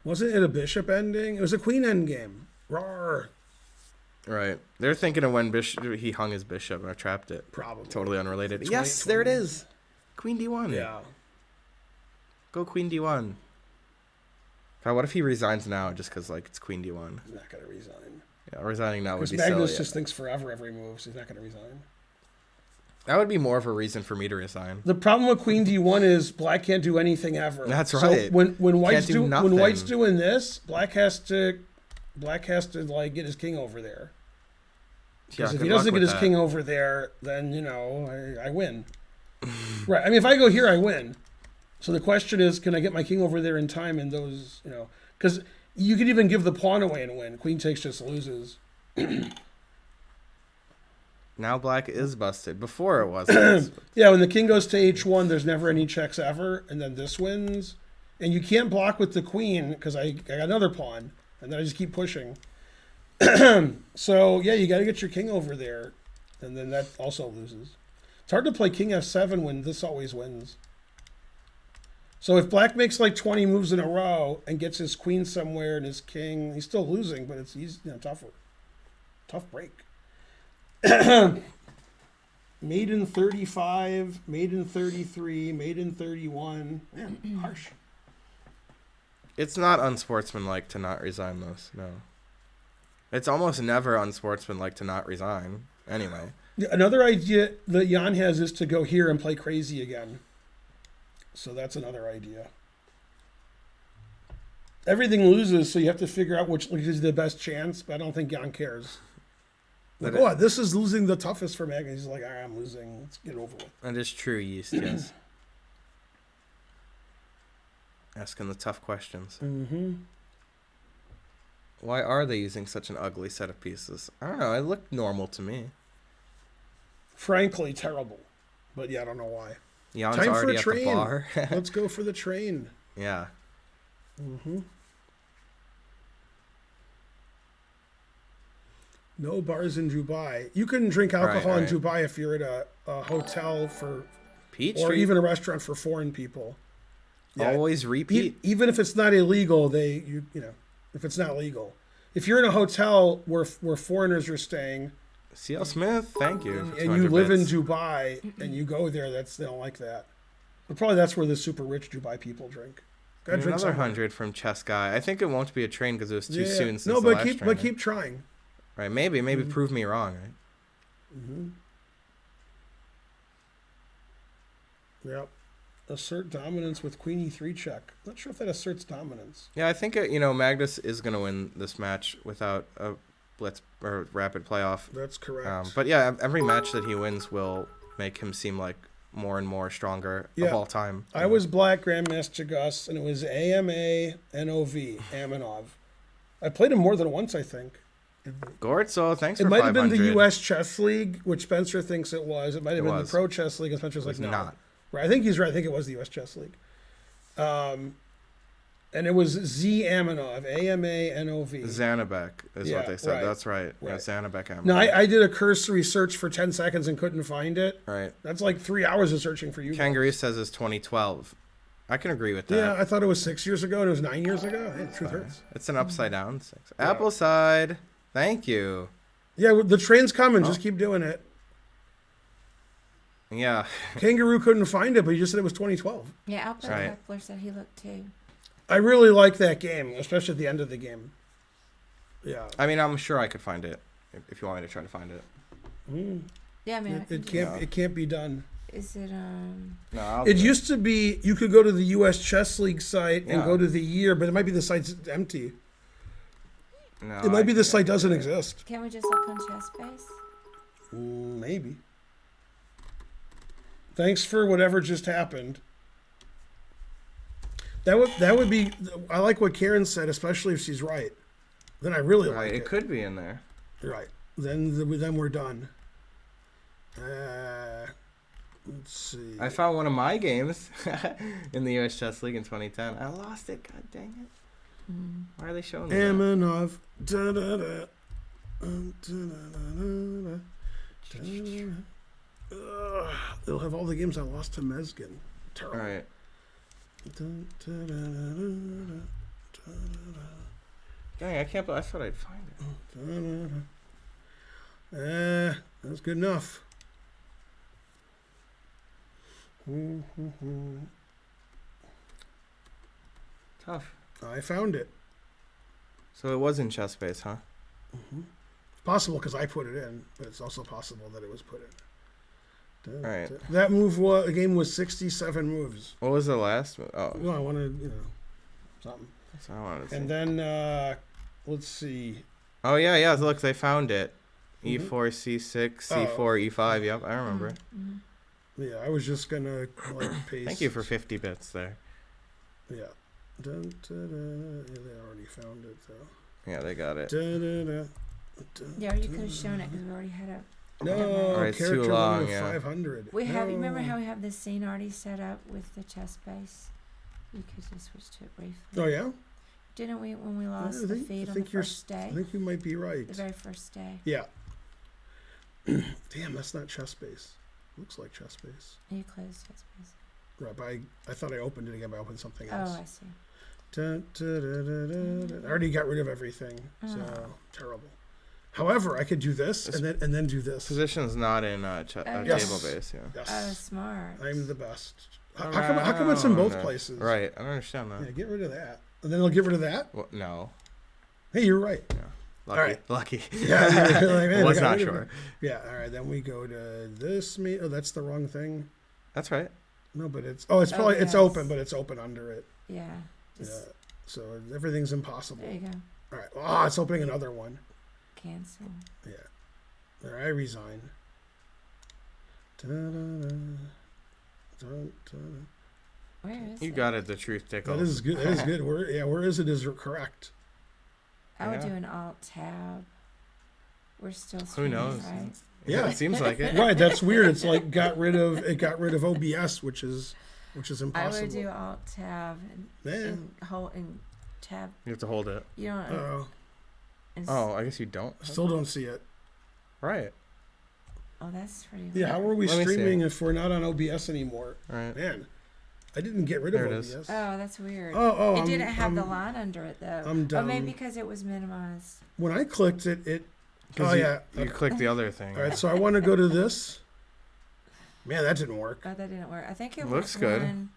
Wasn't it a bishop ending? It was a queen end game. Roar. right. They're thinking of when he hung his bishop or trapped it. Probably. Totally unrelated. 20, Yes, there it 20. is. Queen D1. Yeah. Go Queen D1. God, what if he resigns now just because like it's Queen D1? He's not going to resign. Yeah, resigning now would Because be Magnus silly. just thinks forever every move, so he's not going to resign. That would be more of a reason for me to resign. The problem with Queen D1 is Black can't do anything ever. That's So right. when White's do when nothing. White's doing this, Black has to like get his king over there. Because Yeah, if good he doesn't luck get with his that. king over there, then I win. Right. I mean, if I go here, I win. So the question is, can I get my king over there in time? And those, because you could even give the pawn away and win. Queen takes just loses. Now black is busted. Before it wasn't. Yeah, when the king goes to h1, there's never any checks ever, and then this wins. And you can't block with the queen because I got another pawn, and then I just keep pushing. So, yeah, you got to get your king over there, and then that also loses. It's hard to play king f7 when this always wins. So if black makes like 20 moves in a row and gets his queen somewhere and his king, he's still losing, but it's easy, tougher. Tough break. Made in 35, made in 33, made in 31. Man, harsh. It's not unsportsmanlike to not resign those. No. It's almost never unsportsmanlike to not resign. Anyway. Another idea that Jan has is to go here and play crazy again. So that's another idea. Everything loses, so you have to figure out which is the best chance, but I don't think Jan cares. Like, oh, this is losing the toughest for Magnus. He's like, all right, I'm losing. Let's get over with. That is true, Yeast, yes. Asking the tough questions. Mm-hmm. Why are they using such an ugly set of pieces? I don't know. It looked normal to me. Frankly, terrible. But yeah, I don't know why. Jan's Time for already a at the train. bar. Let's go for the train. Yeah. Mm-hmm. No bars in Dubai. You can drink alcohol in Dubai if you're at a hotel for, Peach or Street? even a restaurant for foreign people. Yeah. Always repeat. Even if it's not illegal, if it's not legal. If you're in a hotel where foreigners are staying, C.L. Smith, thank you. for and you 200 live bits. in Dubai and you go there, they don't like that. But probably that's where the super rich Dubai people drink. Gotta drink Another somewhere. 100 from Chess Guy. I think it won't be a train because it was too soon since No, the last but trainer. keep trying. Right, maybe prove me wrong. Right? Mm-hmm. Yep. Assert dominance with queen e3 check. Not sure if that asserts dominance. Yeah, I think Magnus is going to win this match without a blitz or rapid playoff. That's correct. But yeah, every match that he wins will make him seem like more and more stronger of all time. I was Black Grandmaster Gus, and it was AMA NOV, Amanov. I played him more than once, I think. Gortzo, thanks It for might have been 500. the U.S. Chess League, which Spencer thinks it was. It might have been the Pro Chess League, and Spencer's like, no. Not. Right, I think he's right. I think it was the U.S. Chess League. And it was Z Amanov, AMA-NOV. Zanabek is what they said. right. That's right. Yeah, Zanabek Amanov. No, I did a cursory search for 10 seconds and couldn't find it. Right. That's like 3 hours of searching for you. Kangaroo says it's 2012. I can agree with that. Yeah, I thought it was 6 years ago and it was 9 years ago. Hey, the truth hurts. It's an upside down 6. Apple side. Thank you. Yeah, the train's coming. Just keep doing it. Yeah. Kangaroo couldn't find it, but he just said it was 2012. Yeah, Albert Kepler said he looked too. I really like that game, especially at the end of the game. Yeah. I mean, I'm sure I could find it if you want me to try to find it. Yeah, I mean, It can't be done. Is it No, It used to be you could go to the U.S. Chess League site and go to the year, but it might be the site's empty. No, It might be the site doesn't exist. Can we just look on ChessBase? Maybe. Thanks for whatever just happened. That would be. I like what Karen said, especially if she's right. Then I really like it. It could be in there. Right. Then we're done. Let's see. I found one of my games in the U.S. Chess League in 2010. I lost it. God dang it. Why are they showing me that? Amanov. They'll have all the games I lost to Mezgin. Terrible. All right. Dang, I can't. I thought I'd find it. That's good enough. Tough. I found it. So it was in ChessBase, huh? It's possible because I put it in, but it's also possible that it was put in. All right. That the game was 67 moves. What was the last? Oh, Well, I wanted, something. that's what I wanted to see. And then, let's see. Oh yeah. Look, they found it. E4, C6, C4, E5. Yep, I remember it. Yeah, I was just gonna paste. Thank you for 50 bits there. Yeah. Yeah, they already found it though. Yeah, they got it. Yeah, you could have shown it because we already had a. No, Or it's too character long, limit of yeah. 500. We have. No. Remember how we have this scene already set up with the chess base? You could just switch to it briefly. Oh yeah. Didn't we when we lost I the think- feed I on the think you're first day? I think you might be right. The very first day. Yeah. Damn, that's not chess base. Looks like chess base. You closed chess base. Right, but I thought I opened it again, but I opened something else. Oh, I see. Dun, dun, dun, dun, dun, dun. I already got rid of everything, so Oh. terrible. However, I could do this This and then do this. Position's not in Yes. table base. Yeah. Yes, Oh, smart. I'm the best. How come it's in both Around, places? Right. I don't understand that. Yeah, get rid of that, and then I'll get rid of that. Well, no. Hey, you're right. Lucky. All right. Lucky. Yeah, you're like, man, Was I got not rid of sure. it. Yeah, all right. Then we go to this. Oh, that's the wrong thing. That's right. No, but it's probably it's yes. open, but it's open under it. Yeah. Yeah, Just, so everything's impossible. there you go. All right. Oh, it's opening another one. Cancel. Yeah. All right, I resign. Da-da-da. Da-da-da. Where is You it? got it. The truth tickles. That is good. That is good. Where is it? Is correct? I would Yeah. do an alt tab. We're still Who streaming, knows? right? Yeah. It seems like it. Right. That's weird. It's like got rid of OBS, which is I impossible. would do alt tab Yeah. and hold and tab. You have to hold it. You don't. Oh, it's- Oh, I guess you don't. still don't see it. Right. Oh, that's pretty. Yeah. How are we Let me see. streaming if we're not on OBS anymore? All right. Man, I didn't get rid There of it OBS. is. Oh, that's weird. Oh, it didn't have the I'm- line under it though. I'm Or dumb. maybe because it was minimized. When I clicked it, it. 'Cause Oh you, yeah. You click the other thing. All right. So I want to go to this. Man, that didn't work. Oh, that didn't work. I think it Looks was good.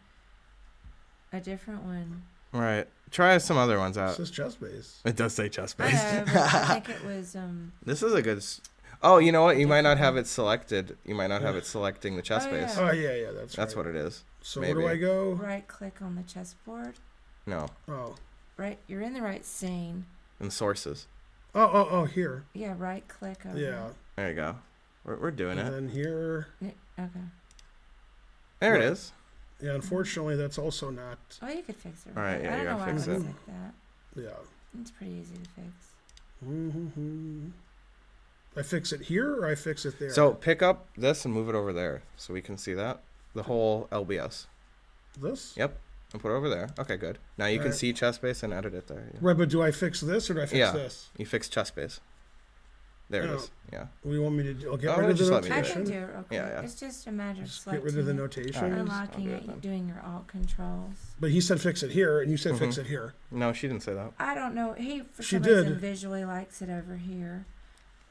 a different one. Right. Try some other ones It out. says chess base. It does say chess I base. know, but I think it was This is a good. Oh, you know what? You might not have it selected. You might not have it selecting the chess Oh, base. yeah. Oh yeah, that's That's right. what it is. So where do maybe. I go? right click on the chessboard. No. Oh. Right, you're in the right scene. In sources. Oh, here. Yeah, right click over. Yeah. There you go. We're doing And it. then here. Okay. There it Right. is. Yeah, unfortunately, that's also not. Oh, you could fix it. All right, there. yeah, I you don't know gotta why fix it looks it. like that. Yeah. It's pretty easy to fix. Mm-hmm. I fix it here or I fix it there? So pick up this and move it over there so we can see that. The whole LBS. this? Yep. And put it over there. Okay, good. Now you can Alright. see chess base and edit it there. Yeah. Right, but do I fix this or do I fix Yeah. this? You fix chess base. There it Oh. is. Yeah. What do you want me to do? I'll get Oh, rid of the just let me do I it. can notation. do it real quick. Yeah, yeah. It's just a matter of Just get selecting rid of the it, notations. Alright. unlocking I'll do it it, then. doing your alt controls. But he said fix it here, and you said fix Mhm. it here. No, she didn't say that. I don't know. He for She some reason did. visually likes it over here.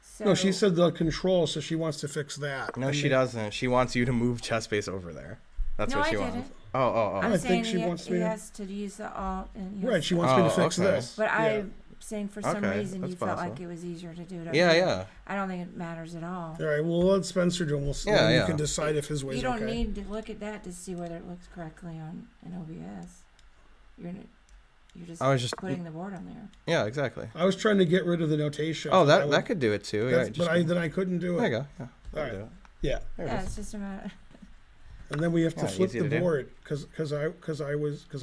So No, she said the control, so she wants to fix that. No, And she then- doesn't. She wants you to move chess base over there. That's No, what I she didn't. wants. Oh. I'm I saying think she he, wants he me to- has to use the alt and he Right, has she to- wants me to Oh, fix okay. this. But Yeah. I'm saying for some Okay, reason you that's felt like possible. it was easier to do it over Yeah, here. yeah. I don't think it matters at all. All right, well, let Spencer do it. We'll see. Yeah, You yeah. can decide if his way's You don't okay. need to look at that to see whether it looks correctly on an OBS. You're just I was just putting the board on there. Yeah, exactly. I was trying to get rid of the notation. Oh, I that would- could do it too. that's- Yeah, but then I couldn't do it. there you go. Yeah. All that'll right. do it. Yeah, There it Yeah, is. it's just a matter. and then we have to Yeah, flip easy the to do. board because I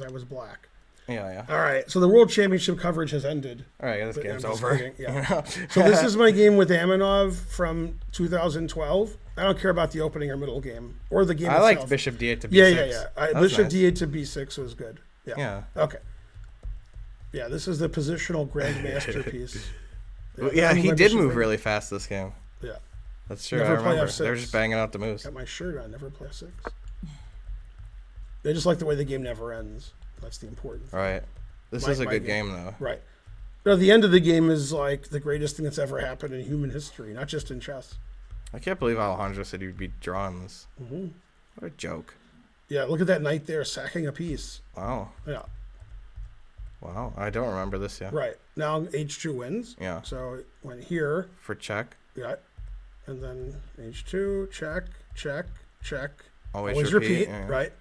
was black. Yeah. All right, so the World Championship coverage has ended. All right, this But game's I'm just over. kidding, yeah. So this is my game with Amanov from 2012. I don't care about the opening or middle game or the game I itself. like Bishop D8 to B6. Yeah. That was Bishop nice. D8 to B6 was good. Yeah. Yeah. Okay. Yeah, this is the positional grandmaster piece. Yeah, I he move did my move bishop really fast this game. Yeah. That's true. Never I play remember. F6. They were just banging out the moves. Got my shirt on. Never play 6. They just like the way the game never ends. That's the important thing. Right. This is a good game, though. Right. No, the end of the game is like the greatest thing that's ever happened in human history, not just in chess. I can't believe Alejandro said he'd be drawing this. Hmm. What a joke. Yeah, look at that knight there sacking a piece. Wow. Yeah. Wow. I don't remember this yet. Right. Now H2 wins. Yeah. So it went here. For check. Yeah. And then H2, check, check, check. Always repeat. Yeah. Right.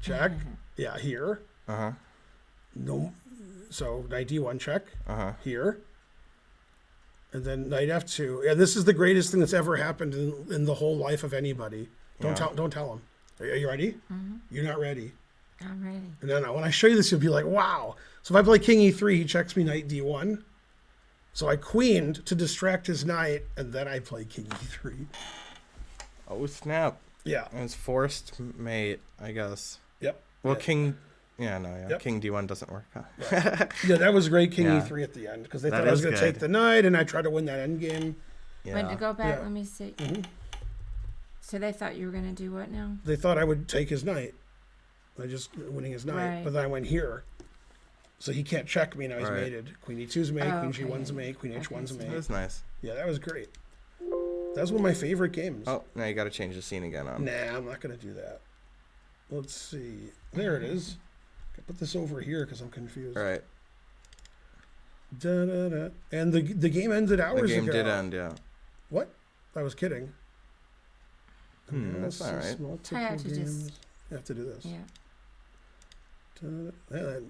Check. Yeah, here. Uh-huh. No. So knight D1 check. Uh-huh. Here. And then knight F2. Yeah, this is the greatest thing that's ever happened in the whole life of anybody. Don't Yeah. tell him. Are you ready? Mm-hmm. You're not ready. I'm ready. No. When I show you this, you'll be like, wow. So if I play king E3, he checks me knight D1. So I queened to distract his knight, and then I play king E3. Oh, snap. Yeah. It was forced mate, I guess. Yep. Well, Yeah. King... Yeah, no, yeah. Yep. King D1 doesn't work. Huh? Yeah, that was great. King Yeah. E3 at the end because they That thought I was is going to good. take the knight, and I tried to win that endgame. Wait, Yeah. to go back, Yeah. let me see. Mhm. So they thought you were going to do what now? They thought I would take his knight. I just winning his knight, Right. but then I went here, so he can't check me now. He's Right. mated. Queen E2's mate. Oh, Queen okay, G1's yeah, mate. Queen yeah. H1's Okay, That mate. was nice. Yeah, that was great. That was one of my favorite games. Oh, now you got to change the scene again. Nah, I'm not gonna do that. Let's see. There it is. I put this over here because I'm confused. All right. Da-da-da. And the game ended The hours game ago. did end, yeah. What? I was kidding. That's all right. I have to just- You have to do this. Yeah.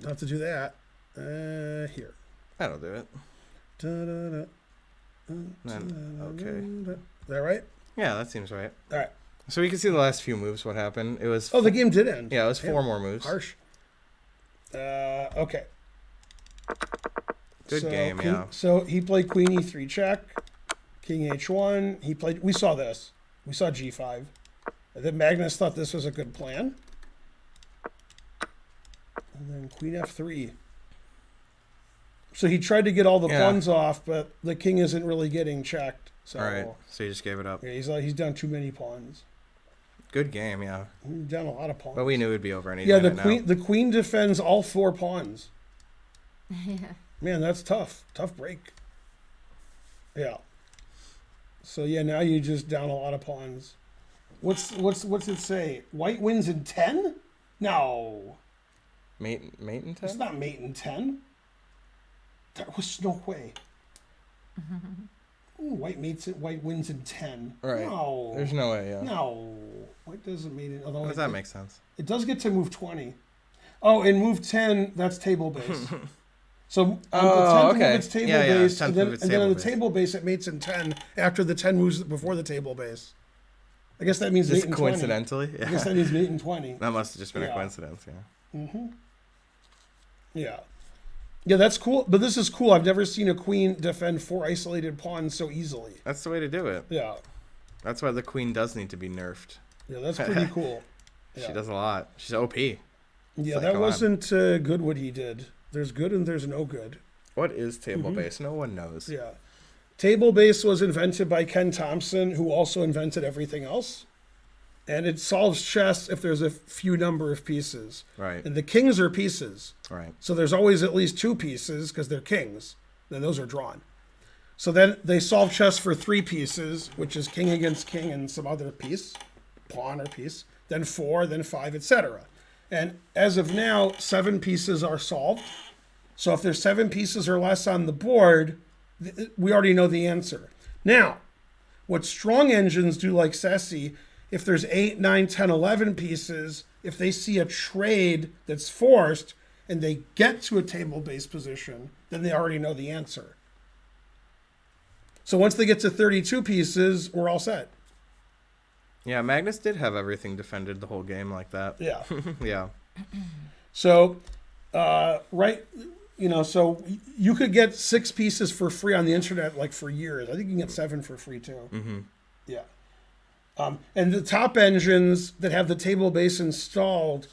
Not to do that. Here. That'll do it. Da-da-da. Okay. Is that right? Yeah, that seems right. All right. So we can see the last few moves, what happened. It was... Oh, the game did end. Yeah, it was 4 Damn. more moves. Harsh. Okay. Good game, yeah. So he played Queen E3 check, King H1. He played. We saw this. We saw G5. And then Magnus thought this was a good plan. And then Queen F3. So he tried to get all the Yeah. pawns off, but the king isn't really getting checked. So All right. So you just gave it up. yeah, he's down too many pawns. Good game, yeah. He's down a lot of pawns. But we knew it'd be over any yeah, the minute queen defends all 4 pawns. Yeah. Man, that's tough. Tough break. Yeah. So yeah, now you just down a lot of pawns. What's it say? White wins in 10? No. now. Mate in 10? It's not mate in 10. There was no way. Ooh, white wins in 10. Right. No. There's no way, yeah. No. White doesn't mate in. Although How does that make sense? It does get to move 20. Oh, and move 10, that's table base. So on Oh, the 10th okay. move, it's table Yeah, yeah, base, 10th and then, move, it's and then on table the base. table base, it mates in 10 after the 10 moves before the table base. I guess that means mate Just in 20. coincidentally? I guess Yeah. that means mate in 20. That must have just been Yeah. a coincidence, yeah. Yeah. Yeah, that's cool. But this is cool. I've never seen a queen defend 4 isolated pawns so easily. That's the way to do it. Yeah. That's why the queen does need to be nerfed. Yeah, that's pretty cool. Yeah. She does a lot. She's OP. Yeah, like, that come on. wasn't good what he did. There's good and there's no good. What is table base? No one knows. Yeah. Table base was invented by Ken Thompson, who also invented everything else. And it solves chess if there's a few number of pieces. Right. And the kings are pieces. Right. So there's always at least 2 pieces because they're kings. Then those are drawn. So then they solve chess for 3 pieces, which is king against king and some other piece, pawn or piece. Then 4, then 5, etc. And as of now, 7 pieces are solved. So if there's 7 pieces or less on the board, we already know the answer. Now, what strong engines do like Sessi, if there's 8, 9, 10, 11 pieces, if they see a trade that's forced and they get to a table-based position, then they already know the answer. So once they get to 32 pieces, we're all set. Yeah, Magnus did have everything defended the whole game like that. Yeah. Yeah. So, right, so you could get 6 pieces for free on the internet, like for years. I think you can get 7 for free too. Mm-hmm. Yeah. And the top engines that have the table base installed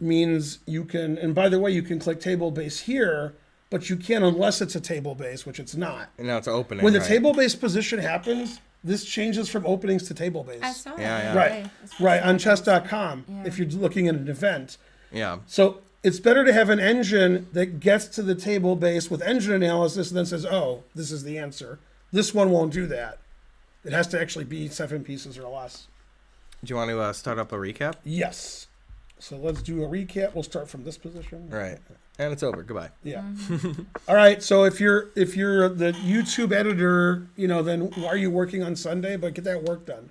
means you can, and by the way, you can click table base here, but you can't unless it's a table base, which it's not. And now it's opening. When the right? table base position happens, this changes from openings to table base. I saw Yeah, that. yeah. the Right, other day. That's right, on what chess.com, Yeah. if you're looking at an event. Yeah. So it's better to have an engine that gets to the table base with engine analysis and then says, oh, this is the answer. This one won't do that. It has to actually be 7 pieces or less. Do you want to start up a recap? Yes. So let's do a recap. We'll start from this position. Right. And it's over. Goodbye. Yeah. All right. So if you're the YouTube editor, then why are you working on Sunday? But get that work done.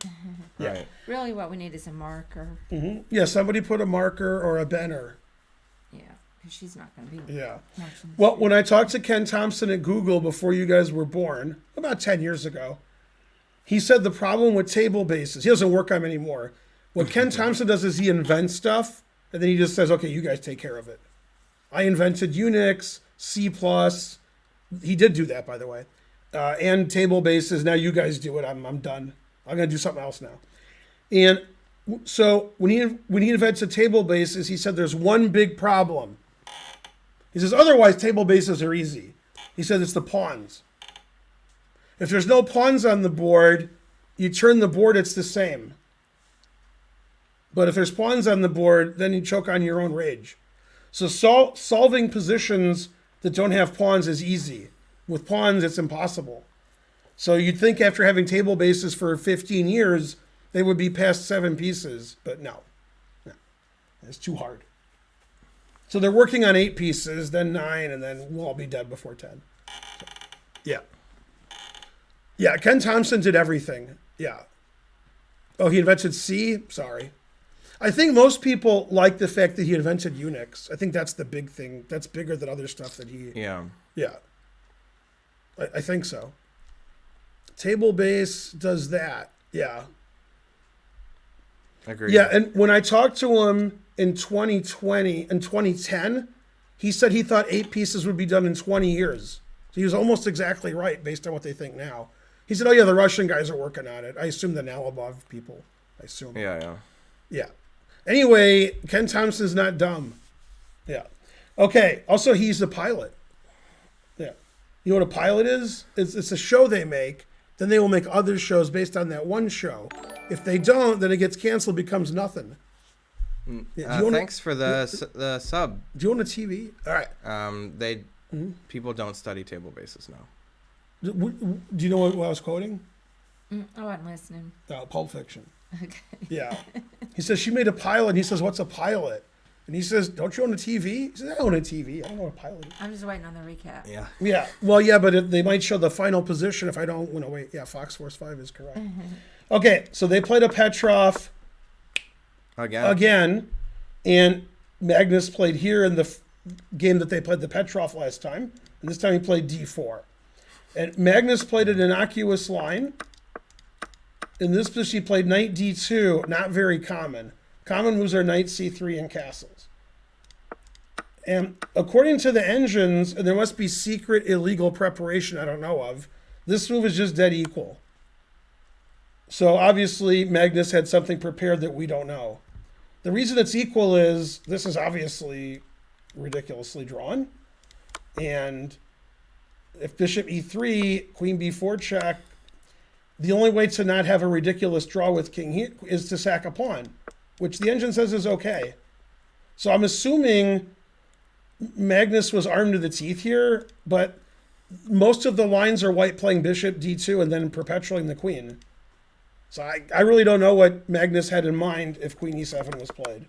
Yeah. Right. Really, what we need is a marker. Yeah. Somebody put a marker or a banner. Yeah, because she's not going to be Yeah. watching this. Well, when I talked to Ken Thompson at Google before you guys were born, about 10 years ago, he said the problem with table bases, he doesn't work on them anymore. What Ken Thompson does is he invents stuff, and then he just says, okay, you guys take care of it. I invented Unix, C++. He did do that, by the way. And table bases. Now you guys do it. I'm done. I'm going to do something else now. And so when he invents a table basis, he said there's one big problem. He says otherwise table bases are easy. He said it's the pawns. If there's no pawns on the board, you turn the board, it's the same. But if there's pawns on the board, then you choke on your own rage. So solving positions that don't have pawns is easy. With pawns, it's impossible. So you'd think after having table bases for 15 years, they would be past 7 pieces, but no. It's too hard. So they're working on 8 pieces, then 9, and then we'll all be dead before 10. So, yeah. Yeah, Ken Thompson did everything. Yeah. Oh, he invented C? Sorry. I think most people like the fact that he invented Unix. I think that's the big thing. That's bigger than other stuff that he... Yeah. Yeah. I think so. Table base does that. Yeah. Agreed. Yeah, and when I talked to him in 2010, he said he thought 8 pieces would be done in 20 years. So he was almost exactly right based on what they think now. He said, oh yeah, the Russian guys are working on it. I assume the Nalibov people. I assume. Yeah. Yeah. Anyway, Ken Thompson's not dumb. Yeah. Okay. Also, he's the pilot. Yeah. You know what a pilot is? It's a show they make. Then they will make other shows based on that one show. If they don't, then it gets canceled, becomes nothing. Yeah. Thanks for the sub. Do you own a TV? All right. People don't study table bases now. Do you know what I was quoting? I wasn't listening. Pulp Fiction. Okay. Yeah. He says, she made a pilot. And he says, what's a pilot? And he says, don't you own a TV? He says, I own a TV. I don't know what a pilot is. I'm just waiting on the recap. Yeah. Yeah. Well, yeah, but they might show the final position if I don't want to wait. Yeah, Fox Force 5 is correct. Okay, so they played a Petrov again. And Magnus played here in the game that they played the Petrov last time. And this time he played D4. And Magnus played an innocuous line. In this position, he played knight D2, not very common. Common moves are knight C3 and castles. And according to the engines, and there must be secret illegal preparation I don't know of, this move is just dead equal. So obviously Magnus had something prepared that we don't know. The reason it's equal is this is obviously ridiculously drawn. And if bishop E3, queen B4 check, the only way to not have a ridiculous draw with king here is to sack a pawn, which the engine says is okay. So I'm assuming Magnus was armed to the teeth here, but most of the lines are white playing bishop D2 and then perpetuating the queen. So I really don't know what Magnus had in mind if queen E7 was played.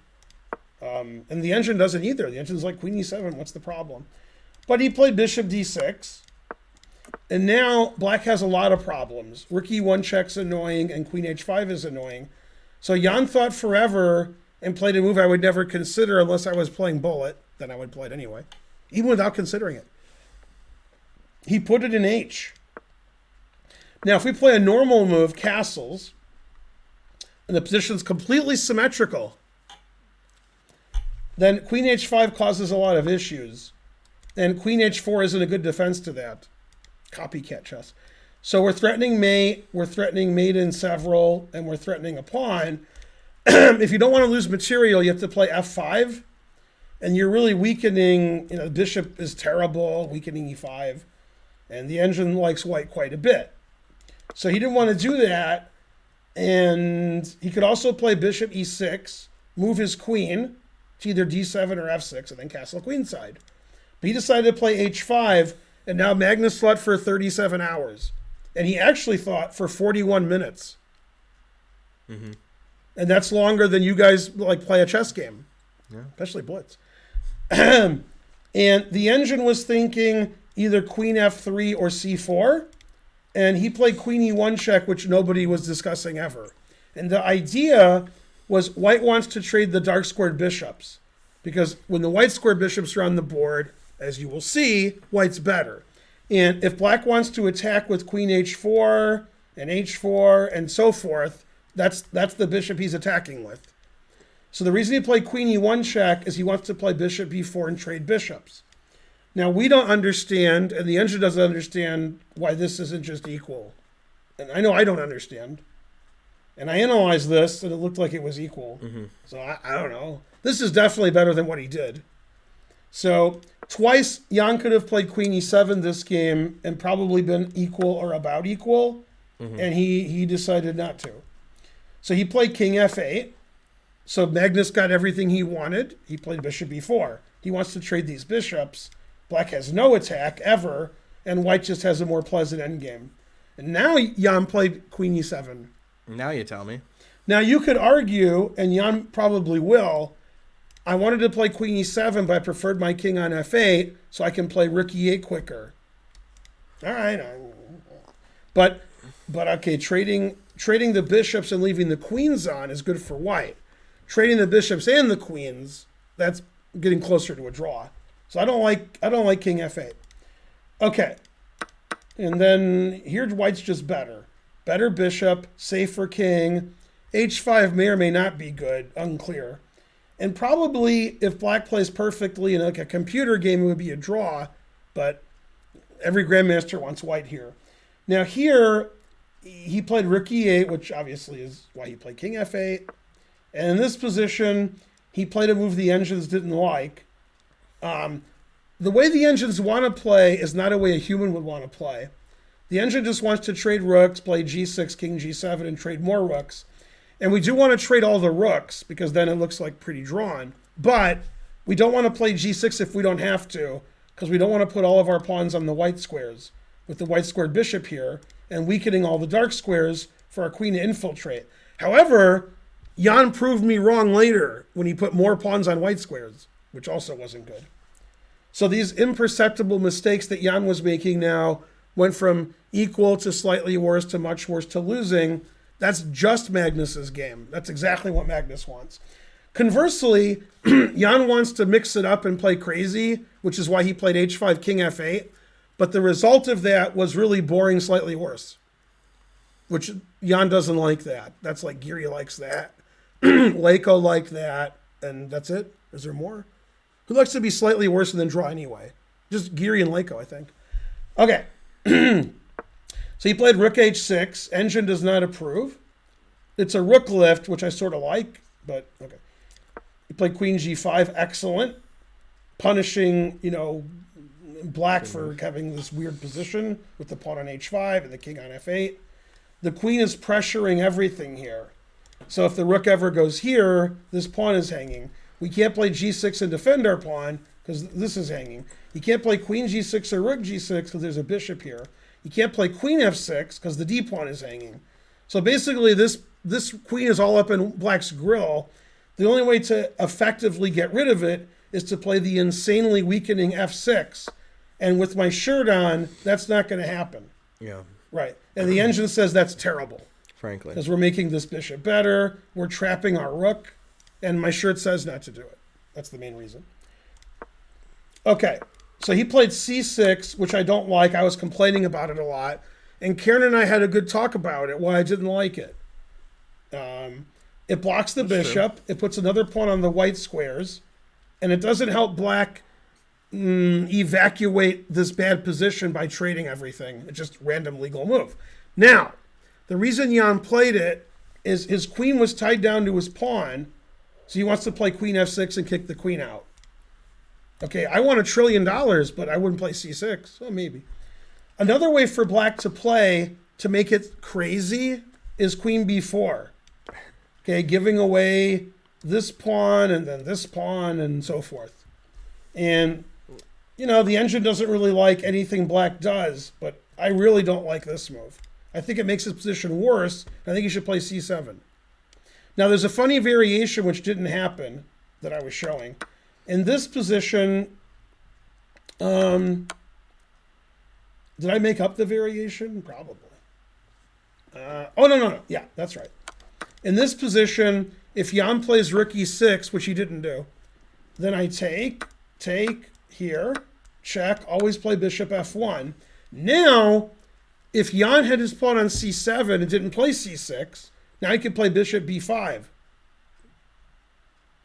And the engine doesn't either. The engine's like, queen E7, what's the problem? But he played bishop D6. And now black has a lot of problems. Rook E1 check's annoying and queen H5 is annoying. So Jan thought forever and played a move I would never consider unless I was playing bullet. Then I would play it anyway, even without considering it. He put it in H. Now, if we play a normal move, castles, and the position's completely symmetrical, then queen H5 causes a lot of issues. And queen H4 isn't a good defense to that. Copycat chess. So we're threatening mate, we're threatening mate in several, and we're threatening a pawn. If you don't want to lose material, you have to play F5. And you're really weakening, the bishop is terrible, weakening E5. And the engine likes white quite a bit. So he didn't want to do that. And he could also play bishop E6, move his queen to either D7 or F6, and then castle queenside. But he decided to play H5, and now Magnus thought for 37 hours. And he actually thought for 41 minutes. Mm-hmm. And that's longer than you guys play a chess game, especially Blitz. And the engine was thinking either queen F3 or C4. And he played queen E1 check, which nobody was discussing ever. And the idea was white wants to trade the dark squared bishops. Because when the white squared bishops are on the board, as you will see, white's better. And if black wants to attack with queen H4 and H4 and so forth, that's the bishop he's attacking with. So the reason he played queen E1 check is he wants to play bishop B4 and trade bishops. Now, we don't understand, and the engine doesn't understand why this isn't just equal. And I know I don't understand. And I analyzed this, and it looked like it was equal. So I don't know. This is definitely better than what he did. So twice, Jan could have played queen e7 this game and probably been equal or about equal, and he decided not to. So he played king f8. So Magnus got everything he wanted. He played bishop e4. He wants to trade these bishops. Black has no attack ever, and white just has a more pleasant endgame. And now Jan played queen e7. Now you tell me. Now you could argue, and Jan probably will, I wanted to play queen e7, but I preferred my king on f8, so I can play rook e8 quicker. All right. But okay, trading the bishops and leaving the queens on is good for white. Trading the bishops and the queens, that's getting closer to a draw. So I don't like king f8. Okay. And then here white's just better. Better bishop, safer king. h5 may or may not be good, unclear. And probably if black plays perfectly in like a computer game, it would be a draw, but every grandmaster wants white here. Now here, he played rook e8, which obviously is why he played king f8. And in this position, he played a move the engines didn't like. The way the engines want to play is not a way a human would want to play. The engine just wants to trade rooks, play g6, king g7, and trade more rooks. And we do want to trade all the rooks, because then it looks like pretty drawn. But we don't want to play g6 if we don't have to, because we don't want to put all of our pawns on the white squares, with the white squared bishop here, and weakening all the dark squares for our queen to infiltrate. However, Jan proved me wrong later when he put more pawns on white squares, which also wasn't good. So these imperceptible mistakes that Jan was making now went from equal to slightly worse to much worse to losing. That's just Magnus's game. That's exactly what Magnus wants. Conversely, Jan wants to mix it up and play crazy, which is why he played h5, king f8. But the result of that was really boring, slightly worse, which Jan doesn't like that. That's like Geary likes that. Leko liked that, and that's it. Is there more? Who likes to be slightly worse than draw anyway? Just Geary and Leko, I think. Okay. So he played rook h6. Engine does not approve. It's a rook lift, which I sort of like, but okay. He played queen g5. Excellent. Punishing, black for having this weird position with the pawn on h5 and the king on f8. The queen is pressuring everything here. So if the rook ever goes here, this pawn is hanging. We can't play g6 and defend our pawn because this is hanging. You can't play queen g6 or rook g6 because there's a bishop here. You can't play queen f6 because the d pawn is hanging. So basically this queen is all up in black's grill. The only way to effectively get rid of it is to play the insanely weakening f6. And with my shirt on, that's not going to happen. Yeah. Right. And the engine says that's terrible. Frankly. Because we're making this bishop better. We're trapping our rook. And my shirt says not to do it. That's the main reason. Okay. So he played c6, which I don't like. I was complaining about it a lot. And Karen and I had a good talk about it, why I didn't like it. It blocks the bishop. It puts another pawn on the white squares. And it doesn't help black evacuate this bad position by trading everything. It's just random legal move. Now, the reason Jan played it is his queen was tied down to his pawn, so he wants to play queen f6 and kick the queen out. Okay, I want $1 trillion, but I wouldn't play c6. Well, maybe. Another way for black to play to make it crazy is queen b4. Okay, giving away this pawn and then this pawn and so forth. And the engine doesn't really like anything black does, but I really don't like this move. I think it makes his position worse. I think he should play c7. Now, there's a funny variation which didn't happen that I was showing. In this position, did I make up the variation? Probably. No. Yeah, that's right. In this position, if Jan plays rook e6, which he didn't do, then I take here, check, always play bishop f1. Now, if Jan had his pawn on c7 and didn't play c6, now he could play bishop b5.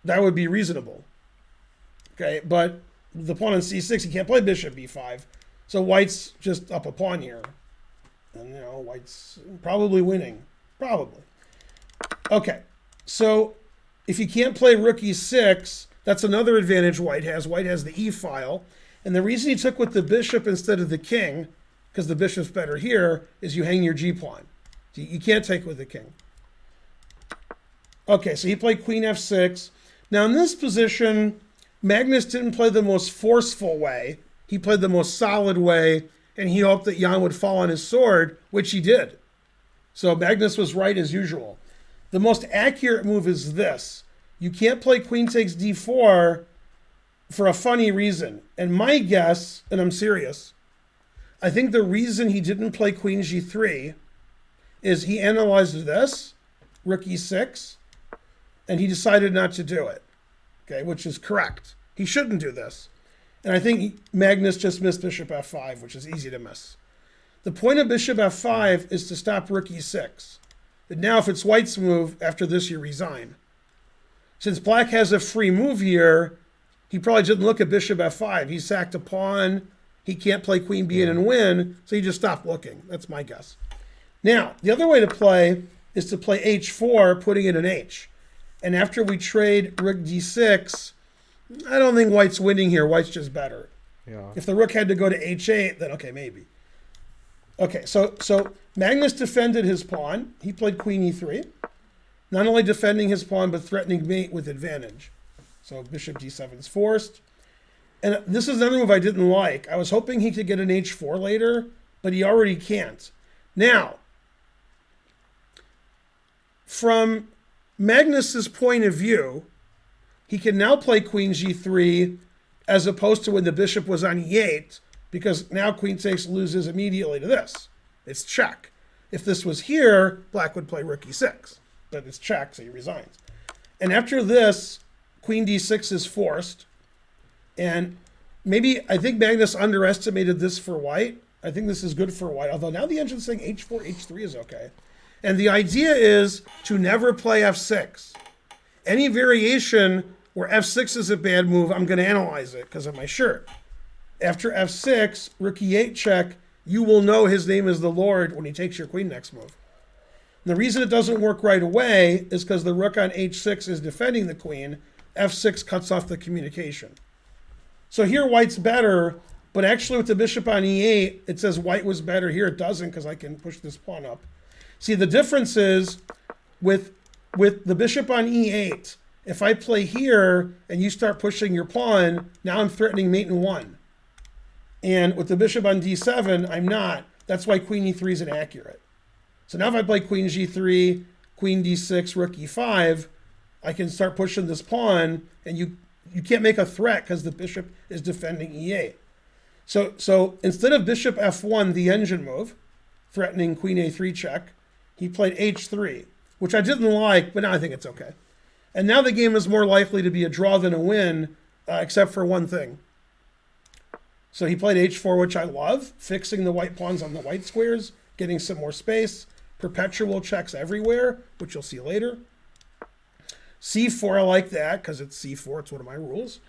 That would be reasonable. Okay, but the pawn on c6, he can't play bishop b5. So white's just up a pawn here. And, white's probably winning. Probably. Okay, so if you can't play rook e6, that's another advantage white has. White has the e file. And the reason he took with the bishop instead of the king, because the bishop's better here, is you hang your g-pawn. So you can't take with the king. Okay, so he played queen f6. Now in this position, Magnus didn't play the most forceful way. He played the most solid way, and he hoped that Jan would fall on his sword, which he did. So Magnus was right as usual. The most accurate move is this. You can't play queen takes d4 for a funny reason. And my guess, and I'm serious, I think the reason he didn't play queen g3 is he analyzed this, rook e6, and he decided not to do it, okay, which is correct. He shouldn't do this. And I think Magnus just missed bishop f5, which is easy to miss. The point of bishop f5 is to stop rook e6. But now if it's white's move, after this you resign. Since black has a free move here, he probably didn't look at bishop f5. He sacked a pawn. He can't play queen b8 and win, so he just stopped looking. That's my guess. Now, the other way to play is to play h4, putting in an h. And after we trade rook d6, I don't think white's winning here. White's just better. Yeah. If the rook had to go to h8, then okay, maybe. Okay, so Magnus defended his pawn. He played queen e3. Not only defending his pawn, but threatening mate with advantage. So bishop d7 is forced. And this is another move I didn't like. I was hoping he could get an h4 later, but he already can't. Now, from Magnus's point of view, he can now play queen g3 as opposed to when the bishop was on e8, because now queen takes loses immediately to this. It's check. If this was here, black would play rook e6, but it's check, so he resigns. And after this, queen d6 is forced. And maybe, I think Magnus underestimated this for white. I think this is good for white, although now the engine's saying h4, h3 is okay. And the idea is to never play f6. Any variation where f6 is a bad move, I'm going to analyze it because of my shirt. After f6, rook e8 check, you will know his name is the Lord when he takes your queen next move. And the reason it doesn't work right away is because the rook on h6 is defending the queen. f6 cuts off the communication. So here white's better, but actually with the bishop on e8, it says white was better. Here it doesn't because I can push this pawn up. See, the difference is with the bishop on e8, if I play here and you start pushing your pawn, now I'm threatening mate in 1. And with the bishop on d7, I'm not. That's why queen e3 is inaccurate. So now if I play queen g3, queen d6, rook e5, I can start pushing this pawn, and you can't make a threat because the bishop is defending e8. So instead of bishop f1, the engine move, threatening queen a3 check, he played h3, which I didn't like, but now I think it's okay. And now the game is more likely to be a draw than a win, except for one thing. So he played h4, which I love, fixing the white pawns on the white squares, getting some more space, perpetual checks everywhere, which you'll see later. c4, I like that because it's c4, it's one of my rules.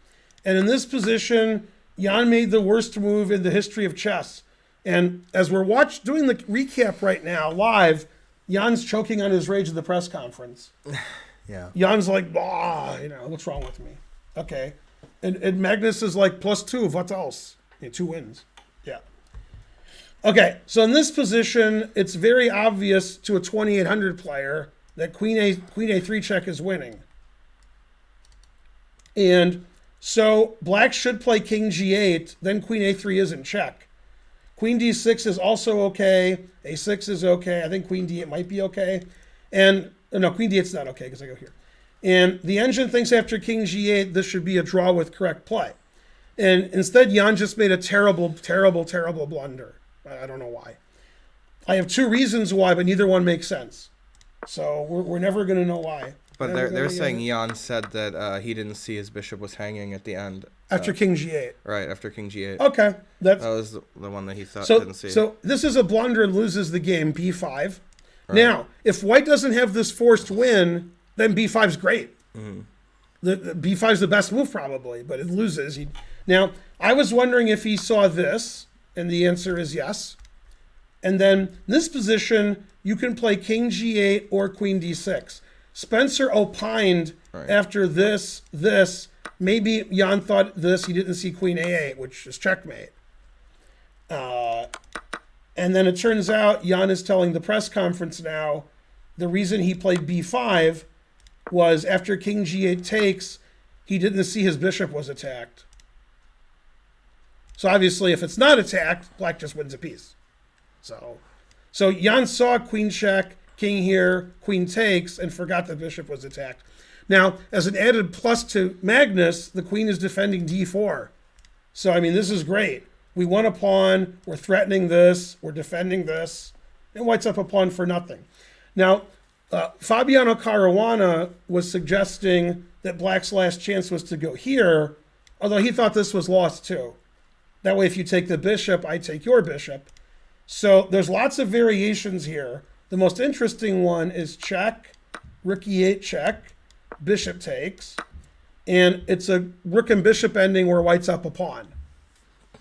And in this position, Jan made the worst move in the history of chess. And as we're doing the recap right now, live, Jan's choking on his rage at the press conference. Yeah. Jan's like, what's wrong with me? Okay. And Magnus is like, +2, what else? 2 wins. Yeah. Okay, so in this position, it's very obvious to a 2800 player that queen a3 check is winning. And so black should play king g8, then queen a3 is in check. Queen d6 is also okay. a6 is okay. I think queen d8 might be okay. And no, queen d8 is not okay because I go here. And the engine thinks after king g8, this should be a draw with correct play. And instead, Jan just made a terrible, terrible, terrible blunder. I don't know why. I have 2 reasons why, but neither one makes sense. So we're never going to know why. But they're saying Jan said that he didn't see his bishop was hanging at the end. After king g8. Right, after king g8. Okay. That was the one that he thought didn't see. So this is a blunder and loses the game, b5. Right. Now, if white doesn't have this forced win, then b5 is great. Mm-hmm. The b5 is the best move probably, but it loses. Now, I was wondering if he saw this, and the answer is yes. And then in this position, you can play king g8 or queen d6. Spencer opined Right. after this, maybe Jan thought this, he didn't see queen a8, which is checkmate. And then it turns out Jan is telling the press conference now the reason he played b5 was after king g8 takes, he didn't see his bishop was attacked. So obviously, if it's not attacked, black just wins a piece. So Jan saw queen check, king here, queen takes, and forgot the bishop was attacked. Now, as an added plus to Magnus, the queen is defending d4. So, I mean, this is great. We won a pawn, we're threatening this, we're defending this, and white's up a pawn for nothing. Now, Fabiano Caruana was suggesting that black's last chance was to go here, although he thought this was lost too. That way, if you take the bishop, I take your bishop. So there's lots of variations here. The most interesting one is check, rook e8 check, bishop takes, and it's a rook and bishop ending where white's up a pawn.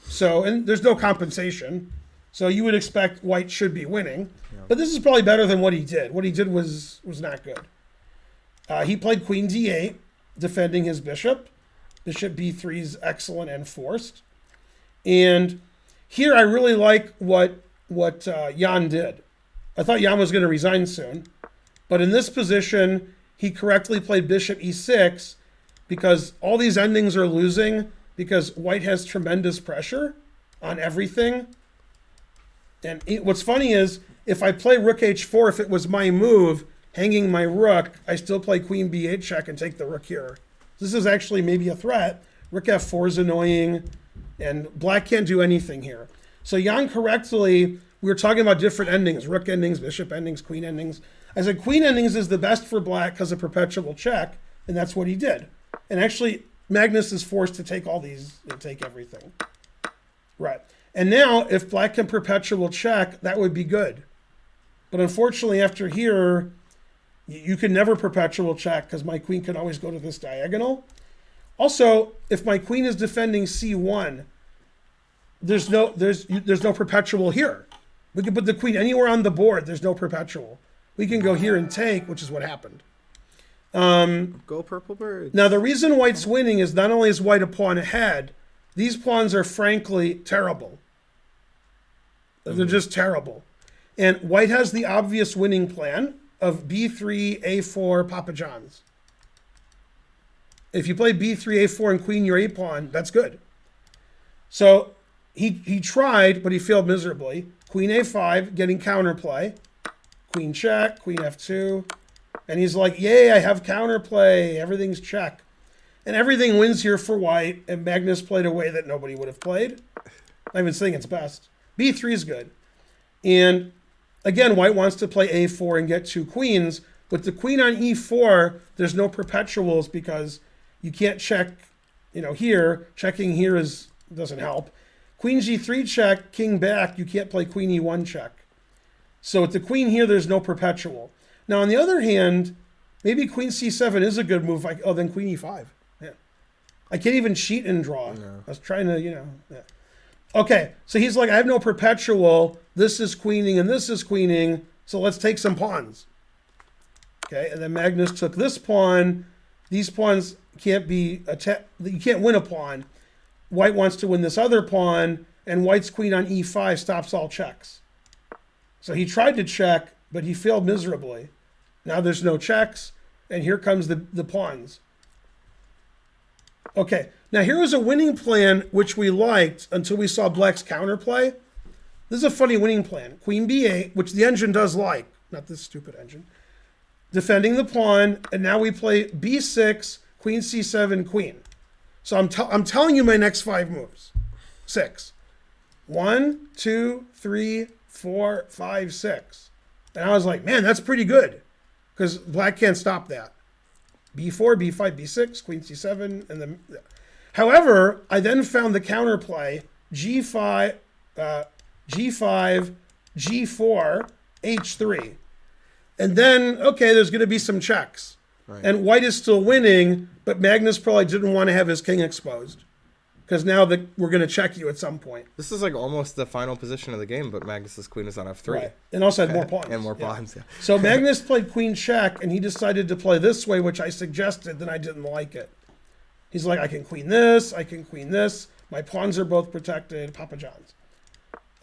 So, and there's no compensation. So you would expect white should be winning. Yeah. But this is probably better than what he did. What he did was not good. He played queen d8, defending his bishop. Bishop b3 is excellent and forced. And here I really like what Jan did. I thought Jan was going to resign soon. But in this position, he correctly played bishop e6 because all these endings are losing because white has tremendous pressure on everything. And what's funny is, if I play rook h4, if it was my move, hanging my rook, I still play queen b8 check and take the rook here. This is actually maybe a threat. Rook f4 is annoying, and black can't do anything here. So Jan correctly, we were talking about different endings, rook endings, bishop endings, queen endings. I said queen endings is the best for black because of perpetual check, and that's what he did. And actually, Magnus is forced to take all these and take everything. Right. And now, if black can perpetual check, that would be good. But unfortunately, after here, you can never perpetual check because my queen can always go to this diagonal. Also, if my queen is defending c1, there's no perpetual here. We can put the queen anywhere on the board. There's no perpetual. We can go here and take, which is what happened. Go purple birds. Now, the reason white's winning is not only is white a pawn ahead, these pawns are frankly terrible. They're just terrible. And white has the obvious winning plan of b3, a4, Papa John's. If you play b3, a4, and queen your a pawn, that's good. So he tried, but he failed miserably. Queen a5, getting counterplay. Queen check, queen f2. And he's like, yay, I have counterplay. Everything's check. And everything wins here for white. And Magnus played a way that nobody would have played. I'm even saying it's best. b3 is good. And again, white wants to play a4 and get two queens. With the queen on e4, there's no perpetuals because you can't check, here. Checking here doesn't help. Queen g3 check, king back, you can't play queen e1 check. So with the queen here, there's no perpetual. Now, on the other hand, maybe queen c7 is a good move. Then queen e5. Yeah. I can't even cheat and draw. No. I was trying to, Yeah. Okay, so he's like, I have no perpetual. This is queening and this is queening. So let's take some pawns. Okay, and then Magnus took this pawn. These pawns can't be you can't win a pawn. White wants to win this other pawn, and white's queen on e5 stops all checks. So he tried to check, but he failed miserably. Now there's no checks, and here comes the pawns. Okay, now here was a winning plan which we liked until we saw black's counterplay. This is a funny winning plan. Queen b8, which the engine does like, not this stupid engine. Defending the pawn, and now we play b6, queen c7, queen. So I'm telling you my next 5 moves. 6. 1, 2, 3, 4, 5, 6. And I was like, man, that's pretty good. Because black can't stop that. b4, b5, b6, queen c7, and then. However, I then found the counterplay g5, g5, g4, h3. And then, okay, there's going to be some checks. Right. And white is still winning, but Magnus probably didn't want to have his king exposed. because now we're going to check you at some point. This is like almost the final position of the game, but Magnus's queen is on f3. Right. And also had more pawns. And more pawns, yeah. So Magnus played queen check, and he decided to play this way, which I suggested, then I didn't like it. He's like, I can queen this, I can queen this. My pawns are both protected. Papa John's.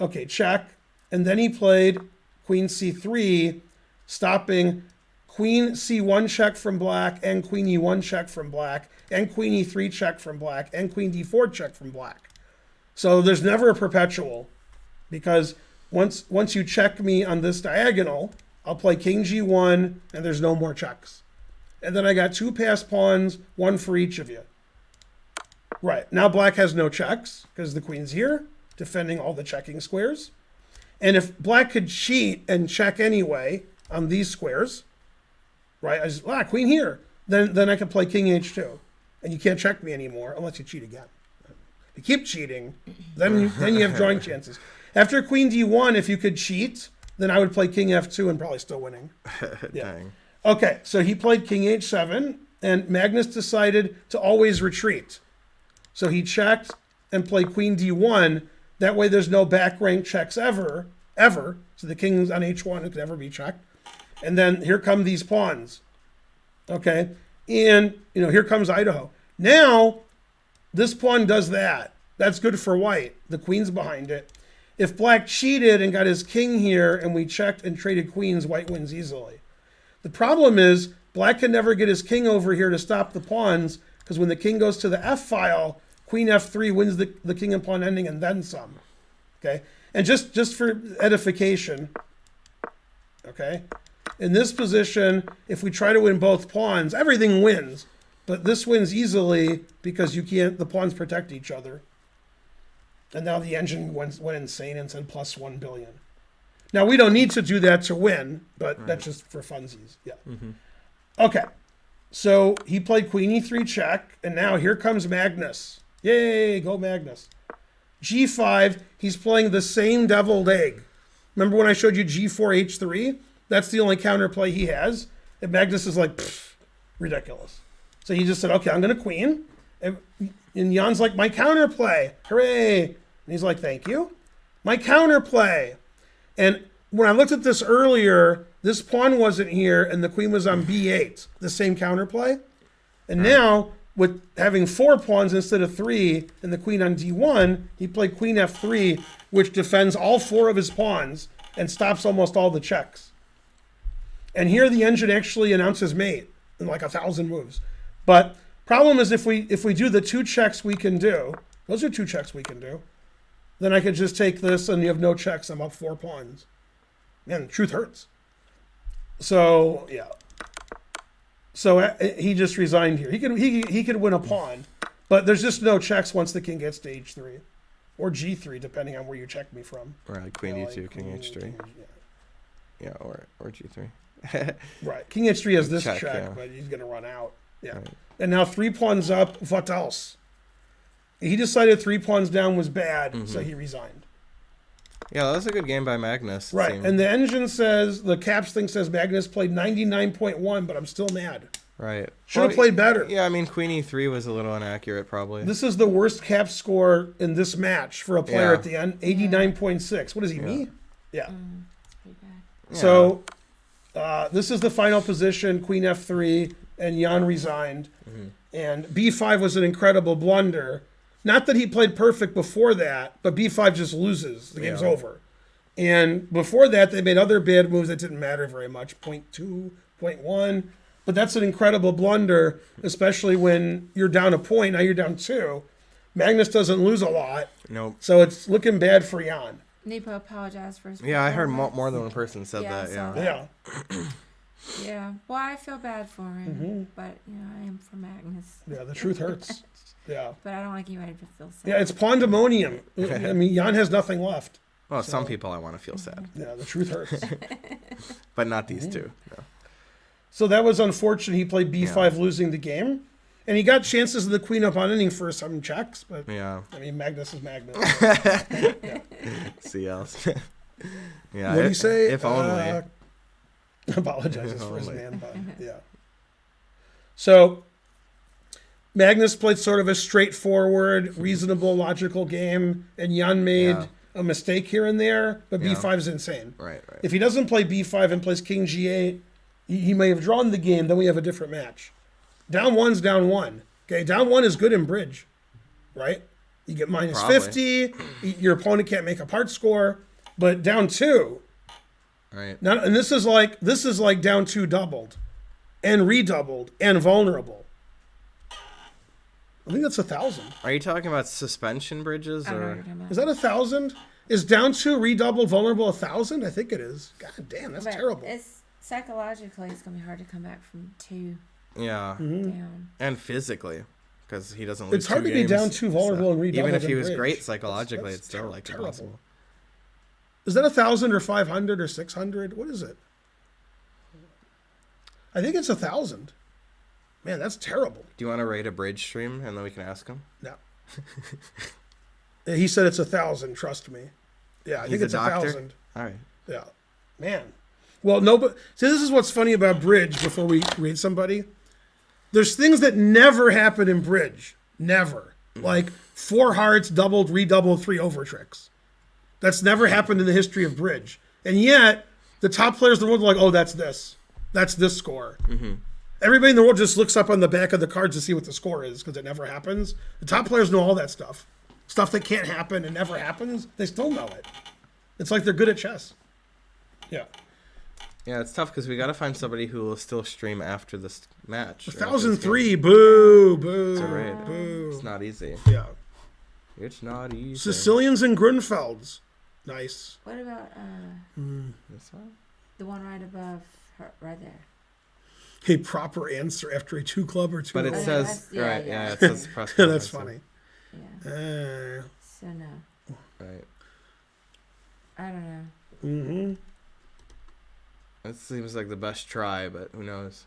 Okay, check. And then he played queen c3, stopping queen c1 check from black, and queen e1 check from black, and queen e3 check from black, and queen d4 check from black. So there's never a perpetual, because once you check me on this diagonal, I'll play king g1, and there's no more checks. And then I got 2 passed pawns, 1 for each of you. Right, now black has no checks, because the queen's here, defending all the checking squares. And if black could cheat and check anyway on these squares, right, I just, queen here, then I could play king h2. And you can't check me anymore unless you cheat again. If you keep cheating, then you have drawing chances. After queen d1, if you could cheat, then I would play king f2 and probably still winning. Yeah. Dang. Okay, so he played king h7, and Magnus decided to always retreat. So he checked and played queen d1. That way there's no back rank checks ever. So the king's on h1, it could never be checked. And then here come these pawns. Okay, and here comes Idaho. Now, this pawn does that. That's good for white. The queen's behind it. If black cheated and got his king here and we checked and traded queens, white wins easily. The problem is black can never get his king over here to stop the pawns, because when the king goes to the f file, queen f3 wins the king and pawn ending and then some. Okay, and just for edification, okay, in this position, if we try to win both pawns, everything wins. But this wins easily because the pawns protect each other. And now the engine went insane and said plus 1 billion. Now, we don't need to do that to win, but right. That's just for funsies. Yeah. Mm-hmm. Okay. So he played queen e3 check, and now here comes Magnus. Yay, go Magnus. g5, he's playing the same deviled egg. Remember when I showed you g4, h3? That's the only counterplay he has. And Magnus is like, ridiculous. So he just said, okay, I'm going to queen. And Jan's like, my counterplay. Hooray. And he's like, thank you. My counterplay. And when I looked at this earlier, this pawn wasn't here and the queen was on b8, the same counterplay. And now, with having 4 pawns instead of 3 and the queen on d1, he played queen f3, which defends all 4 of his pawns and stops almost all the checks. And here the engine actually announces mate in like 1,000 moves. But problem is if we do the 2 checks we can do, those are 2 checks we can do, then I could just take this and you have no checks. I'm up 4 pawns. Man, the truth hurts. So, yeah. So he just resigned here. He could win a pawn, but there's just no checks once the king gets to h3 or g3, depending on where you check me from. Or like queen e2, like king h3. Yeah, or g3. Right. King h3 has this check, yeah. But he's going to run out. Yeah. Right. And now 3 pawns up. What else? He decided 3 pawns down was bad, so he resigned. Yeah, that was a good game by Magnus. Right. And the engine says, the caps thing says Magnus played 99.1, but I'm still mad. Right. Should have played better. Yeah, I mean, queen e3 was a little inaccurate, probably. This is the worst cap score in this match for a player at the end. 89.6. What does he mean? Yeah. That's pretty bad. So this is the final position, queen f3, and Jan resigned. And b5 was an incredible blunder. Not that he played perfect before that, but b5 just loses. The game's over. And before that, they made other bad moves that didn't matter very much. 0.2, 0.1. But that's an incredible blunder, especially when you're down a point. Now you're down 2. Magnus doesn't lose a lot. Nope. So it's looking bad for Jan. Nepo apologized for his Yeah, I heard more than one person said that. Yeah. Yeah. Well, I feel bad for him, but I am for Magnus. Yeah, the truth hurts. Yeah. But I don't like anybody to feel sad. Yeah, it's pandemonium. I mean, Jan has nothing left. Well, some people I want to feel sad. Yeah, the truth hurts. But not these two. No. So that was unfortunate. He played b5, losing the game. And he got chances of the queen up on ending for some checks. But, I mean, Magnus is Magnus. CLs. Yeah. What do you say? If only. Apologizes for his man bun. Yeah. So Magnus played sort of a straightforward, reasonable, logical game, and Jan made a mistake here and there, but b5 is insane. Right. If he doesn't play b5 and plays king g8, he may have drawn the game, then we have a different match. Down 1's down 1. Okay, down 1 is good in bridge, right? You get minus Probably. 50, your opponent can't make a part score, but down 2, Right. now, and this is like down 2 doubled, and redoubled, and vulnerable. I think that's 1,000. Are you talking about suspension bridges I don't know what or? you're talking about. Is that 1,000? Is down 2 redoubled vulnerable 1,000? I think it is. God damn, that's But terrible. It's psychologically, it's gonna be hard to come back from 2 Yeah. down. And physically, because he doesn't lose. It's hard 2 to be games, down 2 vulnerable and redoubled. Even if he in was bridge. great psychologically, That's it's still like terrible. impossible. Is that 1,000 or 500 or 600? What is it? I think it's 1,000. Man, that's terrible. Do you want to rate a bridge stream and then we can ask him? No. He said it's 1,000. Trust me. Yeah, I think He's a it's doctor? 1,000. All right. Yeah, man. Well, no, but see, this is what's funny about bridge. Before we read somebody, there's things that never happen in bridge. Never. Like 4 hearts doubled, redoubled, 3 over tricks. That's never happened in the history of bridge. And yet, the top players in the world are like, oh, that's this score. Everybody in the world just looks up on the back of the cards to see what the score is because it never happens. The top players know all that stuff. Stuff that can't happen and never happens, they still know it. It's like they're good at chess. Yeah. Yeah, it's tough because we got to find somebody who will still stream after this match. or after this 1,003, game. boo, boo, It's a raid. boo. It's not easy. Yeah. It's not easy. Sicilians and Grunfelds. Nice. What about This one? the one right above her, right there? A proper answer after a 2 club or 2. But it Oh, says that's- yeah, right. yeah. Yeah, it says press. That's conference, funny. Yeah. So no, Right. I don't know. Mm-hmm. It seems like the best try, but who knows?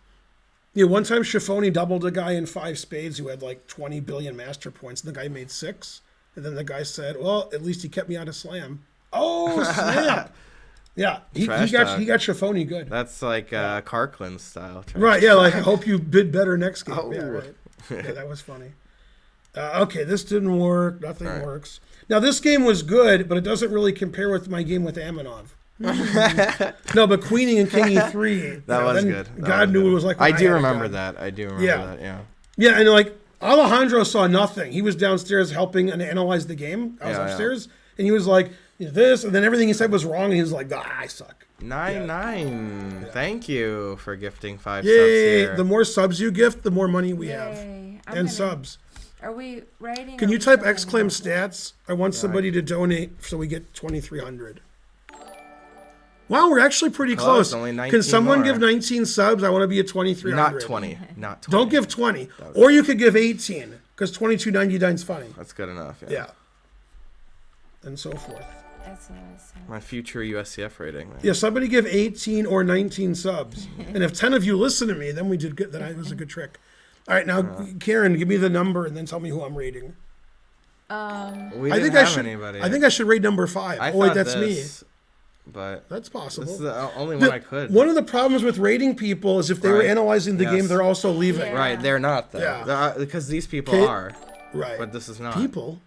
Yeah, one time Schiffoni doubled a guy in 5 spades who had like 20 billion master points, and the guy made 6. And then the guy said, well, at least he kept me out of slam. Oh, snap. Yeah, he got Schiffoni good. That's like Karklin's style. Trash. Right, yeah, like I hope you bid better next game. Oh. Yeah, right. Yeah, that was funny. Okay, this didn't work. Nothing Right. works. Now, this game was good, but it doesn't really compare with my game with Amonov. No, but queening and king e3. That was then good. That God was knew good. it was like I when do had a remember gun. that. I do remember Yeah. that. Yeah. Yeah, and like Alejandro saw nothing. He was downstairs helping and analyze the game. I was Yeah, upstairs, and he was like, this, and then everything he said was wrong, and he was like, I suck. 9-9. Thank you for gifting 5 subs Yay! here. The more subs you gift, the more money we have. Yay. And subs. Are we rating? Can or you we type still exclaim rating? stats? I want somebody to donate so we get 2,300. Wow, we're actually pretty Close, close. only 19 Can someone more. give 19 subs? I want to be at 2,300. Not 20. Not 20. Don't give 20. Or you could give 18, because 22.99 is funny. That's good enough. Yeah. Yeah. And so forth. That's what I said. My future USCF rating. Man. Yeah, somebody give 18 or 19 subs. And if 10 of you listen to me, then we did good. Then it was a good trick. All right, now, Karen, give me the number and then tell me who I'm rating. We I didn't think have I should. anybody. I think I should rate number 5. I Oh, wait, thought that's this, But me. That's possible. this is the only one I could. One of the problems with rating people is if they were Right. analyzing the Yes. game, they're also leaving. Yeah. Right, they're not though. Yeah. Because these people Okay. are, Right. but this is not. People.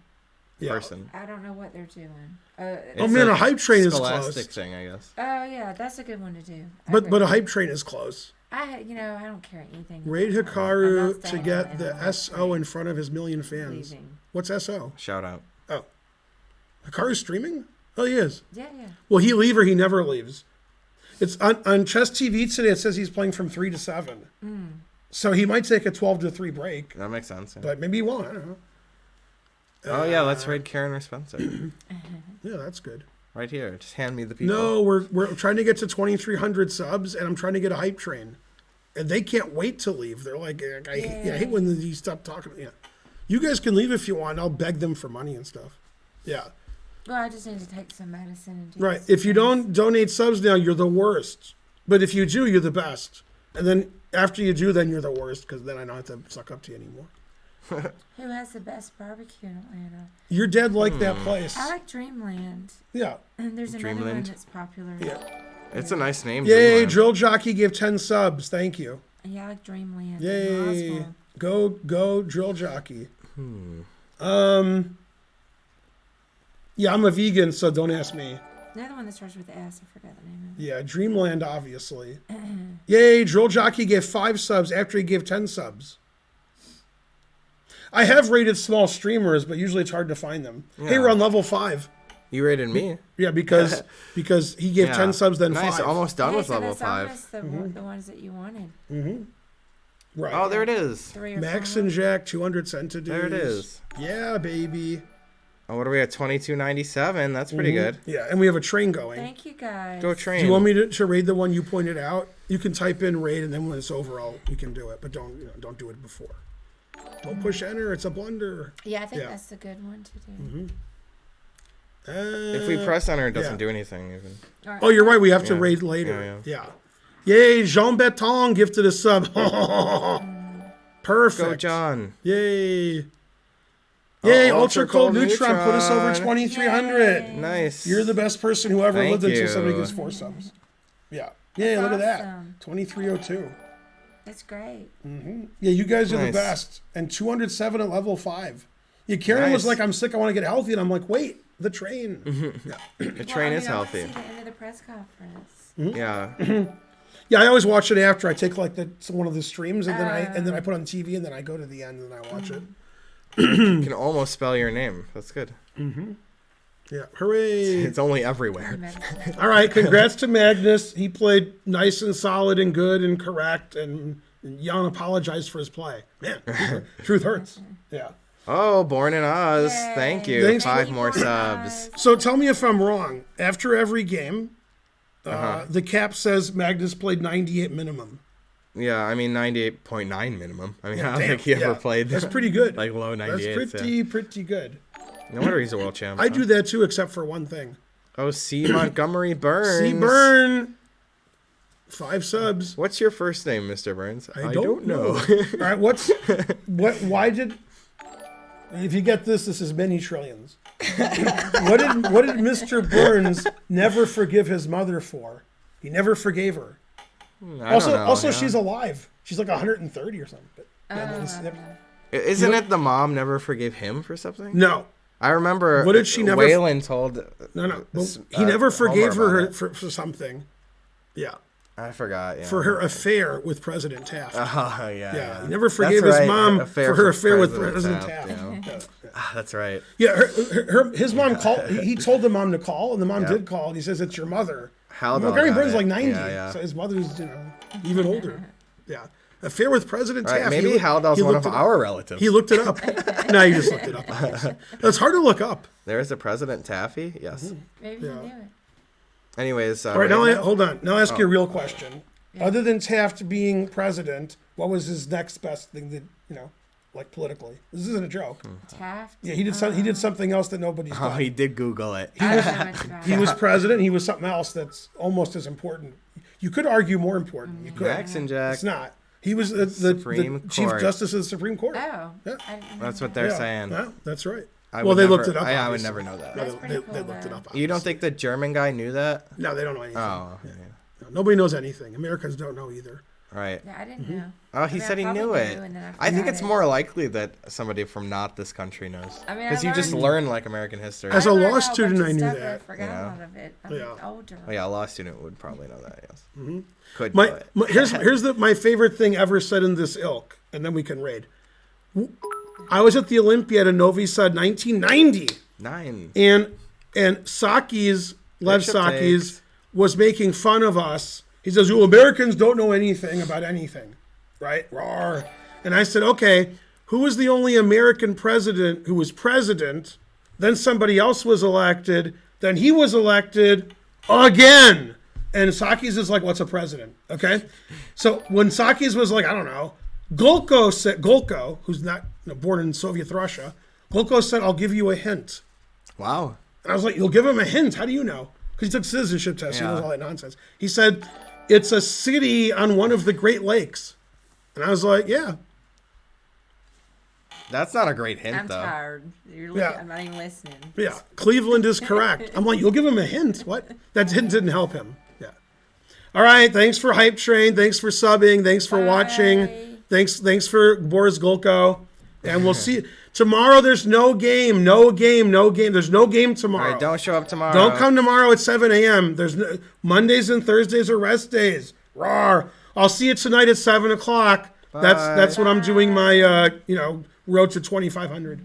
Yeah. Person. I don't know what they're doing. Oh It's man, a hype train is scholastic close. thing, I guess. Oh yeah, that's a good one to do. I But a agree. hype train is close. I don't care anything. Raid about that. I'm Hikaru not to staying get in the hype SO train. in front of his million fans. Leaving. What's SO? Shout out. Oh. Hikaru's streaming? Oh, he is. Yeah. Will he leave or he never leaves? It's on Chess TV today. It says he's playing from 3 to 7. So he might take a 12 to 3 break, That makes sense. Yeah. but maybe he won't. I don't know. Oh yeah, let's raid Karen or Spencer. Yeah, that's good. Right here. Just hand me the people. No, we're trying to get to 2,300 subs, and I'm trying to get a hype train, and they can't wait to leave. They're like, I hate when you stop talking. Yeah, you guys can leave if you want. I'll beg them for money and stuff. Yeah, Well, I just need to take some medicine and do right. some If you things. don't donate subs now, you're the worst. But if you do, you're the best. And then after you do, then you're the worst because then I don't have to suck up to you anymore. Who has the best barbecue in Atlanta? You're dead like that place. I like Dreamland. Yeah. And there's another one Dreamland? that's popular. Yeah. It's a nice name. Yay, Dreamland. Drill Jockey gave 10 subs. Thank you. Yeah, I like Dreamland. Yay. Roswell. Go drill jockey. Yeah, I'm a vegan, so don't ask me. Another one that starts with S. I forgot the name of it. Yeah, Dreamland, obviously. Yay, drill jockey gave 5 subs after he gave 10 subs. I have rated small streamers, but usually it's hard to find them. Hey, we're on level 5. You rated me. Yeah, because he gave 10 subs, then nice, 5. almost done with so level that's 5. almost the ones that you wanted. Right. Oh, there it is. 3 or Max 4. and Jack, 200 centidudes. There it is. Yeah, baby. Oh, what are we at? 2297. That's pretty good. Yeah, and we have a train going. Thank you, guys. Go train. Do you want me to raid the one you pointed out? You can type in raid, and then when it's over, we can do it. But don't do it before. Don't push enter. It's a blunder. Yeah, I think that's a good one to do. If we press enter, it doesn't do anything even. All right. Oh, you're right. We have to raid later. Yeah. Yay, Jean Beton gifted a sub. Perfect. Go, John. Yay. Yay, Ultra Cold Neutron put us over Neutron. 2,300. Nice. You're the best person who ever Thank lived until you. somebody gives 4 subs. Yeah. Yay, That's look at that. awesome. 2302. That's great. Yeah, you guys are the Nice. best. And 207 at level 5. Yeah, Karen was Nice. like, I'm sick, I want to get healthy. And I'm like, wait, the train. Yeah. The train is I wanna healthy. see the end of the press conference. Yeah. Yeah, I always watch it after. I take like one of the streams and then I put on TV and then I go to the end and I watch it. You can almost spell your name. That's good. Yeah, hooray. It's only everywhere. All right, congrats to Magnus. He played nice and solid and good and correct, and Jan apologized for his play. Man, truth hurts. Yeah. Oh, Born in Oz. Yay. Thank you. Thanks. 5 Thank you, more Born in subs. Oz. So tell me if I'm wrong. After every game, the cap says Magnus played 98 minimum. Yeah, I mean 98.9 minimum. I mean, I don't Damn, think he ever yeah. played That's pretty good. like low 98. That's pretty good. No wonder he's a world champ. I do that too, except for one thing. Oh, C. Montgomery Burns. See, Burn. 5 subs. What's your first name, Mr. Burns? I don't know. All right, why did, if you get this is many trillions. What did Mr. Burns never forgive his mother for? He never forgave her. I don't know, yeah. She's alive. She's like 130 or something. But, Isn't it the mom never forgave him for something? no. I remember. What did she never? Waylon told. No. Well, he never forgave Homer her about it. for something. Yeah. I forgot. Yeah. For her affair with President Taft. Oh yeah. Yeah. He never forgave That's his right, mom for her affair with President Taft. yeah. That's right. Yeah, his mom called. He told the mom to call, and the mom did call. And he says, "It's your mother." Hal Montgomery got Burns is it. like 90, Yeah. so his mother's even older. Yeah, affair with President Right, Taft. maybe Haldell's one of our relatives. He looked it up. No, you just looked it up. That's hard to look up. There's a President Taffy. Yes. Maybe you knew it. Anyways. All right, hold on. Now I'll ask you a real question. Other than Taft being president, what was his next best thing that like politically? This isn't a joke. Taft. Yeah, he did something else that nobody's Oh, done. he did Google it. I don't know much about He it. was president. He was something else that's almost as important. You could argue more important. You could. Max and Jack. It's not. He was the Supreme Chief Court. Justice of the Supreme Court. Oh. Yeah. I didn't know That's what that. they're saying. Yeah, that's right. I Well, would they never- looked it up. I would obviously. never know that. That's pretty cool, They looked it though. up. You don't think the German guy knew that? No, they don't know anything. Oh. Yeah. No, nobody knows anything. Americans don't know either. Right. Yeah, I didn't know. Oh, he I mean, said he I knew probably it. knew, and then I think forgot it's it. more likely that somebody from not this country knows. I mean, I Because you just learned- learn like American history. As a learned law a whole student, bunch of I knew stuff, but that. I forgot Yeah. a lot of it. I'm Yeah. older. Oh, yeah, a law student would probably know that. Yes. Could My, know it. here's my favorite thing ever said in this ilk, and then we can raid. I was at the Olympiad in Novi Sad 1990, 9. and Sakis, Lev Bishop Sakis, takes. was making fun of us. He says, "Well, Americans don't know anything about anything, right?" Rawr. And I said, "Okay, who was the only American president who was president? Then somebody else was elected. Then he was elected again." And Sakis is like, "What's a president?" Okay, so when Sakis was like, I don't know, Golko, who's not born in Soviet Russia, Golko said, "I'll give you a hint." Wow. And I was like, "You'll give him a hint? How do you know?" Because he took citizenship tests. He Yeah. knows all that nonsense. He said, "It's a city on one of the Great Lakes." And I was like, "Yeah." That's not a great hint, I'm though. tired. You're looking, Yeah. I'm not even listening. Yeah, Cleveland is correct. I'm like, "You'll give him a hint? What?" That hint didn't help him. Yeah. All right. Thanks for Hype Train. Thanks for subbing. Thanks for watching. Bye. Thanks for Boris Golko. And we'll see. Tomorrow there's no game. No game. No game. There's no game All tomorrow. right, don't show up tomorrow. Don't come tomorrow at 7 a.m. There's no, Mondays and Thursdays are rest days. Rawr. I'll see you tonight at 7 o'clock. That's when I'm doing my road to 2,500.